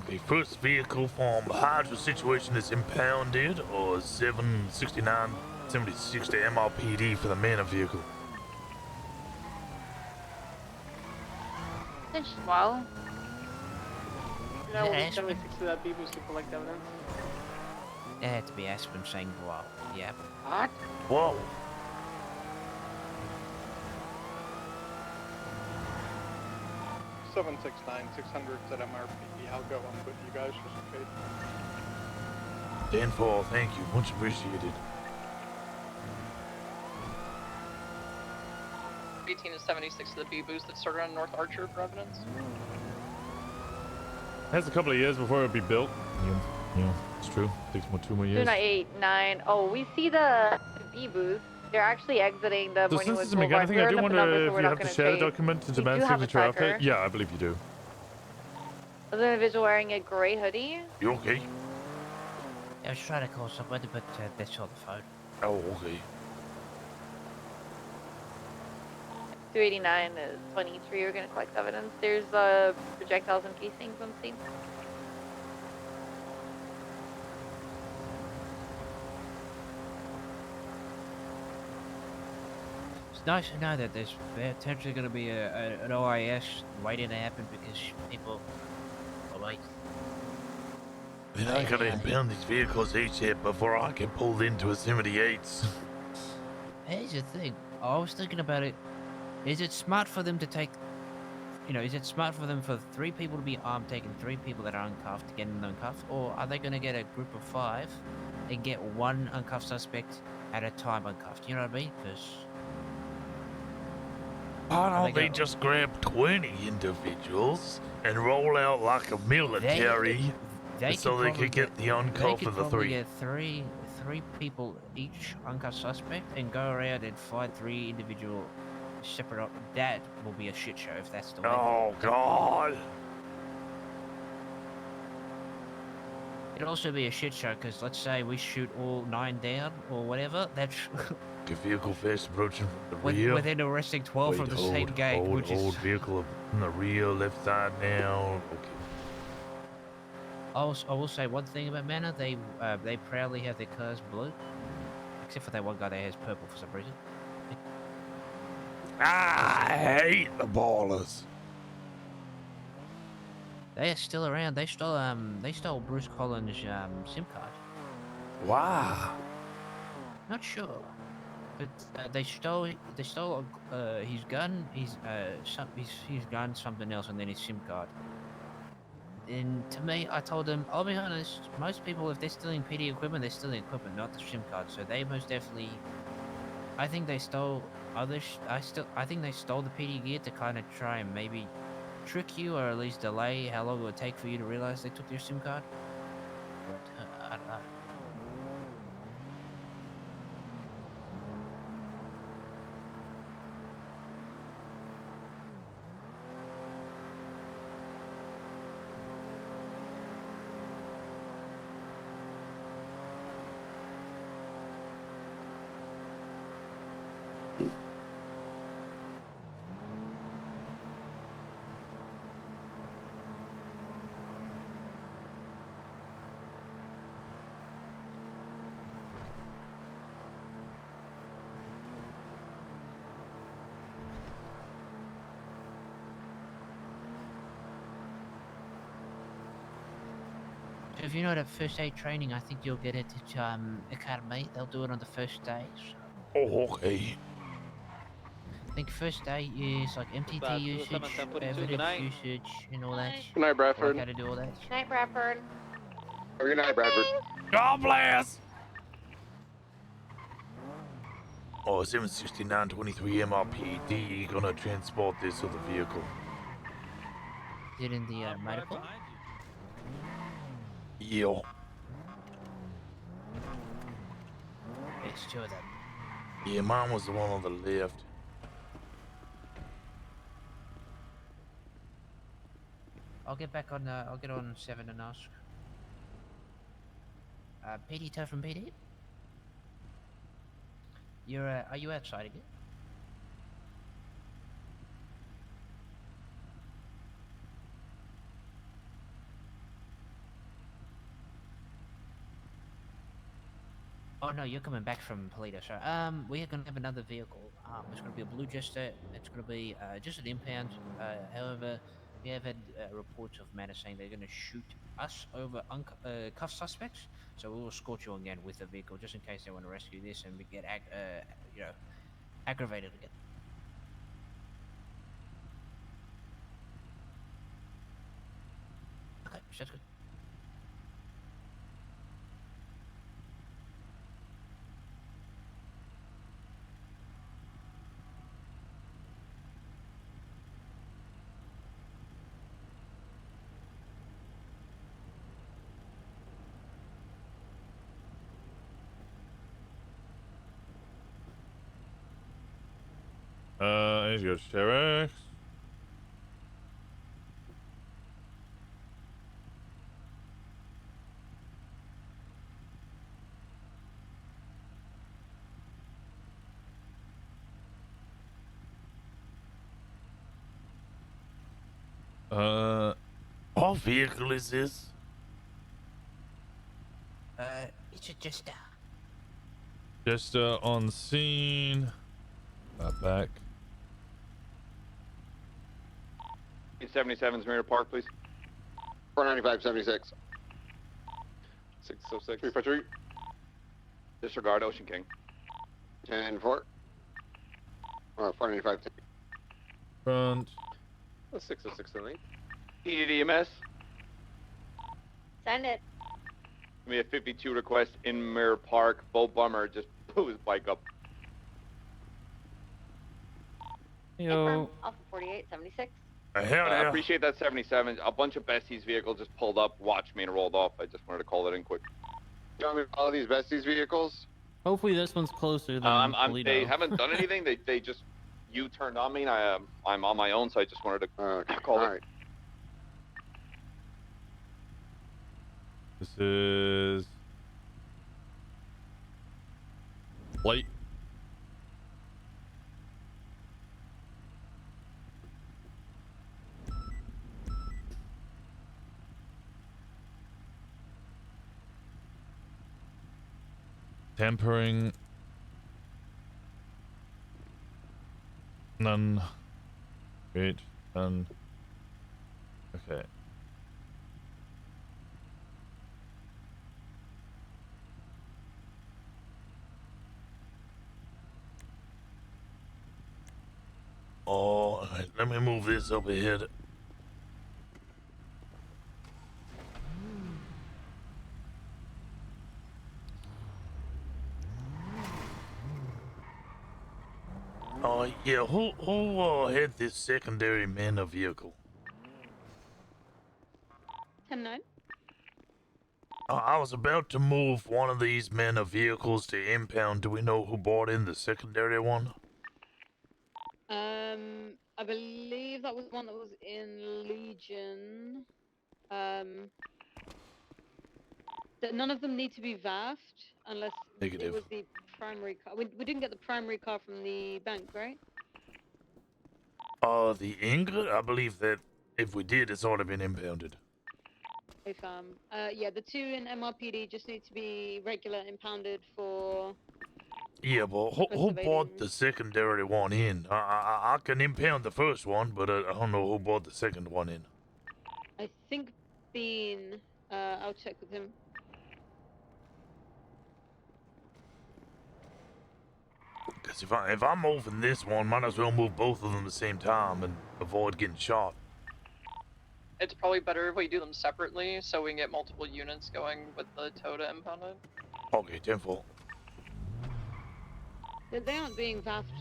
The first vehicle from Hydra situation is impounded, or 769-76 to MRPD for the Manor vehicle. Well. Now we'll be 76 to that B-boost to collect evidence. It had to be Aspen saying wow. Yeah. What? Whoa. Seven 600s at MRPD. I'll go on with you guys just in case. 10-4, thank you, much appreciated. 18 to 76 to the B-boost that started on North Archer for evidence. Has a couple of years before it'll be built. Yeah, it's true. Takes 2 more years. 8, 9. Oh, we see the B booth. They're actually exiting the So Morning since Wood it's a mechanic Boulevard. thing, I do We're wonder numbers, if so we're you not have to gonna share the trade. document to You demand do have a signature outfit. tracker. Yeah, I believe you do. There's an individual wearing a gray hoodie. You okay? I was trying to call somebody, but that's on the phone. Oh, okay. 289 is 23. We're gonna collect evidence. There's projectiles and casings on scene. It's nice to know that there's potentially going to be an OIS waiting to happen because people are like. Then I gotta impound these vehicles ASAP before I can pull into a 78s. Here's the thing. I was thinking about it. Is it smart for them to take, is it smart for them for 3 people to be armed, taking 3 people that are uncuffed, getting them uncuffed, or are they going to get a group of 5 and get 1 uncuffed suspect at a time uncuffed? You know what I mean? Because. Why don't they just grab 20 individuals and roll out like a military so they could get the uncuff of the 3? Get three people each uncuffed suspect and go around and find 3 individual separate up. That will be a shit show if that's the way. Oh God. It'd also be a shit show, because let's say we shoot all 9 down, or whatever, that's... The vehicle fast approaching from the rear. Within arresting 12 from the same gang, which is... Hold, vehicle on the rear, left side now. Okay. I will say one thing about Manor, they proudly have their cars blue. Except for that one guy that has purple for some reason. I hate the ballers. They are still around. They stole Bruce Collins' SIM card. Wow. Not sure, but they stole his gun, his gun, something else, and then his SIM card. And to me, I told them, I'll be honest, most people, if they're stealing PD equipment, they're stealing equipment, not the SIM card. So they most definitely, I think they stole I think they stole the PD gear to kind of try and maybe trick you, or at least delay how long it would take for you to realize they took your SIM card. But I don't know. If you're not at first aid training, I think you'll get it at academy. They'll do it on the first days. Oh, okay. I think first day is like MTT usage, evidence usage, and all that. Good night, Bradford. Like how to do all that. Good night, Bradford. Good night, Bradford. God bless. Oh, 76923 MRPD gonna transport this to the vehicle. Is it in the motor pool? Yeah. It's two of them. Yeah, mine was the one on the left. I'll get back on. I'll get on 7 and ask. PD tow from PD. You're. Are you outside again? Oh no, you're coming back from Polito. So we're gonna have another vehicle. It's gonna be a blue Jester. It's gonna be just an impound. However, we have had reports of Manor saying they're gonna shoot us over cuffed suspects. So we'll escort you again with the vehicle, just in case they want to rescue this and we get aggravated again. Okay, that's good. Here's your sheriff. What vehicle is this? It's a Jester. Jester on scene. Back. 877's Mirror Park, please. 495-76. 606. 353. Disregard Ocean King. 10-4. 495. Front. 606 lane. EDDMS. Send it. Give me a 52 request in Mirror Park. Bo Bummer just blew his bike up. Yo. Alpha 4876. I appreciate that 77. A bunch of Bestie's vehicles just pulled up, watched me, and rolled off. I just wanted to call it in quick. You want me to follow these Bestie's vehicles? Hopefully this one's closer than Toledo. They haven't done anything. They just U-turned on me, and I'm on my own, so I just wanted to call it. Right. This is late. Tampering. None. Great. None. Okay. Oh, alright, let me move this up ahead. Oh, yeah, who had this secondary mana vehicle? 10-9. I was about to move one of these mana vehicles to impound. Do we know who bought in the secondary one? I believe that was one that was in Legion. None of them need to be VAF'd unless Negative. it was the primary car. We didn't get the primary car from the bank, right? The Inga? I believe that if we did, it's already been impounded. If yeah, the two in MRPD just need to be regular impounded for. Yeah, but who bought the secondary one in? I can impound the first one, but I don't know who bought the second one in. I think Bean. I'll check with him. Because if I'm moving this one, might as well move both of them at the same time and avoid getting shot. It's probably better if we do them separately, so we can get multiple units going with the tow to impound it. Okay, 10-4. They aren't being VAF'd.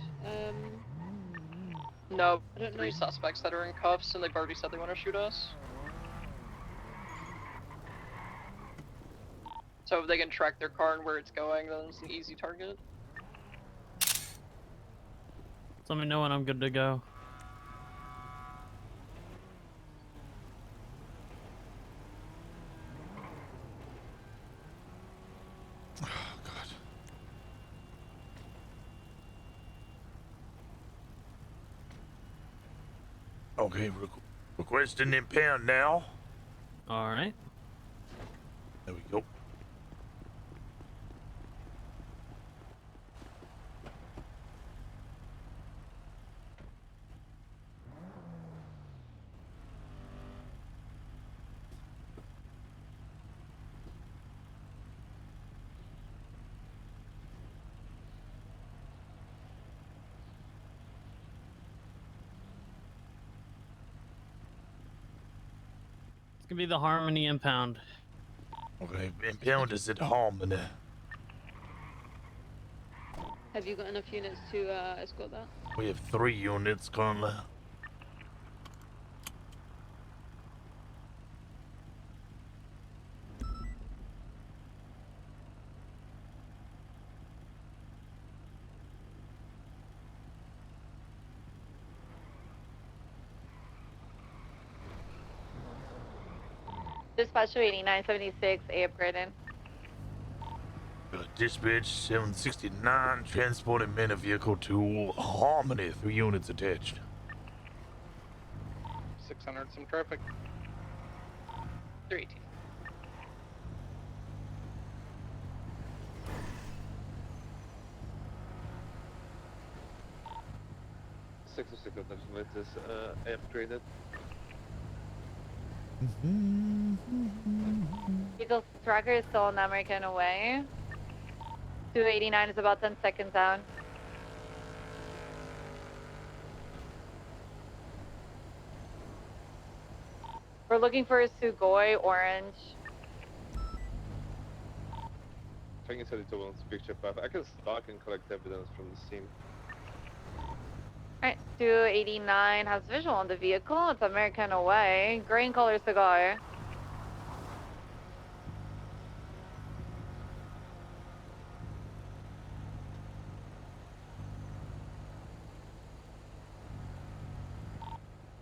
No, I don't know. 3 suspects that are in cuffs, and they've already said they want to shoot us. So if they can track their car and where it's going, then it's an easy target. Let me know when I'm good to go. Okay, requesting impound now. All right. There we go. It's gonna be the Harmony impound. Okay, impound is at Harmony. Have you got enough units to escort that? We have 3 units currently. Dispatch to 8976, A upgraded. Dispatch 769, transporting mana vehicle to Harmony, 3 units attached. 600, some traffic. 318. With this upgraded. Eagle tracker is still on the American away. 289 is about 10 seconds out. We're looking for a Sugoi orange. Trying to tell you to one picture path. I can stalk and collect evidence from the scene. Alright, 289 has visual on the vehicle. It's American away. Green color cigar.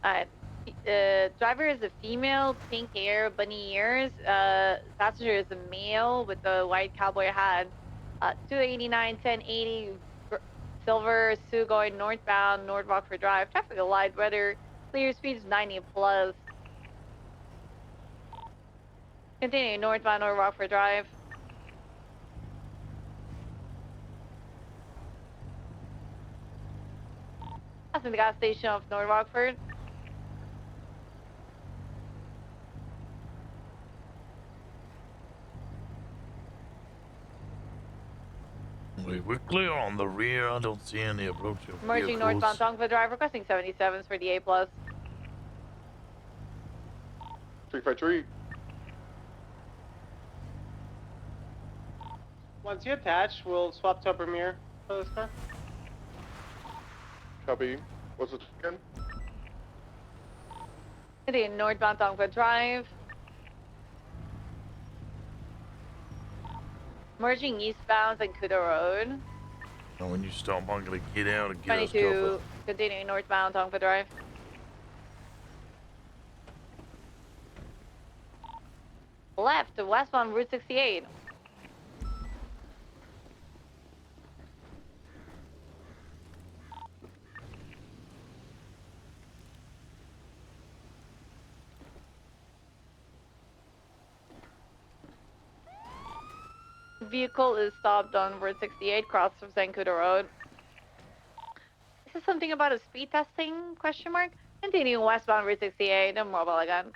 Alright, Driver is a female, pink hair, bunny ears. Passenger is a male with the white cowboy hat. 289, 1080, silver, Sioux going northbound, North Rockford Drive. Traffic light, weather, clear speeds 90 plus. Continue northbound, North Rockford Drive. Passing the gas station of North Rockford. We're clear on the rear. I don't see any approaching Merging northbound Tongva Drive, requesting 77s for the A+. 353. Once you attach, we'll swap to upper mirror for this car. Copy. What's it again? Continue northbound Tongva Drive. Merging eastbound Zancudo Road. And when you stop, I'm gonna get out and get us 22, covered. continuing northbound Tongva Drive. Left to westbound Route 68. Vehicle is stopped on Route 68, cross of Zancudo Road. This is something about a speed testing, question mark? Continuing westbound Route 68, and mobile again.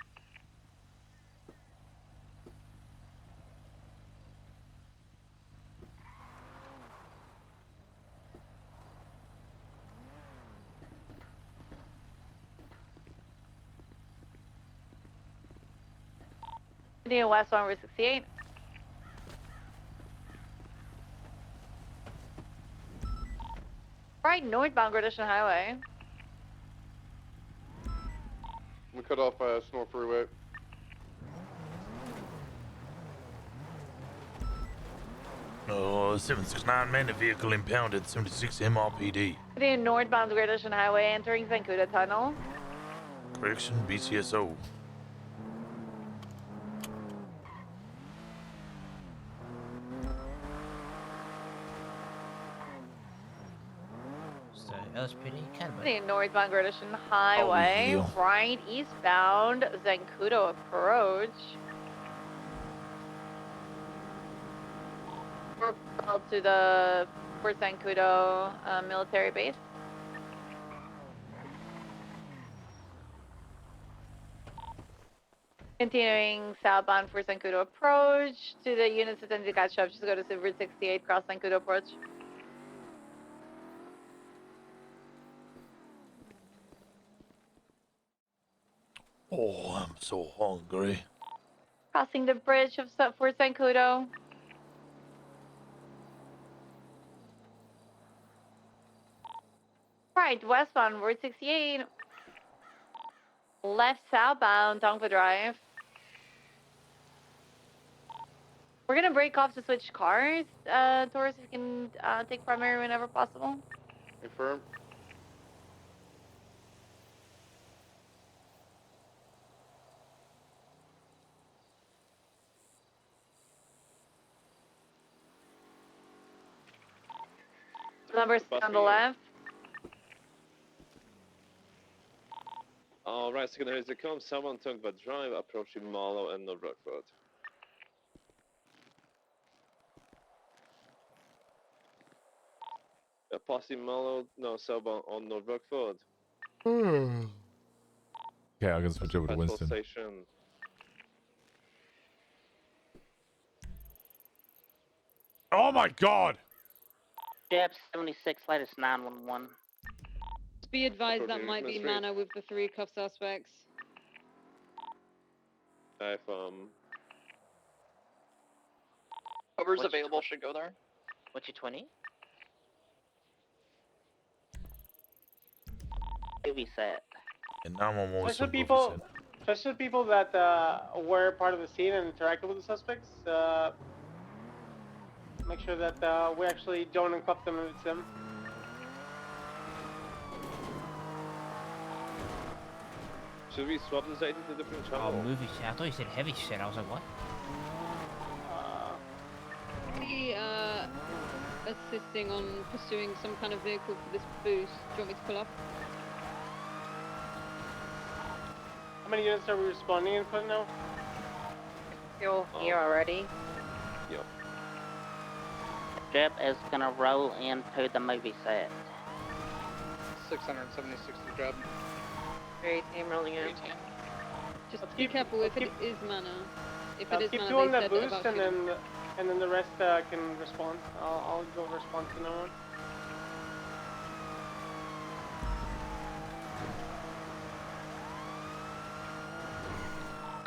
Continue westbound Route 68. Right, northbound Gradation Highway. We cut off Snow Freeway. Oh, 769 man, a vehicle impounded, 76 MRPD. Continue northbound Gradation Highway, entering Zancudo Tunnel. Correction, BCSO. LSPD Canada. Continue northbound Gradation Highway, yeah. right eastbound Zancudo approach. We're called to the Fort Zancudo military base. Continuing southbound Fort Zancudo approach to the units attending the cat shop. Just go to Route 68, cross Zancudo approach. Oh, I'm so hungry. Crossing the bridge of Fort Zancudo. Right, westbound Route 68. Left southbound Tongva Drive. We're gonna break off to switch cars. Taurus, if you can take primary whenever possible. Confirm. Number on the left. Alright, secondary is come. Someone took the drive approaching Marlow and North Rockford. Passing Marlow, no, southbound on North Rockford. Okay, I'm gonna switch over to Petrol Winston. station. Oh my god! Jab 76, latest 911. Be advised that might be Mana with the 3 cuff suspects. I've Whoever's available should go there. What's your 20? Be set. And 911 Especially people that were part of the scene and interacted with the suspects. Make sure that we actually don't uncuff them if it's them. Should we swap this item to a different channel? Oh, movie set. I thought you said heavy set. I was like, what? We assisting on pursuing some kind of vehicle for this boost. Do you want me to pull up? How many units are we responding and putting now? You're here already. Yep. Jeb is gonna roll into the movie set. 676 to Jeb. Great, team rolling in. Just be careful if it is mana. If it is keep mana, doing they the said boost about and shooting. then the rest can respond. I'll go respond to no one.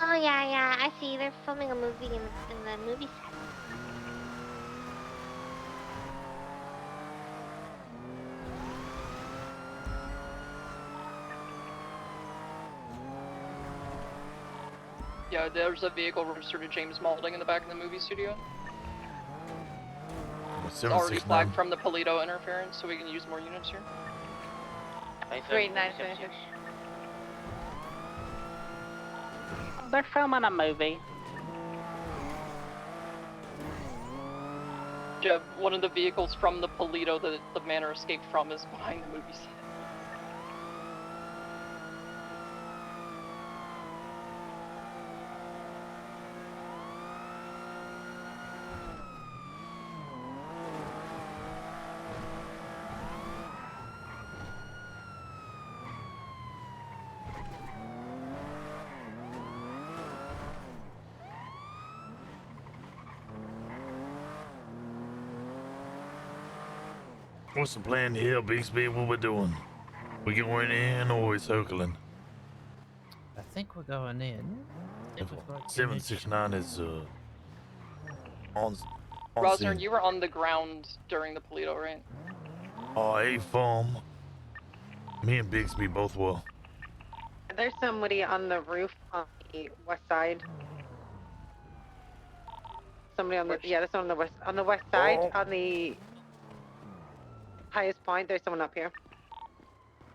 Oh yeah, I see. They're filming a movie in the movie set. Yeah, there's a vehicle registered to James Malding in the back of the movie studio. It's already flagged from the Polito interference, so we can use more units here. Great, nice. They're filming a movie. Jeb, one of the vehicles from the Polito that the manor escaped from is behind the movie set. What's the plan here, Bixby? What we doing? We going in or we circling? I think we're going in. 769 is on Rosner, scene. you were on the ground during the Polito, right? A farm. Me and Bixby both were. There's somebody on the roof on the west side. Somebody on the there's someone on the west side on the highest point. There's someone up here.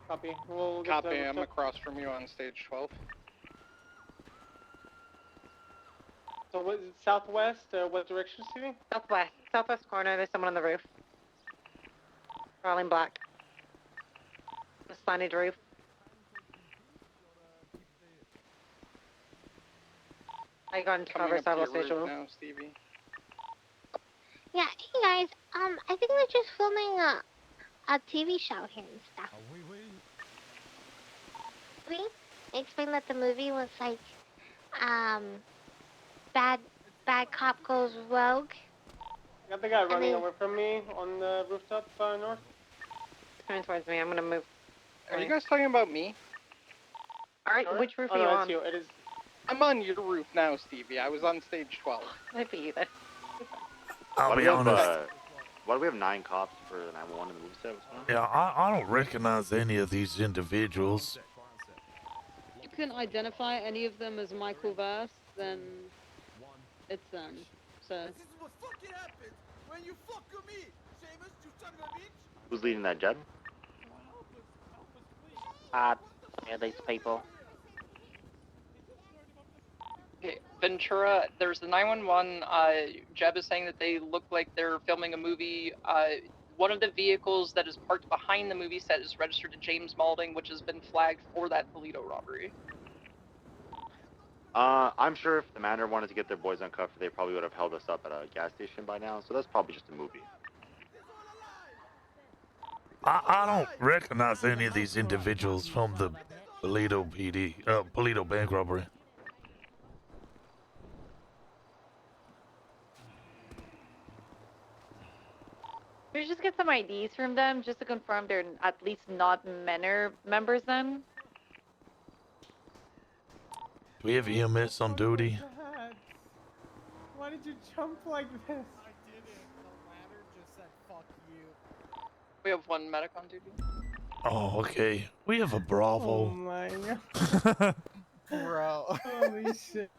Copy. We'll get Copy, the I'm across from you on stage 12. So what is it, southwest? What direction, Stevie? Southwest corner. There's someone on the roof. Crawling black. The slanted roof. I got into cover, so I will stage room. Now, Stevie. Yeah, hey guys. I think we're just filming a TV show here and stuff. We explained that the movie was like, bad cop goes rogue. Got the guy running away from me on the rooftop north. Coming towards me. I'm gonna move. Are you guys talking about me? Alright, which roof are you no, on? it's you. It is. I'm on your roof now, Stevie. I was on stage 12. Might be you then. I'll be honest. Why do we have 9 cops for the 911 in the movie set? What's going on? Yeah, I don't recognize any of these individuals. You can identify any of them as Michael Verse, then it's them. So. This is what fucking happens when you fuck with me, Seamus, you son of a bitch. Who's leading that, Jed? Yeah, these people. Okay, Ventura, there's the 911. Jeb is saying that they look like they're filming a movie. One of the vehicles that is parked behind the movie set is registered to James Malding, which has been flagged for that Polito robbery. I'm sure if the manor wanted to get their boys uncuffed, they probably would have held us up at a gas station by now, so that's probably just a movie. I don't recognize any of these individuals from the Polito Polito bank robbery. We just get some IDs from them just to confirm they're at least not Menor members then. Do we have EMS on duty? Why did you jump like this? I didn't. The ladder just said fuck you. We have one medic on duty. Oh, okay. We have a Bravo. Oh my god. Bro. Holy shit.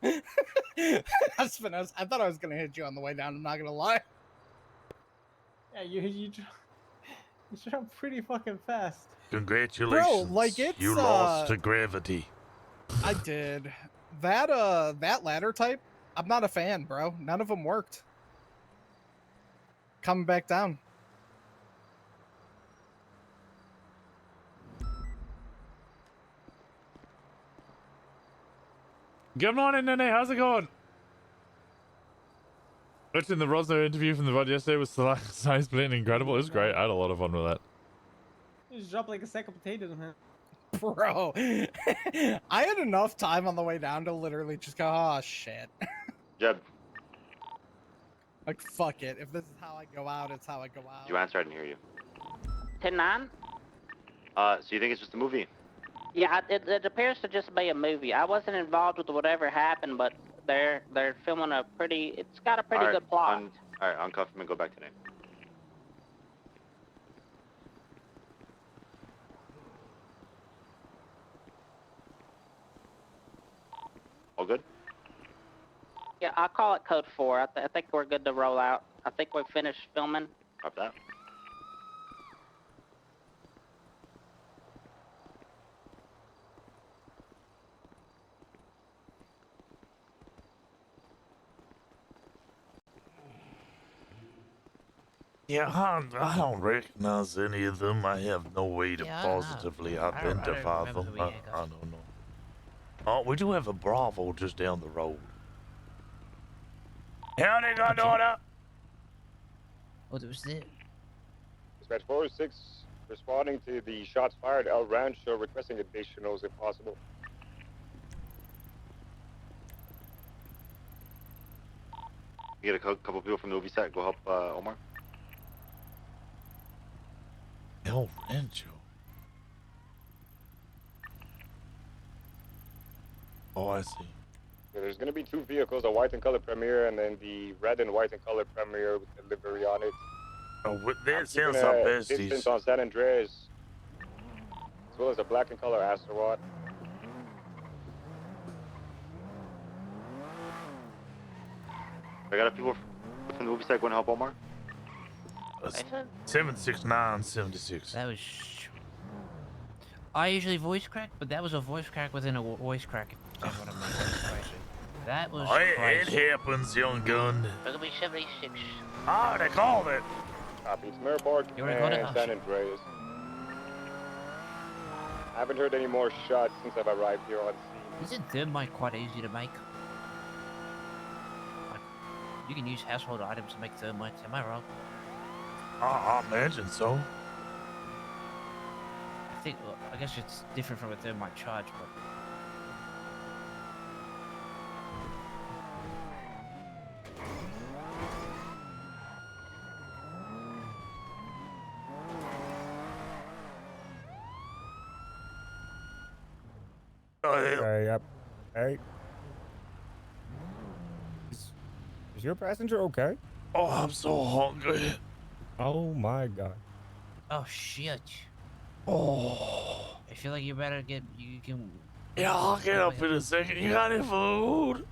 I thought I was gonna hit you on the way down, I'm not gonna lie. Yeah, you jump pretty fucking fast. Congratulations. Bro, like it's, you lost to gravity. I did. That that ladder type, I'm not a fan, bro. None of them worked. Coming back down. Good morning, Nene. How's it going? Watching the Rosner interview from the VOD yesterday was science split incredible. It was great. I had a lot of fun with that. You just dropped like a sack of potatoes on him. Bro, I had enough time on the way down to literally just go, oh shit. Jeb, Like, fuck it. If this is how I go out, it's how I go out. you answer, I didn't hear you. 10-9? So you think it's just a movie? Yeah, it appears to just be a movie. I wasn't involved with whatever happened, but they're filming a pretty. It's got a pretty good plot. All right, uncuff him and go back today. All good? Yeah, I'll call it code 4. I think we're good to roll out. I think we've finished filming. Copy that. Yeah, I don't recognize any of them. I have no way to positively identify them. I don't know. Oh, we do have a Bravo just down the road. Howdy, goddaughter. What was it? Dispatch 406 responding to the shots fired El Rancho, requesting additionals if possible. You get a couple people from the movie set. Go help Omar. El Rancho. Oh, I see. Yeah, there's going to be 2 vehicles, a white and color Premier, and then the red and white and color Premier with the livery on it. Oh, that sounds like besties. Distance on San Andreas, as well as a black and color Asteroid. I got a people from the movie set going to help Omar. 76976. That was. I usually voice crack, but that was a voice crack within a voice crack. That was. It happens, young gun. It'll be 76. Ah, they called it. Copy. It's Mirror Park and San Andreas. I haven't heard any more shots since I've arrived here on scene. Isn't thermite quite easy to make? Like, you can use household items to make thermites. Am I wrong? I imagine so. I think. Well, I guess it's different from a thermite charge, but. Okay, yep. Hey. Is your passenger okay? Oh, I'm so hungry. Oh my god. Oh shit. Oh. I feel like you better get. You can. Yeah, I'll get up in a second. You got any food?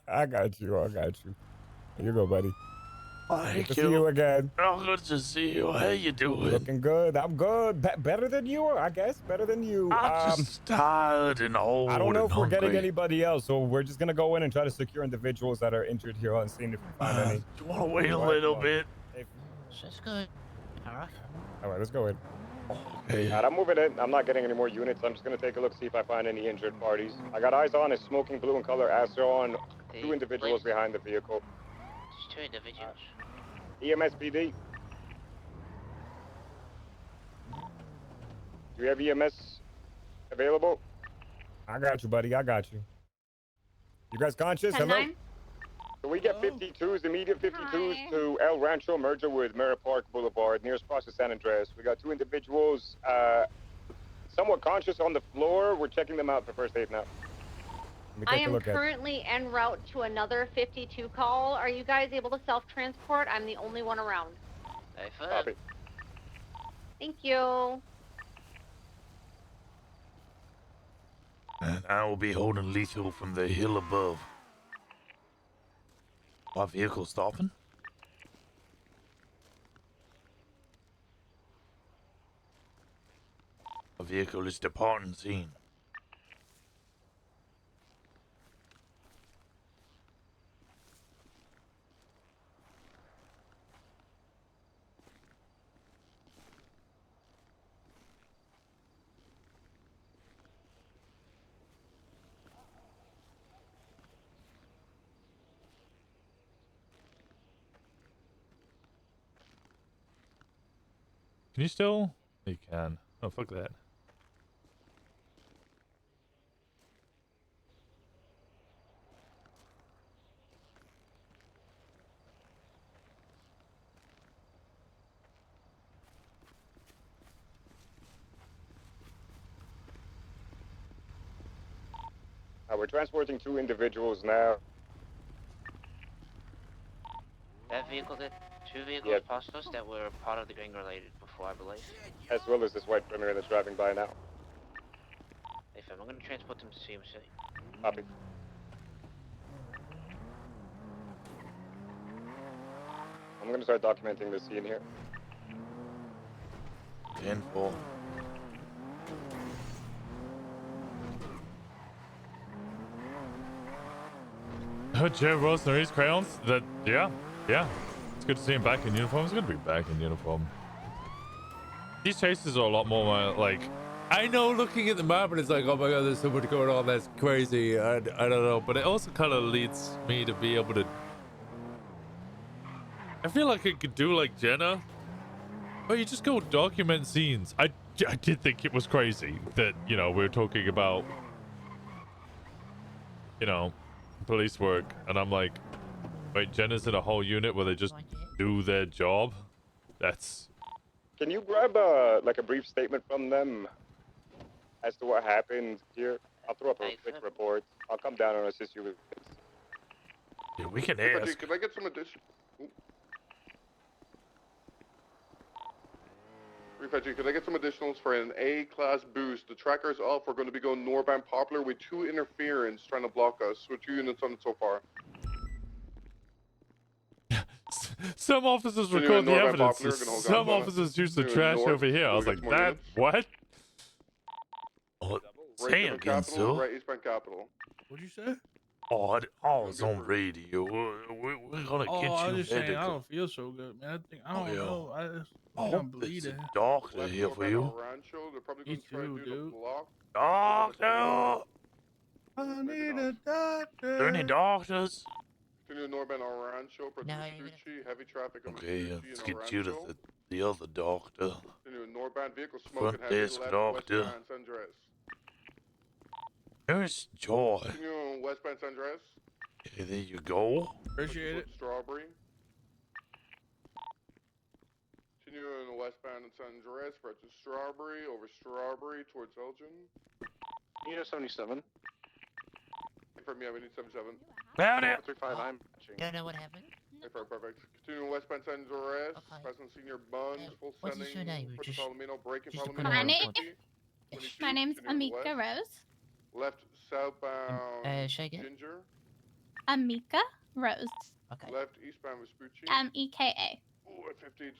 I got you. I got you. Here you go, buddy. Thank Good to see you again. Oh, good to see you. How you doing? Looking good. I'm good. Better than you, I guess. Better than you. I'm just tired and old. I don't know and if we're getting hungry. anybody else, so we're just gonna go in and try to secure individuals that are injured here on scene if we find any. Do you want to wait a little bit? That's good. All right. All right, let's go in. Alright, I'm moving in. I'm not getting any more units. I'm just going to take a look, see if I find any injured parties. I got eyes on a smoking blue and color Astro on 2 individuals behind the vehicle. Just 2 individuals. EMS PD. Do you have EMS available? I got you, buddy. I got you. You guys conscious? Hello? Can we get 52s, immediate 52s to El Rancho, merger with Mirror Park Boulevard, nearest cross to San Andreas. We got 2 individuals somewhat conscious on the floor. We're checking them out for first aid now. I am currently en route to another 52 call. Are you guys able to self-transport? I'm the only one around. Copy. Thank you. And I will be holding lethal from the hill above. My vehicle stopping? A vehicle is departing scene. Can you still? You can. Oh, fuck that. We're transporting 2 individuals now. That vehicle, two vehicles passed us that were part of the gang related before, I believe. As well as this white Premier that's driving by now. Hey fam, I'm gonna transport them to CMC. Copy. I'm gonna start documenting the scene here. 10-4. Joe Rosner, his crayons. Yeah. It's good to see him back in uniform. It's good to be back in uniform. These chases are a lot more like. I know looking at the map and it's like, oh my god, there's so much going on. That's crazy. I don't know, but it also kind of leads me to be able to. I feel like I could do like Jenna. Oh, you just go document scenes. I did think it was crazy that we're talking about police work, and I'm like, wait, Jenna's in a whole unit where they just do their job? That's... Can you grab like a brief statement from them as to what happened here? I'll throw up a quick report. I'll come down and assist you with this. Yeah, we can Hey, ask. can I get some addition? Refugee, can I get some additionals for an A-class boost? The tracker's off. We're going to be going northbound Poplar with 2 interference trying to block us. With 2 units on it so far. Some officers record the evidence. Some officers use the trash over here. I was like, that, what? Say it again, sir. Right, eastbound Capital. What'd you say? Oh, I was on radio. We're gonna get you I was just saying, I medical. don't feel so good, man. I don't know. I think I I'm hope there's bleeding. a doctor here for you. They're probably going to try to do the block. Doctor! I need a doctor. Are there any doctors? Continue northbound Orancho, Vespucci, heavy traffic on Okay, Vespucci let's and get you to Orancho. the other doctor. Continue northbound vehicle smoking Front heavy desk left doctor. westbound San Andreas. There's Joy. Continue westbound San Andreas. Okay, there you go. Appreciate it. Strawberry. Continuing westbound in San Andreas, right to Strawberry, over Strawberry towards Elgin. Unit 77. From we need 77. Found it. 35, I'm matching. Don't know what happened. Perfect. Continuing westbound San Andreas, passing Senior Buns, full What sending. is your name? Push Just- Palomino, breaking just to put Palomino. it on My record. My name's Amika Rose. Left southbound Shagan? Ginger. Amika Rose. Okay. Left eastbound Vespucci. MEKA. Ooh, at 50.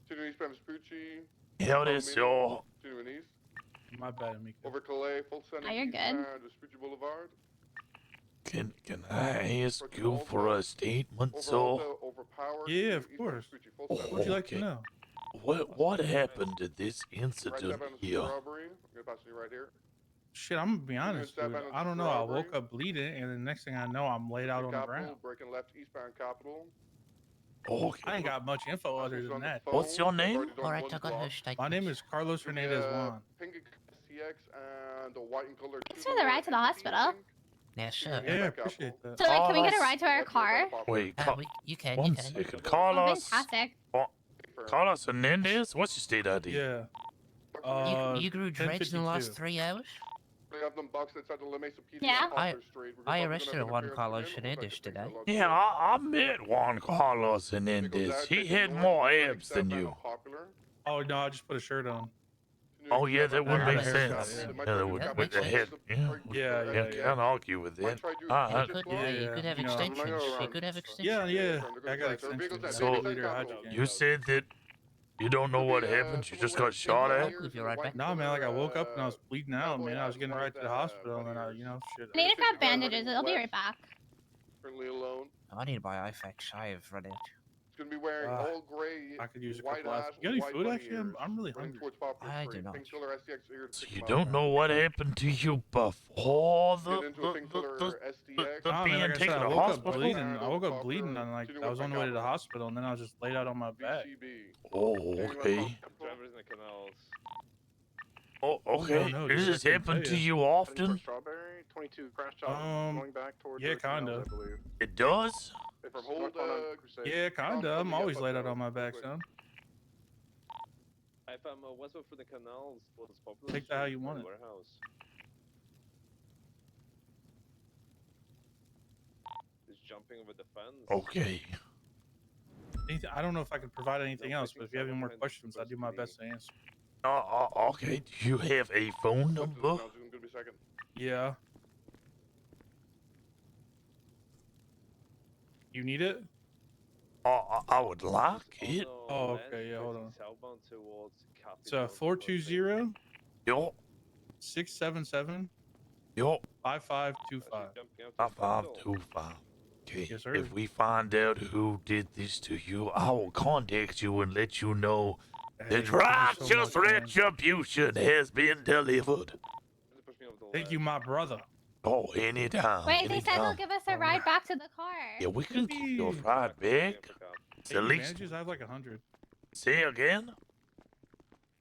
Continuing eastbound Vespucci. Hell, this y'all. Continuing east. My bad, Amika. Over Calais, full sending. Oh, you're good. eastbound Vespucci Boulevard. Can I ask you for a statement, sir? Yeah, of course. What would you like to Okay. know? What happened at this incident here? I'm gonna pass you right here. Shit, I'm gonna be honest, dude. I don't know. I woke up bleeding, and the next thing I know, I'm laid out on the ground. Breaking left eastbound Capital. Okay. I ain't got much info other than that. What's your name? Alright, I got her statement. My name is Carlos Hernandez Juan. Pink CX and the white and color. Thanks for the ride to the hospital. Yeah, sure. Yeah, appreciate that. So, like, can we get a ride to our car? Wait, you can. one second. Carlos. Fantastic. Carlos Hernandez? What's your state ID? Yeah. You grew dreads in the last 3 hours? Yeah. I arrested one Carlos Hernandez today. Yeah, I met Juan Carlos Hernandez. He had more abs than you. Oh no, I just put a shirt on. Oh yeah, that would make Yeah. sense. Yeah, that would with the head. Yeah, can't argue with that. You could have extensions. You could have extensions. Yeah, I got extensions. So Leader hydrogen. you said that You don't know what happened? You just got shot at? No, man, like I woke up and I was bleeding out, man. I was getting right to the hospital, and then I, shit. I need to grab bandages. I'll be right back. Currently alone. I need to buy IFAX. I have run out. It's gonna be wearing all gray. I could use a white couple eyes, of. You got any white food? bunny Actually, ears, I'm really running hungry. towards Poplar I Street. do not. Pink Killer STX here to So pick you him don't up. know what happened to you before Get into a Pink Killer STX. Nah, man, being like I said, taken I to woke up hospital? bleeding. I woke up bleeding, and like I was on the way to the hospital, and then I was just laid out on my back. Oh, okay. Drivers in the canals. Oh, okay. no, Does dude, I this couldn't happen tell to ya. you often? Strawberry, 22 crash job going back towards yeah, the canals, kinda. I believe. It does? If I'm hold, Yeah, kinda. I'm always laid out on my back, son. If I'm westward for the canals towards Poplar Take that how Street, you want it. warehouse. Is jumping over the fence. Okay. I don't know if I can provide anything else, but if you have any more questions, I'll do my best to answer. Okay. Do you have a phone number? Yeah. You need it? I would like it. Oh, okay. Yeah, hold on. It's 420. Yup. 677. Yup. 5525. 5525. Okay. Yes, sir. If we find out who did this to you, I will contact you and let you know that righteous retribution has been delivered. Thank you, my brother. Oh, anytime. Wait, they said they'll anytime. give us a ride back to the car. Yeah, we can give you a ride back. It's at least. Bandages? I have like 100. Say again?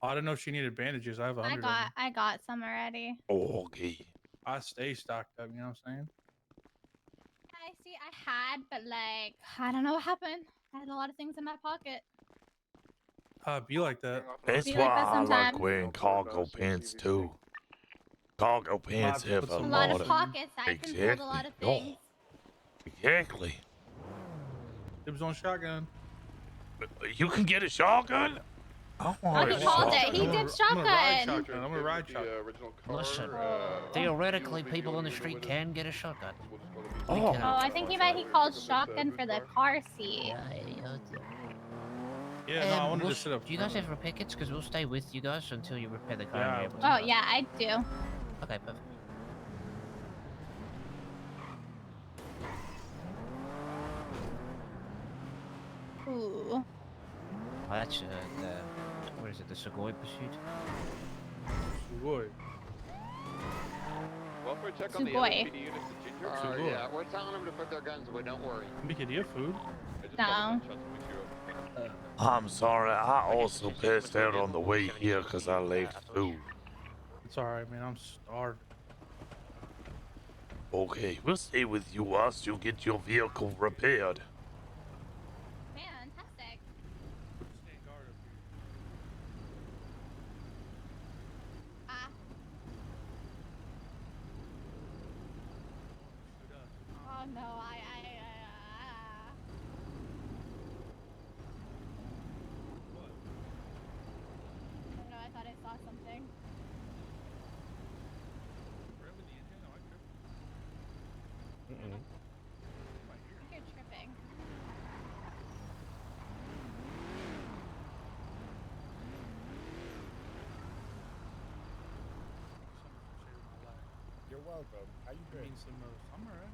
I don't know if she needed bandages. I have 100. I got some already. Oh, okay. I stay stocked up. You know what I'm saying? I see. I had, but like I don't know what happened. I had a lot of things in my pocket. Be like that. That's Be why like that I like sometimes. wearing cargo pants too. Cargo pants have a lot of pockets. I can Exactly. hold a lot of things. Exactly. It was on shotgun. You can get a shotgun? I Oh, want he a called it. shotgun. He did shotgun. I'm gonna ride shotgun. Listen, theoretically, people on the street can get a shotgun. Oh, I think he called shotgun for the car seat. Yeah, no, I wanted to sit up. Do you guys have repair kits? Because we'll stay with you guys until you repair the car. Yeah. and you're able to Oh drive. yeah, I do. Okay, perfect. Ooh. Oh, that's what is it? The Segoy pursuit. Sugoi. Welfare check on the Sugoi. LAPD units to Ginger. Yeah, we're telling them to put their guns away, don't worry. Mickey, do you have food? No. I'm sorry, I also passed out on the way here because I lacked food. It's alright, man. I'm starved. Okay, we'll stay with you whilst you get your vehicle repaired. Fantastic. Oh no, no, I thought I saw something. You're tripping. You're welcome. How you doing? I'm alright.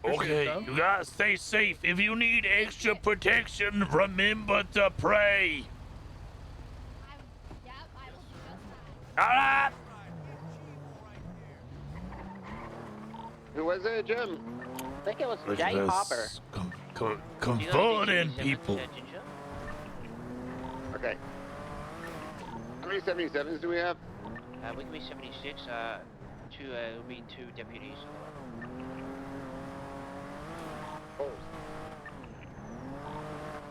Okay, you guys stay safe. If you need extra protection, remember to pray. Alright. Who was it, Jim? I think it was Look Jay at Hopper. this. Converting people. Okay. How many 77s do we have? We can be 76. It'll be 2 deputies. Oh.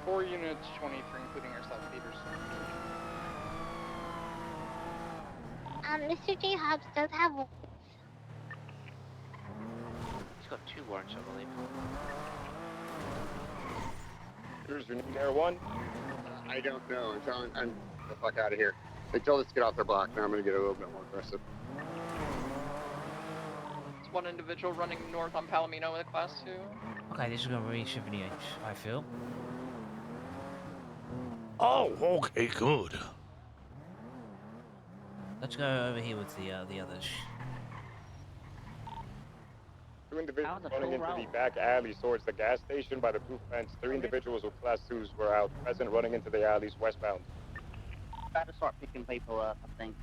4 units, 23, including yourself, Peters. Mr. J. Hobbs does have. He's got 2 warrants, I believe. Here's your new Air 1. I don't know. I'm the fuck out of here. They told us to get off their block. Now I'm gonna get a little bit more aggressive. one individual running north on Palomino with a class 2. Okay, this is gonna be 78, I feel. Oh, okay, good. Let's go over here with the others. 2 individuals running into the back alley towards the gas station by the proof fence. 3 individuals with class 2s were out present running into the alleys westbound. Got to start picking people up, I think.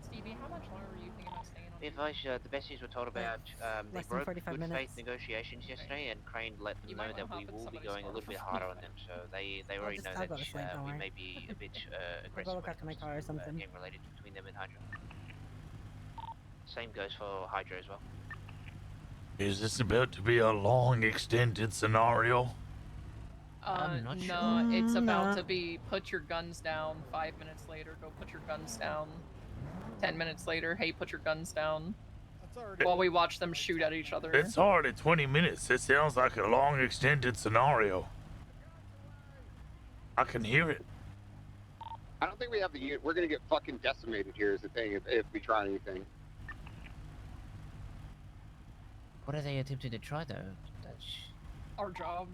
Stevie, how much longer were you thinking about staying on? The advice, the besties were told about they less than broke 45 good minutes. faith negotiations yesterday, and Crane let them You know might that wanna we hop in will be somebody's going a car little bit for harder on them, so they already know I'll that go to sleep, don't we worry. may be a bit I'll aggressive go when look it after my comes car or to something. game related between them and Hydra. Same goes for Hydra as well. Is this about to be a long, extended scenario? I'm not No, it's about no. to be put your guns down. 5 minutes later, go put your guns down. 10 minutes later, hey, put your guns down. While we watch them shoot at each other. It's already 20 minutes. It sounds like a long, extended scenario. I can hear it. I don't think we have the. We're gonna get fucking decimated here. Is the thing if we try anything. What are they attempting to try though? That's Our job.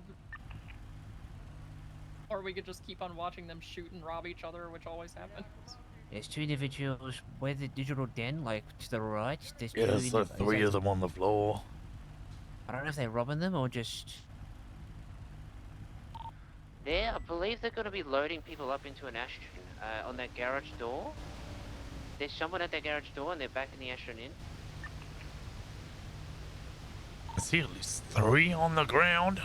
Or we could just keep on watching them shoot and rob each other, which always happens. There's 2 individuals where the digital den, like to the right. There's Yeah, 2 there's like 3 of them on the floor. I don't know if they're robbing them or just. Yeah, I believe they're going to be loading people up into an Astron on that garage door. There's someone at that garage door and they're backing the Astron in. I see at least 3 on the ground.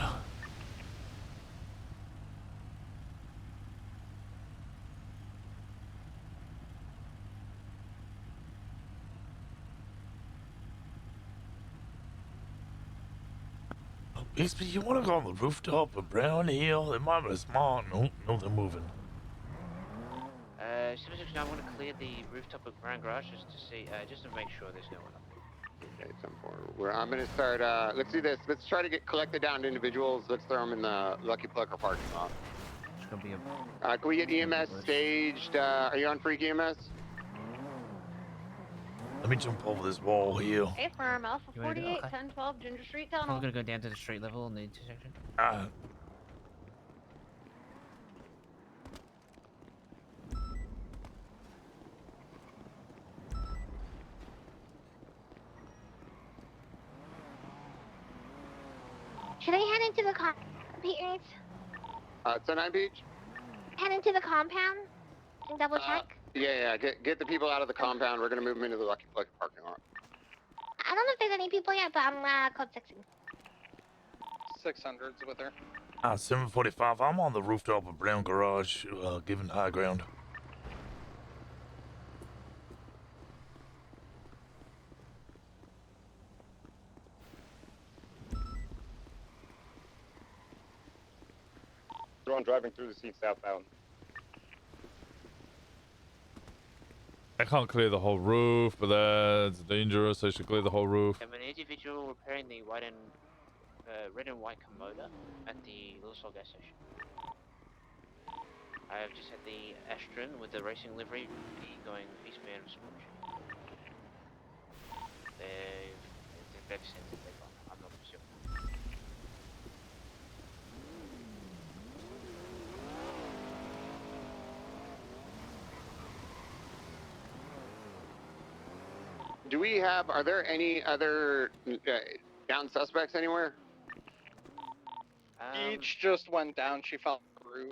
Bixby, you want to go on the rooftop of Brown Hill? They might be smart. No, they're moving. 769, I want to clear the rooftop of Grand Garage just to see, just to make sure there's no one up there. Okay, I'm gonna start. Let's do this. Let's try to get collected down to individuals. Let's throw them in the Lucky Plucker parking lot. It's gonna be a. Can we get EMS staged? Are you on Freak EMS? Let me jump over this wall here. Hey, firm, Alpha You ready to go? 48, Okay. 1012 Ginger Street I'm Tunnel. gonna go down to the street level in the intersection. Should I head into the compound? It's a 9 Beach. Head into the compound and double check? Yeah. Get the people out of the compound. We're gonna move them into the Lucky Plucker parking lot. I don't know if there's any people yet, but I'm code 6ing. 600's with her. 745. I'm on the rooftop of Brown Garage, giving high ground. Drone driving through the scene southbound. I can't clear the whole roof, but that's dangerous. I should clear the whole roof. I'm an individual repairing the red and white Komoda at the Little Sol gas station. I have just had the Astron with the racing livery going eastbound of Scorch. They've sent it, they've gone. I'm not sure. Do we have? Are there any other down suspects anywhere? Each just went down. She fell off the roof.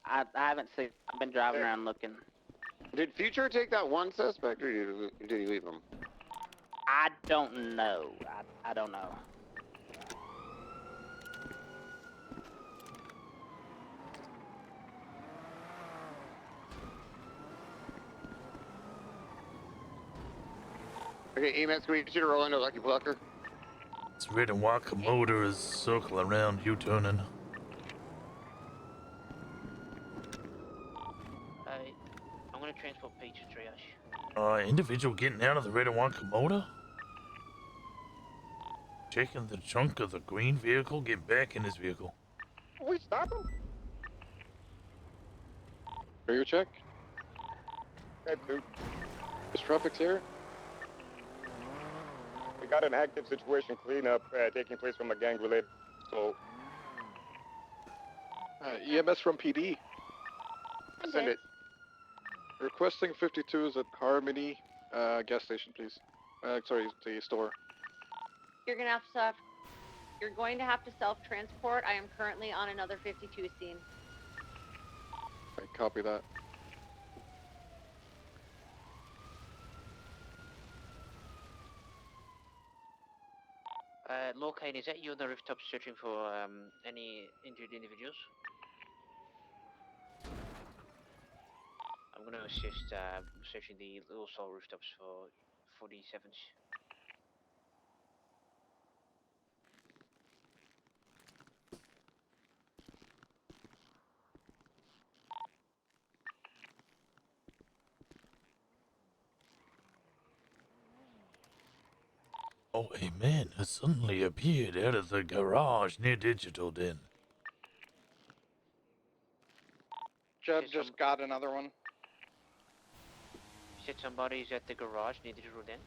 I haven't seen. I've been driving around looking. Did Future take that one suspect, or did he leave him? I don't know. I don't know. Okay, EMS, can we get you to roll into Lucky Plucker? This red and white Komoda is circling around, U-turning. I'm going to transport Peach to triage. Individual getting out of the red and white Komoda? Checking the trunk of the green vehicle, get back in his vehicle. We stop him? Rear check. Okay, 2. Is traffic's here? We got an active situation cleanup taking place from a gang-related assault. EMS from PD. Send it. Requesting 52s at Harmony gas station, please. Sorry, the store. You're going to have to self-transport. I am currently on another 52 scene. I copy that. Lorcaine, is that you on the rooftop searching for any injured individuals? I'm going to assist searching the Little Soul rooftops for 47s. Oh, a man has suddenly appeared out of the garage near Digital Den. Jeb just got another one. You said somebody's at the garage near Digital Den?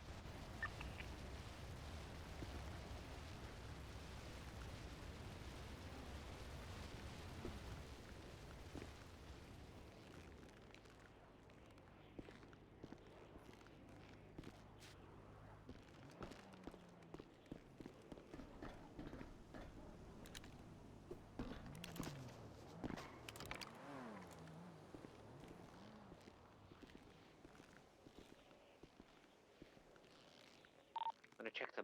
I'm gonna check the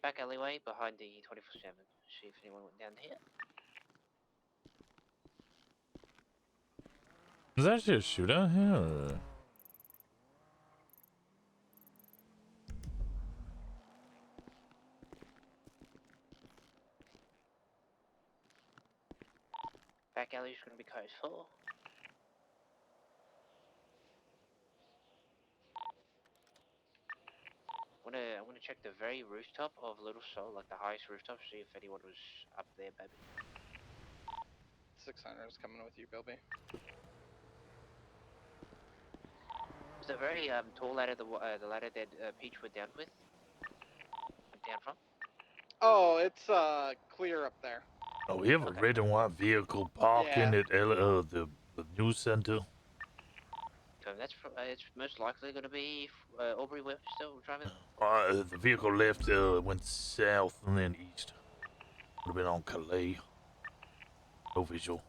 back alleyway behind the 24/7. See if anyone went down here. Is there actually a shootout here? Or... Back alley's gonna be code 4. I wanna check the very rooftop of Little Soul, like the highest rooftop, see if anyone was up there, baby. 600 is coming with you, Bilby. Was the very tall ladder the ladder that Peach went down with? Went down from? Oh, it's clear up there. Oh, we have a red and white vehicle parking at the news center. So that's it's most likely going to be Aubrey Webb still driving. The vehicle left, went south and then east. Would have been on Calais. No visual.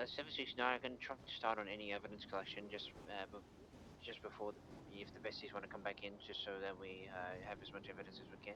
Uh, 769, I can try to start on any evidence collection just before if the besties want to come back in, just so that we have as much evidence as we can.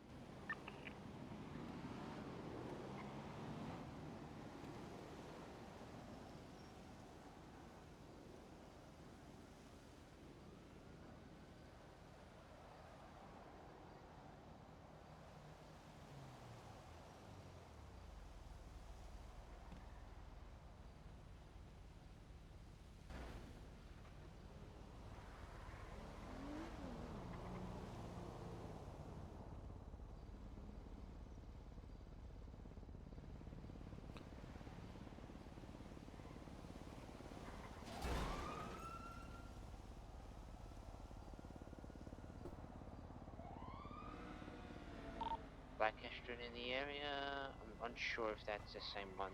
Black Astron in the area. I'm unsure if that's the same one.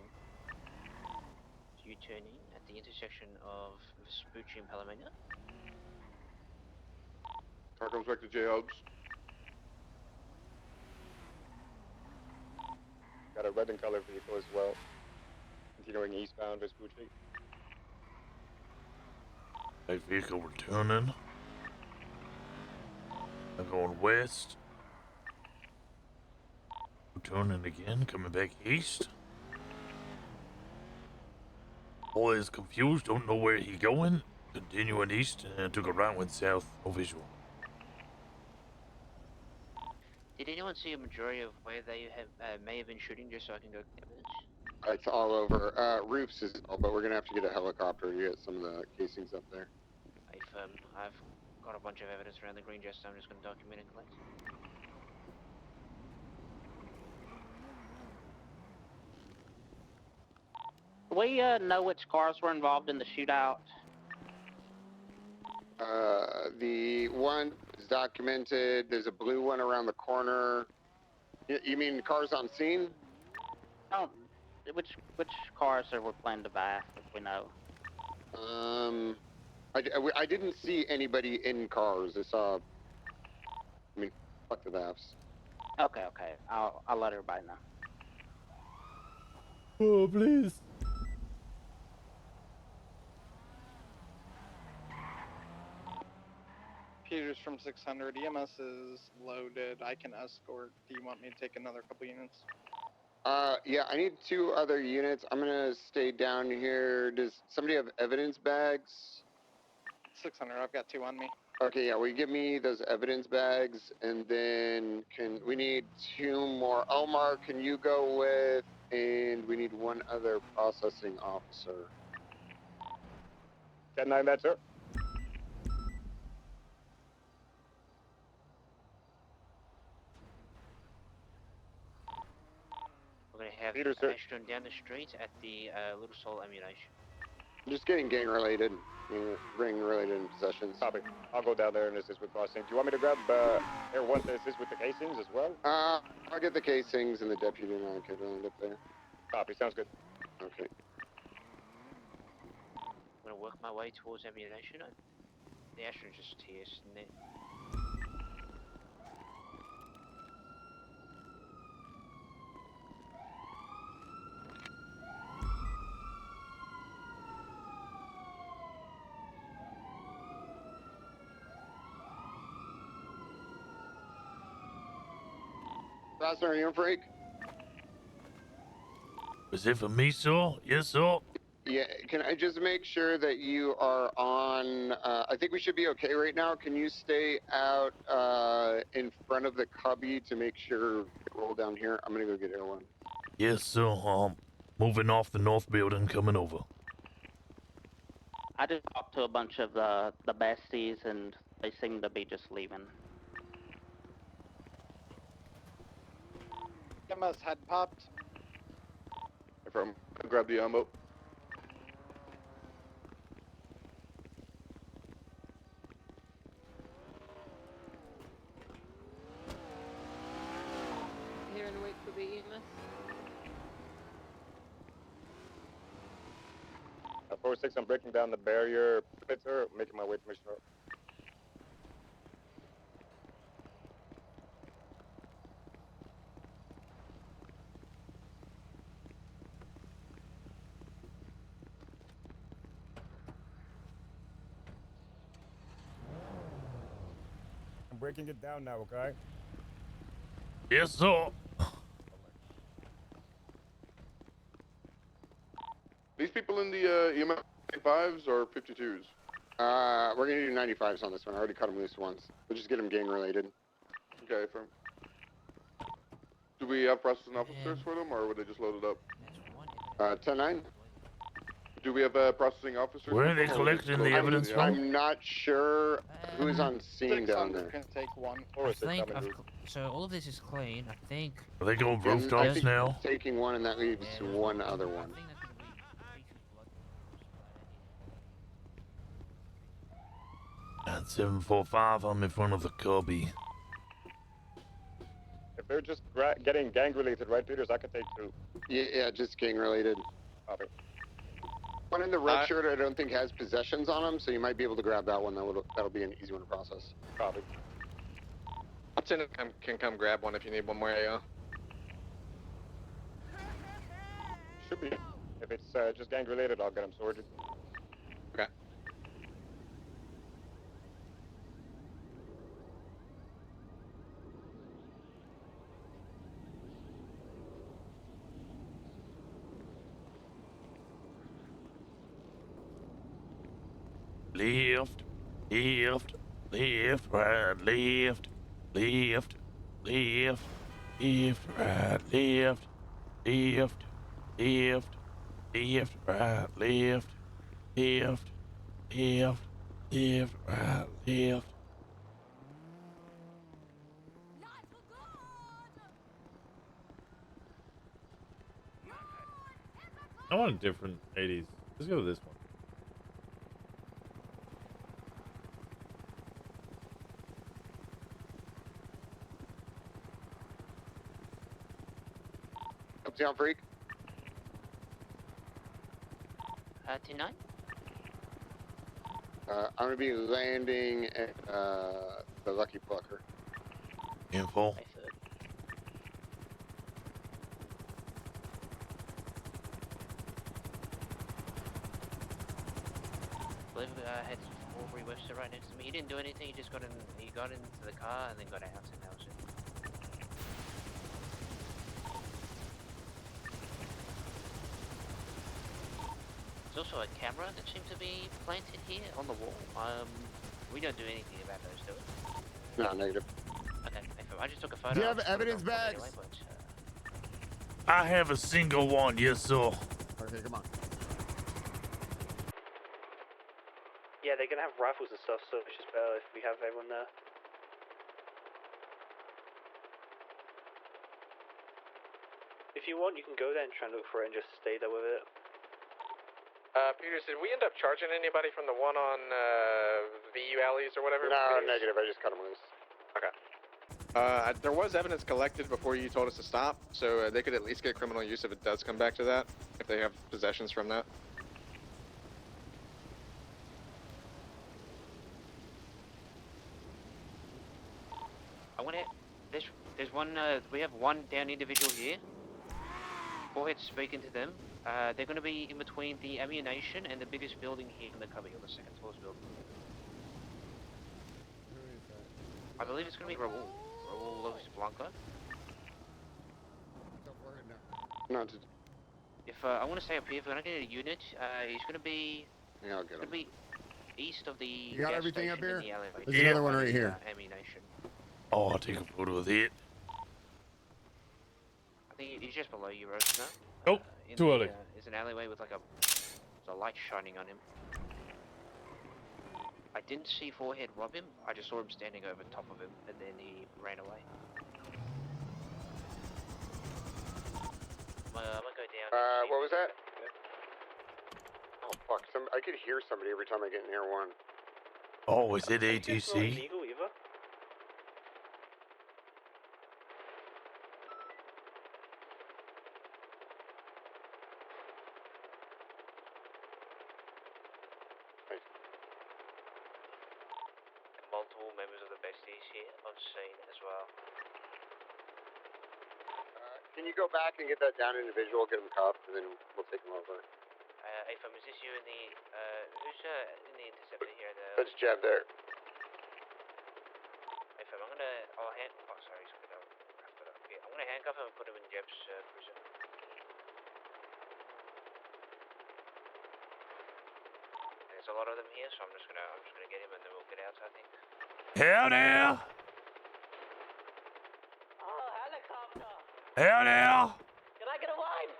U-turning at the intersection of Vespucci and Palomino. Car comes back to J-Hubs. Got a red and color vehicle as well. Continuing eastbound Vespucci. A vehicle returning. I'm going west. Returning again, coming back east. Boy is confused, don't know where he going. Continuing east and took a right, went south, no visual. Did anyone see a majority of where they have may have been shooting, just so I can go evidence? It's all over. Roofs is all, but we're gonna have to get a helicopter to get some of the casings up there. I've got a bunch of evidence around the green jester. I'm just going to document and collect. We know which cars were involved in the shootout. The one is documented. There's a blue one around the corner. You mean cars on scene? No, which cars are we planning to buy, if we know? I didn't see anybody in cars. I saw. I mean, fuck the maps. Okay. I'll let everybody know. Oh, please. Peters from 600. EMS is loaded. I can escort. Do you want me to take another couple units? Yeah, I need 2 other units. I'm gonna stay down here. Does somebody have evidence bags? 600. I've got 2 on me. Okay, yeah, will you give me those evidence bags, and then we need 2 more. Omar, can you go with, and we need 1 other processing officer. 10-9, that's it. We're going to have Peter, sir. Ashton down the street at the Little Soul Ammunition. I'm just getting gang-related, ring-related possessions. Copy. I'll go down there and assist with processing. Do you want me to grab Air 1 to assist with the casings as well? I'll get the casings and the deputy and I can round up there. Copy. Sounds good. Okay. I'm going to work my way towards ammunition. The Ashton's just here, isn't it? Rosner, are you on break? Is it for me, sir? Yes, sir. Yeah, can I just make sure that you are on, I think we should be okay right now. Can you stay out in front of the cubby to make sure roll down here? I'm gonna go get Air 1. Yes, sir. Moving off the north building, coming over. I just talked to a bunch of the besties, and they seem to be just leaving. EMS had popped. From grab the ammo. Here and wait for the EMS. 4-6, I'm breaking down the barrier splitter, making my way to Mission Road. I'm breaking it down now, okay? Yes, sir. These people in the EMS 95s or 52s? We're gonna do 95s on this one. I already cut them loose once. We'll just get them gang-related. Okay, firm. Do we have processing officers for them, or were they just loaded up? 10-9. Do we have processing officers? Where are they collecting the evidence from? I'm not sure who's on scene down 600 there. can take 1. I think so. All of this is clean. I think. Are they going I rooftops think now? Taking 1, and that leaves 1 other one. At 745, I'm in front of the cubby. If they're just getting gang-related, right, Peters, I could take 2. Yeah, just gang-related. Copy. One in the red shirt I don't think has possessions on him, so you might be able to grab that one. That'll be an easy one to process. Copy. Lieutenant can come grab one if you need one more AO. Should be. If it's just gang-related, I'll get them sorted. Okay. Left, left, left, right, left, left, left, left, right, left, left, left, right, left, left, right, left. I want a different 80s. Let's go with this one. Uptown Freak. Tonight? I'm gonna be landing at the Lucky Plucker. Info. I believe had Aubrey Webster right next to me. He didn't do anything. He just got in. He got into the car and then got out, and that was it. There's also a camera that seemed to be planted here on the wall. We don't do anything about those, do we? No, negative. Okay, I just took a photo. Do you have evidence bags? Anyway, but, I have a single one, yes, sir. Okay, come on. Yeah, they're gonna have rifles and stuff, so it's just better if we have everyone there. If you want, you can go there and try and look for it and just stay there with it. Peters, did we end up charging anybody from the one on VU alleys or whatever? No, negative. I just cut them loose. Okay. There was evidence collected before you told us to stop, so they could at least get criminal use if it does come back to that, if they have possessions from that. I want to. There's one. We have one down individual here. Forehead speaking to them. They're going to be in between the ammunition and the biggest building here in the cubby, or the second tallest building. I believe it's going to be Raul Lewis Blanco. No, If I want to stay up here, if we're going to get a unit, he's going to be. Yeah, I'll get him. Going to be east of the. You got gas everything up station in here? the alleyway. There's another one right here. Ammunition. Oh, I'll take a photo of it. I think he's just below you, Rosner. Nope, too early. There's an alleyway with like a light shining on him. I didn't see Forehead rob him. I just saw him standing over top of him, and then he ran away. I'm gonna go down. What was that? Oh fuck! I could hear somebody every time I get near one. Oh, is it ATC? Illegal either? Multiple members of the besties here on scene as well. Can you go back and get that down individual, get him cuffed, and then we'll take him over? Afam, is this you in the, who's in the interceptor here? That's Jeb there. Afam, I'm gonna, oh sorry, he's gonna wrap it up here. I'm gonna handcuff him and put him in Jeb's prison. There's a lot of them here, so I'm just gonna get him and then we'll get out, I think. Hell now! Oh, helicopter! Hell now! Can I get a line?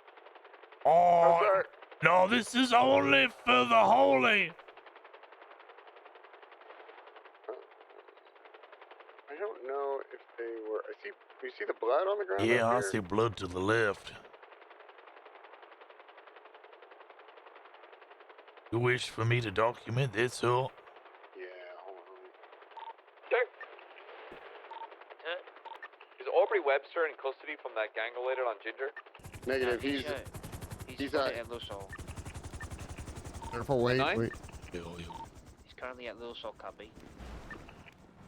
Oh, no, this is only for the holy. I don't know if they were. You see the blood on the ground? Yeah, up I here? see blood to the left. You wish for me to document this, all? Yeah, hold on. Okay. Is Aubrey Webster in custody from that gang related on Ginger? Negative. He's at Little Sol. Careful, wait. He's currently at Little Sol Cubby.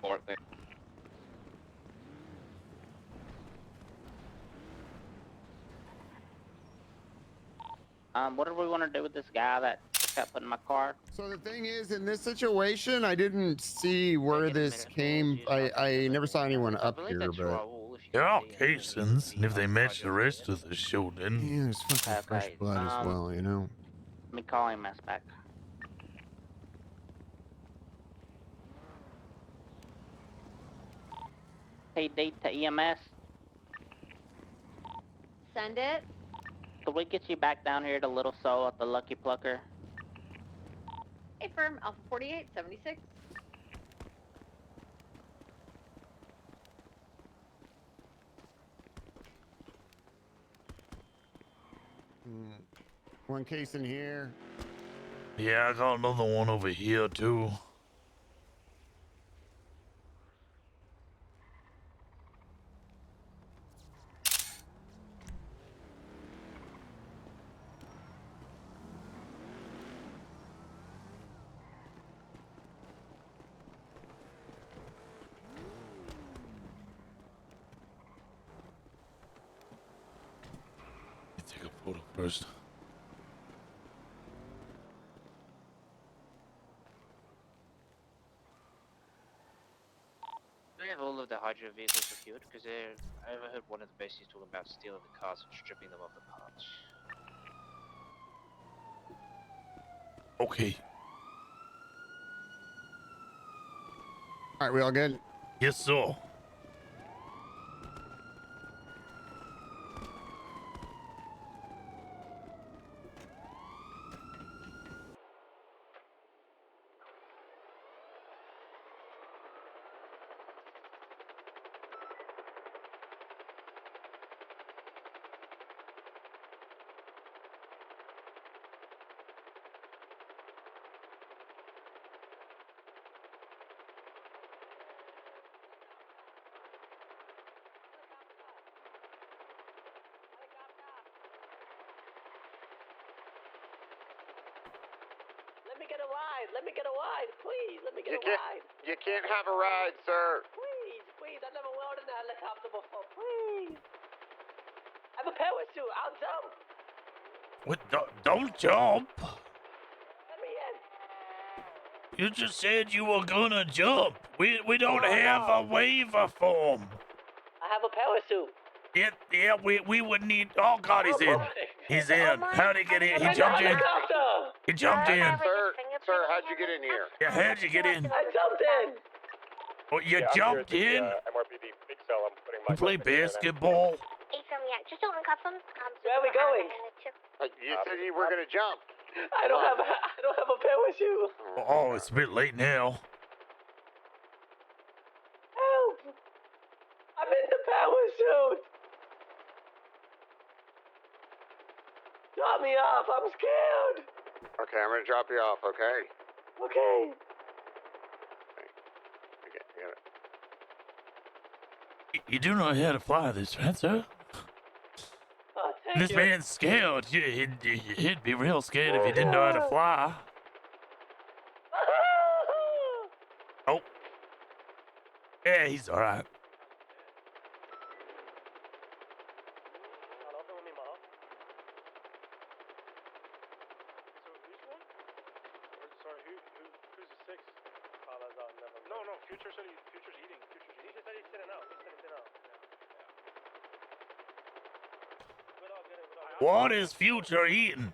Alright, What do we want to do with this guy that got put in my car? So the thing is, in this situation, I didn't see where this came. I never saw anyone up here, but There are casings, and if they match the rest of the show, then yeah, there's fucking fresh blood as well, you know. Let me call him back. PD to EMS. Send it. Could we get you back down here to Little Soul at the Lucky Plucker? Hey, firm, Alpha 48, 76. One case in here. Yeah, I got another one over here too. Let me take a photo first. Do they have all of the Hydra vehicles secured? Because I overheard one of the bases talking about stealing the cars and stripping them of the parts. Okay. All right, we all good? Yes, sir. Let me get a ride. Let me get a ride, please. Let me get a ride. You can't have a ride, sir. Please, please. I've never flown in a helicopter before. Please. I have a parachute. I'll jump. What? Don't jump. Let me in. You just said you were gonna jump. We don't have a waiver form. I have a parachute. Yeah, we would need. Oh God, he's in. He's in. How'd he get in? He jumped in. He jumped in. Sir, how'd you get in here? Yeah, how'd you get in? I jumped in. Oh, you jumped in? MRPD big cell. I'm putting my You play basketball? Hey, from yeah, just don't cuff them. Where are we going? You said you were gonna jump. I don't have a parachute. Oh, it's a bit late now. Help! I'm in the parachute. Drop me off. I'm scared. Okay, I'm gonna drop you off. Okay. Okay. Okay, I got it. You do know how to fly this, right, sir? Oh, thank This you. man's scared. He'd be real scared if he didn't know how to fly. Oh. Yeah, he's alright. What is Future eating?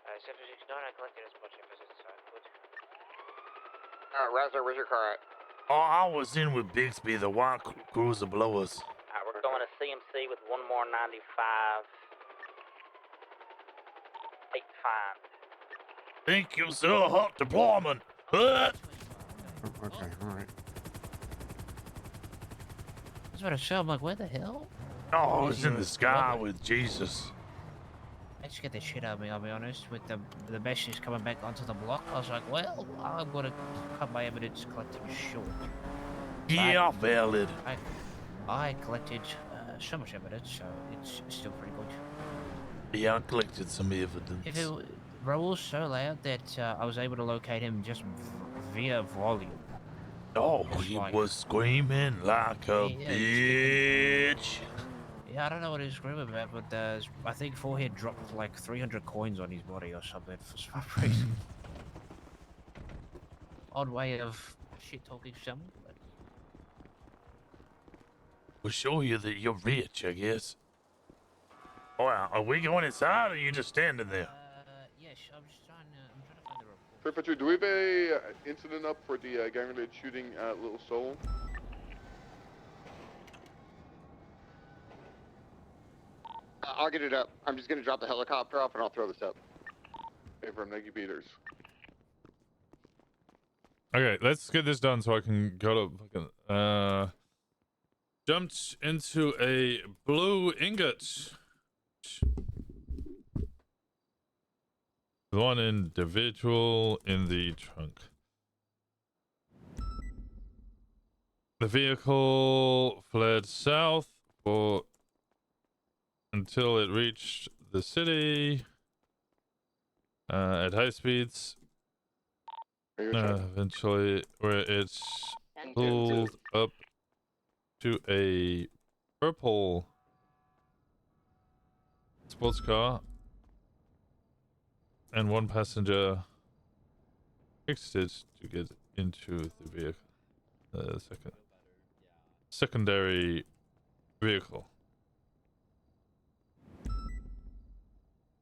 I collected as much evidence as I could. Razzler, where's your car at? Oh, I was in with Bixby, the white cruiser below us. Alright, we're going to CMC with one more 95. 85. Thank you, sir. Hot deployment. Okay, all right. That's what I said. I'm like, where the hell? Oh, it's in the sky with Jesus. That scared the shit out of me, I'll be honest. With the message coming back onto the block, I was like, well, I'm gonna cut my evidence collecting short. Yeah, valid. I collected so much evidence, so it's still pretty good. Yeah, I collected some evidence. If it rolls so loud that I was able to locate him just via volume. Oh, he was screaming like a bitch. Yeah, I don't know what he's screaming about, but I think Forehead dropped like 300 coins on his body or something for some reason. Odd way of shit talking someone. But... We'll show you that you're rich, I guess. Oh, are we going inside or are you just standing there? Yes, I'm trying to find the report. Prefecture, do we have a incident up for the gang-related shooting at Little Seoul? I'll get it up. I'm just gonna drop the helicopter off and I'll throw this up. Hey, from Nike Beaters. Okay, let's get this done so I can go to fucking jumped into a blue ingot. One individual in the trunk. The vehicle fled south until it reached the city at high speeds. Eventually, where it's pulled up to a purple sports car, and one passenger exited to get into the vehicle. Secondary vehicle.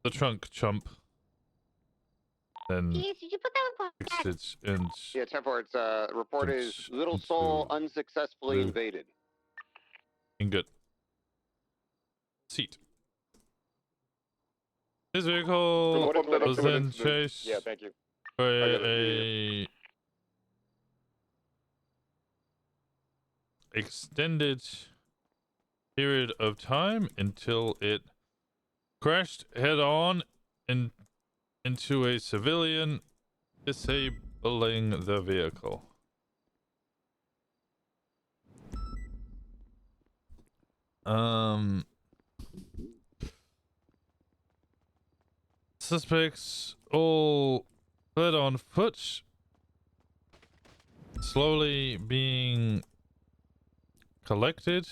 The trunk chump. Then Yes, did you put that on exited and Yeah, 10-4. It's report is Little Soul unsuccessfully invaded. ingot seat. This vehicle was then chased Yeah, thank you. by a extended period of time until it crashed head-on into a civilian, disabling the vehicle. Suspects all fled on foot, slowly being collected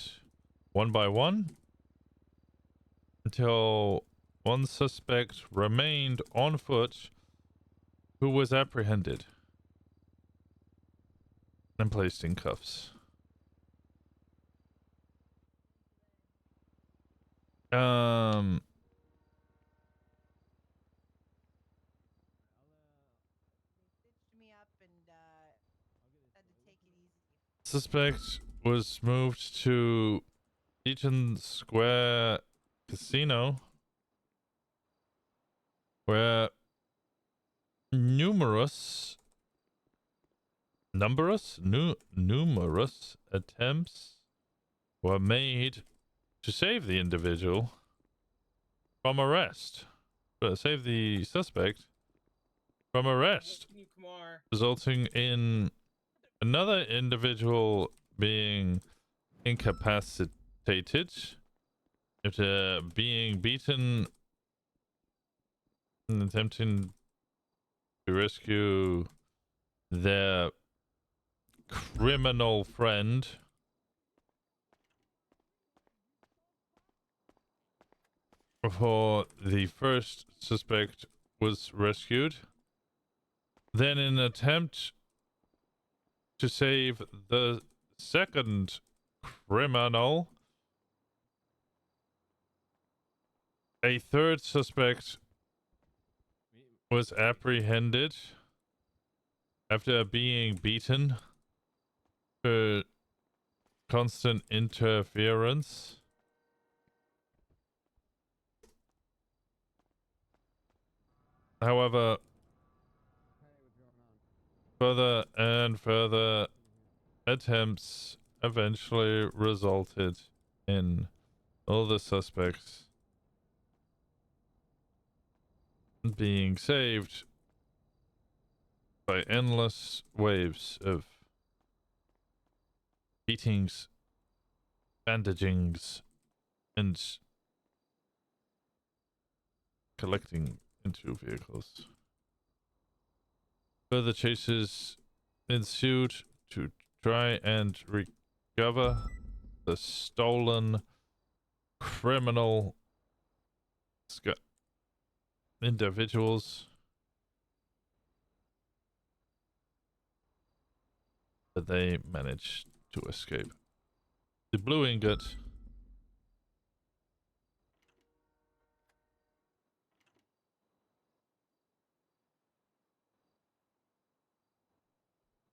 one by one until one suspect remained on foot who was apprehended and placed in cuffs. Suspect was moved to Eaton Square Casino, where numerous attempts were made to save the individual from arrest. Save the suspect from arrest, resulting in another individual being incapacitated after being beaten and attempting to rescue their criminal friend. Before the first suspect was rescued. Then in an attempt to save the second criminal, a third suspect was apprehended after being beaten for constant interference. However, further and further attempts eventually resulted in all the suspects being saved by endless waves of beatings, bandagings, and collecting into vehicles. Further chases ensued to try and recover the stolen criminal individuals, but they managed to escape. The blue ingot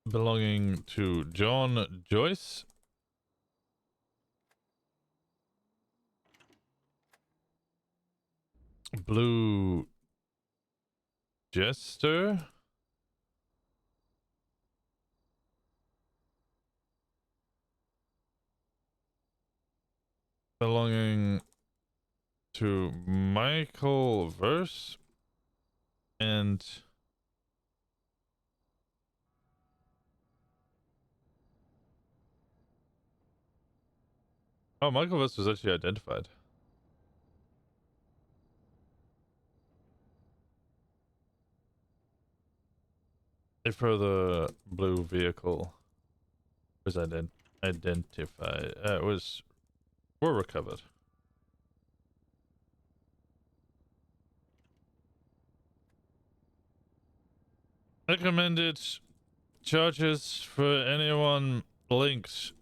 belonging to John Joyce Blue Jester. Belonging to Michael Verse and oh, Michael Verse was actually identified. For the blue vehicle was identified. Were recovered. Recommended charges for anyone linked.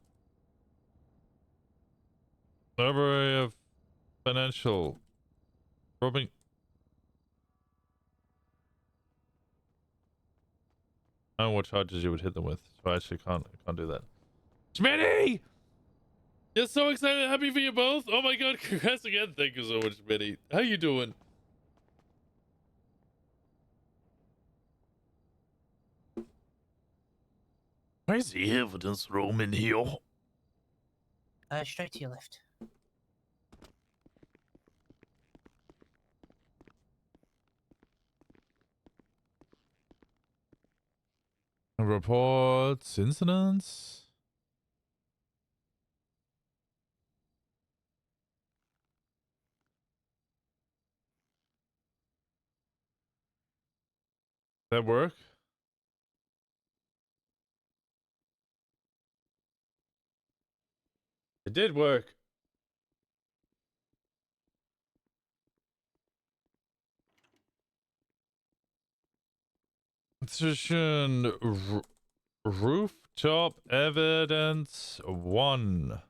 Robbery of financial. Robbing. I don't know what charges you would hit them with, so I actually can't do that. Smitty! You're so excited, happy for you both. Oh my god, congrats again. Thank you so much, Smitty. How you doing? Where's the evidence room in here? Straight to your left. Reports, incidents. That work? It did work. Position rooftop evidence 1.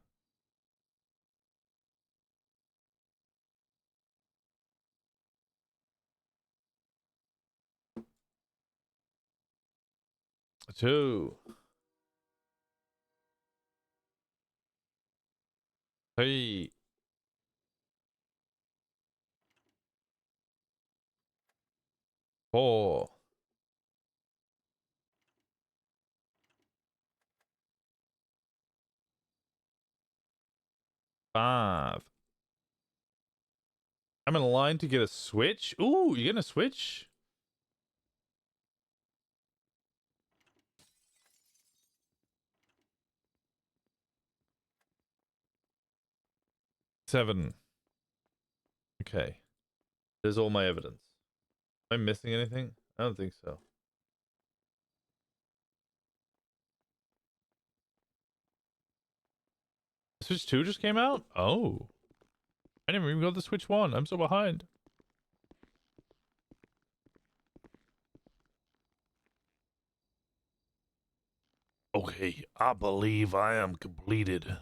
Two. 3. 4. 5. I'm in line to get a switch. Ooh, you getting a switch? 7. Okay. There's all my evidence. Am I missing anything? I don't think so. Switch 2 just came out? Oh. I never even got the Switch 1. I'm so behind. Okay, I believe I am completed.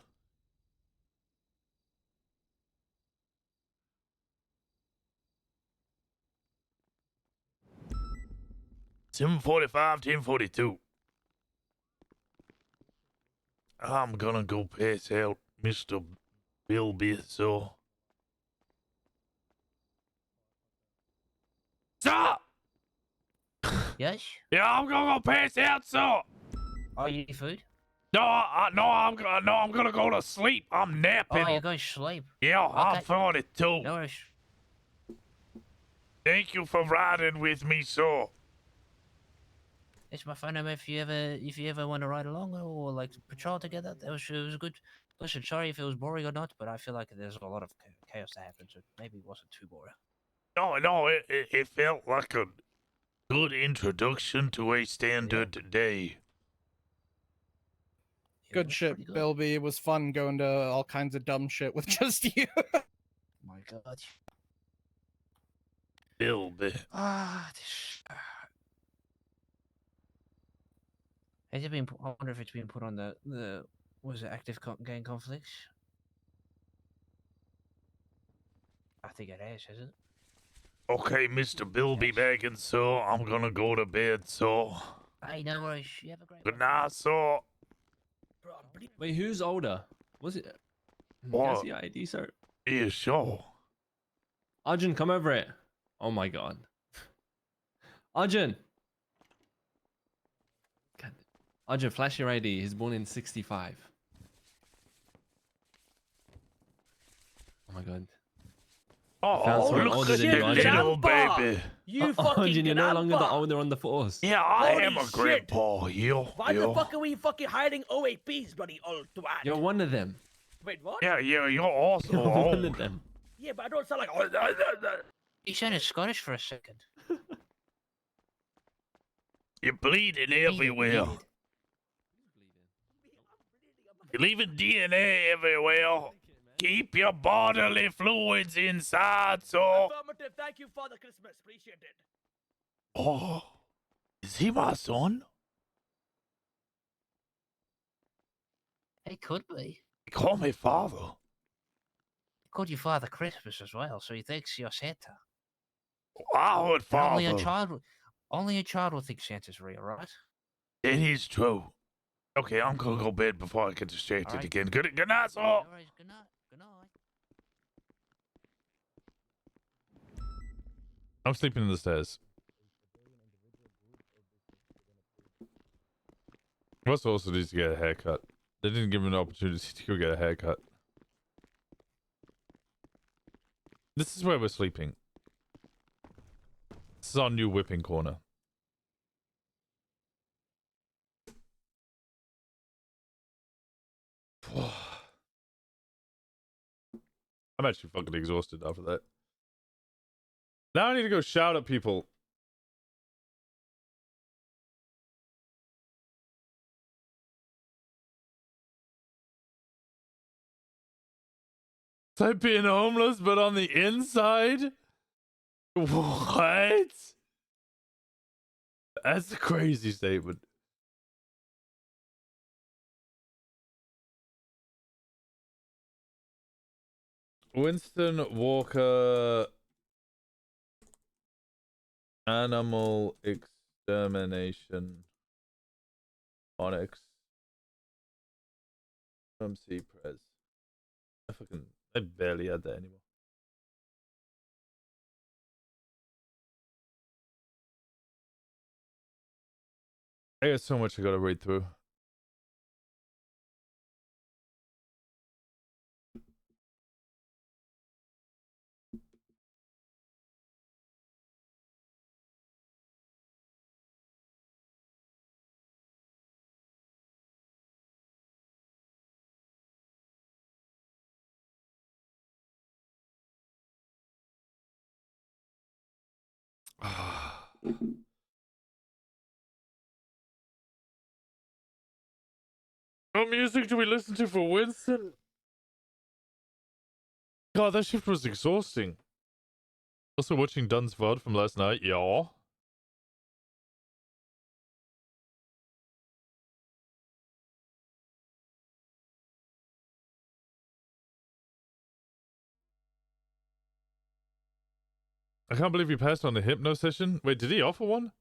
$7:45, 10:42. I'm gonna go pass out, Mr. Bilby, so. Sir! Yes? Yeah, I'm gonna go pass out, sir! Oh, you need food? No, I'm gonna go to sleep. I'm napping. Oh, you're going to sleep? Yeah, Okay. I'm 42. No worries. Thank you for riding with me, sir. It's my phone number if you ever want to ride along or like patrol together. It was good. Listen, sorry if it was boring or not, but I feel like there's a lot of chaos that happened, so maybe it wasn't too boring. No, it felt like a good introduction to a standard day. Good shit, Bilby. It was fun going to all kinds of dumb shit with just you. My God. Bilby. Has it been? I wonder if it's been put on the was it active gang conflicts? I think it has it? Okay, Mr. Bilby Baggins, sir. I'm gonna go to bed, sir. Hey, no worries. You have a great Good night, sir. Wait, who's older? Was it? What? Has the ID, sir? Yeah, sure. Arjun, come over it. Oh my god. Arjun. God. Arjun, flash your ID. He's born in 65. Oh my god. Oh, someone look older at than the you, Arjun. little baby. You fucking Arjun, you're no longer the grandpa. older on the force. Yeah, I Holy am a shit. grandpa. Yeah, Why the fuck are we fucking hiding OAPs, bloody old twat? You're one of them. Wait, what? Yeah, you're also You're one old. of them. Yeah, but I don't sound like. You sounded Scottish for a second. You're bleeding everywhere. You're leaving DNA everywhere. Keep your bodily fluids inside, so. Affirmative. Thank you, Father Christmas. Appreciate it. Oh, is he my son? He could be. Call me father. He called you Father Christmas as well, so he thinks you're Santa. I heard And only a father. child will think Santa's real, right? It is true. Okay, I'm gonna go to bed before I get distracted Alright. again. Good night, sir. All right, good night. Good night. I'm sleeping in the stairs. Russ also needs to get a haircut. They didn't give him an opportunity to go get a haircut. This is where we're sleeping. This is our new whipping corner. I'm actually fucking exhausted after that. Now I need to go shout at people. It's like being homeless, but on the inside? What? That's a crazy statement. Winston Walker. Animal extermination. Onyx. From C-Prez. I barely had that anymore. I got so much I gotta read through. What music do we listen to for Winston? God, that shift was exhausting. Also watching Dunn's VOD from last night, yeah. I can't believe he passed on the hypno session. Wait, did he offer one?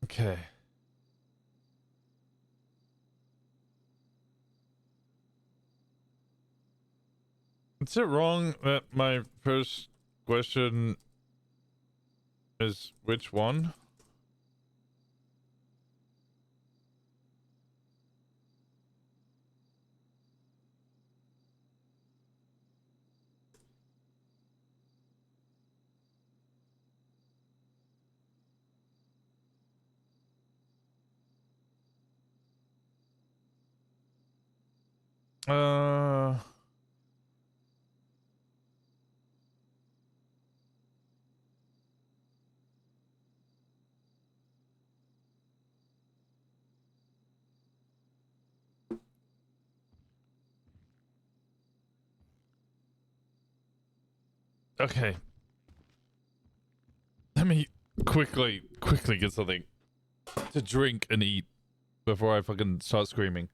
Okay. Is it wrong that my first question is which one? Okay. Let me quickly get something to drink and eat before I fucking start screaming.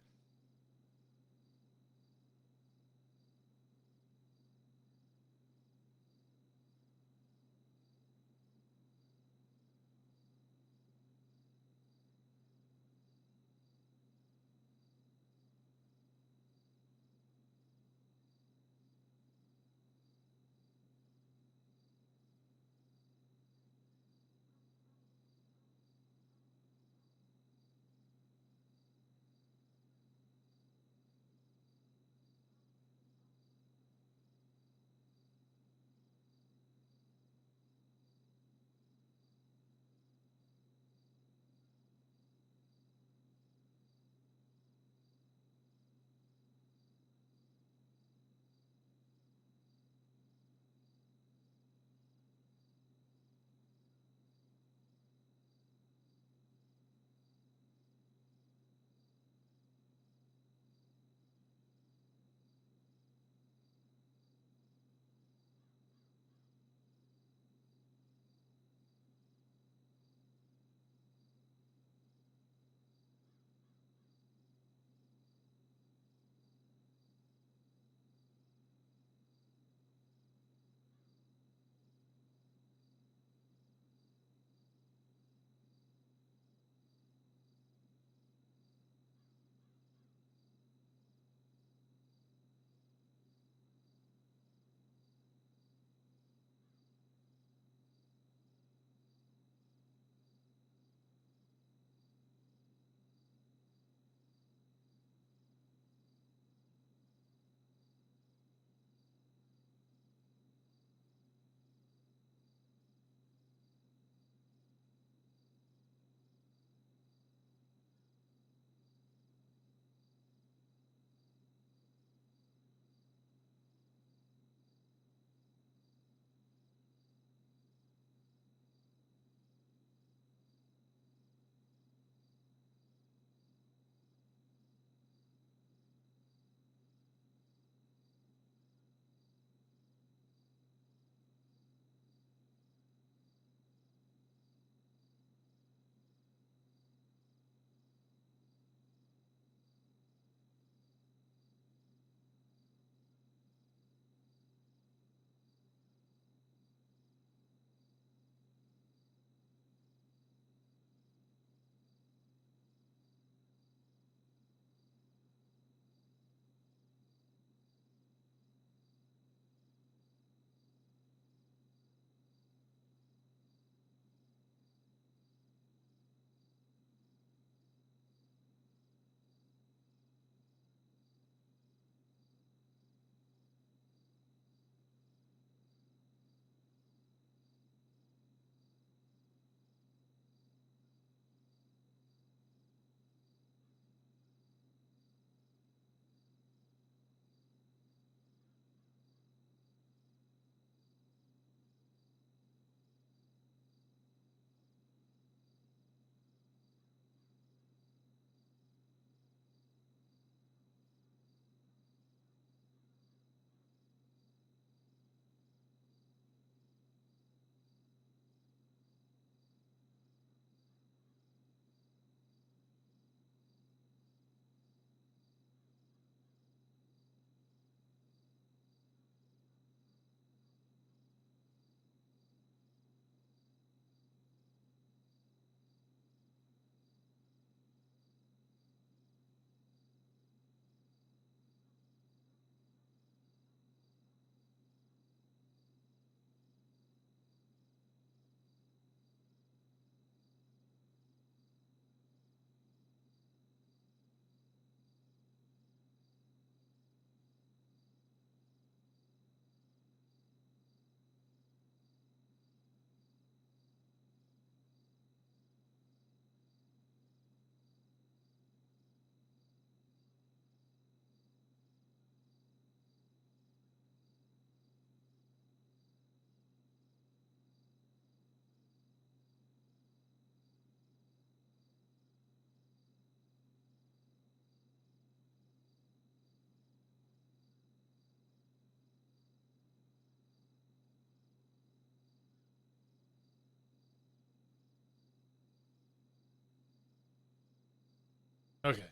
Okay.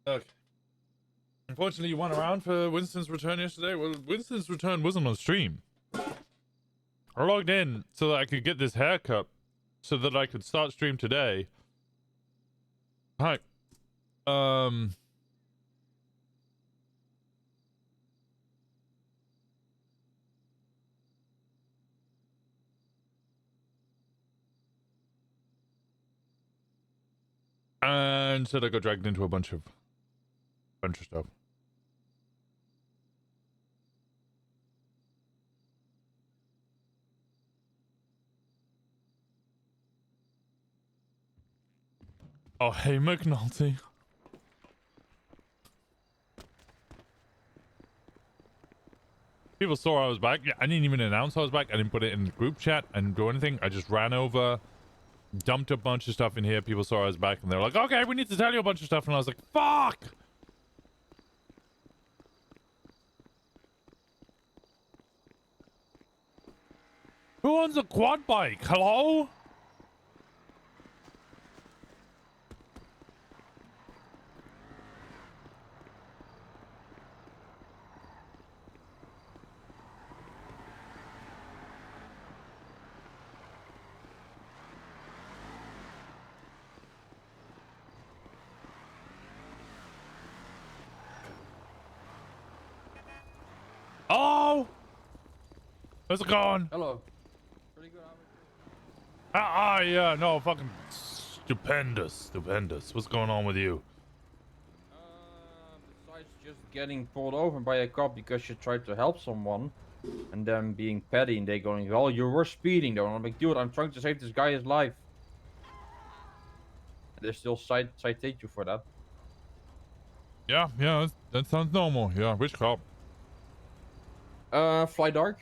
Okay. Unfortunately, you weren't around for Winston's return yesterday. Well, Winston's return wasn't on stream. I logged in so that I could get this haircut so that I could start stream today. Hi. And said I got dragged into a bunch of stuff. Oh, hey, McNulty. People saw I was back. Yeah, I didn't even announce I was back. I didn't put it in the group chat. I didn't do anything. I just ran over, dumped a bunch of stuff in here. People saw I was back, and they're like, okay, we need to tell you a bunch of stuff. And I was like, fuck! Who owns a quad bike? Hello? Oh! How's it going? Hello. Yeah, no, fucking stupendous. What's going on with you? Besides just getting pulled over by a cop because you tried to help someone, and them being petty and they going, well, you were speeding though. And I'm like, dude, I'm trying to save this guy's life. And they still citate you for that. Yeah, that sounds normal. Yeah, which cop? Fly Dark.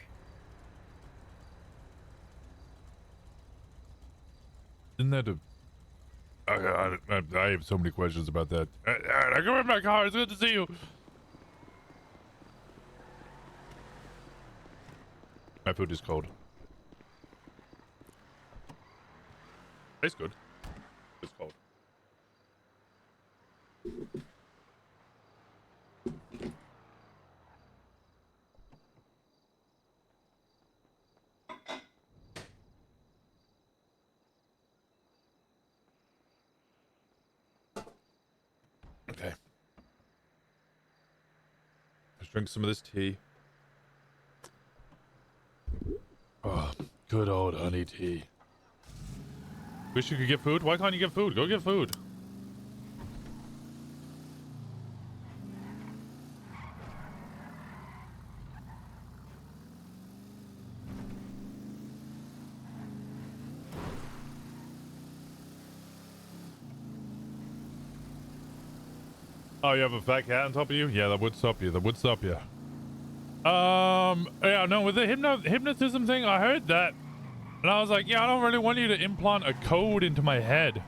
Isn't that a... I have so many questions about that. I go in my car. It's good to see you. My food is cold. Tastes good. It's cold. Okay. Let's drink some of this tea. Oh, good old honey tea. Wish you could get food. Why can't you get food? Go get food. Oh, you have a fat cat on top of you? Yeah, that would stop you. Yeah, no, with the hypnotism thing, I heard that. And I was like, yeah, I don't really want you to implant a code into my head.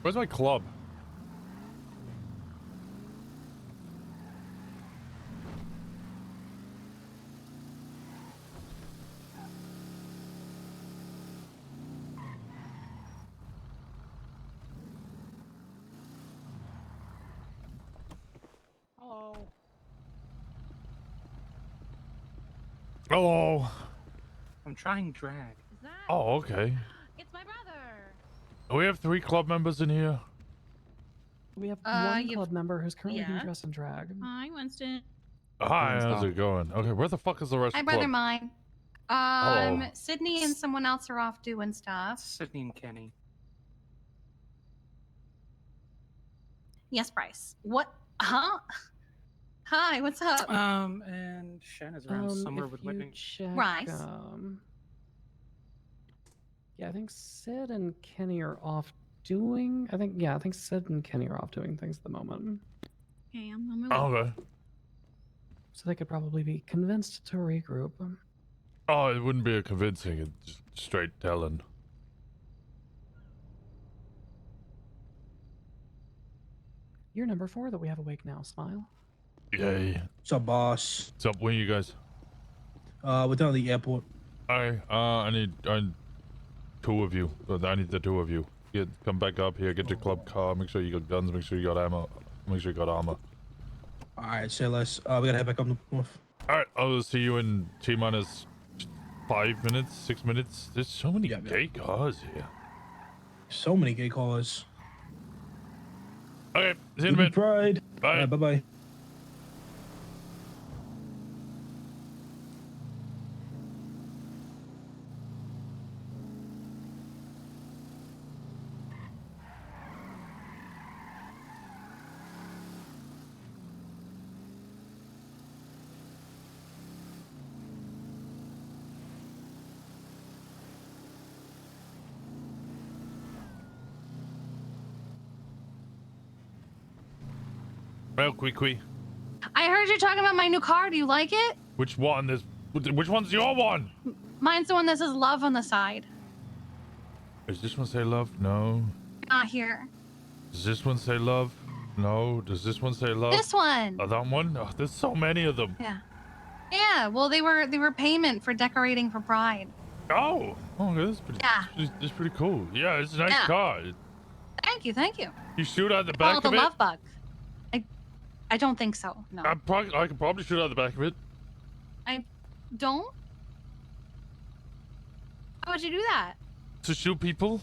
Where's my club? Hello. I'm trying drag. Oh, okay. It's my brother. We have 3 club members in here. We have one club member who's currently being dressed in drag. Hi, Winston. Hi, how's it going? Okay, where the fuck is the rest Hi, of the brother club? mine. Hello. Sydney and someone else are off doing stuff. Sydney and Kenny. Yes, Bryce. What? Huh? Hi, what's up? And Shen is around somewhere with Whitney. Bryce. Yeah, I think Sid and Kenny are off doing. I think Sid and Kenny are off doing things at the moment. Okay, I'm really... Okay. So they could probably be convinced to regroup. Oh, it wouldn't be a convincing, it's just straight telling. You're number 4 that we have awake now, Smile. Yay. What's up, boss? What's up, where you guys? We're down at the airport. Alright, I need two of you. I need the two of you. Come back up here, get your club car, make sure you got guns, make sure you got ammo, make sure you got armor. Alright, say less. We gotta head back up north. Alright, I'll see you in T-minus 5 minutes, 6 minutes. There's so many gay cars here. So many gay cars. Okay, see you in a bit. Pride. Bye. Bye-bye. Well, quick. I heard you talking about my new car. Do you like it? Which one? Which one's your one? Mine's the one that says love on the side. Does this one say love? No. Not here. Does this one say love? No. Does this one say love? This one. Oh, that one? Oh, there's so many of them. Yeah. Yeah. Well, they were payment for decorating for Pride. Oh, that's pretty. Yeah. That's pretty cool. Yeah, it's a nice Yeah. car. Thank you. You shoot out the They back call it of the it. love bug. I don't think so. No. I could probably shoot out the back of it. I don't. How would you do that? To shoot people?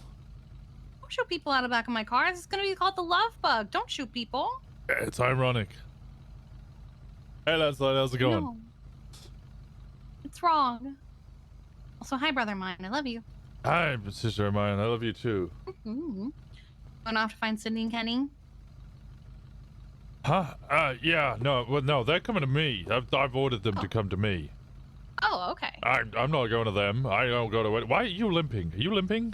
Don't shoot people out of the back of my car. This is gonna be called the love bug. Don't shoot people. Yeah, it's ironic. Hey, Lancelot, how's it going? No. It's wrong. Also, hi, brother mine. I love you. Hi, sister of mine. I love you too. Mm-hmm. Going off to find Sydney and Kenny. Huh? Yeah. No, they're coming to me. I've ordered them to come to me. Oh, okay. I'm not going to them. I don't go to it. Why are you limping? Are you limping?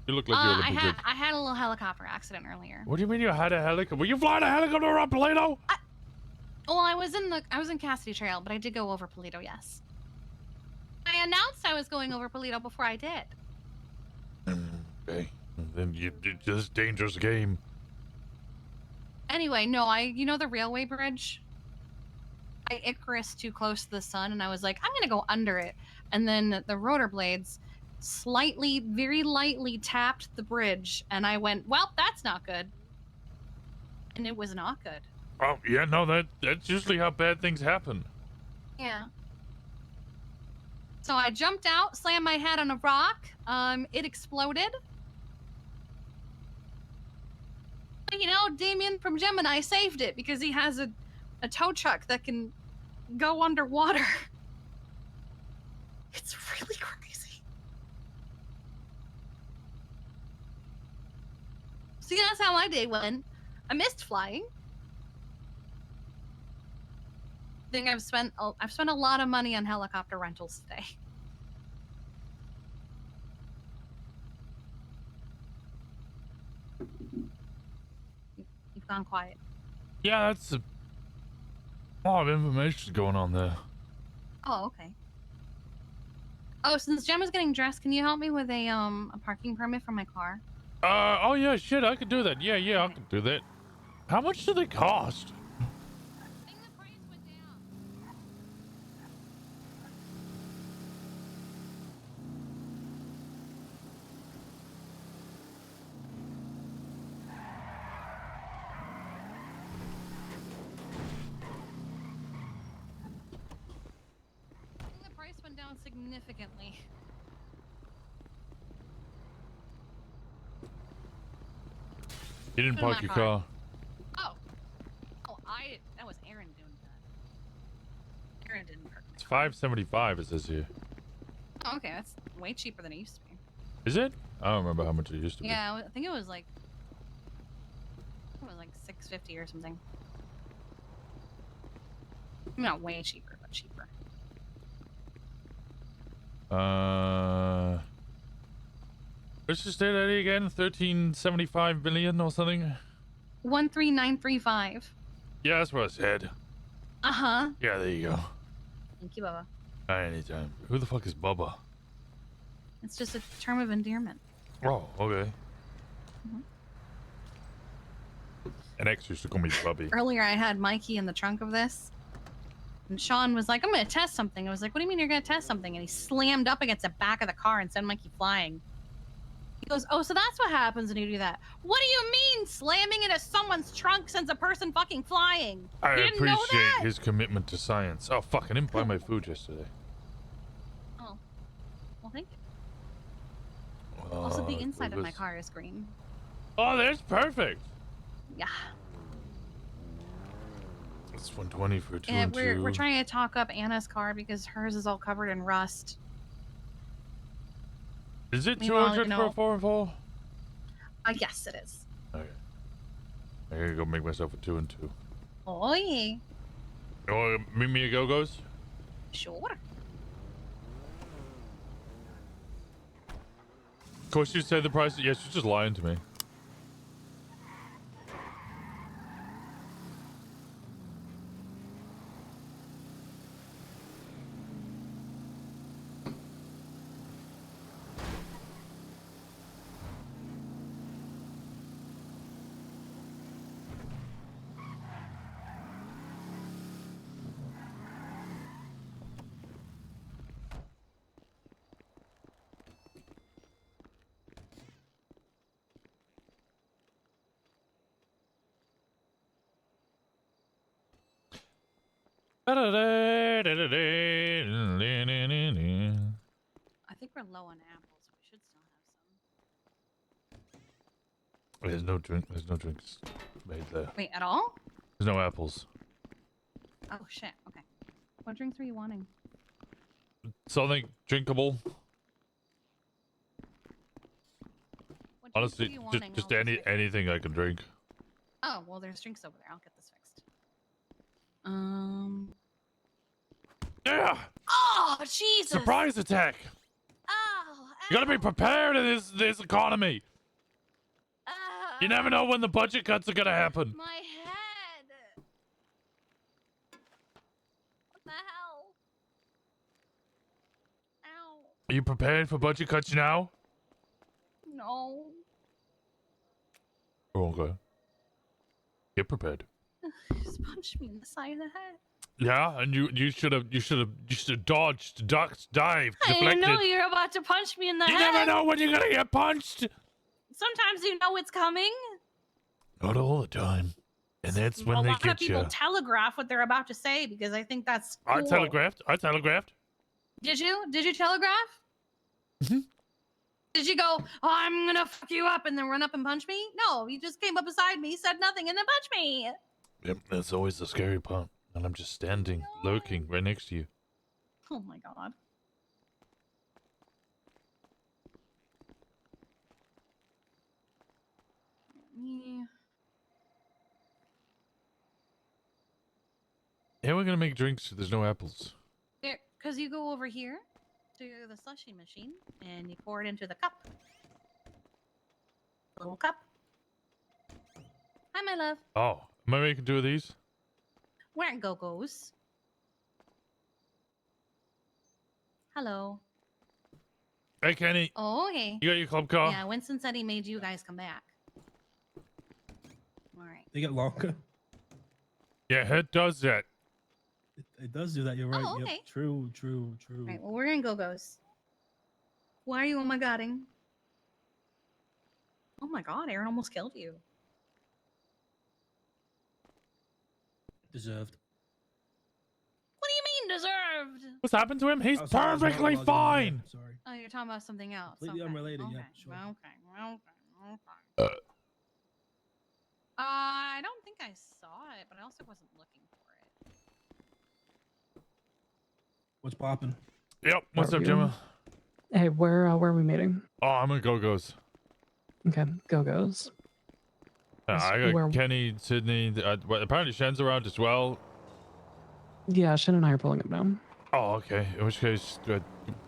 You look like you're limping. I had a little helicopter accident earlier. What do you mean you had a helicopter? Were you flying a helicopter around Paleto? Well, I was in Cassidy Trail, but I did go over Paleto. Yes. I announced I was going over Paleto before I did. Okay. Then you just dangerous game. Anyway, no, you know the railway bridge? I Icarus too close to the sun, and I was like, I'm gonna go under it. And then the rotor blades very lightly tapped the bridge, and I went, well, that's not good. And it was not good. Oh, yeah, no, that's usually how bad things happen. Yeah. So I jumped out, slammed my head on a rock. It exploded. You know, Damien from Gemini saved it because he has a tow truck that can go underwater. It's really crazy. So yeah, that's how my day went. I missed flying. I think I've spent a lot of money on helicopter rentals today. You've gone quiet. Yeah, that's a lot of information going on there. Oh, okay. Oh, since Gemma's getting dressed, can you help me with a parking permit for my car? Oh yeah, shit, I could do that. Yeah, I could do that. How much do they cost? The price went down significantly. You didn't Put in park my your car. car. That was Aaron doing that. Aaron didn't park. It's $5.75. It says here. Oh, okay, that's way cheaper than it used to be. Is it? I don't remember how much it used to be. Yeah, I think it was like $6.50 or something. Not way cheaper, but cheaper. Let's just say that again. 1375 billion or something. 13935. Yeah, that's what I said. Uh-huh. Yeah, there you go. Thank you, Bubba. Anytime. Who the fuck is Bubba? It's just a term of endearment. Oh, okay. Mhm. An ex used to call me Bubby. Earlier, I had Mikey in the trunk of this. And Sean was like, I'm gonna test something. I was like, what do you mean you're gonna test something? And he slammed up against the back of the car and sent Mikey flying. He goes, oh, so that's what happens when you do that. What do you mean slamming into someone's trunk sends a person fucking flying? I You didn't know appreciate that? his commitment to science. Oh, fuck, I didn't buy my food yesterday. Oh, well, thank you. Also, the inside of my car is green. Oh, that's perfect. Yeah. It's 120 for 2 And and 2. we're trying to talk up Anna's car because hers is all covered in rust. Is it Meanwhile, 200 for a 4 and 4? Yes, it is. Okay. I gotta go make myself a 2 and 2. Oh, yeah. You wanna meet me at Go-Go's? Sure. Of course you said the price. Yes, you're just lying to me. I think we're low on apples. We should still have some. There's no drink. There's no drinks made there. Wait, at all? There's no apples. Oh, shit. Okay. What drinks are you wanting? Something drinkable. What drinks Honestly, are you wanting? just anything I can drink. Oh, well, there's drinks over there. I'll get this fixed. Yeah. Oh, Jesus. Surprise attack. Oh. You gotta be prepared in this economy. You never know when the budget cuts are gonna happen. My head. What the hell? Ow. Are you prepared for budget cuts now? No. Oh, okay. Get prepared. Just punched me in the side of the head. Yeah, and you should have dodged, ducked, dived, I deflected. didn't know you were about to punch me in the You head. never know when you're gonna get punched. Sometimes you know it's coming. Not all the time, and that's when a they lot of get people you. telegraph what they're about to say because I think that's cool. I telegraphed. Did you? Did you telegraph? Mhm. Did you go, oh, I'm gonna fuck you up and then run up and punch me? No, you just came up beside me, said nothing, and then punched me. Yep, that's always the scary part. And I'm just standing, lurking right next to you. Oh my god. Me. Yeah, we're gonna make drinks. There's no apples. There, because you go over here to the slushie machine and you pour it into the cup. Little cup. Hi, my love. Oh, am I making 2 of these? Where it goes? Hello. Hey, Kenny. Oh, okay. You got your club car? Yeah, Winston said he made you guys come back. All right. They get longer. Yeah, it does that. It does do that. You're right. Oh, okay. Yep. True. True. All right. Well, we're in go-go's. Why are you oh my godding? Oh my god, Aaron almost killed you. Deserved. What do you mean deserved? What's happened to him? He's Oh, sorry, I was not perfectly logged in. Yeah, fine. sorry. Oh, you're talking about something else. Completely Okay. unrelated. Okay. Yeah, sure. Okay. I don't think I saw it, but I also wasn't looking for it. What's popping? Yep. What's up, you? Gemma? Hey, where are we meeting? Oh, I'm at Go-Go's. Okay, Go-Go's. I got where- Kenny, Sydney. Well, apparently Shen's around as well. Yeah, Shen and I are pulling up now. Oh, okay. In which case,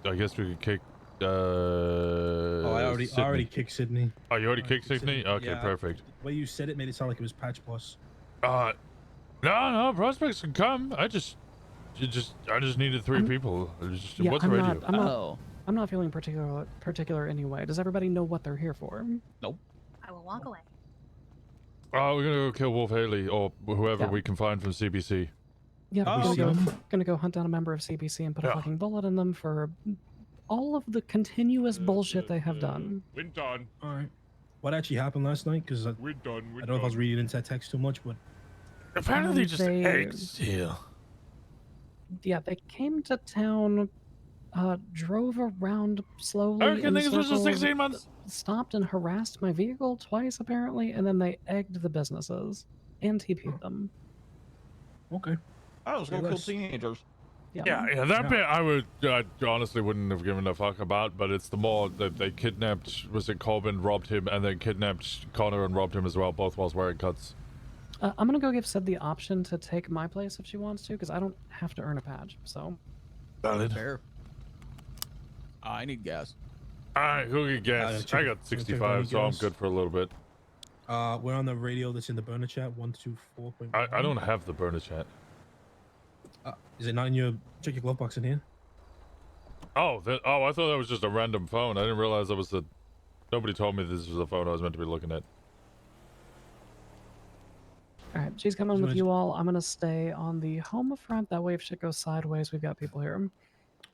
I guess we could kick. Oh, I already kicked Sydney. Oh, you already kicked Sydney? Okay, Yeah, perfect. The way you said it made it sound like it was Patch Plus. No, prospects can come. I just needed 3 people. Yeah, What's the radio? I'm not feeling particular anyway. Does everybody know what they're here for? Nope. I will walk away. Oh, we're gonna go kill Wolf Haley or whoever Yeah. we can find from CBC. Yep, Oh. gonna go hunt down a member of CBC and put a fucking bullet in them for all of the continuous bullshit they have done. We're done. All right. What actually happened last night? Because I We're done. don't know if I was reading into that text too much, but apparently just they- eggs here. Yeah, they came to town, drove around slowly American in thing is just circles, 16 months. stopped and harassed my vehicle twice apparently, and then they egged the businesses and TP'd them. Okay. I was gonna kill teenagers. Yeah, that bit I honestly wouldn't have given a fuck about, but it's the more that they kidnapped, was it Corbin, robbed him, and then kidnapped Connor and robbed him as well, both whilst wearing cuts. I'm gonna go give Sid the option to take my place if she wants to, because I don't have to earn a badge, so. Valid. Fair. I need gas. Alright, go get gas. I got 65, so I'm good for a little bit. we're on the radio that's in the burner chat, 124.1. I don't have the burner chat. Is it not in your, check your glove box in here? Oh, I thought that was just a random phone. I didn't realize that was the... Nobody told me this was the phone I was meant to be looking at. Alright, she's coming with you all. I'm gonna stay on the home front. That way if shit goes sideways, we've got people here.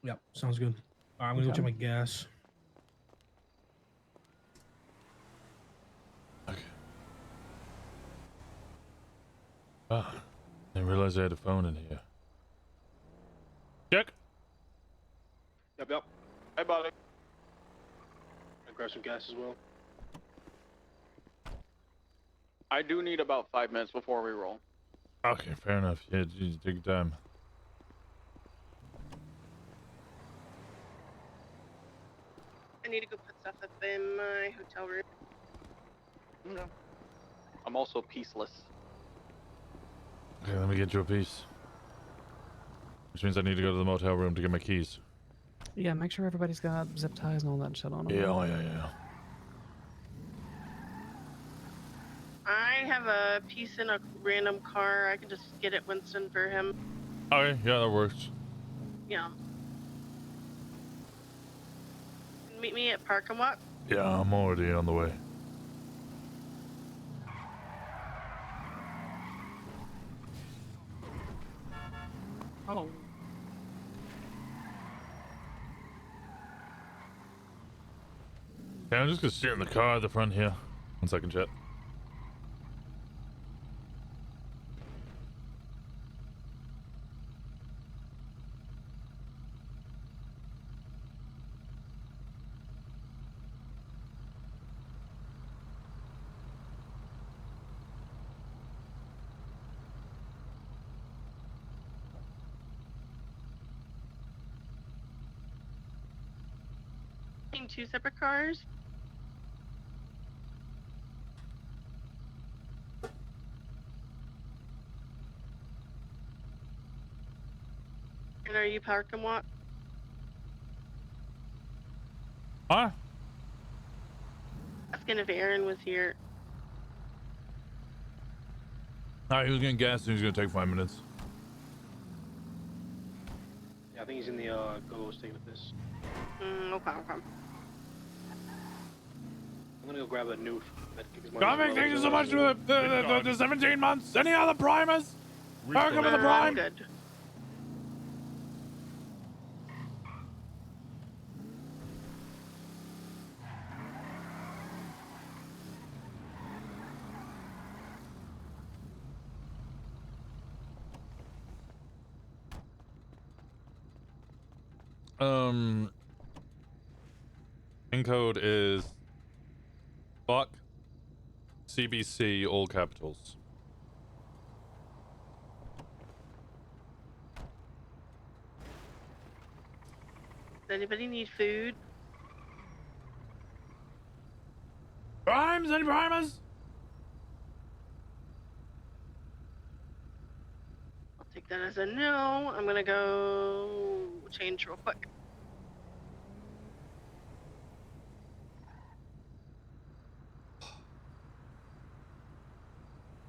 Yep, sounds good. Alright, I'm gonna go check my gas. Okay. Ah, I didn't realize I had a phone in here. Check. Yep. Hey, buddy. I grab some gas as well. I do need about 5 minutes before we roll. Okay, fair enough. Yeah, geez, take your time. I need to go put stuff up in my hotel room. No. I'm also peaceless. Okay, let me get you a piece. Which means I need to go to the motel room to get my keys. Yeah, make sure everybody's got zip ties and all that shit on them. Yeah, yeah. I have a piece in a random car. I can just get it, Winston, for him. Okay, yeah, that works. Yeah. Meet me at Park and Walk. Yeah, I'm already on the way. Oh. Yeah, I'm just gonna sit in the car at the front here. 1 second, chat. In 2 separate cars. And are you Park and Walk? Huh? Asking if Aaron was here. Alright, he was getting gas and he was gonna take 5 minutes. Yeah, I think he's in the go state of this. Okay. I'm gonna go grab a new. Dominic, thank you so much for the 17 months. Any other primers? Welcome to the prime. Good. In code is fuck CBC, all capitals. Does anybody need food? Primes? Any primers? I'll take that as a no. I'm gonna go change real quick.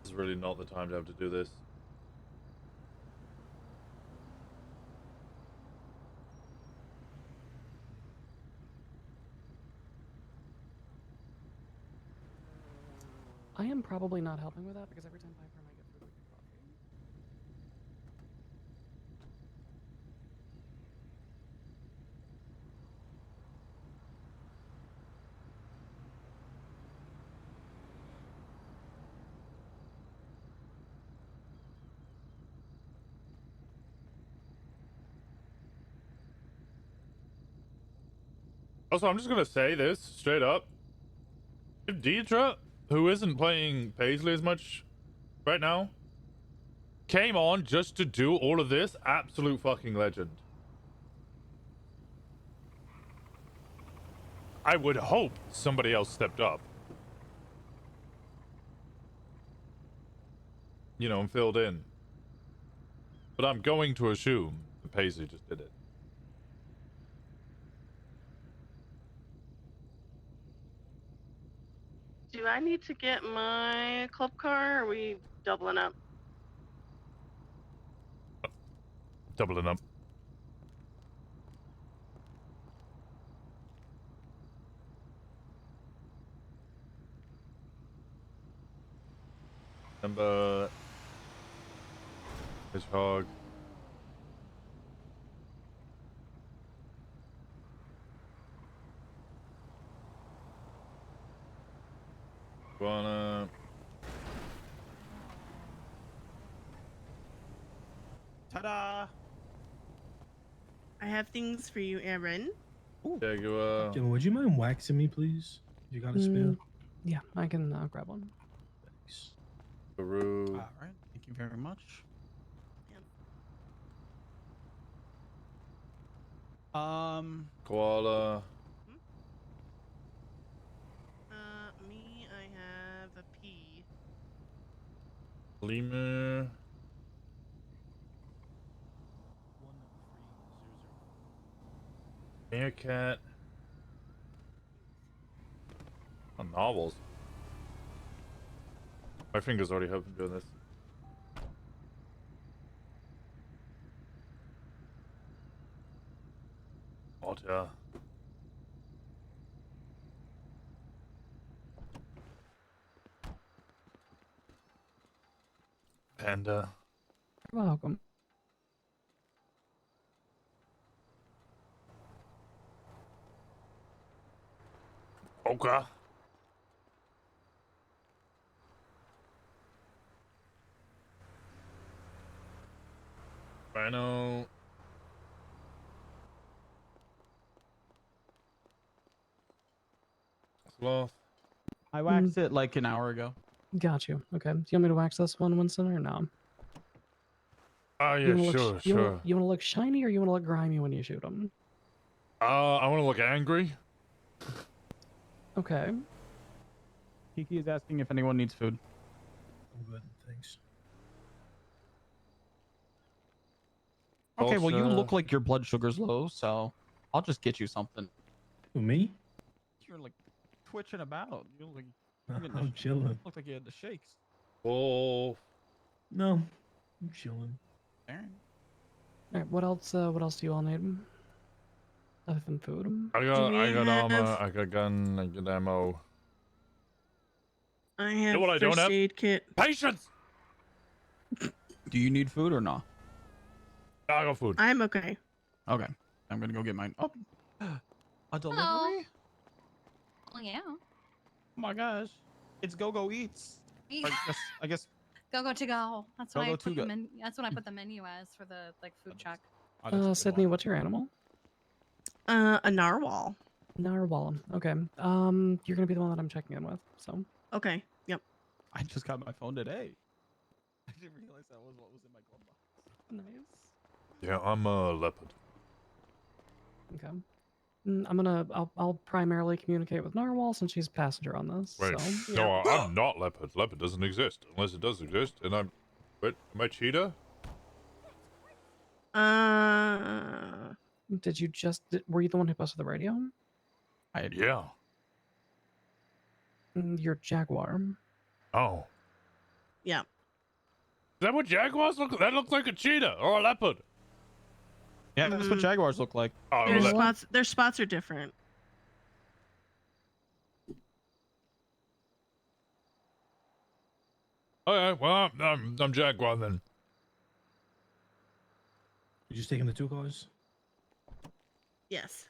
This is really not the time to have to do this. I am probably not helping with that because every time Piper and I get food, we get coffee. Also, I'm just gonna say this straight up. If Deidre, who isn't playing Paisley as much right now, came on just to do all of this, absolute fucking legend. I would hope somebody else stepped up. You know, and filled in. But I'm going to assume that Paisley just did it. Do I need to get my club car, or are we doubling up? Doubling up. Number... Hedgehog. Wanna... Ta-da! I have things for you, Aaron. Jaguar. Jim, would you mind waxing me, please? If you got a spare. Yeah, I can grab one. Thanks. Peru. All right. Thank you very much. Koala. Me, I have a P. Lemur. Meerkat. Oh, novels. My fingers already have been doing this. Otter. Panda. You're welcome. Okay. Rhino. Sloth. I waxed it like an hour ago. Got you. Okay. Do you want me to wax this one, Winston, or no? Oh, yeah, sure, sure. You want to look shiny or you want to look grimy when you shoot them? I want to look angry. Okay. Kiki is asking if anyone needs food. I'm good, thanks. Okay, well, you look like your blood sugar's low, so I'll just get you something. Who, me? You're like twitching about. You look like I'm chilling. Look like you had the shakes. Oh. No, I'm chilling. All right. What else? What else do you all need? Other than food? I got armor, I got gun, I got ammo. I You have know what I don't first have? aid kit. Patience! Do you need food or not? I got food. I'm okay. Okay. I'm gonna go get mine. Oh, a delivery? Hello. Oh yeah. Oh my gosh. It's Go Eats. I guess. Go to go. That's what Go I to put go. the menu. That's what I put the menu as for the food truck. Sydney, what's your animal? A narwhal. Narwhal. Okay. You're gonna be the one that I'm checking in with. So. Okay. Yep. I just got my phone today. I didn't realize that was what was in my glove box. Nice. Yeah, I'm a leopard. Okay. I'll primarily communicate with Narwhal since she's a passenger on this. Wait, So. no, I'm not leopard. Leopard doesn't exist unless it does exist, and I'm. Wait, am I cheetah? Did you just? Were you the one who posted the radio? Yeah. You're Jaguar. Oh. Yeah. Is that what jaguars look? That looks like a cheetah or a leopard. Yeah, that's what jaguars look like. Oh, Their spots are different. Okay, well, I'm jaguar then. You just taking the 2 cars? Yes.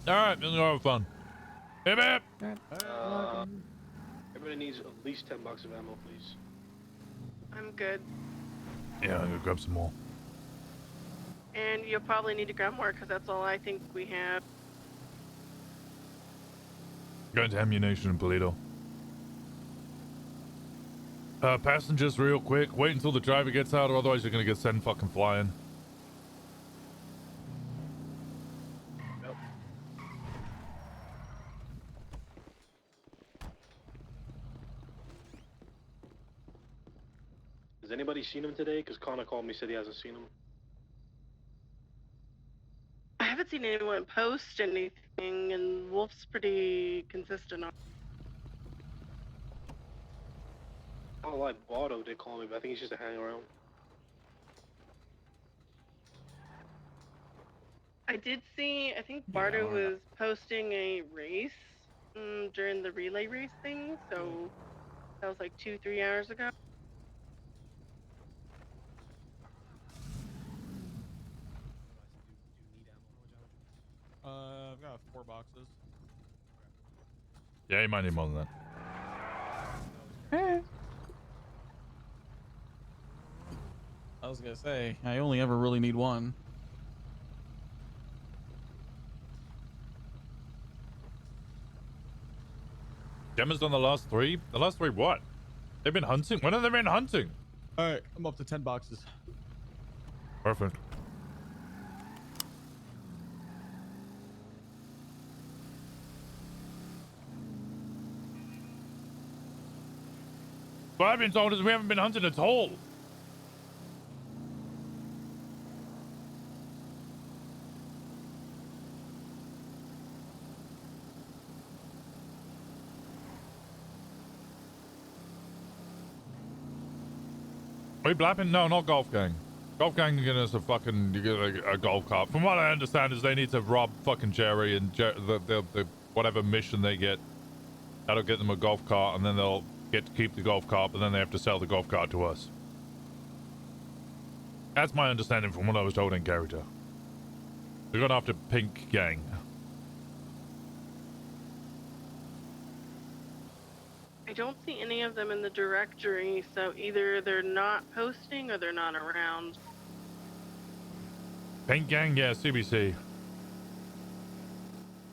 All right, this is all fun. Hip hip. Hey Everybody needs at least 10 bucks of ammo, please. I'm good. Yeah, I'm gonna grab some more. And you'll probably need to grab more because that's all I think we have. Going to ammunition in Polito. Passengers, real quick. Wait until the driver gets out, or otherwise you're gonna get sent fucking flying. Yep. Has anybody seen him today? Because Connor called me, said he hasn't seen him. I haven't seen anyone post anything, and Wolf's pretty consistent on. Oh, like Bardo did call me, but I think he's just a hang around. I did see, I think Bardo was posting a race during the relay race thing, so that was like 2-3 hours ago. I've got 4 boxes. Yeah, you might need more than that. I was gonna say, I only ever really need 1. Gemma's done the last 3? The last 3 what? They've been hunting? When have they been hunting? Alright, I'm up to 10 boxes. Perfect. What I've been told is we haven't been hunting at all. Are you blapping? No, not Golf Gang. Golf Gang are gonna us a fucking a golf cart. From what I understand is they need to rob fucking Jerry and the whatever mission they get. That'll get them a golf cart, and then they'll get to keep the golf cart, but then they have to sell the golf cart to us. That's my understanding from what I was told in character. They're going after Pink Gang. I don't see any of them in the directory, so either they're not posting or they're not around. Pink Gang, yeah, CBC.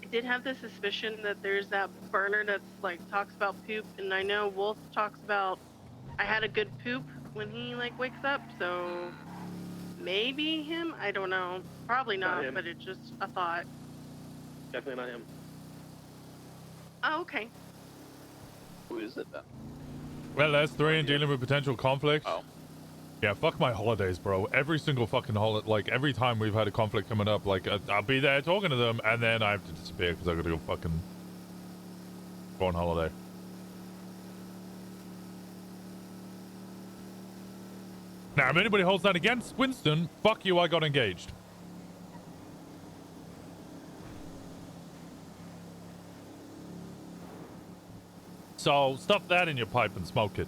I did have the suspicion that there's that burner that's like talks about poop, and I know Wolf talks about I had a good poop when he like wakes up, so maybe him? I don't know. Probably not, him. but it's just a thought. Definitely not him. Oh, okay. Who is it then? Well, that's 3 and dealing with potential conflict. Oh. Yeah, fuck my holidays, bro. Every single fucking holiday, like every time we've had a conflict coming up, like I'll be there talking to them, and then I have to disappear because I gotta go fucking go on holiday. Now, if anybody holds that against Winston, fuck you, I got engaged. So, stuff that in your pipe and smoke it.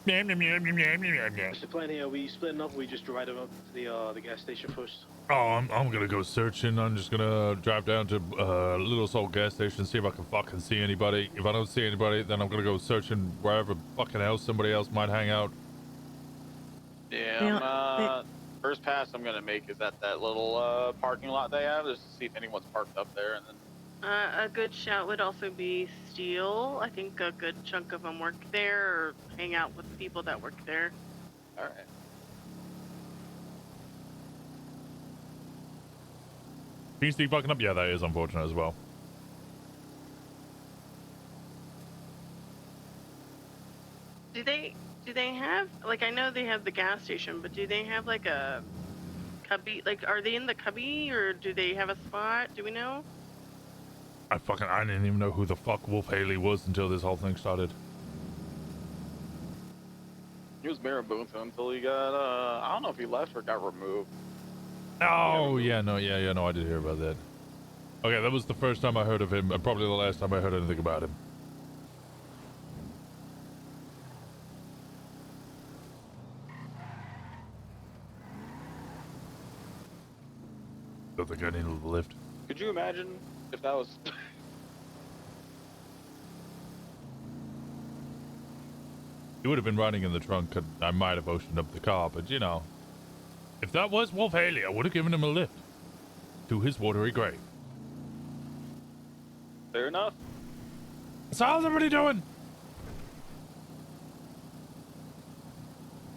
What's the plan here? Are we splitting up or we just drive up to the gas station first? Oh, I'm gonna go searching. I'm just gonna drive down to Little Soul gas station, see if I can fucking see anybody. If I don't see anybody, then I'm gonna go searching wherever fucking else somebody else might hang out. Yeah, first pass I'm gonna make is at that little parking lot they have, just to see if anyone's parked up there, and then. A good shout would also be Steel. I think a good chunk of them work there or hang out with people that work there. All right. PC fucking up? Yeah, that is unfortunate as well. Do they have, like, I know they have the gas station, but do they have like a cubby? Like, are they in the cubby or do they have a spot? Do we know? I didn't even know who the fuck Wolf Haley was until this whole thing started. He was Mayor Boone until he got, I don't know if he left or got removed. Oh, yeah, no, I did hear about that. Okay, that was the first time I heard of him, and probably the last time I heard anything about him. Don't think I needed the lift. Could you imagine if that was... He would have been riding in the trunk, and I might have oceaned up the car, but you know. If that was Wolf Haley, I would have given him a lift to his watery grave. Fair enough. So how's everybody doing?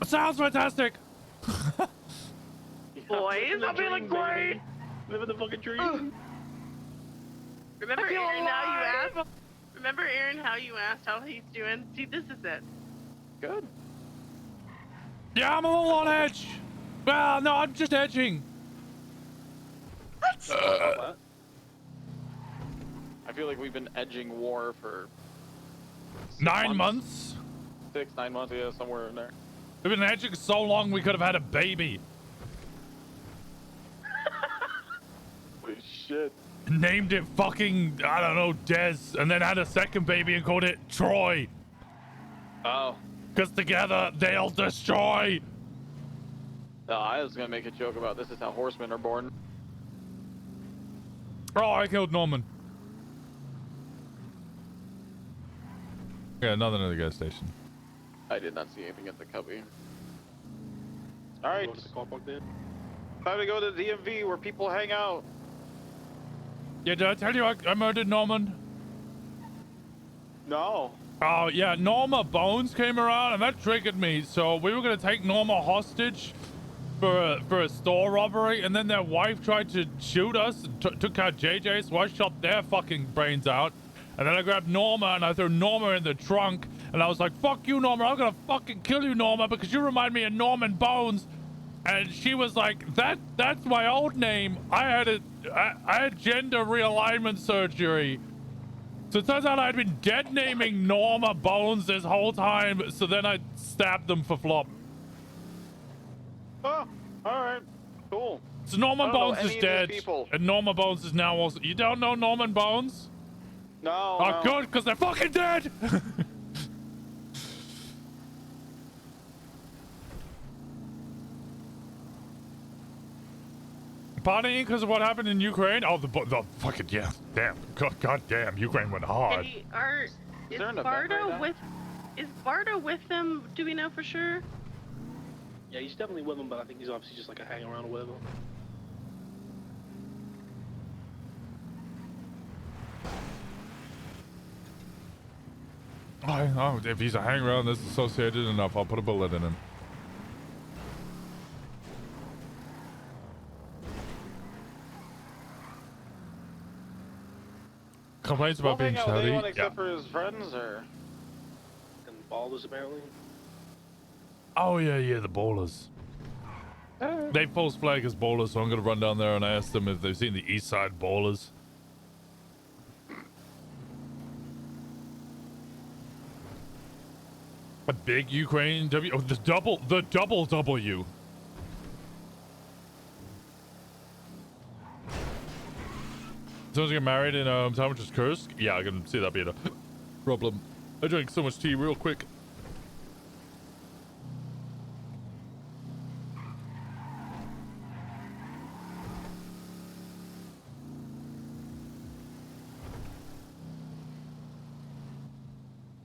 It sounds fantastic. Boys, I'm feeling great. Living the fucking dream. Remember Aaron how you asked? Remember Aaron how you asked how he's doing? See, this is it. Good. Yeah, I'm a little on edge. Well, no, I'm just edging. I feel like we've been edging war for 9 months. 6-9 months, yeah, somewhere in there. We've been edging so long we could have had a baby. Holy shit. Named it fucking, I don't know, Dez, and then had a second baby and called it Troy. Oh. Because together they'll destroy. No, I was gonna make a joke about this is how horsemen are born. Oh, I killed Norman. Yeah, nothing at the gas station. I did not see anything at the cubby. Alright. Time to go to the DMV where people hang out. Yeah, did I tell you I murdered Norman? No. Oh, yeah, Norma Bones came around and that triggered me. So we were going to take Norma hostage for a store robbery, and then their wife tried to shoot us and took out JJ, so I shot their fucking brains out. And then I grabbed Norma and I threw Norma in the trunk, and I was like, fuck you, Norma, I'm gonna fucking kill you, Norma, because you remind me of Norman Bones. And she was like, that's my old name. I had gender realignment surgery. So it turns out I'd been dead naming Norma Bones this whole time, so then I stabbed them for flop. Oh, alright. Cool. So Norman Bones is any of dead, these people. and Norman Bones is now also... You don't know Norman Bones? No. Oh, good, because they're fucking dead! Partying because of what happened in Ukraine? Oh, the fucking, yeah, damn. God damn, Ukraine went hard. Hey, is there an event Bardo right now? is Bardo with them? Do we know for sure? Yeah, he's definitely with them, but I think he's obviously just like a hang around or whatever. Oh, if he's a hang around that's associated enough, I'll put a bullet in him. Complaints about being hang out with anyone shouty? except for his friends, or? And ballers apparently. Oh, yeah, the ballers. They false flag as ballers, so I'm going to run down there and ask them if they've seen the East Side Ballers. A big Ukraine W. Oh, the double W. Someone's get married in town which is Kursk? Yeah, I can see that being a problem. I drank so much tea real quick.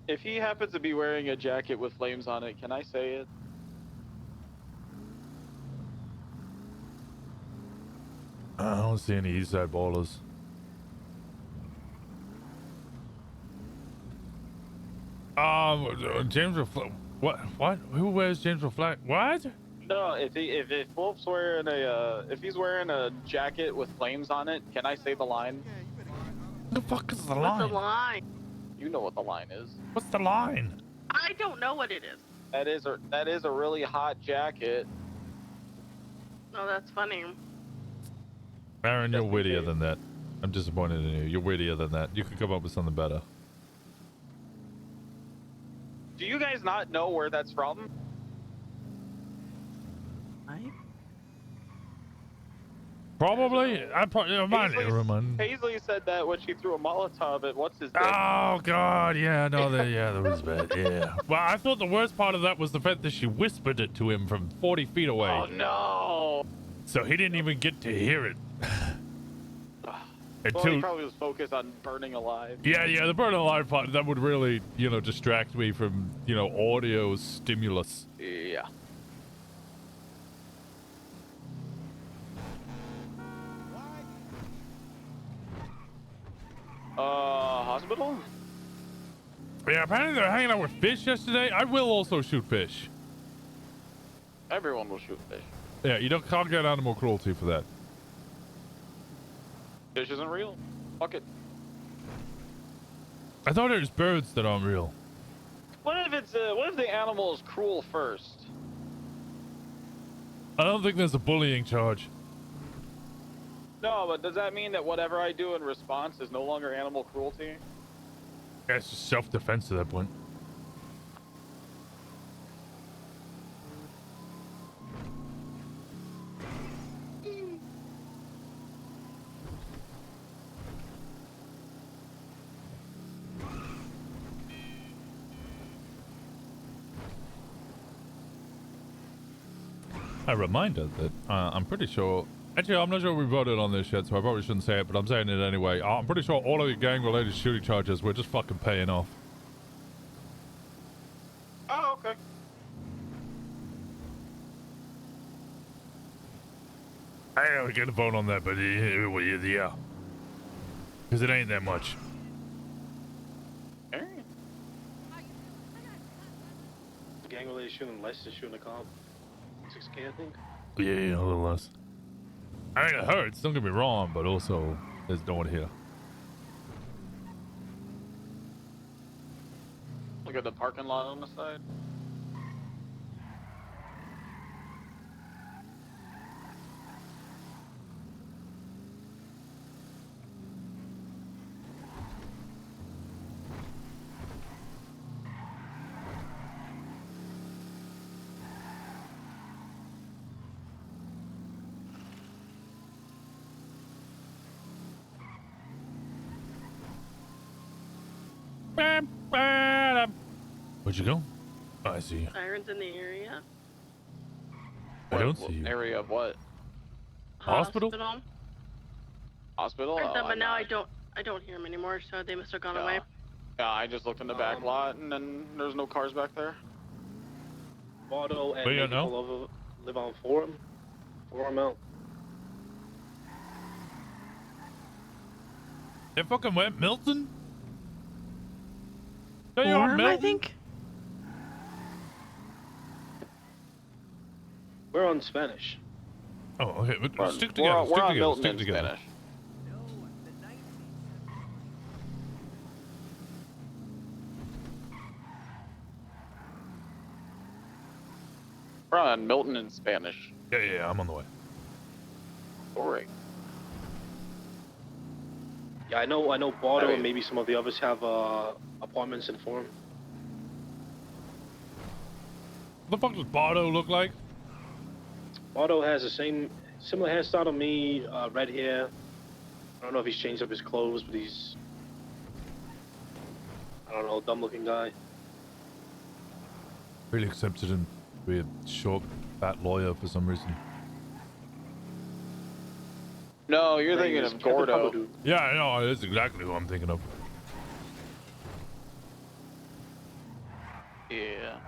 If he happens to be wearing a jacket with flames on it, can I say it? I don't see any East Side Ballers. James what? Who wears James Reflect? What? No, if Wolf's wearing if he's wearing a jacket with flames on it, can I say the line? What the fuck is the What's line? the line? You know what the line is. What's the line? I don't know what it is. That is a really hot jacket. Oh, that's funny. Aaron, you're wittier than that. I'm disappointed in you. You're wittier than that. You could come up with something better. Do you guys not know where that's from? Probably. Paisley said that when she threw a Molotov at what's his name. Oh God, yeah, no, that was bad. Yeah. Well, I thought the worst part of that was the fact that she whispered it to him from 40 feet away. Oh no! So he didn't even get to hear it. And Well, he two, probably was focused on burning alive. yeah, the burn alive part, that would really, distract me from, audio stimulus. Yeah. Hospital? Yeah, apparently they're hanging out with fish yesterday. I will also shoot fish. Everyone will shoot fish. Yeah, can't get animal cruelty for that. Fish isn't real. Fuck it. I thought it was birds that aren't real. What if the animal is cruel first? I don't think there's a bullying charge. No, but does that mean that whatever I do in response is no longer animal cruelty? Yeah, it's just self-defense at that point. A reminder that I'm pretty sure... Actually, I'm not sure we voted on this yet, so I probably shouldn't say it, but I'm saying it anyway. I'm pretty sure all of the gang-related shooting charges we're just fucking paying off. Oh, okay. I don't get a vote on that, but yeah. Because it ain't that much. Gang related shooting less than shooting a cop. 6K, I think. Yeah, a little less. I mean, it hurts, don't get me wrong, but also, there's no one here. Look at the parking lot on the side. Where'd you go? Oh, I see you. Sirens in the area. I don't see you. Area of what? Hospital? Hospital? Heard them, Oh, but now I don't hear them anymore, so they must have gone away. Yeah, I just looked in the back lot, and then there's no cars back there. Bottle and What do you know? people live on Forum. Forum out. They fucking went Milton? They are Forum, I Milton? think. We're on Spanish. Oh, okay. We're- Stick together. we're Stick on together. Milton Stick in together. Spanish. We're on Milton in Spanish. Yeah, I'm on the way. Sorry. Yeah, I know Bottle and maybe some of the others have apartments in Forum. What the fuck does Bardo look like? Bottle has the similar hairstyle to me, red hair. I don't know if he's changed up his clothes, but he's, I don't know, dumb looking guy. Really accepted him to be a short, fat lawyer for some reason. No, you're thinking of Gordo. Yeah, I know. That's exactly who I'm thinking of. Yeah.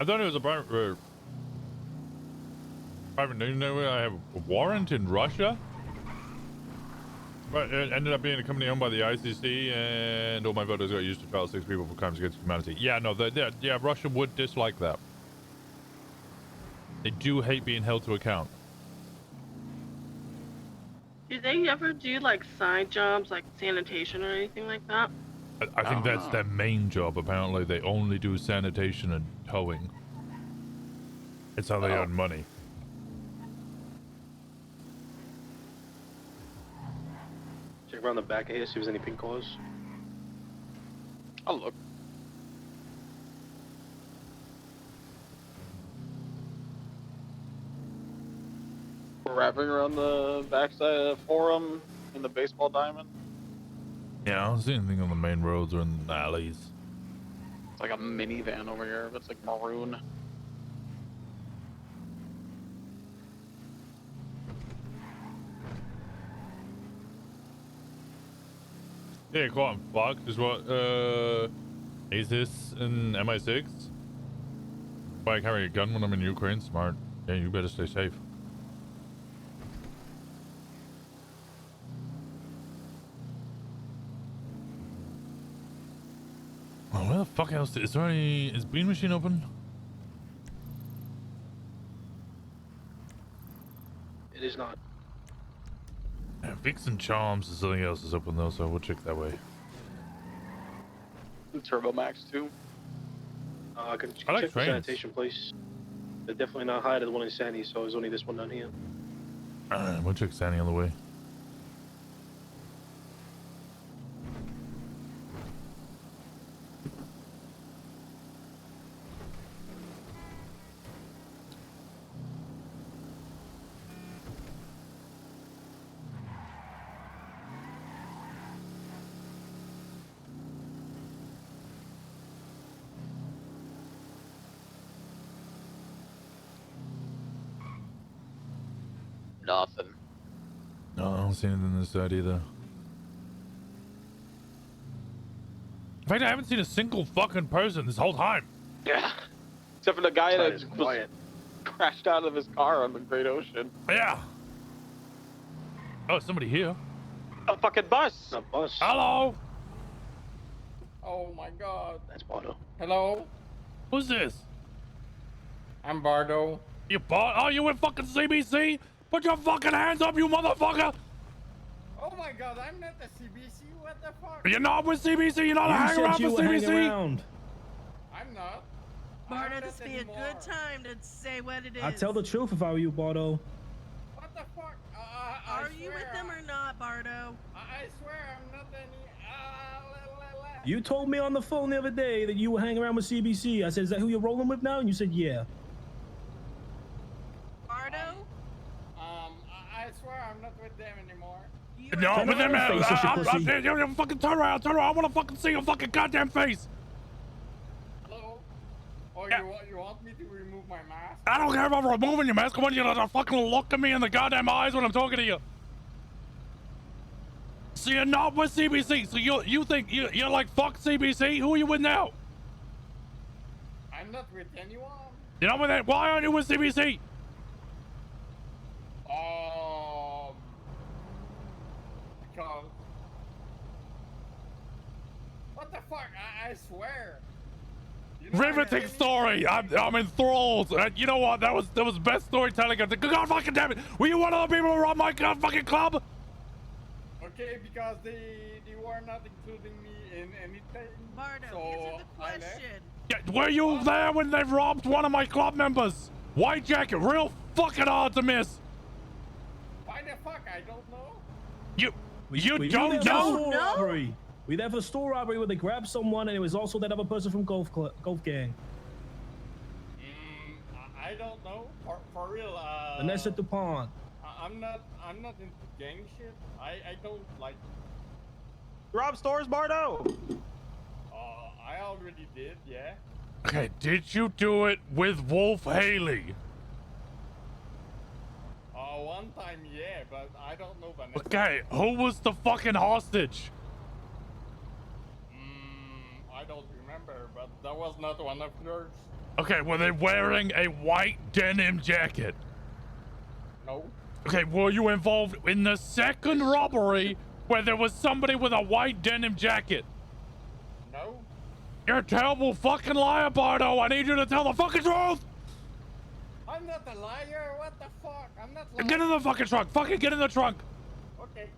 I thought it was a private. You know, I have a warrant in Russia. But it ended up being a company owned by the ICC, and all my voters got used to trial 6 people for crimes against humanity. Yeah, no, yeah, Russia would dislike that. They do hate being held to account. Do they ever do like side jobs, like sanitation or anything like that? I think that's their main job. Apparently, they only do sanitation and towing. It's how they earn money. Check around the back of here, see if there's any pink cars. I'll look. We're wrapping around the backside of the Forum in the baseball diamond. Yeah, I don't see anything on the main roads or in the alleys. It's like a minivan over here, but it's like maroon. Yeah, quite fucked is what, is this in MI6? Why I carry a gun when I'm in Ukraine? Smart. Yeah, you better stay safe. Oh, where the fuck else? Is there any... Is Bean Machine open? It is not. Yeah, Vixen Charms or something else is open though, so we'll check that way. Turbo Max too. I can I like check the trains. sanitation place. They're definitely not higher than the one in Sandy, so there's only this one down here. We'll check Sandy on the way. Nothing. No, I don't see anything on this side either. In fact, I haven't seen a single fucking person this whole time. Yeah. Except for the guy that It's quiet. crashed out of his car on the Great Ocean. Yeah. Oh, somebody here. A fucking bus. A bus. Hello. Oh my god. That's Bardo. Hello? Who's this? I'm Bardo. You bought? Oh, you in fucking CBC? Put your fucking hands up, you motherfucker! Oh my god, I'm not the CBC. What the fuck? You're not with CBC. You're not hanging around with CBC. I'm not. Bardo, this be a good time to say what it is. I'd tell the truth if I were you, Bardo. What the fuck? Are you with them or not, Bardo? I swear I'm not any. You told me on the phone the other day that you were hanging around with CBC. I said, is that who you're rolling with now? And you said, yeah. Bardo? I swear I'm not with them anymore. No, with them. You fucking turn around, turn around. I want to fucking see your fucking goddamn face. Hello? Oh, Yeah. you want me to remove my mask? I don't care about removing your mask. I want you to fucking look at me in the goddamn eyes when I'm talking to you. So you're not with CBC. So you think you're like fuck CBC? Who are you with now? I'm not with anyone. You're not with that. Why aren't you with CBC? Because. What the fuck? I swear. You know Riveting story. I'm enthralled. You know what? That was best storytelling. God fucking damn it! Were you one of the people who robbed my fucking club? Okay, because they were not including me in anything. Bardo, so answer the I left. question. Yeah, were you there when they robbed one of my club members? White jacket, real fucking hard to miss. Why the fuck? I don't know. You don't know? Robbery. We there for the store robbery where they grabbed someone, and it was also that other person from golf gang. I don't know. For real. Vanessa Dupont. I'm not into gang shit. I don't like. Rob stores, Bardo. I already did, yeah. Okay, did you do it with Wolf Haley? One time, yeah, but I don't know Vanessa. Okay, who was the fucking hostage? I don't remember, but that was not one of yours. Okay, were they wearing a white denim jacket? No. Okay, were you involved in the second robbery where there was somebody with a white denim jacket? No. You're a terrible fucking liar, Bardo. I need you to tell the fucking truth. I'm not a liar. What the fuck? I'm not lying. Get in the fucking trunk. Fucking get in the trunk. Okay.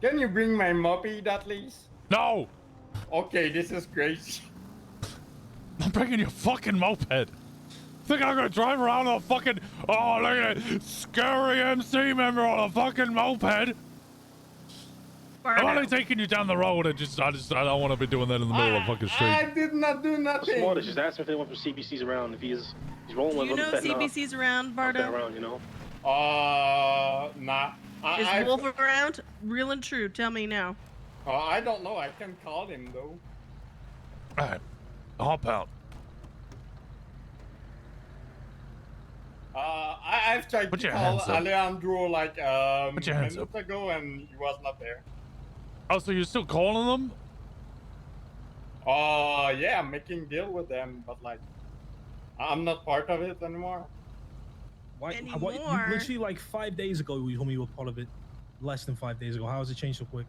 Can you bring my moped at least? No. Okay, this is crazy. I'm bringing your fucking moped. Think I'm gonna drive around on a fucking, oh look at it, scary MC member on a fucking moped? I'm only taking you down the road and I don't want to be doing that in the middle of the fucking street. I did not do nothing. Smart is just ask him if anyone from CBC's around. If he's rolling Do with you them, know CBC's around, Bardo? around, you know. Nah. Is Wolf around? Real and true. Tell me now. I don't know. I can call him though. Alright. Hop out. I've tried Put to your call hands up. Alejandro like Put your hands minutes ago and he was not there. Oh, so you're still calling them? Yeah, I'm making deal with them, but like, I'm not part of it anymore. Why, you literally like 5 days ago you told me you were part of it. Less than 5 days ago. How has it changed so quick?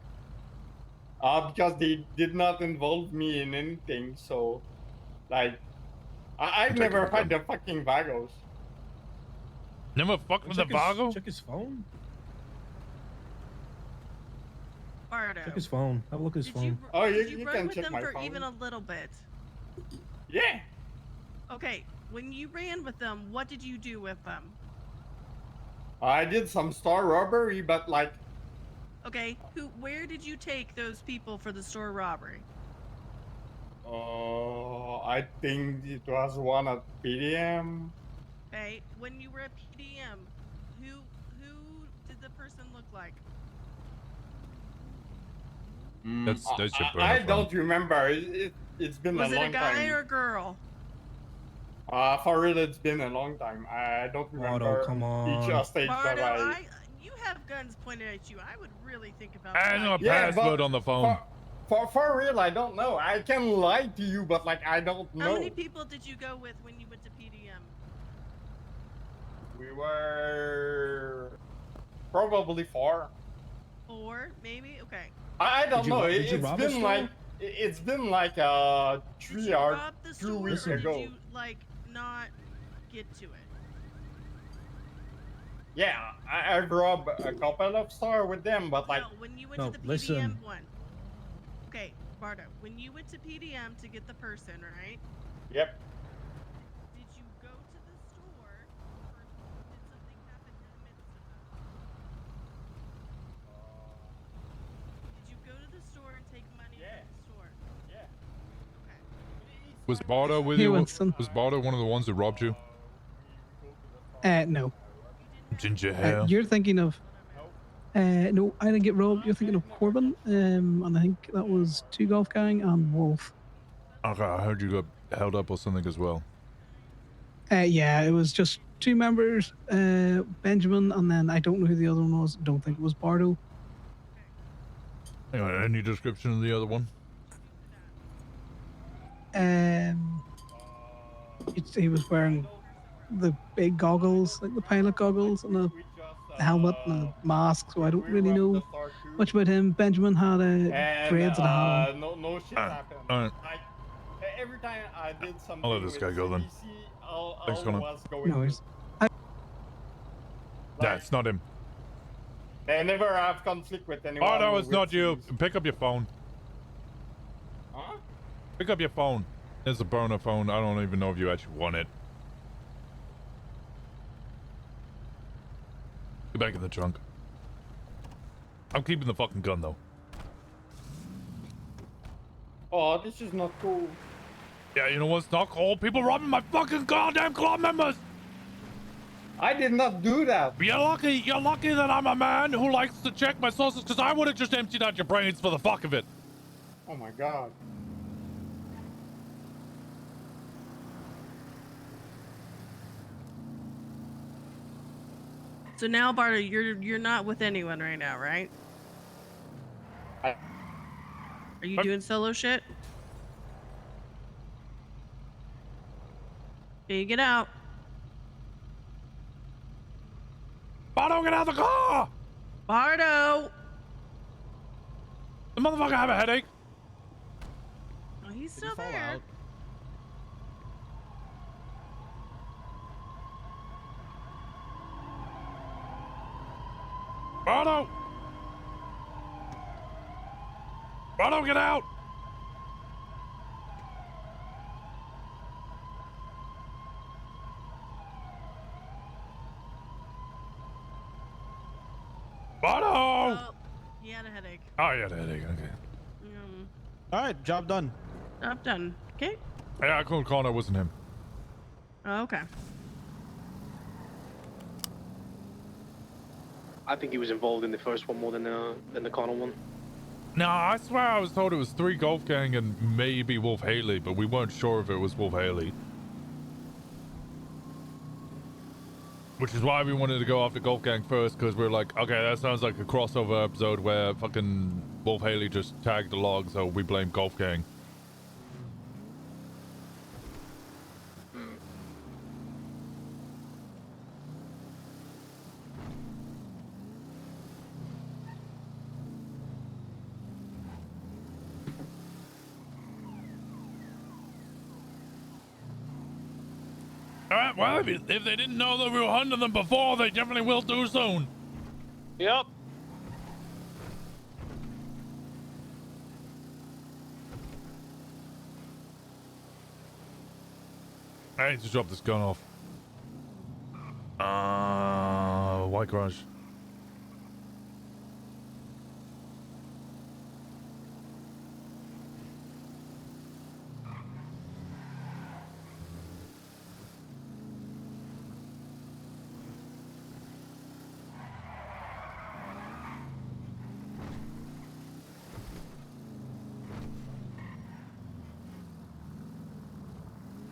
Because they did not involve me in anything, so like, I've never had the fucking Vagos. Never fucked with the Vago? Check his phone. Bardo. Check his phone. Have a look at his phone. Did you run with them for even a little bit? Yeah. Okay, when you ran with them, what did you do with them? I did some store robbery, but like, Okay, where did you take those people for the store robbery? I think it was one at PDM. Okay, when you were at PDM, who did the person look like? That's your burner I phone. don't remember. It's been Was a it long a guy time. or a girl? For real, it's been a long time. I don't remember come each on. stage Bardo, that you have guns pointed at you. I would really think about And a lying. password on the phone. For real, I don't know. I can lie to you, but like, I don't know. How many people did you go with when you went to PDM? We were probably 4. 4, maybe? Okay. I don't know. Did you It's rob a been store? like 3 or 2 weeks Or ago. did you, like, not get to it? Yeah, I've robbed a couple of stores with them, but like. No, when you went to the PDM one. Okay, Bardo, when you went to PDM to get the person, right? Yep. Did you go to the store, or did something happen in the midst of that? Did you go to the store and take money from the store? Yeah. Was Bardo with Hey, you? Winston. Was Bardo one of the ones that robbed you? No. Ginger hair. You're thinking of. No, I didn't get robbed. You're thinking of Corbin, and I think that was 2 Golf Gang and Wolf. Okay, I heard you got held up or something as well. Yeah, it was just 2 members, Benjamin, and then I don't know who the other one was. Don't think it was Bardo. Anyway, any description of the other one? He was wearing the big goggles, like the pilot goggles, and a helmet and a mask, so I don't really know much about him. Benjamin had dreads and a hat on. No shit happened. Alright. Like, every time I did something I'll let this guy go then. Thanks, Connor. was going No worries. Yeah, it's not him. I never have conflict with anyone. Oh no, it's with not you. these. Pick up your phone. Huh? Pick up your phone. There's a burner phone. I don't even know if you actually want it. Get back in the trunk. I'm keeping the fucking gun though. Oh, this is not cool. Yeah, you know what's not cool? People robbing my fucking goddamn club members! I did not do that. You're lucky that I'm a man who likes to check my sources, because I would have just emptied out your brains for the fuck of it. Oh my god. So now, Bardo, you're not with anyone right now, right? Are you doing solo shit? Can you get out? Bardo, get out of the car! Bardo! The motherfucker have a headache. Oh, he's still there. Bardo! Bardo, get out! Bardo! Oh, he had a headache. Oh, you had a headache, okay. Alright, job done. Job done. Okay. Yeah, I called Connor, it wasn't him. Oh, okay. I think he was involved in the first one more than the Connell one. No, I swear I was told it was 3 Golf Gang and maybe Wolf Haley, but we weren't sure if it was Wolf Haley. Which is why we wanted to go after Golf Gang first, because we're like, okay, that sounds like a crossover episode where fucking Wolf Haley just tagged the log, so we blame Golf Gang. Alright, well, if they didn't know that we were hunting them before, they definitely will do soon. Yep. I need to drop this gun off. White garage.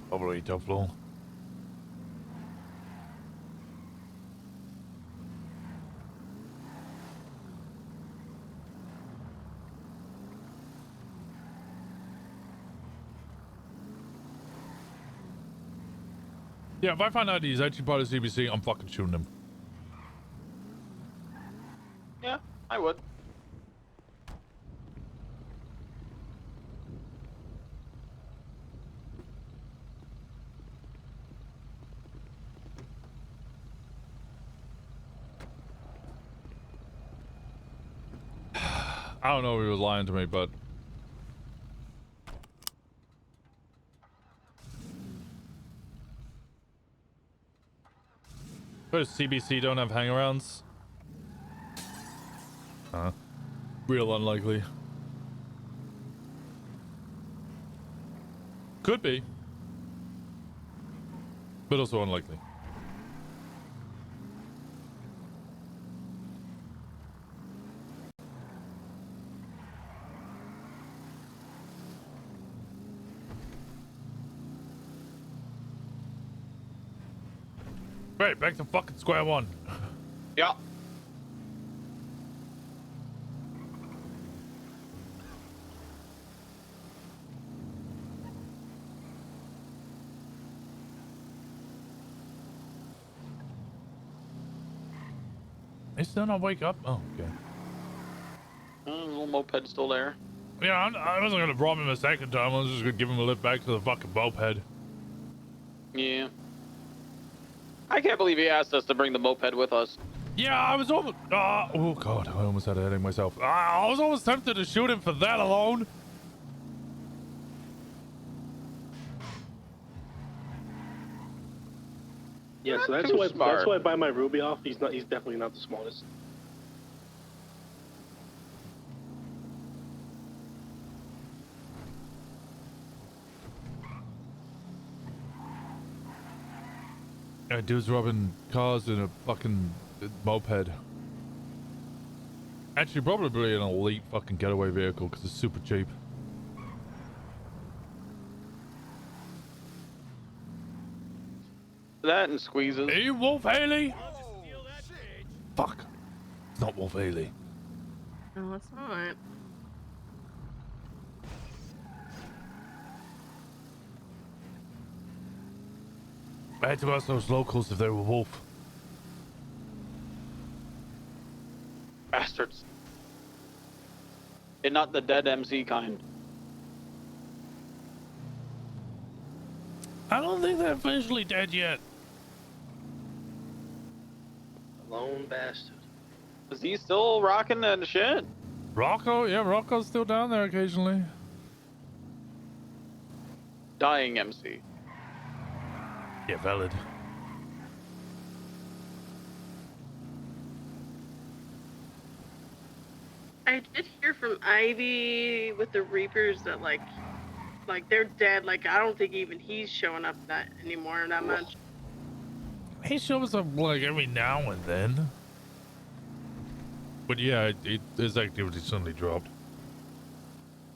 Probably top floor. Yeah, if I find out he's actually part of CBC, I'm fucking shooting him. Yeah, I would. I don't know if he was lying to me, but... But CBC don't have hangarounds? Real unlikely. Could be. But also unlikely. Right, back to fucking square one. Yeah. They still not wake up? Oh, okay. Little moped still there. Yeah, I wasn't gonna drop him a second time. I was just gonna give him a lift back to the fucking moped. Yeah. I can't believe he asked us to bring the moped with us. Yeah, I was almost... oh, God. I almost had a headache myself. I was almost tempted to shoot him for that alone. Yeah, so that's why I buy my Ruby off. He's definitely not the smartest. Yeah, dude's robbing cars in a fucking moped. Actually, probably an elite fucking getaway vehicle because it's super cheap. That and squeezes. Hey, Wolf Haley! Fuck. It's not Wolf Haley. No, it's not. I had to ask those locals if they were Wolf. Bastards. And not the dead MC kind. I don't think they're officially dead yet. Lone bastard. Is he still rocking that shit? Rocco? Yeah, Rocco's still down there occasionally. Dying MC. Yeah, valid. I did hear from Ivy with the Reapers that like they're dead. Like I don't think even he's showing up that anymore that much. He shows up like every now and then. But yeah, his activity suddenly dropped.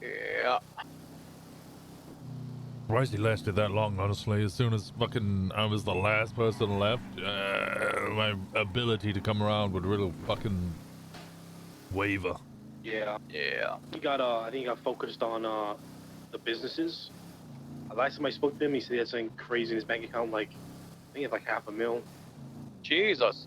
Yeah. Surprised he lasted that long, honestly. As soon as fucking I was the last person left, my ability to come around would really fucking waver. Yeah. Yeah. He got I think he got focused on the businesses. Last time I spoke to him, he said he had something crazy in his bank account, like I think it's like $500,000. Jesus.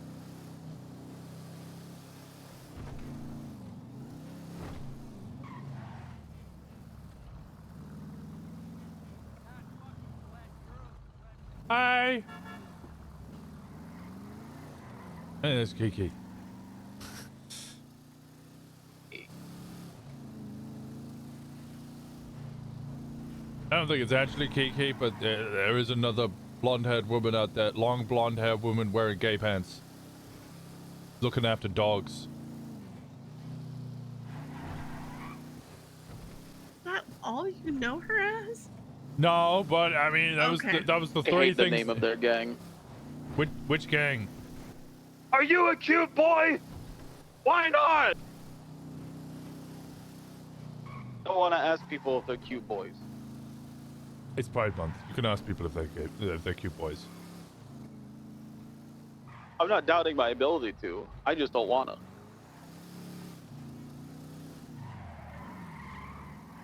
Hi. Hey, there's Kiki. I don't think it's actually Kiki, but there is another blonde-haired woman out there, long blonde-haired woman wearing gay pants, looking after dogs. Is that all you know her as? No, but I mean that was Okay. that was the I three hate the things. name of their gang. Which gang? Are you a cute boy? Why not? Don't want to ask people if they're cute boys. It's Pride Month. You can ask people if they're cute boys. I'm not doubting my ability to. I just don't wanna.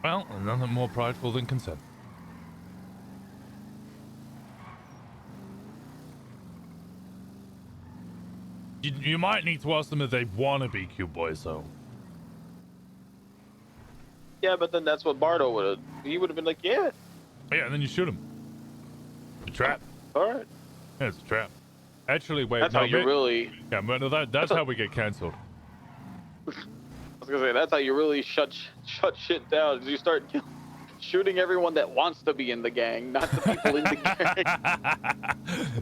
Well, nothing more prideful than consent. You might need to ask them if they want to be cute boys, though. Yeah, but then that's what Bardo would have. He would have been like, yeah. Yeah, and then you shoot him. It's a trap. All right. Yeah, it's a trap. Actually, wait. That's no, how you really. Yeah, but no, that's how we get cancelled. I was gonna say that's how you really shut shit down. Is you start shooting everyone that wants to be in the gang, not the people in the gang.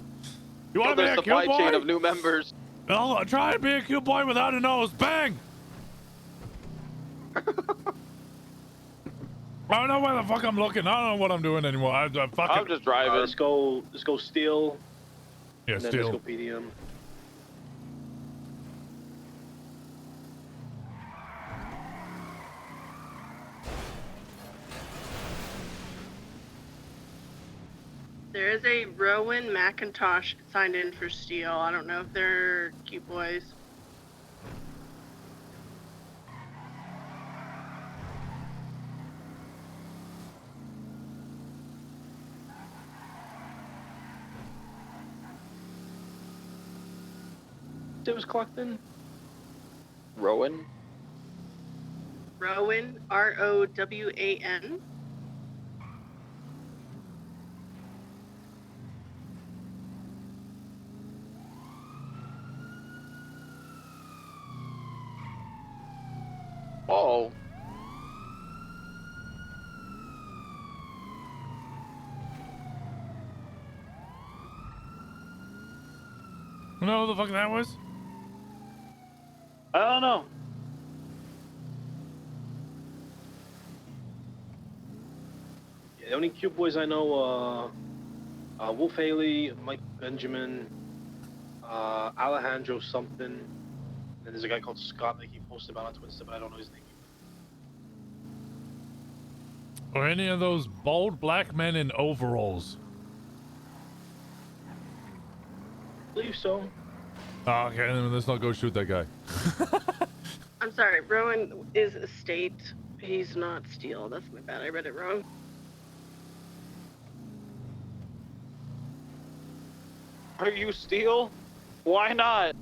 You want to be a cute boy? supply chain of new members. Oh, try and be a cute boy without a nose. Bang! I don't know where the fuck I'm looking. I don't know what I'm doing anymore. I'm just driving. Let's go steal. Yeah, and then steal. Let's go PDM. There is a Rowan McIntosh signed in for Steel. I don't know if they're cute boys. It was clocked in. Rowan. Rowan, R-O-W-A-N. Oh. You know who the fuck that was? I don't know. Yeah, the only cute boys I know, Wolf Haley, Mike Benjamin, Alejandro something. And then there's a guy called Scott that he posted about on Twitter, but I don't know his name. Or any of those bald black men in overalls? I believe so. Oh, okay, then let's not go shoot that guy. I'm sorry, Rowan is Estate. He's not Steel. That's my bad. I read it wrong. Are you Steel? Why not?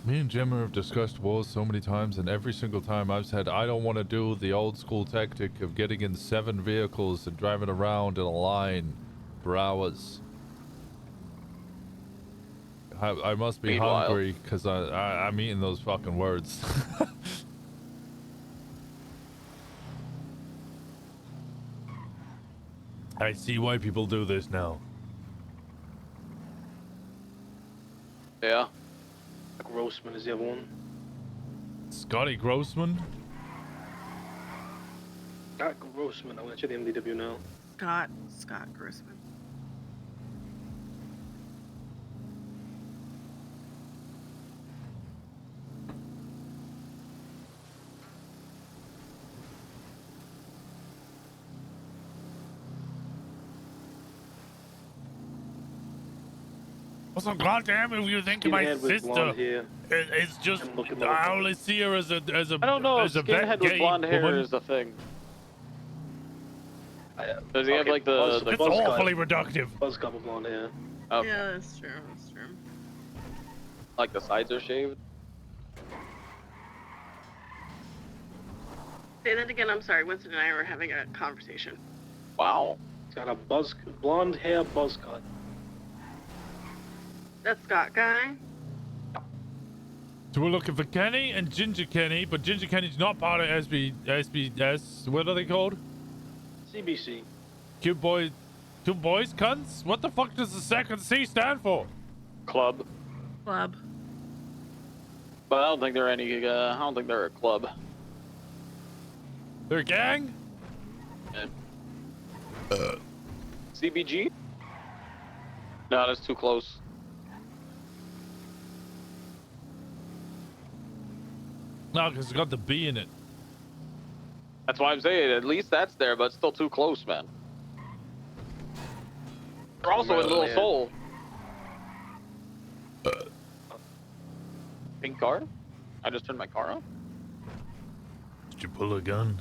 Me and Jimmer have discussed wars so many times, and every single time I've said I don't want to do the old school tactic of getting in 7 vehicles and driving around in a line for hours. I must be Meanwhile. hungry because I'm eating those fucking words. I see why people do this now. Yeah. Grossman is the other one. Scotty Grossman? Scott Grossman. I'm gonna check the MDW now. Scott Grossman. Also, goddamn, if you think of my Skinhead with sister, blonde hair. it's just looking I only see her as a I don't know if as a vet skinhead with gay blonde hair woman. is a thing. Does he have like the It's awfully reductive. Buzz cut with blonde hair. Okay. Yeah, that's true. That's true. Like the sides are shaved? Say that again. I'm sorry. Winston and I were having a conversation. Wow. He's got a blonde hair buzz cut. That Scott guy? So we're looking for Kenny and Ginger Kenny, but Ginger Kenny's not part of SBS. What are they called? CBC. Cute boys, cunts? What the fuck does the second C stand for? Club. Club. But I don't think they're any. I don't think they're a club. They're a gang? CBG? No, that's too close. No, because it's got the B in it. That's why I'm saying at least that's there, but it's still too close, man. They're also in Little Soul. Pink car? I just turned my car on. Did you pull a gun?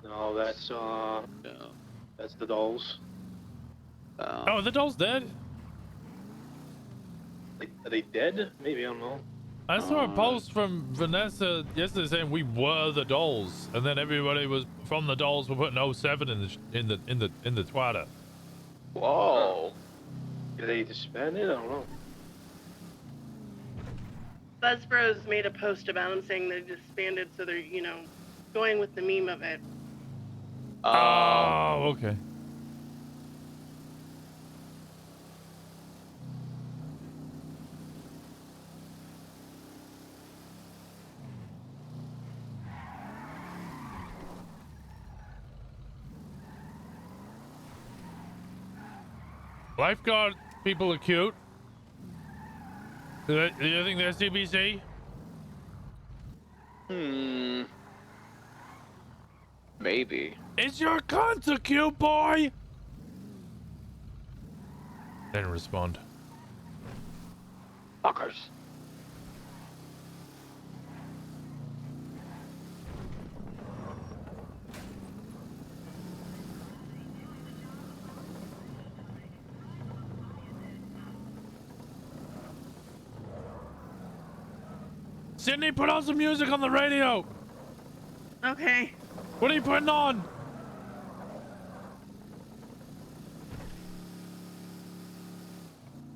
No, that's the dolls. Oh, the doll's dead? Are they dead? Maybe, I don't know. I saw a post from Vanessa yesterday saying we were the dolls, and then everybody was from the dolls were putting 07 in the Twitter. Whoa. Did they disband it? I don't know. Buzz Bros made a post about him saying they disbanded, so they're, going with the meme of it. Oh, okay. Lifeguard people are cute. Do you think they're CBC? Maybe. Is your cunt a cute boy? Didn't respond. Fuckers. Sydney, put on some music on the radio. Okay. What are you putting on?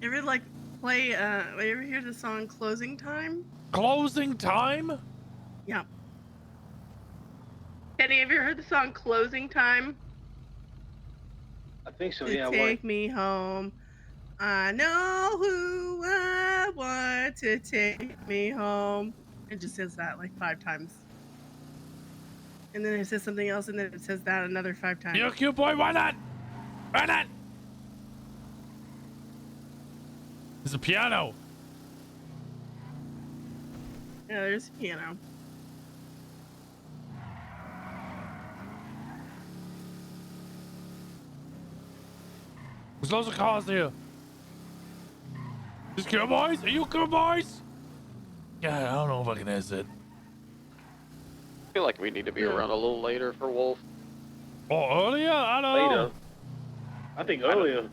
You ever play? You ever hear the song "Closing Time"? Closing time? Yeah. Kenny, have you heard the song "Closing Time"? I think so. To Yeah. take me home. I know who I want to take me home. It just says that 5 times. And then it says something else, and then it says that another 5 times. You're a cute boy, why not? Why not? There's a piano. Yeah, there's a piano. There's loads of cars here. These cute boys? Are you cute boys? Yeah, I don't know if I can answer it. I feel like we need to be around a little later for Wolf. Oh, earlier? I don't know. Later. I think earlier.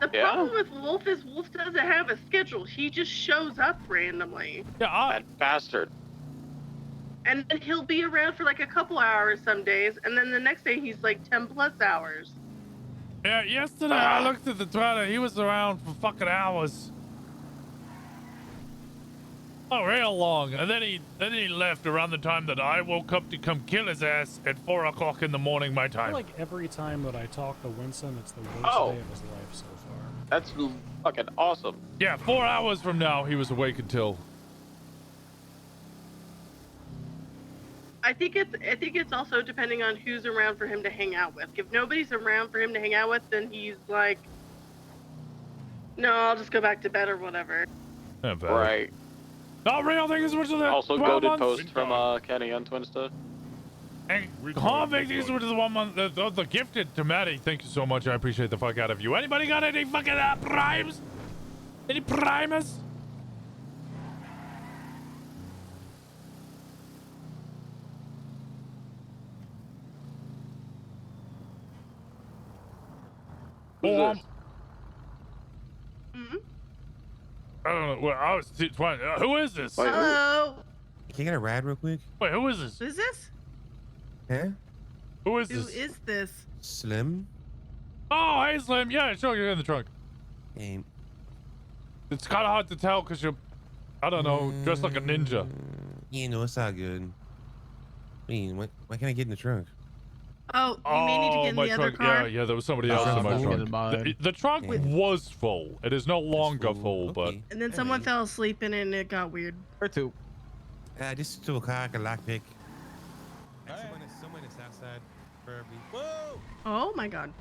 The problem with Wolf is Wolf doesn't have a schedule. He just shows up randomly. Yeah, that bastard. And then he'll be around for a couple hours some days, and then the next day he's 10+ hours. Yeah, yesterday I looked at the Twitter. He was around for fucking hours. Oh, real long. And then he left around the time that I woke up to come kill his ass at 4 o'clock in the morning my I time. feel like every time that I talk to Winston, it's the worst day of his life so far. That's fucking awesome. Yeah, 4 hours from now he was awake until. I think it's also depending on who's around for him to hang out with. If nobody's around for him to hang out with, then he's no, I'll just go back to bed or whatever. Yeah, right. Not real things which are the Also 12 goated months. post from Kenny on Twinsta. And convict these which is the 1 month the gifted to Maddie. Thank you so much. I appreciate the fuck out of you. Anybody got any fucking primes? Any primers? Who's Oh, this? I don't know. Well, I was trying. Who is this? Hello. Can I get a ride real quick? Wait, who is this? Who's this? Huh? Who is Who this? is this? Slim? Oh, hey, Slim. Yeah, sure, you're in the trunk. Hey. It's kind of hard to tell because you're, I don't know, dressed like a ninja. Yeah, no, it's all good. I mean, why can't I get in the trunk? Oh, you may need to get in my the other trunk. car. Yeah, there was somebody else in my trunk. The trunk was full. It is no longer full, but And then someone fell asleep in it and it got weird. Or two. Just to a car, like a lockpick. Someone is outside, preferably. Whoa! Oh my god.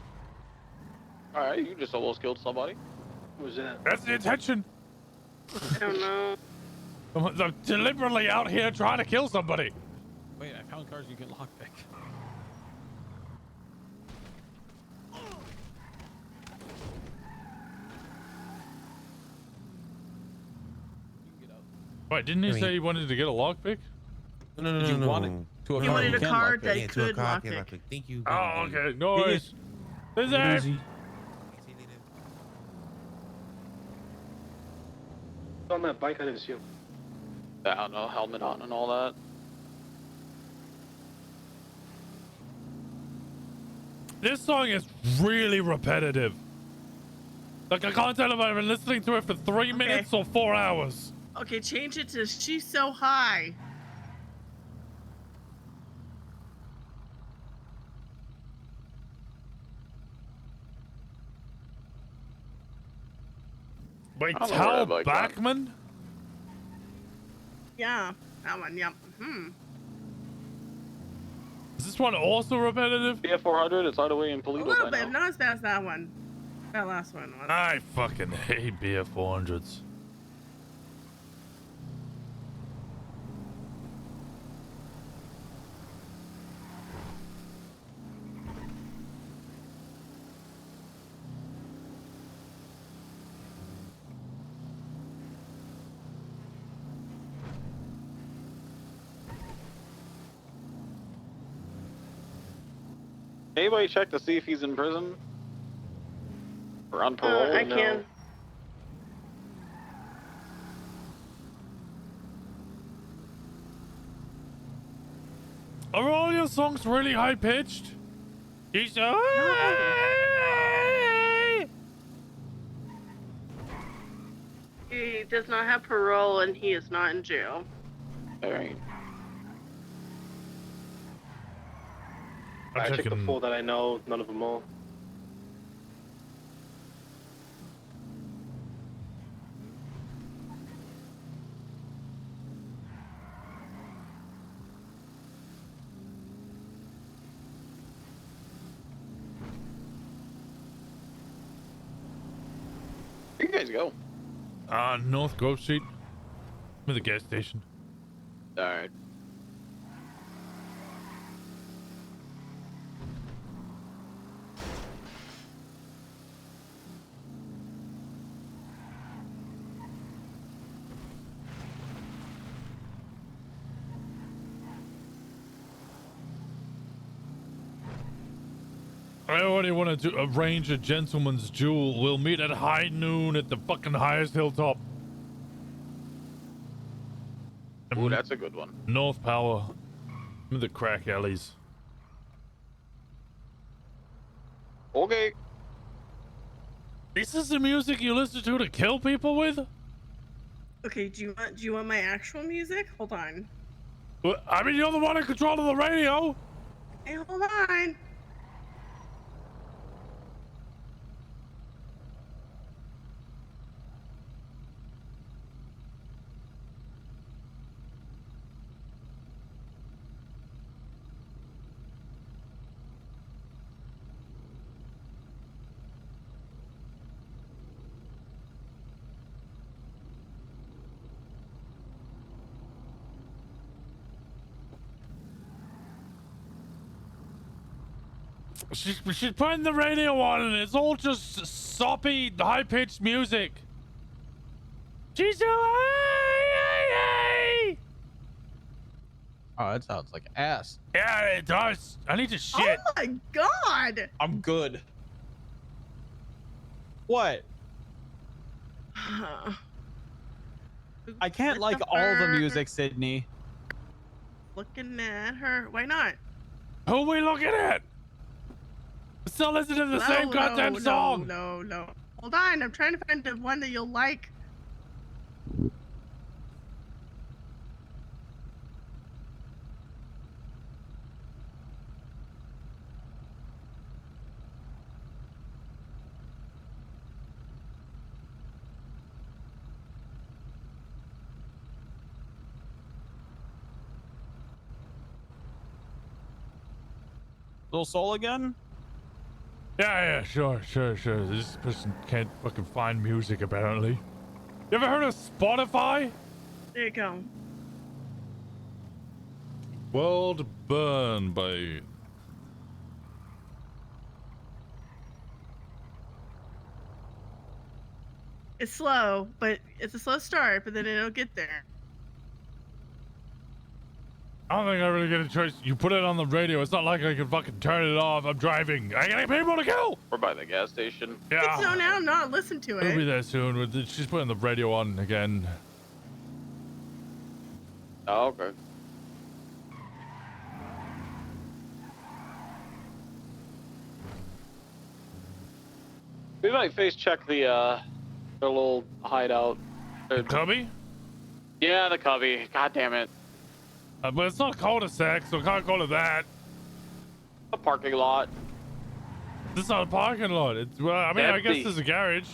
All right, you just almost killed somebody. Who was that? that's the intention. I don't know. I'm deliberately out here trying to kill somebody. Wait, I found cars you can lockpick. Wait, didn't he say he wanted to get a lockpick? No. Did you want it to a He car wanted you a can car lockpick? that he Yeah, to a could car, lockpick. Thank you. Oh, okay. No worries. Is Take it there? easy. On that bike, I didn't see him. I don't know, helmet on and all that. This song is really repetitive. Like, I can't tell if I've been listening to it for 3 minutes or 4 hours. Okay, change it to She's So High. Wait, I don't know where Tal that bike Bachman? Yeah, that one, yep. Is this one also repetitive? BF400, it's out of way in A Toledo little by bit, now. not as bad as that one. That last one was. I fucking hate BF400s. Anybody check to see if he's in prison? Or on parole? I No. can. Are all your songs really high pitched? He's He does not have parole and he is not in jail. Alright. I checked the 4 that I know, none of them all. Where you guys go? North Grove Street. I'm at the gas station. Alright. I already wanted to arrange a gentleman's duel. We'll meet at high noon at the fucking highest hilltop. Ooh, that's a good one. North Power. I'm in the crack alleys. Okay. This is the music you listen to kill people with? Okay, do you want my actual music? Hold on. Well, I mean, you're the one in control of the radio. Hey, hold on. She's putting the radio on and it's all just soppy, high-pitched music. She's so high. Oh, that sounds like ass. Yeah, it does. I need to shit. Oh my god! I'm good. What? I can't like all the music, Sydney. Looking at her. Why not? Who are we looking at? Still listening to the same goddamn song. No. Hold on, I'm trying to find the one that you'll like. Little soul again? Yeah, sure. This person can't fucking find music, apparently. You ever heard of Spotify? There you go. World Burn by... It's slow, but it's a slow start, but then it'll get there. I don't think I really get a choice. You put it on the radio. It's not like I can fucking turn it off. I'm driving. I gotta get people to go. We're by the gas station. Yeah. So now, not listen to We'll be it. there soon. She's putting the radio on again. Oh, okay. We might face check their little hideout. The cubby? Yeah, the cubby. God damn it. But it's not a cul-de-sac, so I can't call it that. A parking lot. This is not a parking lot. It's, well, I mean, I guess Empty. there's a garage.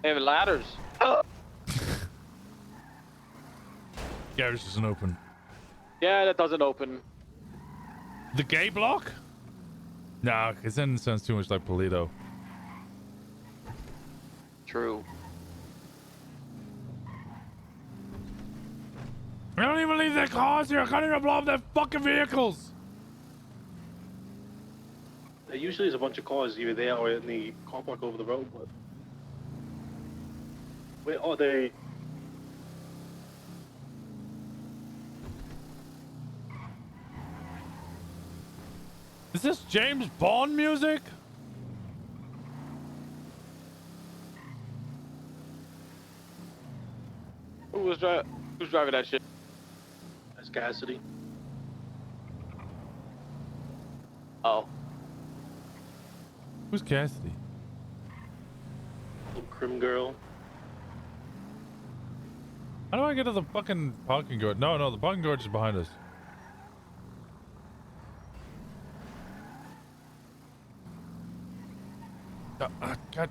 They have ladders. Garage isn't open. Yeah, that doesn't open. The gay block? Nah, because then it sounds too much like Polito. True. I don't even leave their cars here. I can't even blow up their fucking vehicles. There usually is a bunch of cars either there or in the car park over the road, but... Where are they? Is this James Bond music? Who's driving that shit? That's Cassidy. Oh. Who's Cassidy? Little Crim girl. How do I get to the fucking parking garage? No, the parking garage is behind us. God.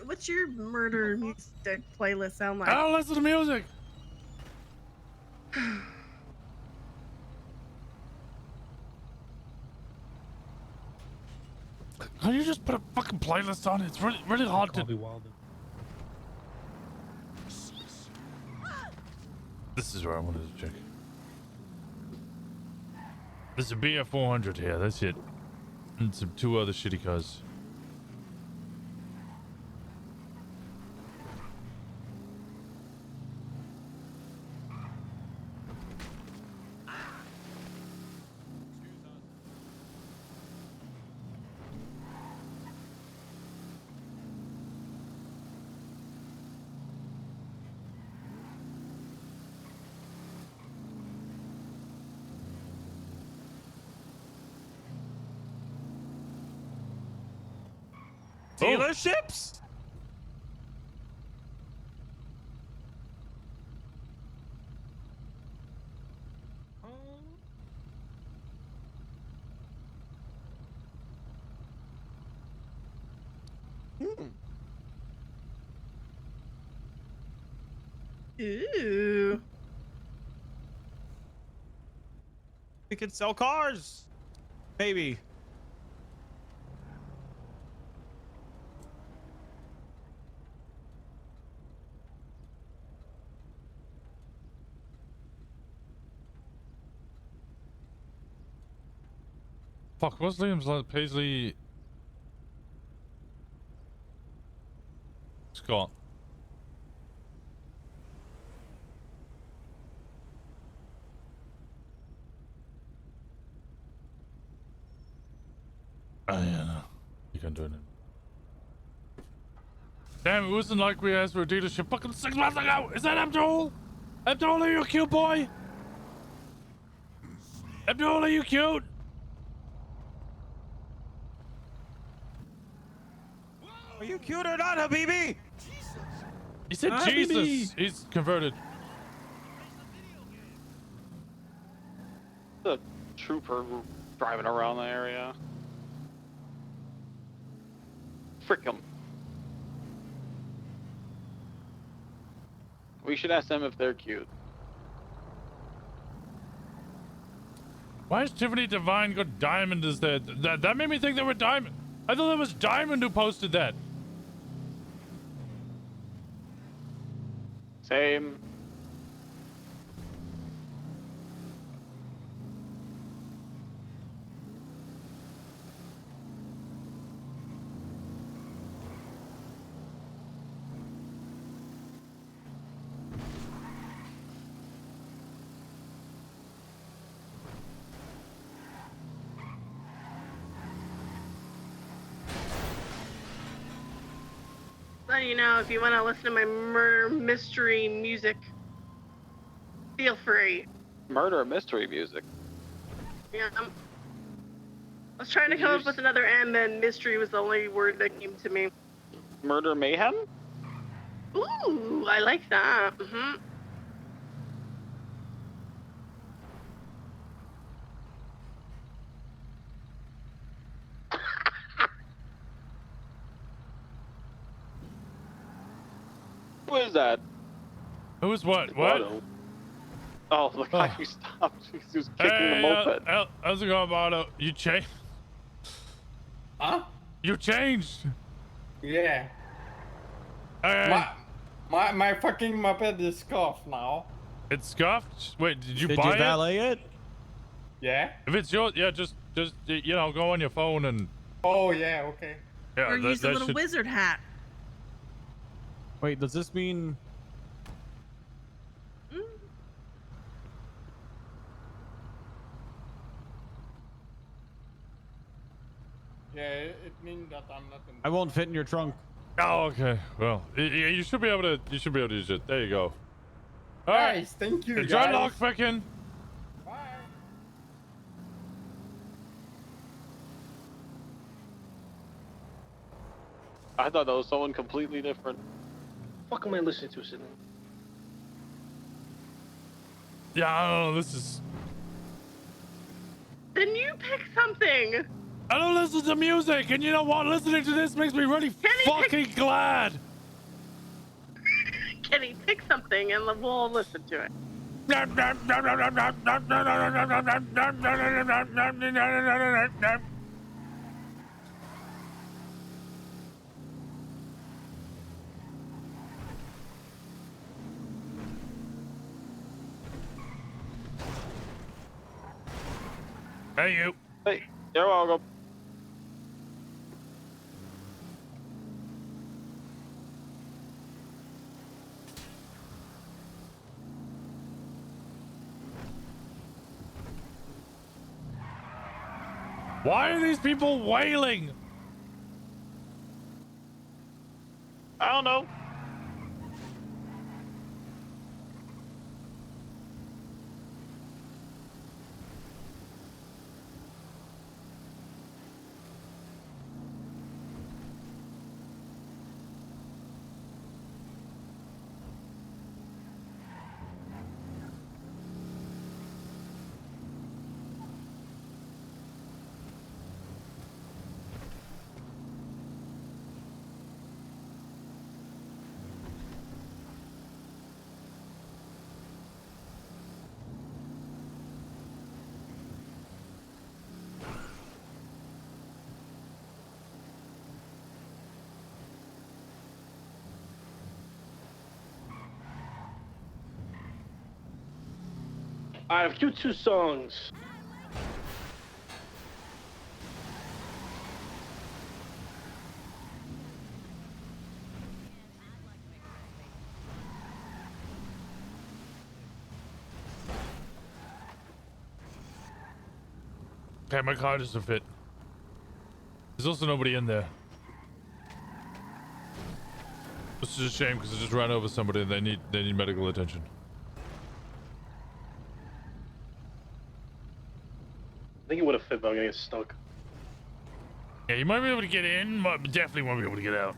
What's your murder music playlist sound like? I don't listen to music. Can you just put a fucking playlist on? It's really hard to. This is where I wanted to check. There's a BF 400 here. That's it. And some 2 other shitty cars. Dealerships? Ooh. We could sell cars. Maybe. Fuck, what's Liam's last? Paisley... Scott. Oh, yeah, no. You can do it. Damn, it wasn't like we asked for a dealership fucking 6 months ago! Is that Abdul? Abdul, are you a cute boy? Abdul, are you cute? Are you cute or not, Habibi? He said Jesus! He's converted. The trooper driving around the area. Frick him. We should ask them if they're cute. Why is Tiffany Divine got Diamond as that? That made me think they were Diamond. I thought it was Diamond who posted that. Same. So you know, if you want to listen to my murder mystery music, feel free. Murder mystery music. Yeah, I was trying to come up with another M, and mystery was the only word that came to me. Murder mayhem? Ooh, I like that. Mm-hmm. Who is that? Who's what? What? Oh, the guy who stopped. He was kicking the moped. How's it going, Bono? You changed? Huh? You changed? Yeah. My fucking moped is scuffed now. It's scuffed? Wait, did you Did buy you valet it? Yeah. If it's yours, yeah, just you know, go on your phone and. Oh yeah, okay. Yeah, Or use a little should... wizard hat. Wait, does this mean? Yeah, it means that I'm not in. I won't fit in your trunk. Oh, okay. Well, you should be able to. You should be able to use it. There you go. All right. Nice, thank you, Enjoy guys. lockpicking. Bye. I thought that was someone completely different. What the fuck am I listening to, Sydney? Yeah, I don't know. This is. Then you pick something. I don't listen to music, and you know what? Listening to this makes me really fucking glad. Kenny, pick something and we'll listen to it. Hey, you. Hey, you're welcome. Why are these people wailing? I don't know. I have Q2 songs. Okay, my car doesn't fit. There's also nobody in there. This is a shame because I just ran over somebody and they need medical attention. I think it would have fit, but I'm gonna get stuck. Yeah, you might be able to get in, but definitely won't be able to get out.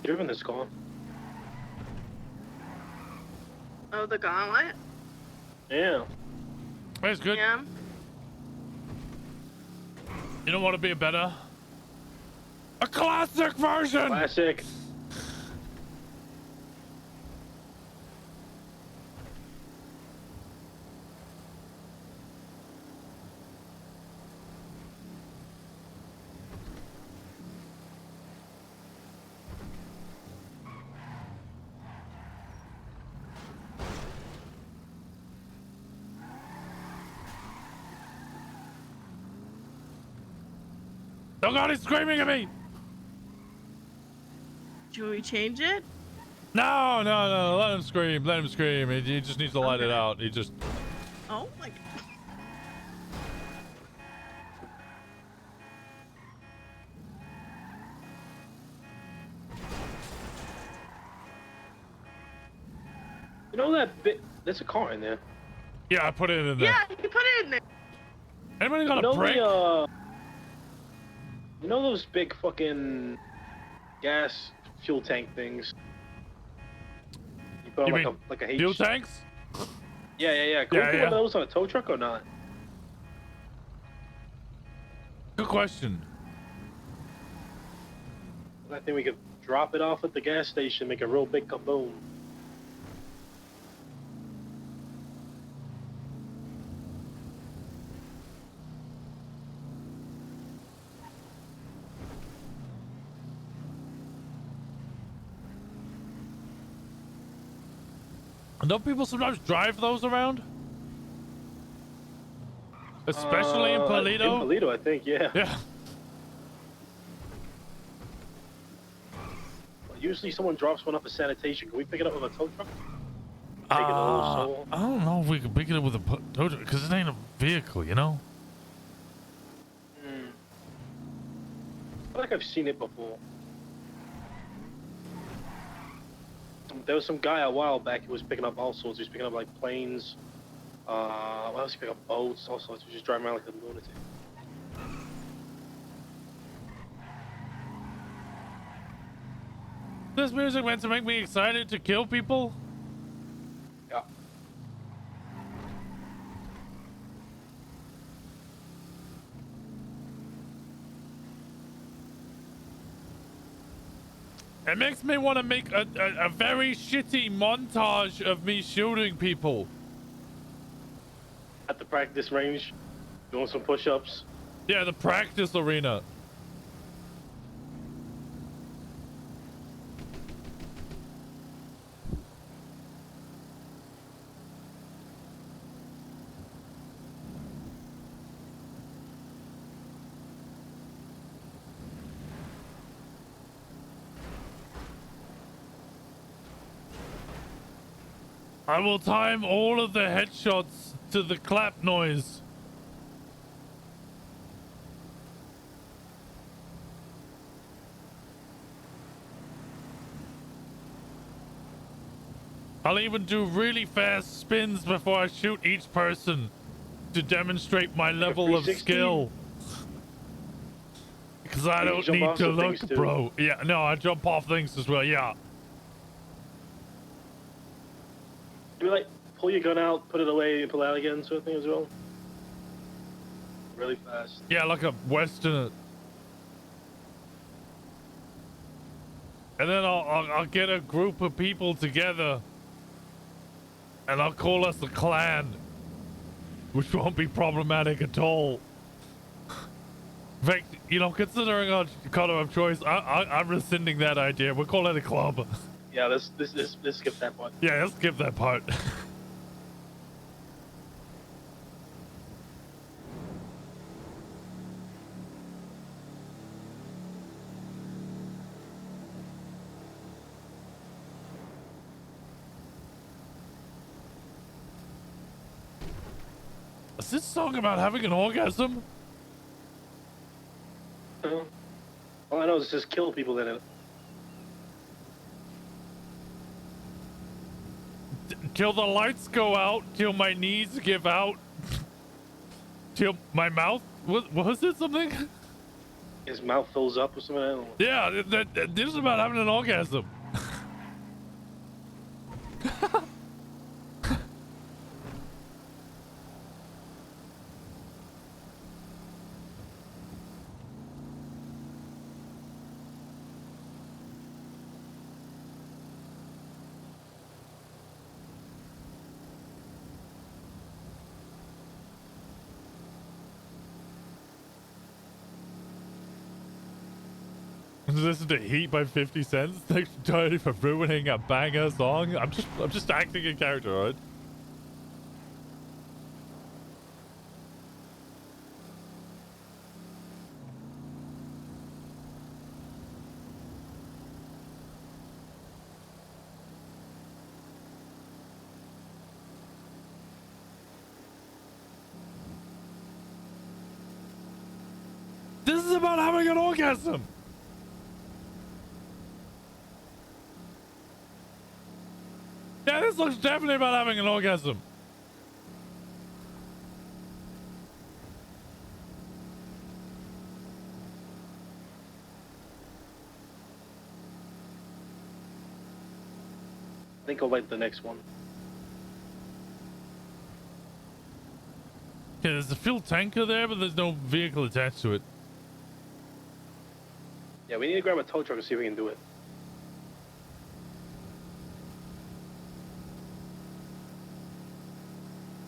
Driven this car. Oh, the gauntlet? Yeah. That's good. Yeah. You don't want to be a better? A classic version! Classic. Oh god, he's screaming at me! Should we change it? No, let him scream, He just needs to let it out. He just... Oh my god. You know that bit? There's a car in there. Yeah, I put it in there. Yeah, you put it in there. Anybody got You a know brick? you know those big fucking gas fuel tank things? You put You on mean like a fuel tanks? Yeah. Can we put one of those on a tow truck or not? Good question. I think we could drop it off at the gas station, make a real big kaboom. Don't people sometimes drive those around? Especially in Polito? In Polito, I think, yeah. Yeah. Usually someone drops one off at sanitation. Can we pick it up with a tow truck? Take it a little soul. I don't know if we can pick it up with a tow truck because it ain't a vehicle, you know? I feel like I've seen it before. There was some guy a while back who was picking up all sorts. He was picking up like planes. What else? He picked up boats, all sorts. He was just driving around like a lunatic. This music meant to make me excited to kill people? Yeah. It makes me want to make a very shitty montage of me shooting people. At the practice range, doing some push-ups. Yeah, the practice arena. I will time all of the headshots to the clap noise. I'll even do really fast spins before I shoot each person to demonstrate my level of skill. Because I don't need to look, bro. Yeah, no, I jump off things as well, yeah. Do you like pull your gun out, put it away, and pull it out again, sort of thing as well? Really fast. Yeah, like a Westerner. And then I'll get a group of people together. And I'll call us a clan. Which won't be problematic at all. In fact, you know, considering our color of choice, I'm rescinding that idea. We'll call it a club. Yeah, let's skip that part. Yeah, let's skip that part. Is this song about having an orgasm? All I know is just kill people in it. Till the lights go out, till my knees give out, till my mouth. Was it something? His mouth fills up or something. I don't know. Yeah, this is about having an orgasm. Listen to Heat by 50 Cent. Thanks entirely for ruining a banger song. I'm just acting a character, alright? This is about having an orgasm. Yeah, this looks definitely about having an orgasm. I think I'll like the next one. Okay, there's a fuel tanker there, but there's no vehicle attached to it. Yeah, we need to grab a tow truck and see if we can do it.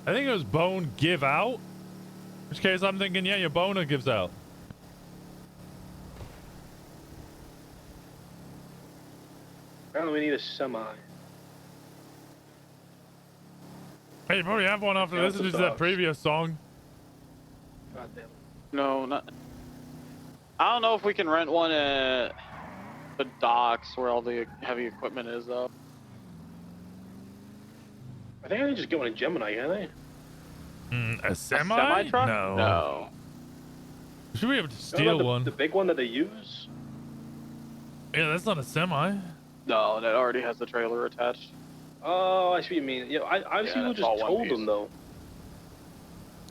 I think it was bone give out. In which case I'm thinking, yeah, your boner gives out. Apparently we need a semi. Hey, you probably have one after listening to that previous song. God damn. No, not. I don't know if we can rent one at the docks where all the heavy equipment is, though. I think I can just get one in Gemini, can't I? A semi? Semi-truck? No. No. Should we be able to steal one? The big one that they use? Yeah, that's not a semi. No, that already has the trailer attached. Oh, I see what you mean. Yeah, I've seen people just told them though.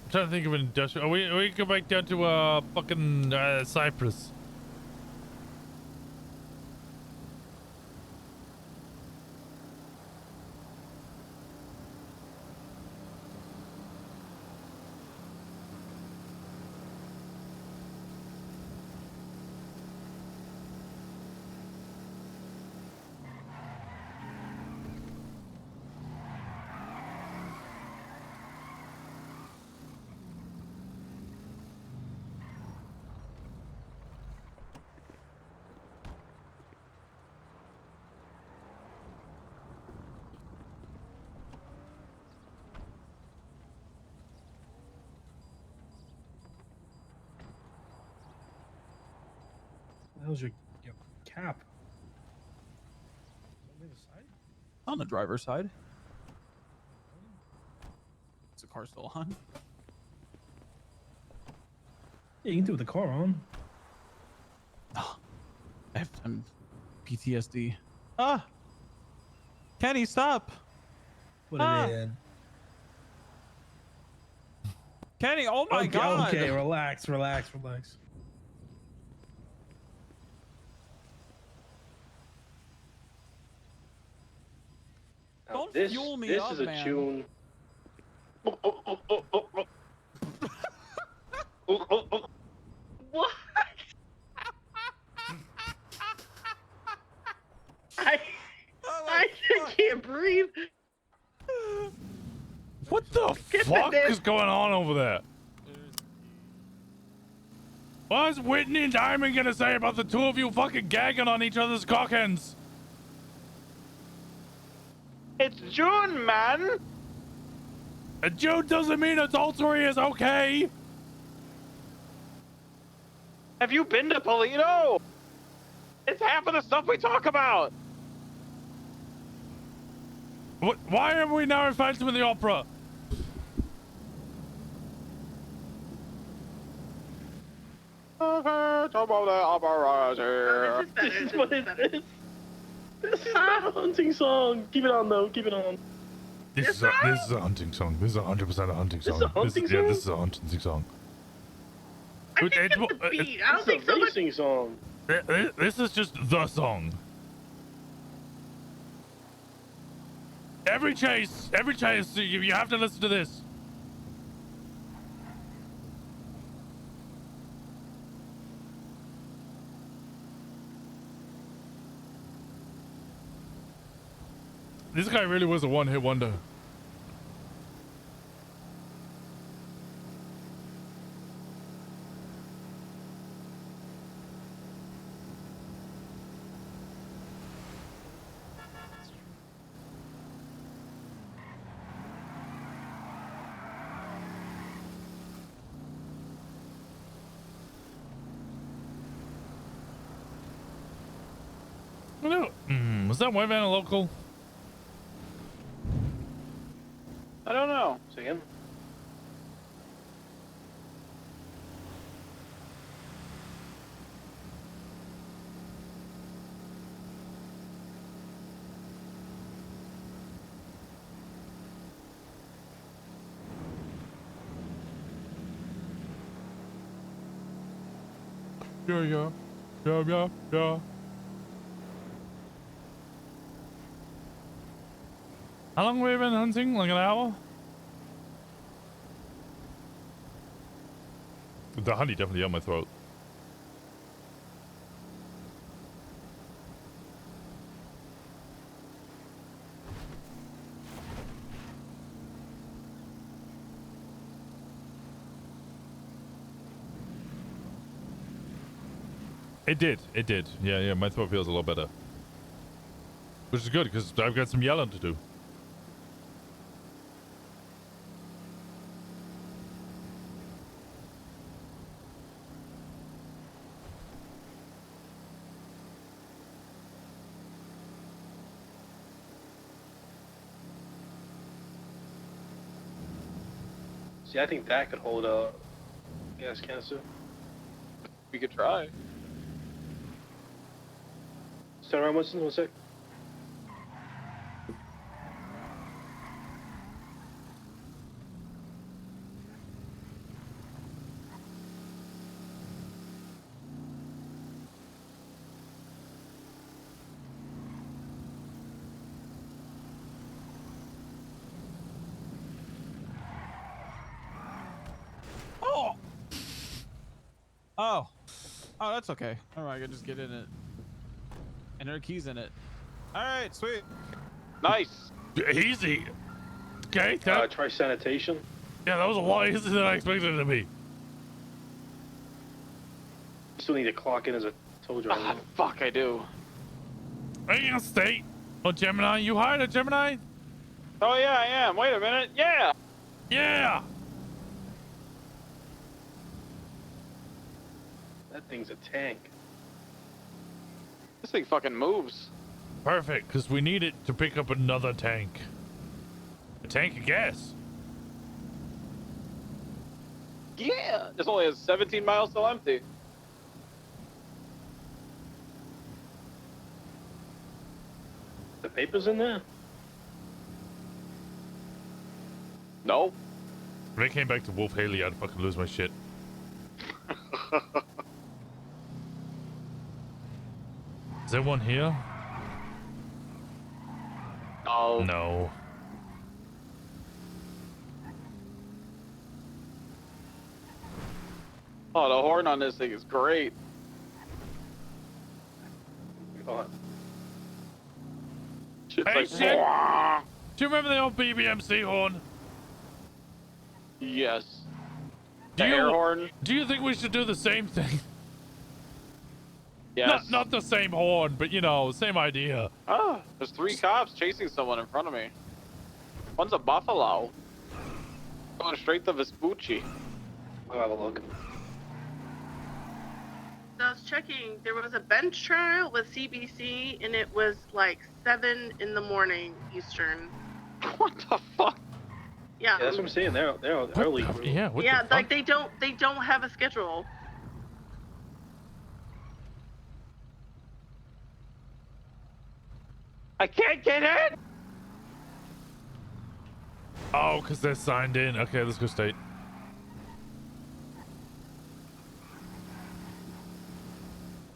I'm trying to think of an industrial. Oh, we go back down to fucking Cyprus. That was your cap. On the driver's side. Is the car still on? Yeah, you can do it with the car on. I'm PTSD. Ah! Kenny, stop! What Ah! it is. Kenny, oh my god! Okay, relax. Now, Don't fuel me up, This is a man. tune. What? I can't breathe. What the fuck is going on over there? What's Whitney and Diamond gonna say about the two of you fucking gagging on each other's cock ends? It's June, man! And June doesn't mean adultery is okay! Have you been to Polito? It's half of the stuff we talk about! What, why are we now in Phantom of the Opera? This is what it is. This is not a hunting song. Keep it on though. Keep it on. This is a hunting song. This is 100% a hunting song. This is a hunting Yeah, song? this is a hunting song. I think it's the beat. I don't think so much. Racing song. This is just the song. Every chase, you have to listen to this. This guy really was a one-hit wonder. No, was that white van a local? I don't know. Say again. Yeah. How long have we been hunting? Like an hour? The honey definitely on my throat. It did. Yeah, my throat feels a lot better. Which is good, because I've got some yelling to do. See, I think that could hold a gas canister. We could try. Turn around, Winston. 1 sec. Oh, that's okay. All right, I can just get in it. And there are keys in it. All right, sweet. Nice. Easy. Okay. Try sanitation. Yeah, that was a lot easier than I expected it to be. Still need to clock in as a tow driver. Fuck, I do. Are you gonna stay? Oh, Gemini, you hired a Gemini? Oh yeah, I am. Wait a minute. Yeah. Yeah. That thing's a tank. This thing fucking moves. Perfect, because we need it to pick up another tank. A tank of gas. Yeah. This only has 17 miles still empty. The papers in there? No. When I came back to Wolf Haley, I'd fucking lose my shit. Is there one here? No. No. Oh, the horn on this thing is great. God. Shit's Hey, like, shit. "Wah." Do you remember the old BBMC horn? Yes. Do The you, air horn? Do you think we should do the same thing? Yes. Not the same horn, but you know, same idea. Ah, there's 3 cops chasing someone in front of me. One's a buffalo. Going straight to Vespucci. I'll have a look. So I was checking. There was a bench trial with CBC, and it was like 7 in the morning Eastern. What the fuck? Yeah. Yeah, that's what I'm saying. They're early. Yeah. What Yeah, the fuck? like they don't have a schedule. I can't get in. Oh, because they're signed in. Okay, let's go state.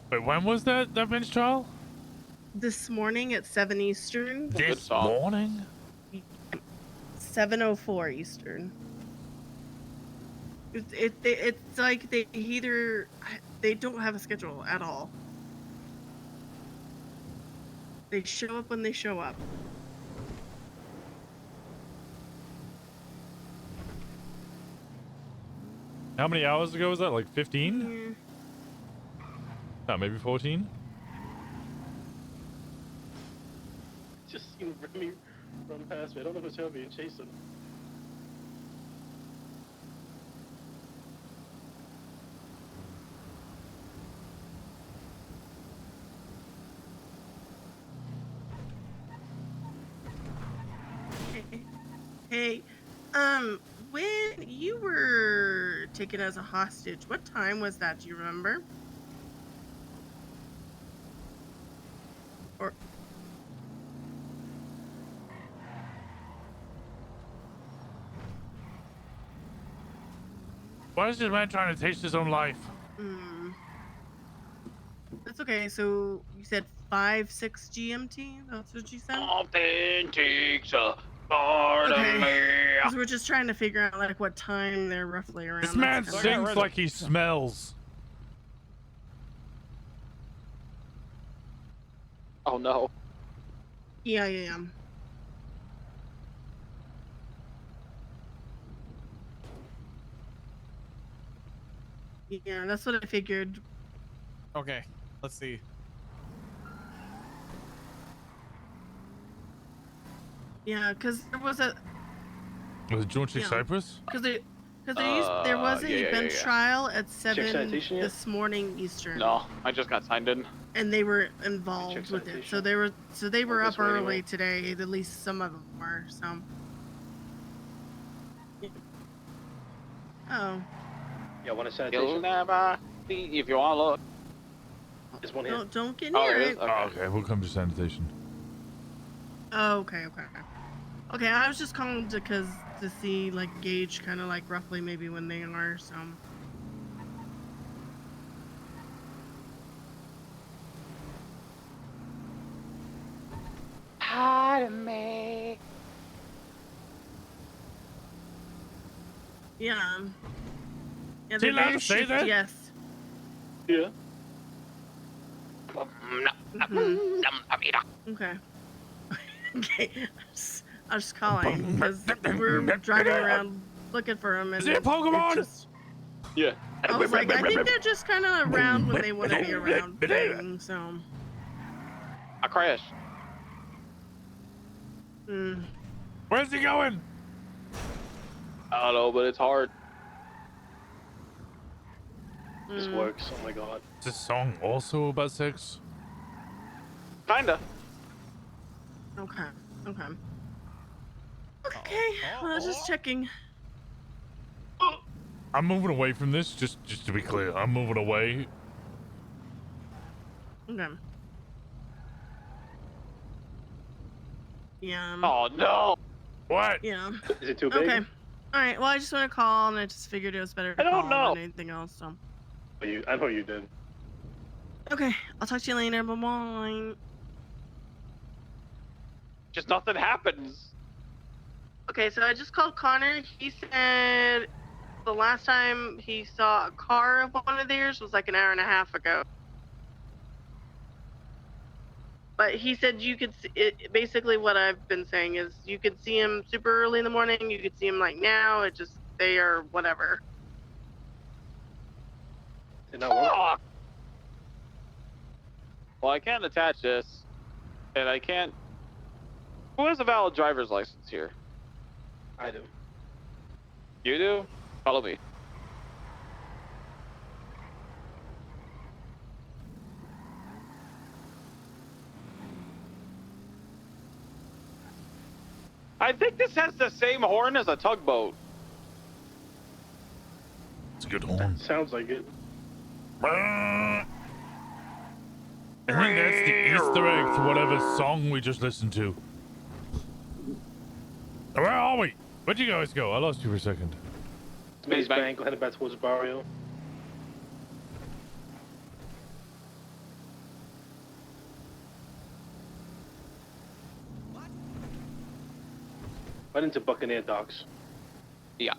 Wait, when was that bench trial? This morning at 7 Eastern. This morning? 7:04 Eastern. It's like they don't have a schedule at all. They show up when they show up. How many hours ago was that? Like 15? No, maybe 14? Just seen Remy run past me. I don't know if it's him being chasing. Hey, when you were taken as a hostage, what time was that? Do you remember? Or Why is this man trying to taste his own life? That's okay. So you said 5-6 GMT. That's what you said. Something takes a part of me. Because we're just trying to figure out like what time they're roughly around. This man That's kinda- sings like he smells. Oh no. Yeah. Yeah, that's what I figured. Okay, let's see. Yeah, because there was a Was it George Yeah. Cypress? because there was a bench trial at 7 citation yet? this morning Eastern. No, I just got signed in. And they were involved with it, so they were this up way early anyway. today. At least some of them were. So. Oh. Yeah, want a You'll sanitation? never see if you want to look. There's one here. Don't get Oh, near there it. is? Oh, okay, we'll come to sanitation. Oh, okay. Okay, I was just calling to see like gauge kind of like roughly maybe when they are. So. Part of me. Yeah. Yeah, Is he they're allowed very to say shifty, that? Yes. Yeah. Okay. Okay. I was calling because we're driving around looking for them. Is it a Pokemon? Yeah. I was like, I think they're just kind of around when they want to be around. Thing, so. I crashed. Where's he going? I don't know, but it's hard. This works. Oh my god. Is this song also about sex? Kinda. Okay. Okay. Well, I was just checking. I'm moving away from this, just to be clear. I'm moving away. Okay. Yeah. Oh no. What? Yeah. Is it too big? Okay. All right. Well, I just want to call, and I just figured it was better to I don't call know. than anything else. So. I know you did. Okay. I'll talk to you later. Bye. Just nothing happens. Okay, so I just called Connor. He said the last time he saw a car of one of theirs was like an hour and a half ago. But he said you could see it, basically what I've been saying is you could see him super early in the morning. You could see him like now. It just, they are whatever. Fuck. Well, I can't attach this, and I can't. Who has a valid driver's license here? I do. You do? Follow me. I think this has the same horn as a tugboat. It's a good horn. Sounds like it. I think that's the Easter egg to whatever song we just listened to. Where are we? Where'd you guys go? I lost you for a second. Space Bank, headed back towards Barrio. Right into Buccaneer Docks. Yeah.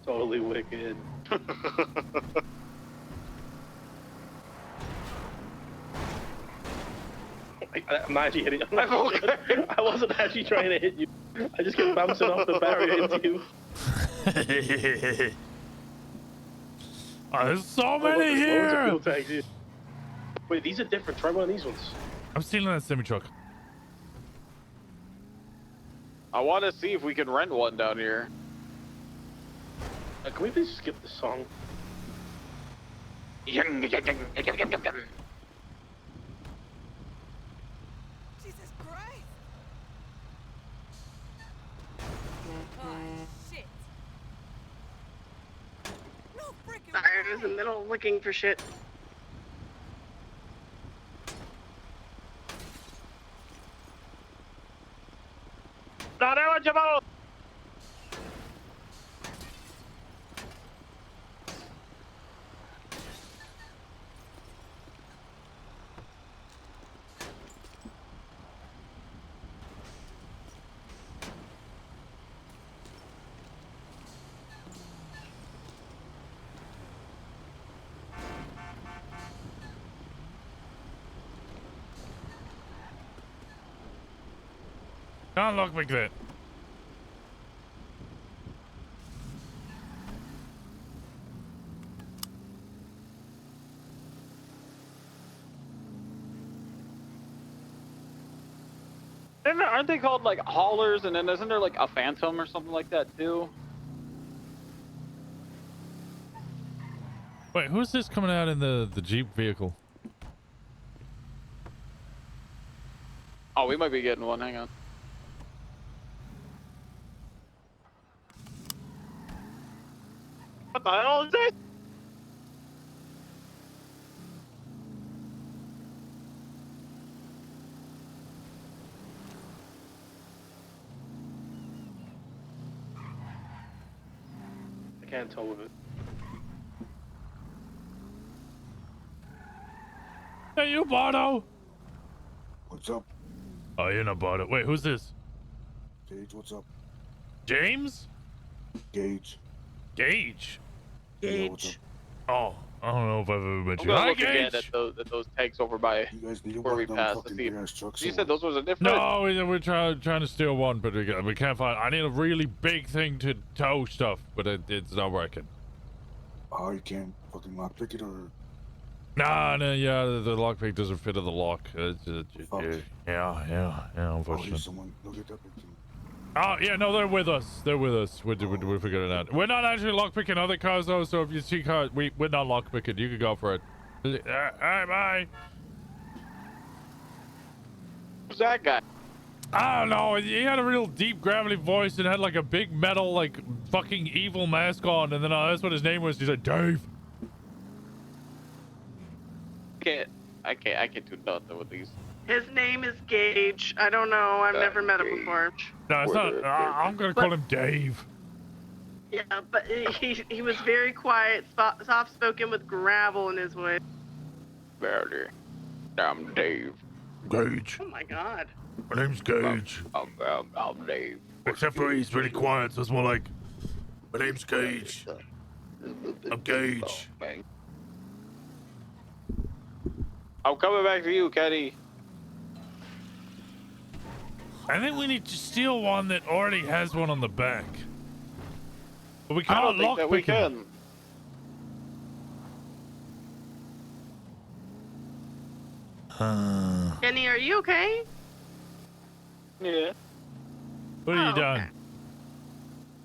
Totally wicked. I'm actually hitting you. I wasn't actually trying to hit you. I just kept bouncing off the barrier into you. Oh, there's so many here! Wait, these are different. Try one of these ones. I'm stealing that semi-truck. I want to see if we can rent one down here. Can we please skip this song? Jesus Christ! Oh, shit. No freaking Sorry, I was in the middle of looking for shit. Can't lockpick that. Aren't they called like haulers? And then isn't there like a phantom or something like that too? Wait, who's this coming out in the Jeep vehicle? Oh, we might be getting one. Hang on. What the hell is this? I can't tell with it. Hey, you, Bardo! What's up? Oh, you're not Bardo. Wait, who's this? Gage, what's up? James? Gage. Gage? Yeah, what's up? Oh, I don't know if I've ever met I'm you. gonna Hi, look again Gage! at those tanks over by where we passed. You said those was a different. No, we're trying to steal one, but we can't find. I need a really big thing to tow stuff, but it's not working. Oh, you can't fucking lockpick it or... No, yeah, the lockpick doesn't fit in the lock. Yeah, unfortunately. Someone, go get that big thing. Oh, yeah, no, they're with us. We're figuring it out. We're not actually lockpicking other cars, though, so if you see cars, we're not lockpicking. You can go for it. Alright, bye. Who's that guy? I don't know. He had a real deep gravelly voice and had like a big metal, like, fucking evil mask on, and then that's what his name was. He said, Dave. I can't do nothing with these. His name is Gage. I don't know. I've never met him before. No, it's not. I'm gonna call him Dave. Yeah, but he was very quiet, soft-spoken with gravel in his voice. Murder. I'm Dave. Gage. Oh my God. My name's Gage. I'm Dave. Except for he's really quiet, so it's more like, my name's Gage. I'm Gage. I'm coming back to you, Kenny. I think we need to steal one that already has one on the back. But we can't I don't think that we lockpick it. Kenny, are you okay? Yeah. What have you done? Okay.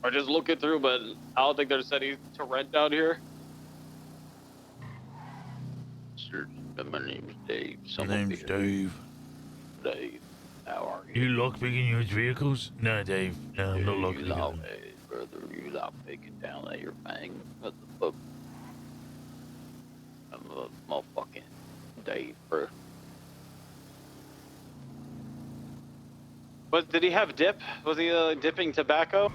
Or just looking through, but I don't think there's any to rent down here. Sure. My name's Dave. My name's Dave. Dave, how are you? You lockpicking used vehicles? No, Dave. No, I'm not You lockpicking lock, them. hey, brother, you lock picking down at your thing. What the fuck? I'm a motherfucking Dave, bro. Did he have dip? Was he dipping tobacco?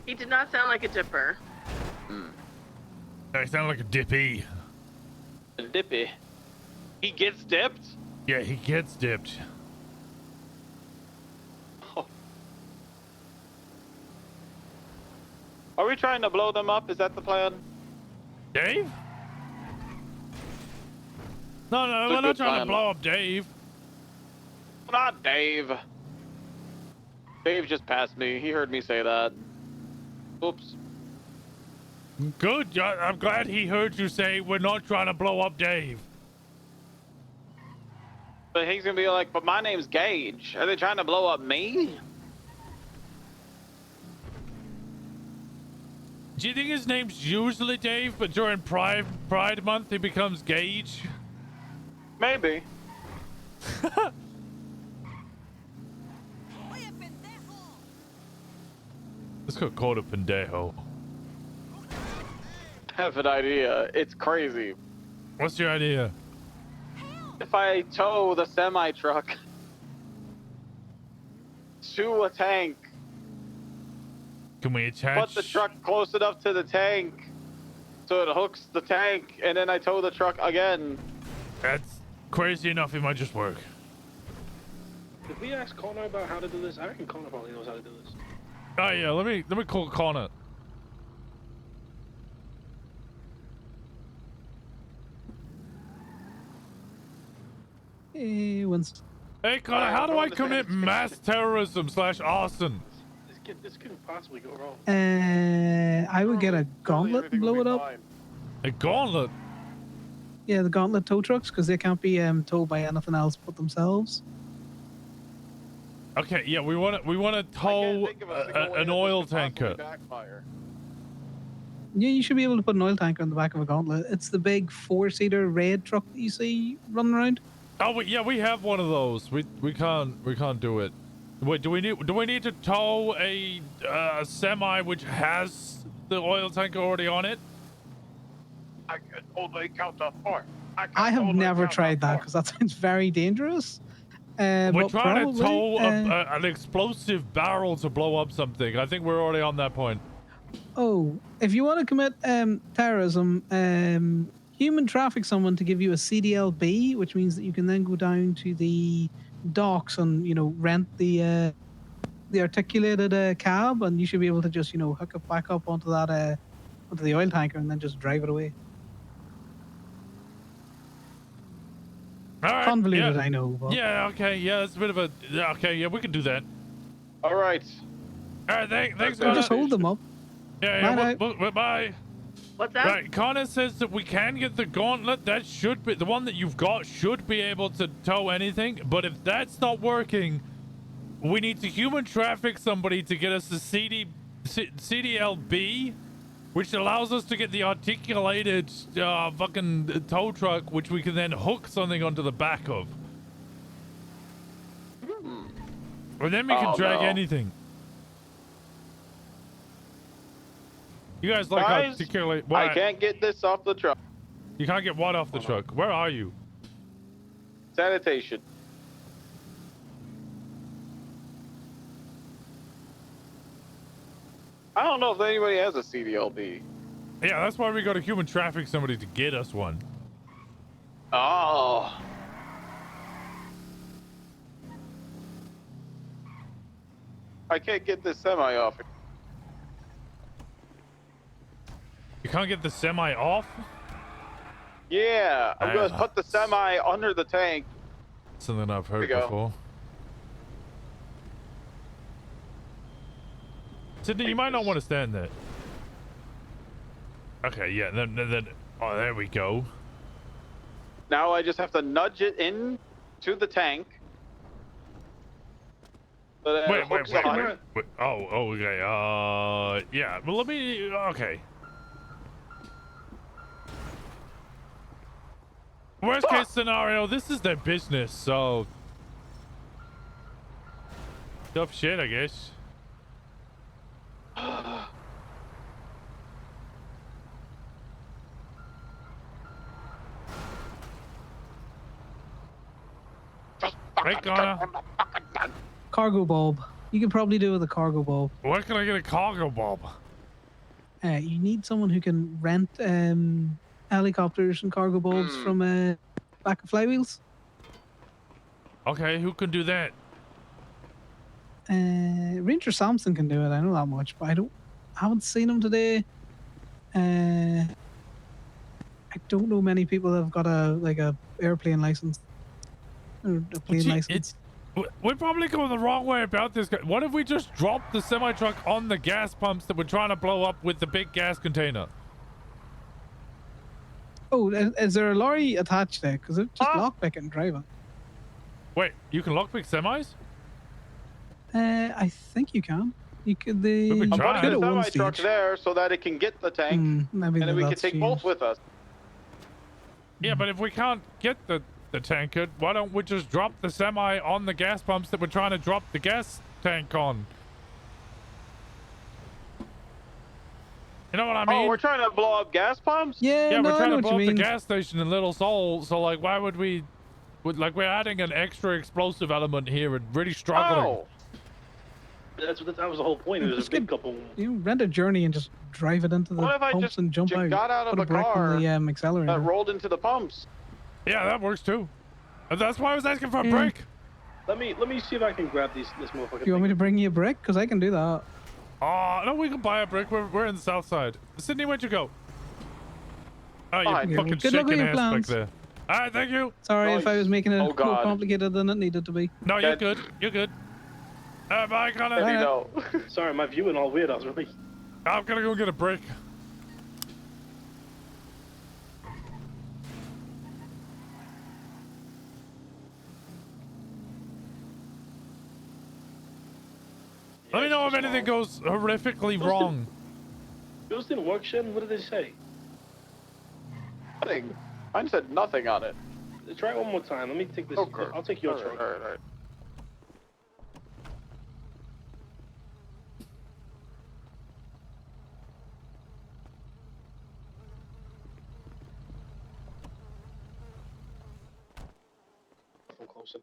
He did not sound like a dipper. I sound like a dippy. A dippy. He gets dipped? Yeah, he gets dipped. Oh. Are we trying to blow them up? Is that the plan? Dave? No, we're not trying to blow up Dave. Not Dave. Dave just passed me. He heard me say that. Oops. Good. I'm glad he heard you say we're not trying to blow up Dave. But he's gonna be like, but my name's Gage. Are they trying to blow up me? Do you think his name's usually Dave, but during Pride Month he becomes Gage? Maybe. Let's go call it pendejo. I have an idea. It's crazy. What's your idea? If I tow the semi truck to a tank, can we attach? put the truck close enough to the tank so it hooks the tank, and then I tow the truck again. That's crazy enough. It might just work. Did we ask Connor about how to do this? I reckon Connor probably knows how to do this. Oh yeah, let me call Connor. Hey, Winston. Hey Connor, how do I commit mass terrorism / arson? This couldn't possibly go wrong. I would get a gauntlet and blow it up. A gauntlet? Yeah, the gauntlet tow trucks, because they can't be towed by anything else but themselves. Okay, yeah, we want to tow an oil tanker. Yeah, you should be able to put an oil tanker on the back of a gauntlet. It's the big 4-seater red truck that you see running around. Oh, yeah, we have one of those. We can't do it. Wait, do we need to tow a semi which has the oil tanker already on it? I can only count to 4. I have never tried that because that sounds very dangerous. We're trying to tow an explosive barrel to blow up something. I think we're already on that point. Oh, if you want to commit terrorism, human traffic someone to give you a CDLB, which means that you can then go down to the docks and rent the articulated cab, and you should be able to just hook it back up onto that onto the oil tanker and then just drive it away. All right, Convoluted, yeah. I know. But... Yeah, okay, yeah, that's a bit of a... Okay, yeah, we can do that. All right. All right, thanks, Connor. Just hold them up. Yeah, bye. What's that? Right, Connor says that we can get the gauntlet. That should be... The one that you've got should be able to tow anything. But if that's not working, we need to human traffic somebody to get us the CDLB, which allows us to get the articulated fucking tow truck, which we can then hook something onto the back of. And then we can drag anything. You guys like articulate... What? I can't get this off the truck. You can't get what off the truck? Where are you? Sanitation. I don't know if anybody has a CDLB. Yeah, that's why we got to human traffic somebody to get us one. Oh. I can't get this semi off. You can't get the semi off? Yeah, I'm gonna put the semi under the tank. Something I've heard before. Sydney, you might not want to stand there. Okay, yeah, then oh, there we go. Now I just have to nudge it in to the tank. So Wait. Oh, okay. Yeah, well, let me. Okay. Worst case scenario, this is their business, so tough shit, I guess. Hey, Connor. Cargo bulb. You can probably do with a cargo bulb. Where can I get a cargo bulb? You need someone who can rent helicopters and cargo bulbs from back of flywheels. Okay, who can do that? Ranger Samson can do it. I know that much, but I haven't seen him today. I don't know many people that have got a airplane license or a plane license. We're probably going the wrong way about this. What if we just drop the semi-truck on the gas pumps that we're trying to blow up with the big gas container? Oh, is there a lorry attached there? Because it just lockpick it and drive it. Wait, you can lockpick semis? I think you can. You could. We I'm could try. putting at the one semi-truck stage. there so that it can get the tank, Maybe and then we can that's take changed. both with us. Yeah, but if we can't get the tanker, why don't we just drop the semi on the gas pumps that we're trying to drop the gas tank on? You know what I mean? Oh, we're trying to blow up gas pumps? Yeah, no, we're I trying know to what blow you up the mean. gas station in Little Seoul, so like why would we we're adding an extra explosive element here and really struggling. Oh. That was the whole point. It was a big couple. You rent a journey and just drive it into the What if I pumps just and jump out. got out of Put a the brake car on the accelerator. that rolled into the pumps? Yeah, that works too. That's why I was asking for a Yeah. break. Let me see if I can grab this motherfucker. You want me to bring you a brick? Because I can do that. Oh, no, we can buy a brick. We're in the south side. Sydney, where'd you go? Oh, you Okay, fucking well, good luck with shaking your ass plans. back there. All right, thank you. Sorry if I was making it Oh, more God. complicated than it needed to be. No, you're good. You're good. Bye, Connor. Maybe no. Sorry, my viewing all weird. I was really. I'm gonna go get a break. Let me know if anything goes horrifically wrong. Those didn't work, Shen. What did they say? Nothing. Mine said nothing on it. Try it one more time. Let me take this. Okay. I'll take your All right, truck. all right, all right. I'm closer.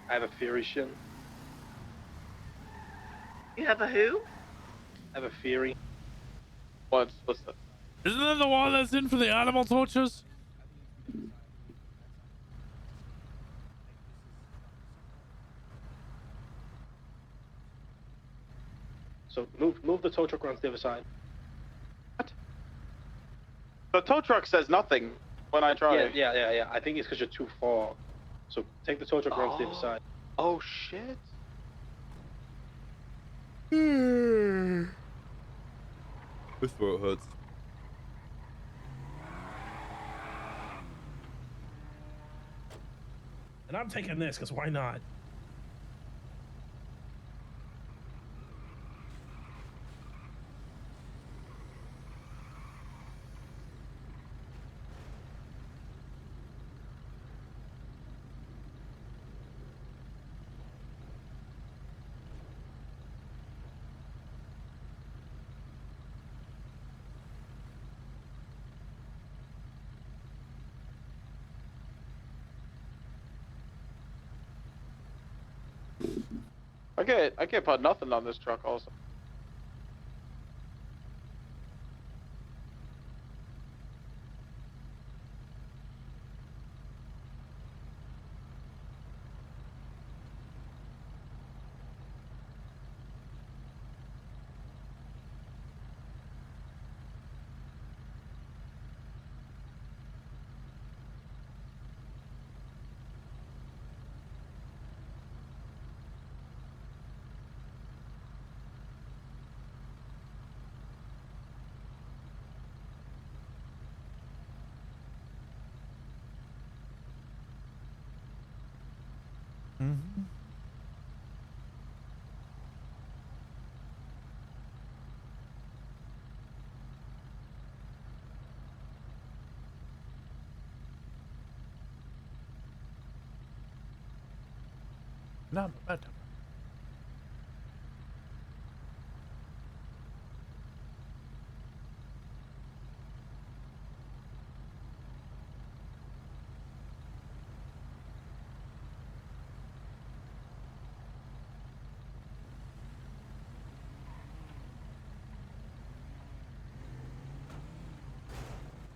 I have a theory, Shin. You have a who? I have a theory. What's that? Isn't that the one that's in for the animal tortures? So move the tow truck around to the other side. The tow truck says nothing when I try. Yeah. I think it's because you're too far. So take the tow truck around to the other side. Oh shit. My throat hurts. And I'm taking this, because why not? I can't put nothing on this truck also. No, but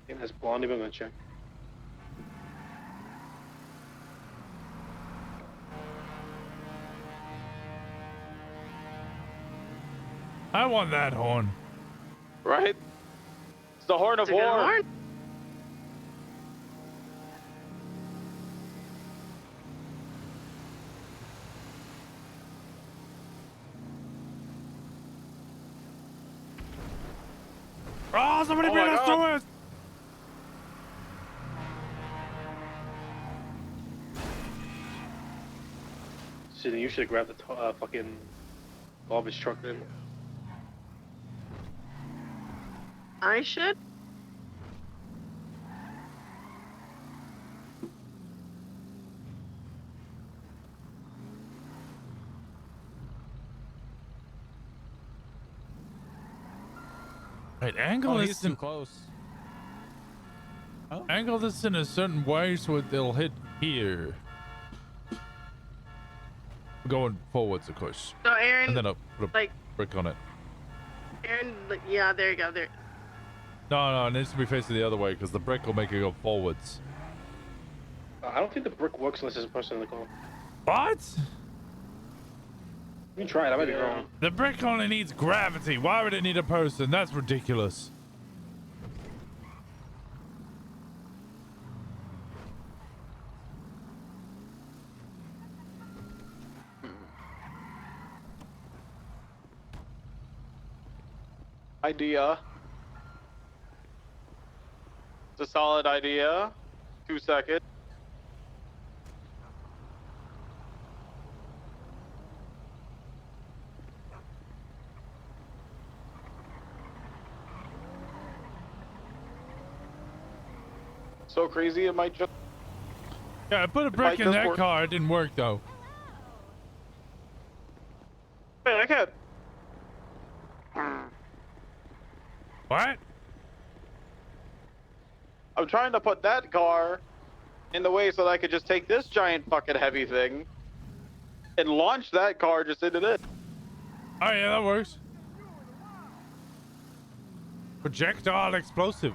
I think that's blondie, but I'm gonna check. I want that horn. Right? It's the horn of It's a good war. horn. Oh, somebody Oh beat my us God. to it! Sydney, you should have grabbed the fucking garbage truck then. I should. Right, angle Oh, this he's in, too close. Oh. angle this in a certain way so it'll hit here. Going forwards, of course. So Aaron, And then I'll put a like, brick on it. Aaron, like, yeah, there you go. There. No, it needs to be facing the other way because the brick will make it go forwards. I don't think the brick works unless there's a person in the car. What? You try it, I might be wrong. The brick only needs gravity. Why would it need a person? That's ridiculous. Idea. It's a solid idea. 2 seconds. So crazy it might just... Yeah, I put a brick in that car. It didn't work though. Man, I can't... What? I'm trying to put that car in the way so that I could just take this giant fucking heavy thing and launch that car just into this. Oh yeah, that works. Projectile explosive.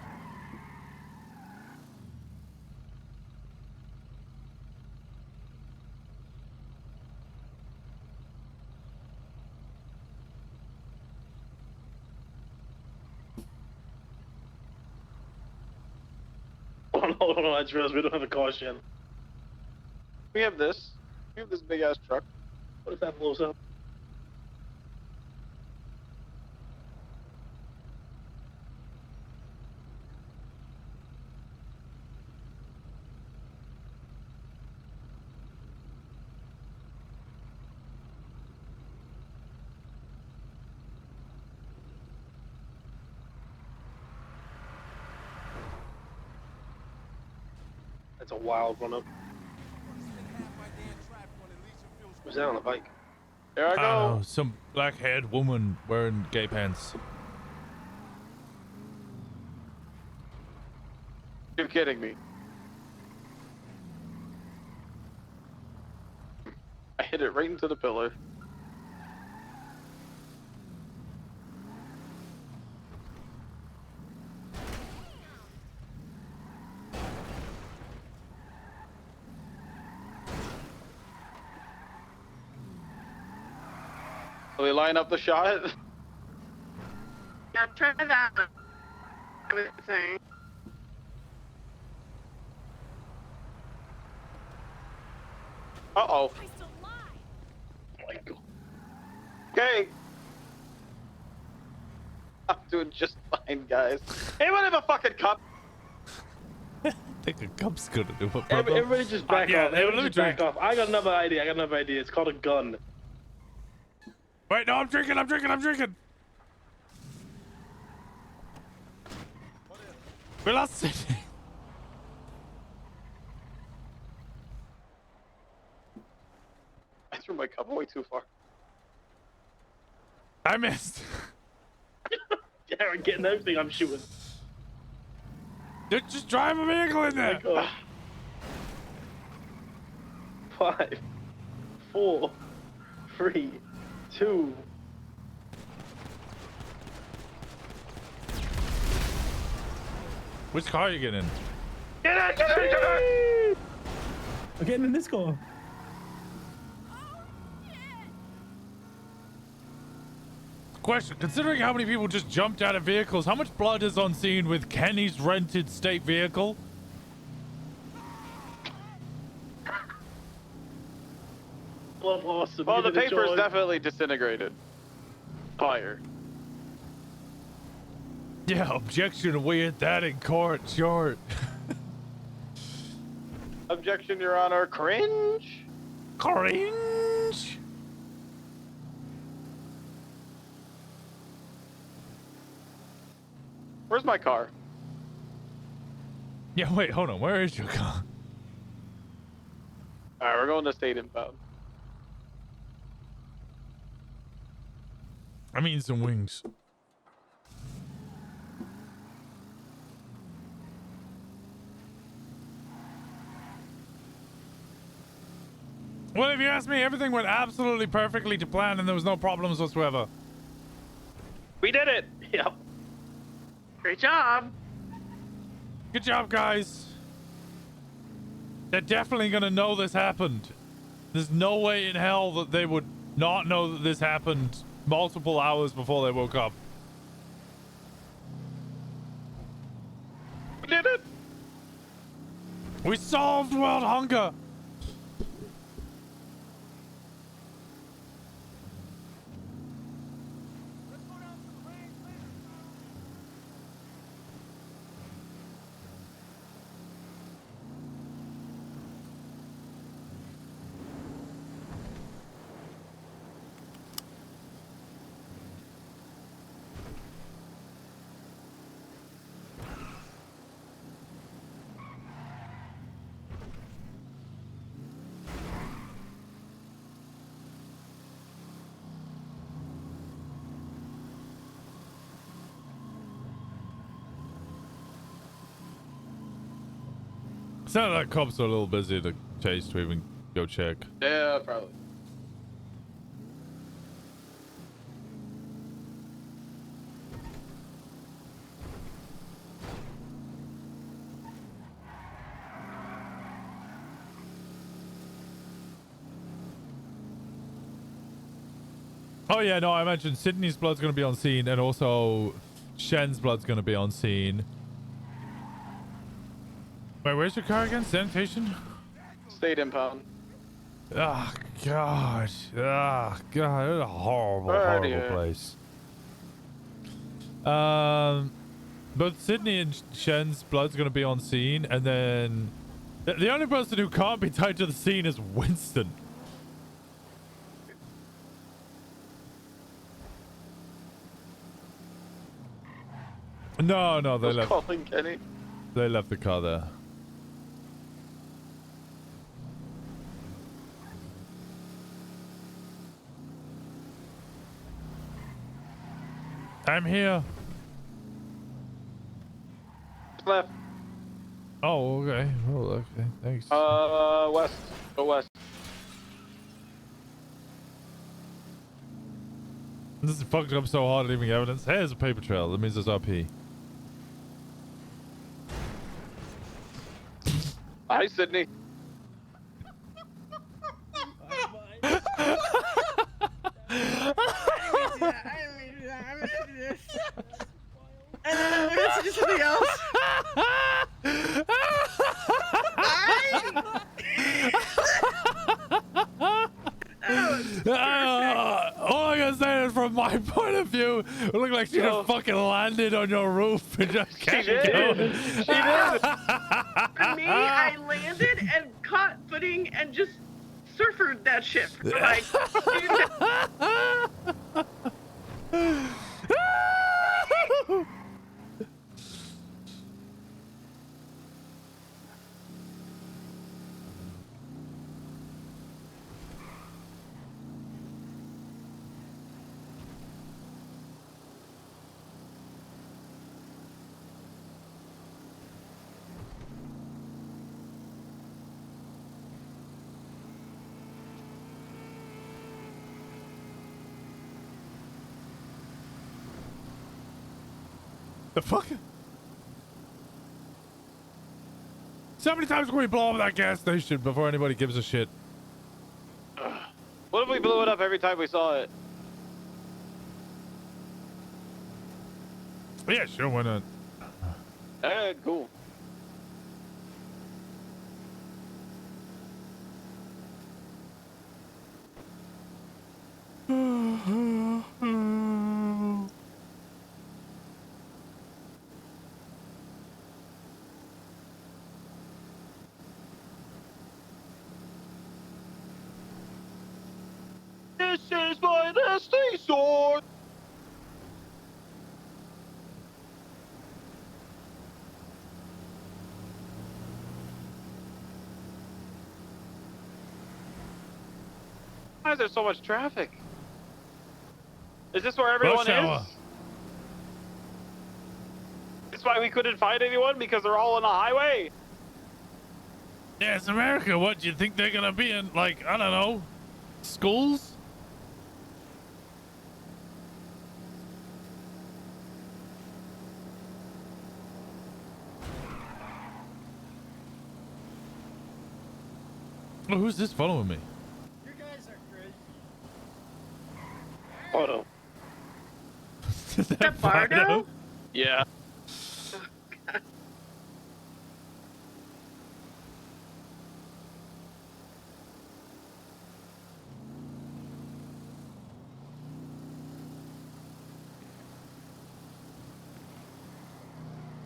Hold on, I just realized we don't have a car shed. We have this. We have this big ass truck. What if that blows up? That's a wild run up. Who's that on the bike? There I go. Oh, some black-haired woman wearing gay pants. You're kidding me. I hit it right into the pillar. Will we line up the shot? Yeah, try that. I was saying. Uh-oh. Okay. I'm doing just fine, guys. Anyone have a fucking cup? I think a cup's gonna do it. Everybody just back yeah, off. let Everybody me just back drink. off. I got another idea. It's called a gun. Wait, no, I'm drinking. We lost it. I threw my cup way too far. I missed. Jared getting everything I'm shooting. Just drive a vehicle in there. 5, 4, 3, 2. Which car are you getting in? Get it! Get it! Get it! I'm getting in this car. Question, considering how many people just jumped out of vehicles, how much blood is on scene with Kenny's rented state vehicle? Blood loss. Well, the paper's definitely disintegrated. Fire. Yeah, objection, we hit that in court, short. Objection, Your Honor. Cringe. Cringe. Where's my car? Yeah, wait, hold on. Where is your car? Alright, we're going to state impound. I'm eating some wings. Well, if you ask me, everything went absolutely perfectly to plan and there was no problems whatsoever. We did it! Yep. Great job. Good job, guys. They're definitely gonna know this happened. There's no way in hell that they would not know that this happened multiple hours before they woke up. We did it! We solved world hunger! Sounds like cops are a little busy to chase to even go check. Yeah, probably. Oh yeah, no, I mentioned Sydney's blood's gonna be on scene and also Shen's blood's gonna be on scene. Wait, where's your car again? Sanitation? State impound. Oh god. Oh god, it's a horrible, Alrighty, horrible place. Both Sydney and Shen's blood's gonna be on scene, and then the only person who can't be tied to the scene is Winston. No, they left. Calling Kenny. They left the car there. I'm here. Left. Oh, okay. Oh, okay. Thanks. West. Go west. This is fucked up so hard leaving evidence. Hey, there's a paper trail. That means there's RP. Hi, Sydney. And then I'm gonna do something else. All I gotta say is, from my point of view, it looked like she just fucking landed on your roof and just kept going. She did. For me, I landed and caught footing and just surfered that shit for like 2 minutes. The fuck? So many times can we blow up that gas station before anybody gives a shit? What if we blew it up every time we saw it? Yeah, sure, why not? Cool. This is my last resort. Why is there so much traffic? Is this where everyone is? That's why we couldn't find anyone, because they're all on the highway. Yeah, it's America. What, do you think they're gonna be in, like, I don't know, schools? Oh, who's this following me? You guys are crazy. Auto. Is that Bardo? Yeah.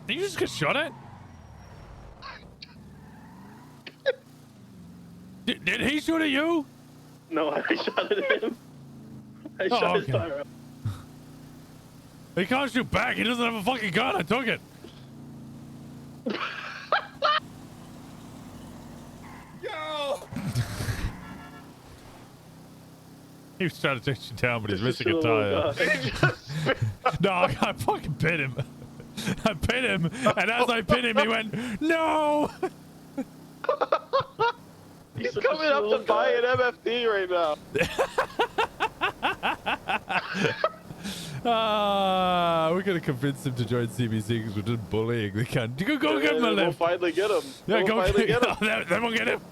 Did you just get shot at? Did he shoot at you? No, I shot at him. I shot his tire out. He can't shoot back. He doesn't have a fucking gun. I took it. Yo! He was trying to take you down, but he's missing a tire. No, I fucking pit him. I pit him, and as I pit him, he went, no! He's coming up to buy an MFD right now. We're gonna convince him to join CBC because we're just bullying the cunt. Go get him a lift. We'll finally get him. Yeah, we'll finally get him. Then we'll get him.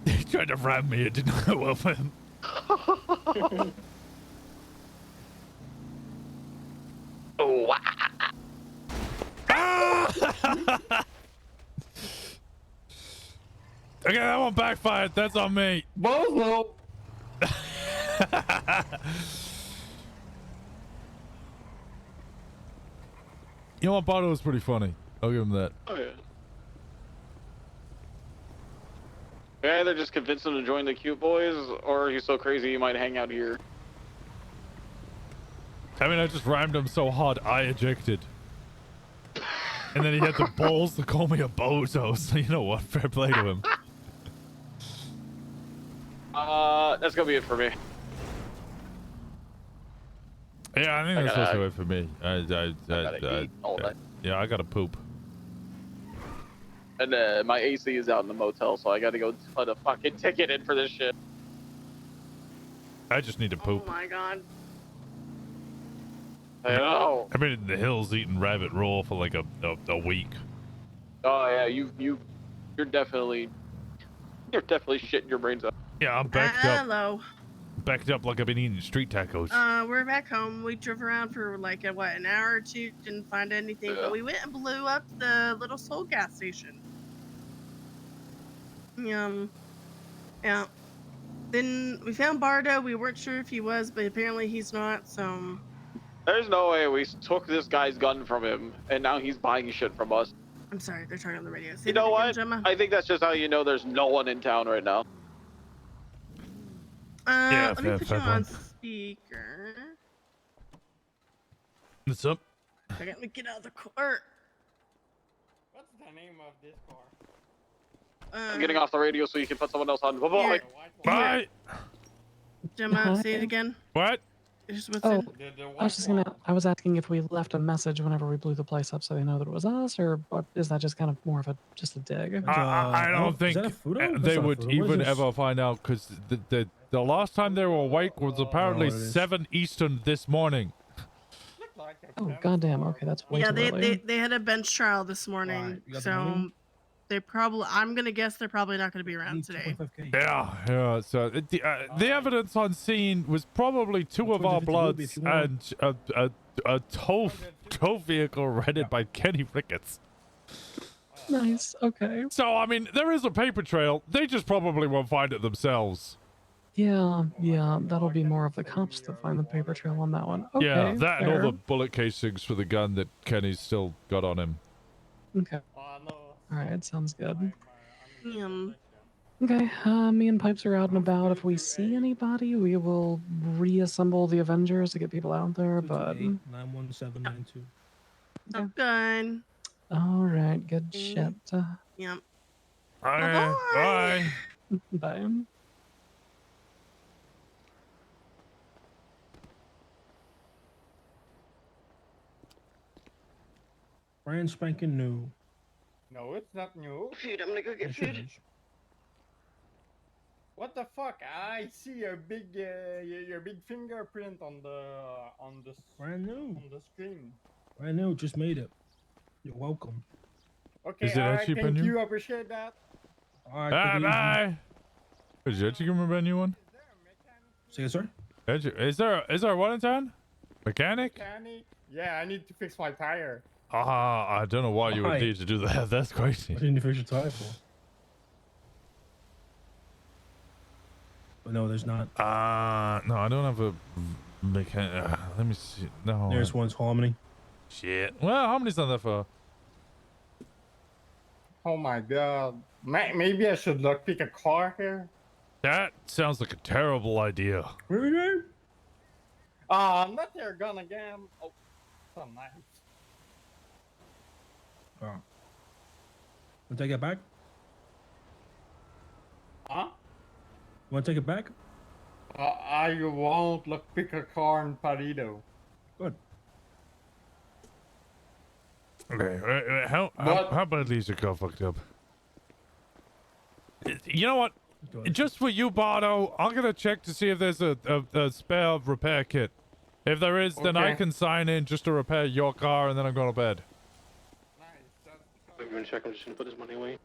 He tried to ram me. It didn't go well for him. Oh, wow. Okay, that one backfired. That's on me. Bozo. You know what? Bardo was pretty funny. I'll give him that. Oh, yeah. Yeah, either just convince him to join the cute boys, or he's so crazy he might hang out here. I mean, I just rammed him so hard, I ejected. And then he had the balls to call me a bozo, so you know what? Fair play to him. That's gonna be it for me. Yeah, I think that's supposed to be it for me. Yeah, I gotta poop. And my AC is out in the motel, so I gotta go put a fucking ticket in for this shit. I just need to poop. Oh my god. I know. I've been in the hills eating rabbit raw for like a week. Oh yeah, you're definitely shitting your brains out. Yeah, I'm backed up. Hello. Backed up like I've been eating street tacos. We're back home. We drove around for like an hour or two, didn't find anything, but we went and blew up the little Soul gas station. Yeah. Then we found Bardo. We weren't sure if he was, but apparently he's not, so. There's no way we took this guy's gun from him, and now he's buying shit from us. I'm sorry, they're talking on the radio. Say You that know again, what? Gemma. I think that's just how you know there's no one in town right now. Yeah, let me put you fair on point. speaker. What's up? Okay, let me get out of the car. What's the name of this car? I'm getting off the radio so you can put someone else on. Bye-bye. Bye. Gemma, say it again. What? Oh, I was asking if we left a message whenever we blew the place up so they know that it was us, or what, is that just kind of more of just a dig? I don't think they would even ever find out, because the last time they were awake was apparently 7 Eastern this morning. Oh, goddamn. Okay, that's way too early. they had a bench trial this morning, you got the so money? I'm gonna guess they're probably not gonna be around today. Yeah. So the evidence on scene was probably 2 of our bloods and a tow vehicle rented by Kenny Ricketts. Nice. Okay. So I mean, there is a paper trail. They just probably won't find it themselves. Yeah, that'll be more of the cops that find the paper trail on that one. Okay, Yeah, that and fair. all the bullet casings for the gun that Kenny's still got on him. Okay. Alright, sounds good. Hmm. Okay, me and Pipes are out and about. If we see anybody, we will reassemble the Avengers to get people out there, but... 91792. Good. Alright, good shit. Yep. Bye. Bye. Brand spanking new. No, it's not new. Food, I'm gonna go get food. What the fuck? I see your big fingerprint on the Brand new. on the screen. Brand new, just made it. You're welcome. Okay, Is it alright, actually thank brand new? you. Appreciate that. Alright, Bye. Is that you remember a new one? Say it, sir? Is there one in town? Mechanic? Yeah, I need to fix my tire. I don't know why you would Why? need to do that. That's crazy. What didn't you fix your tire for? But no, there's not. No, I don't have a mechanic. Let me see. No. There's one's Harmony. Shit. Well, how many's on that for? Oh my god. Maybe I should pick a car here. That sounds like a terrible idea. Not your gun again. Oh, so nice. Oh. Want to take it back? Huh? Want to take it back? I won't pick a car in Parido. Good. Okay. How badly is your car fucked up? You know what? Just for you, Bardo, I'm gonna check to see if there's a spare repair kit. If there is, then I Okay. can sign in just to repair your car, and then I'm going to bed. I'm gonna check. I'm just gonna put his money away.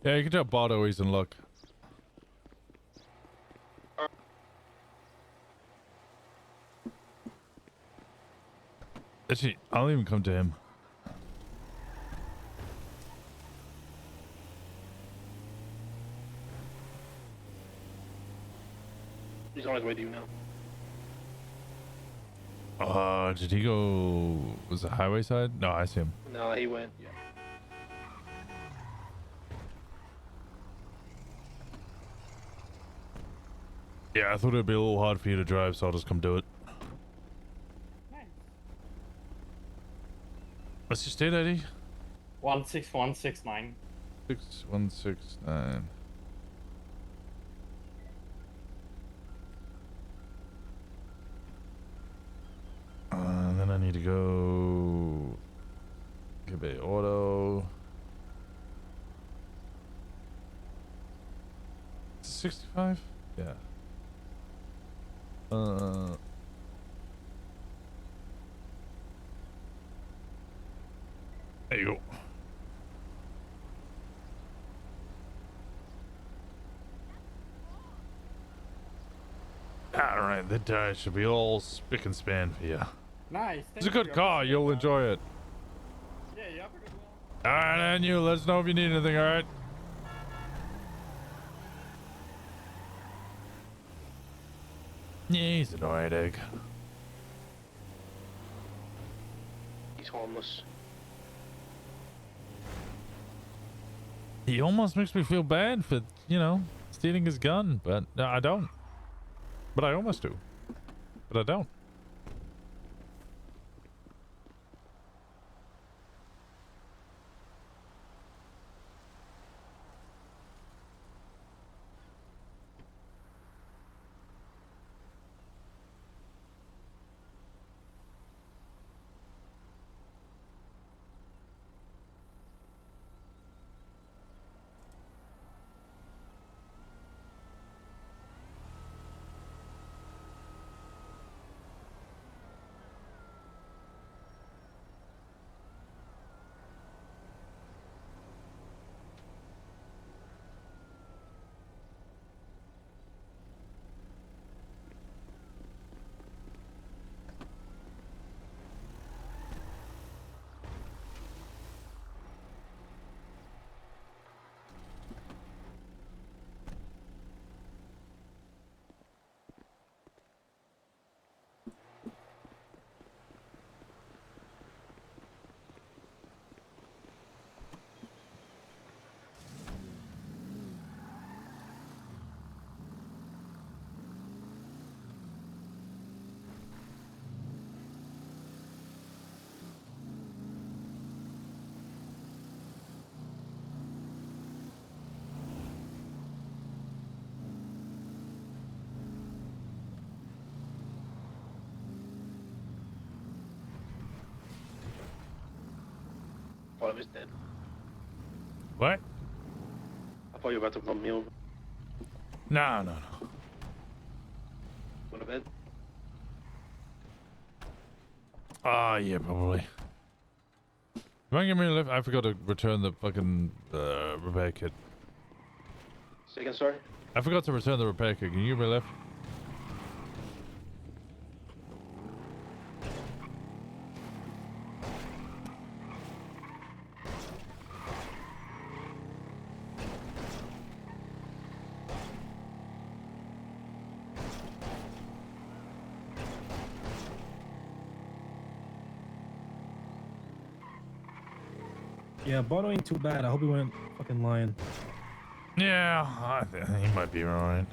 Yeah, you can tell Bardo he's in luck. Actually, I'll even come to him. on his way to you now. Did he go? Was it highway side? No, I see him. No, he went. Yeah. Yeah, I thought it'd be a little hard for you to drive, so I'll just come do it. What's your state ID? 16169. 6169. Then I need to go. Gibbe Auto. 65? Yeah. There you go. Alright, that tire should be all spick and span for you. Nice. It's a good car, you'll enjoy it. Yeah, you have a good one. Alright, and you, let us know if you need anything, alright? Yeah, he's an alright egg. He's homeless. He almost makes me feel bad for, you know, stealing his gun, but no, I don't. But I almost do. But I don't. One of his dead. What? I thought you were about to run me over. No. Go to bed. Yeah, probably. You want to give me a lift? I forgot to return the fucking repair kit. Say again, sorry? I forgot to return the repair kit. Can you give me a lift? Yeah, Bono ain't too bad. I hope he went fucking lying. Yeah, I think he might be right.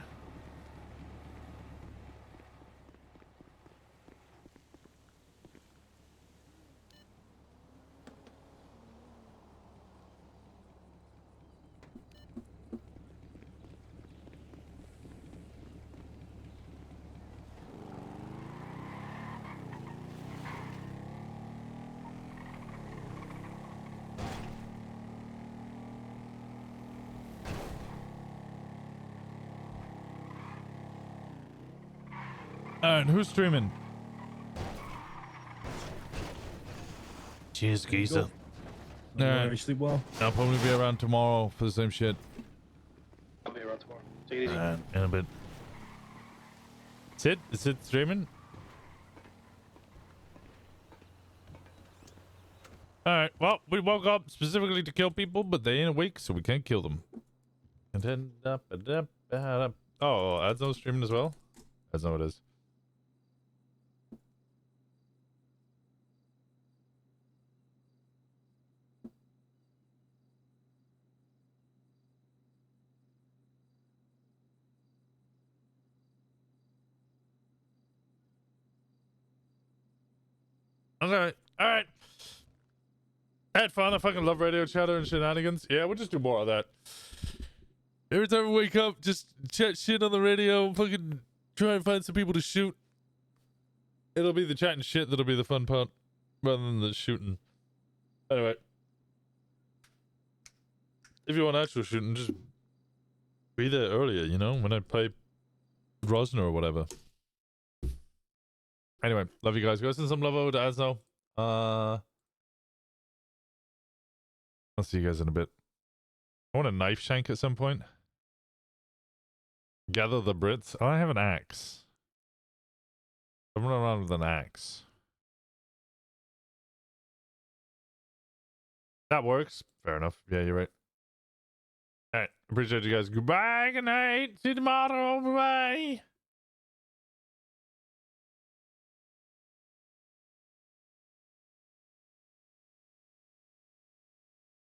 Alright, who's streaming? Cheers, geezer. You sleep well? I'll probably be around tomorrow for the same shit. I'll be around tomorrow. Take it easy. In a bit. Sid? Is Sid streaming? Alright, well, we woke up specifically to kill people, but they ain't awake, so we can't kill them. Oh, Ad's no streaming as well? That's not what it is. Okay. All right. I had fun. I fucking love radio chatter and shenanigans. Yeah, we'll just do more of that. Every time we wake up, just chat shit on the radio, fucking try and find some people to shoot. It'll be the chatting shit that'll be the fun part, rather than the shooting. Anyway. If you want actual shooting, just be there earlier, you know, when I play Rosner or whatever. Anyway, love you guys. Go send some love over to Asno. I'll see you guys in a bit. I want a knife shank at some point. Gather the Brits. Oh, I have an axe. I'm running around with an axe. That works. Fair enough. Yeah, you're right. Alright. Appreciate you guys. Goodbye. Good night. See you tomorrow. Bye-bye.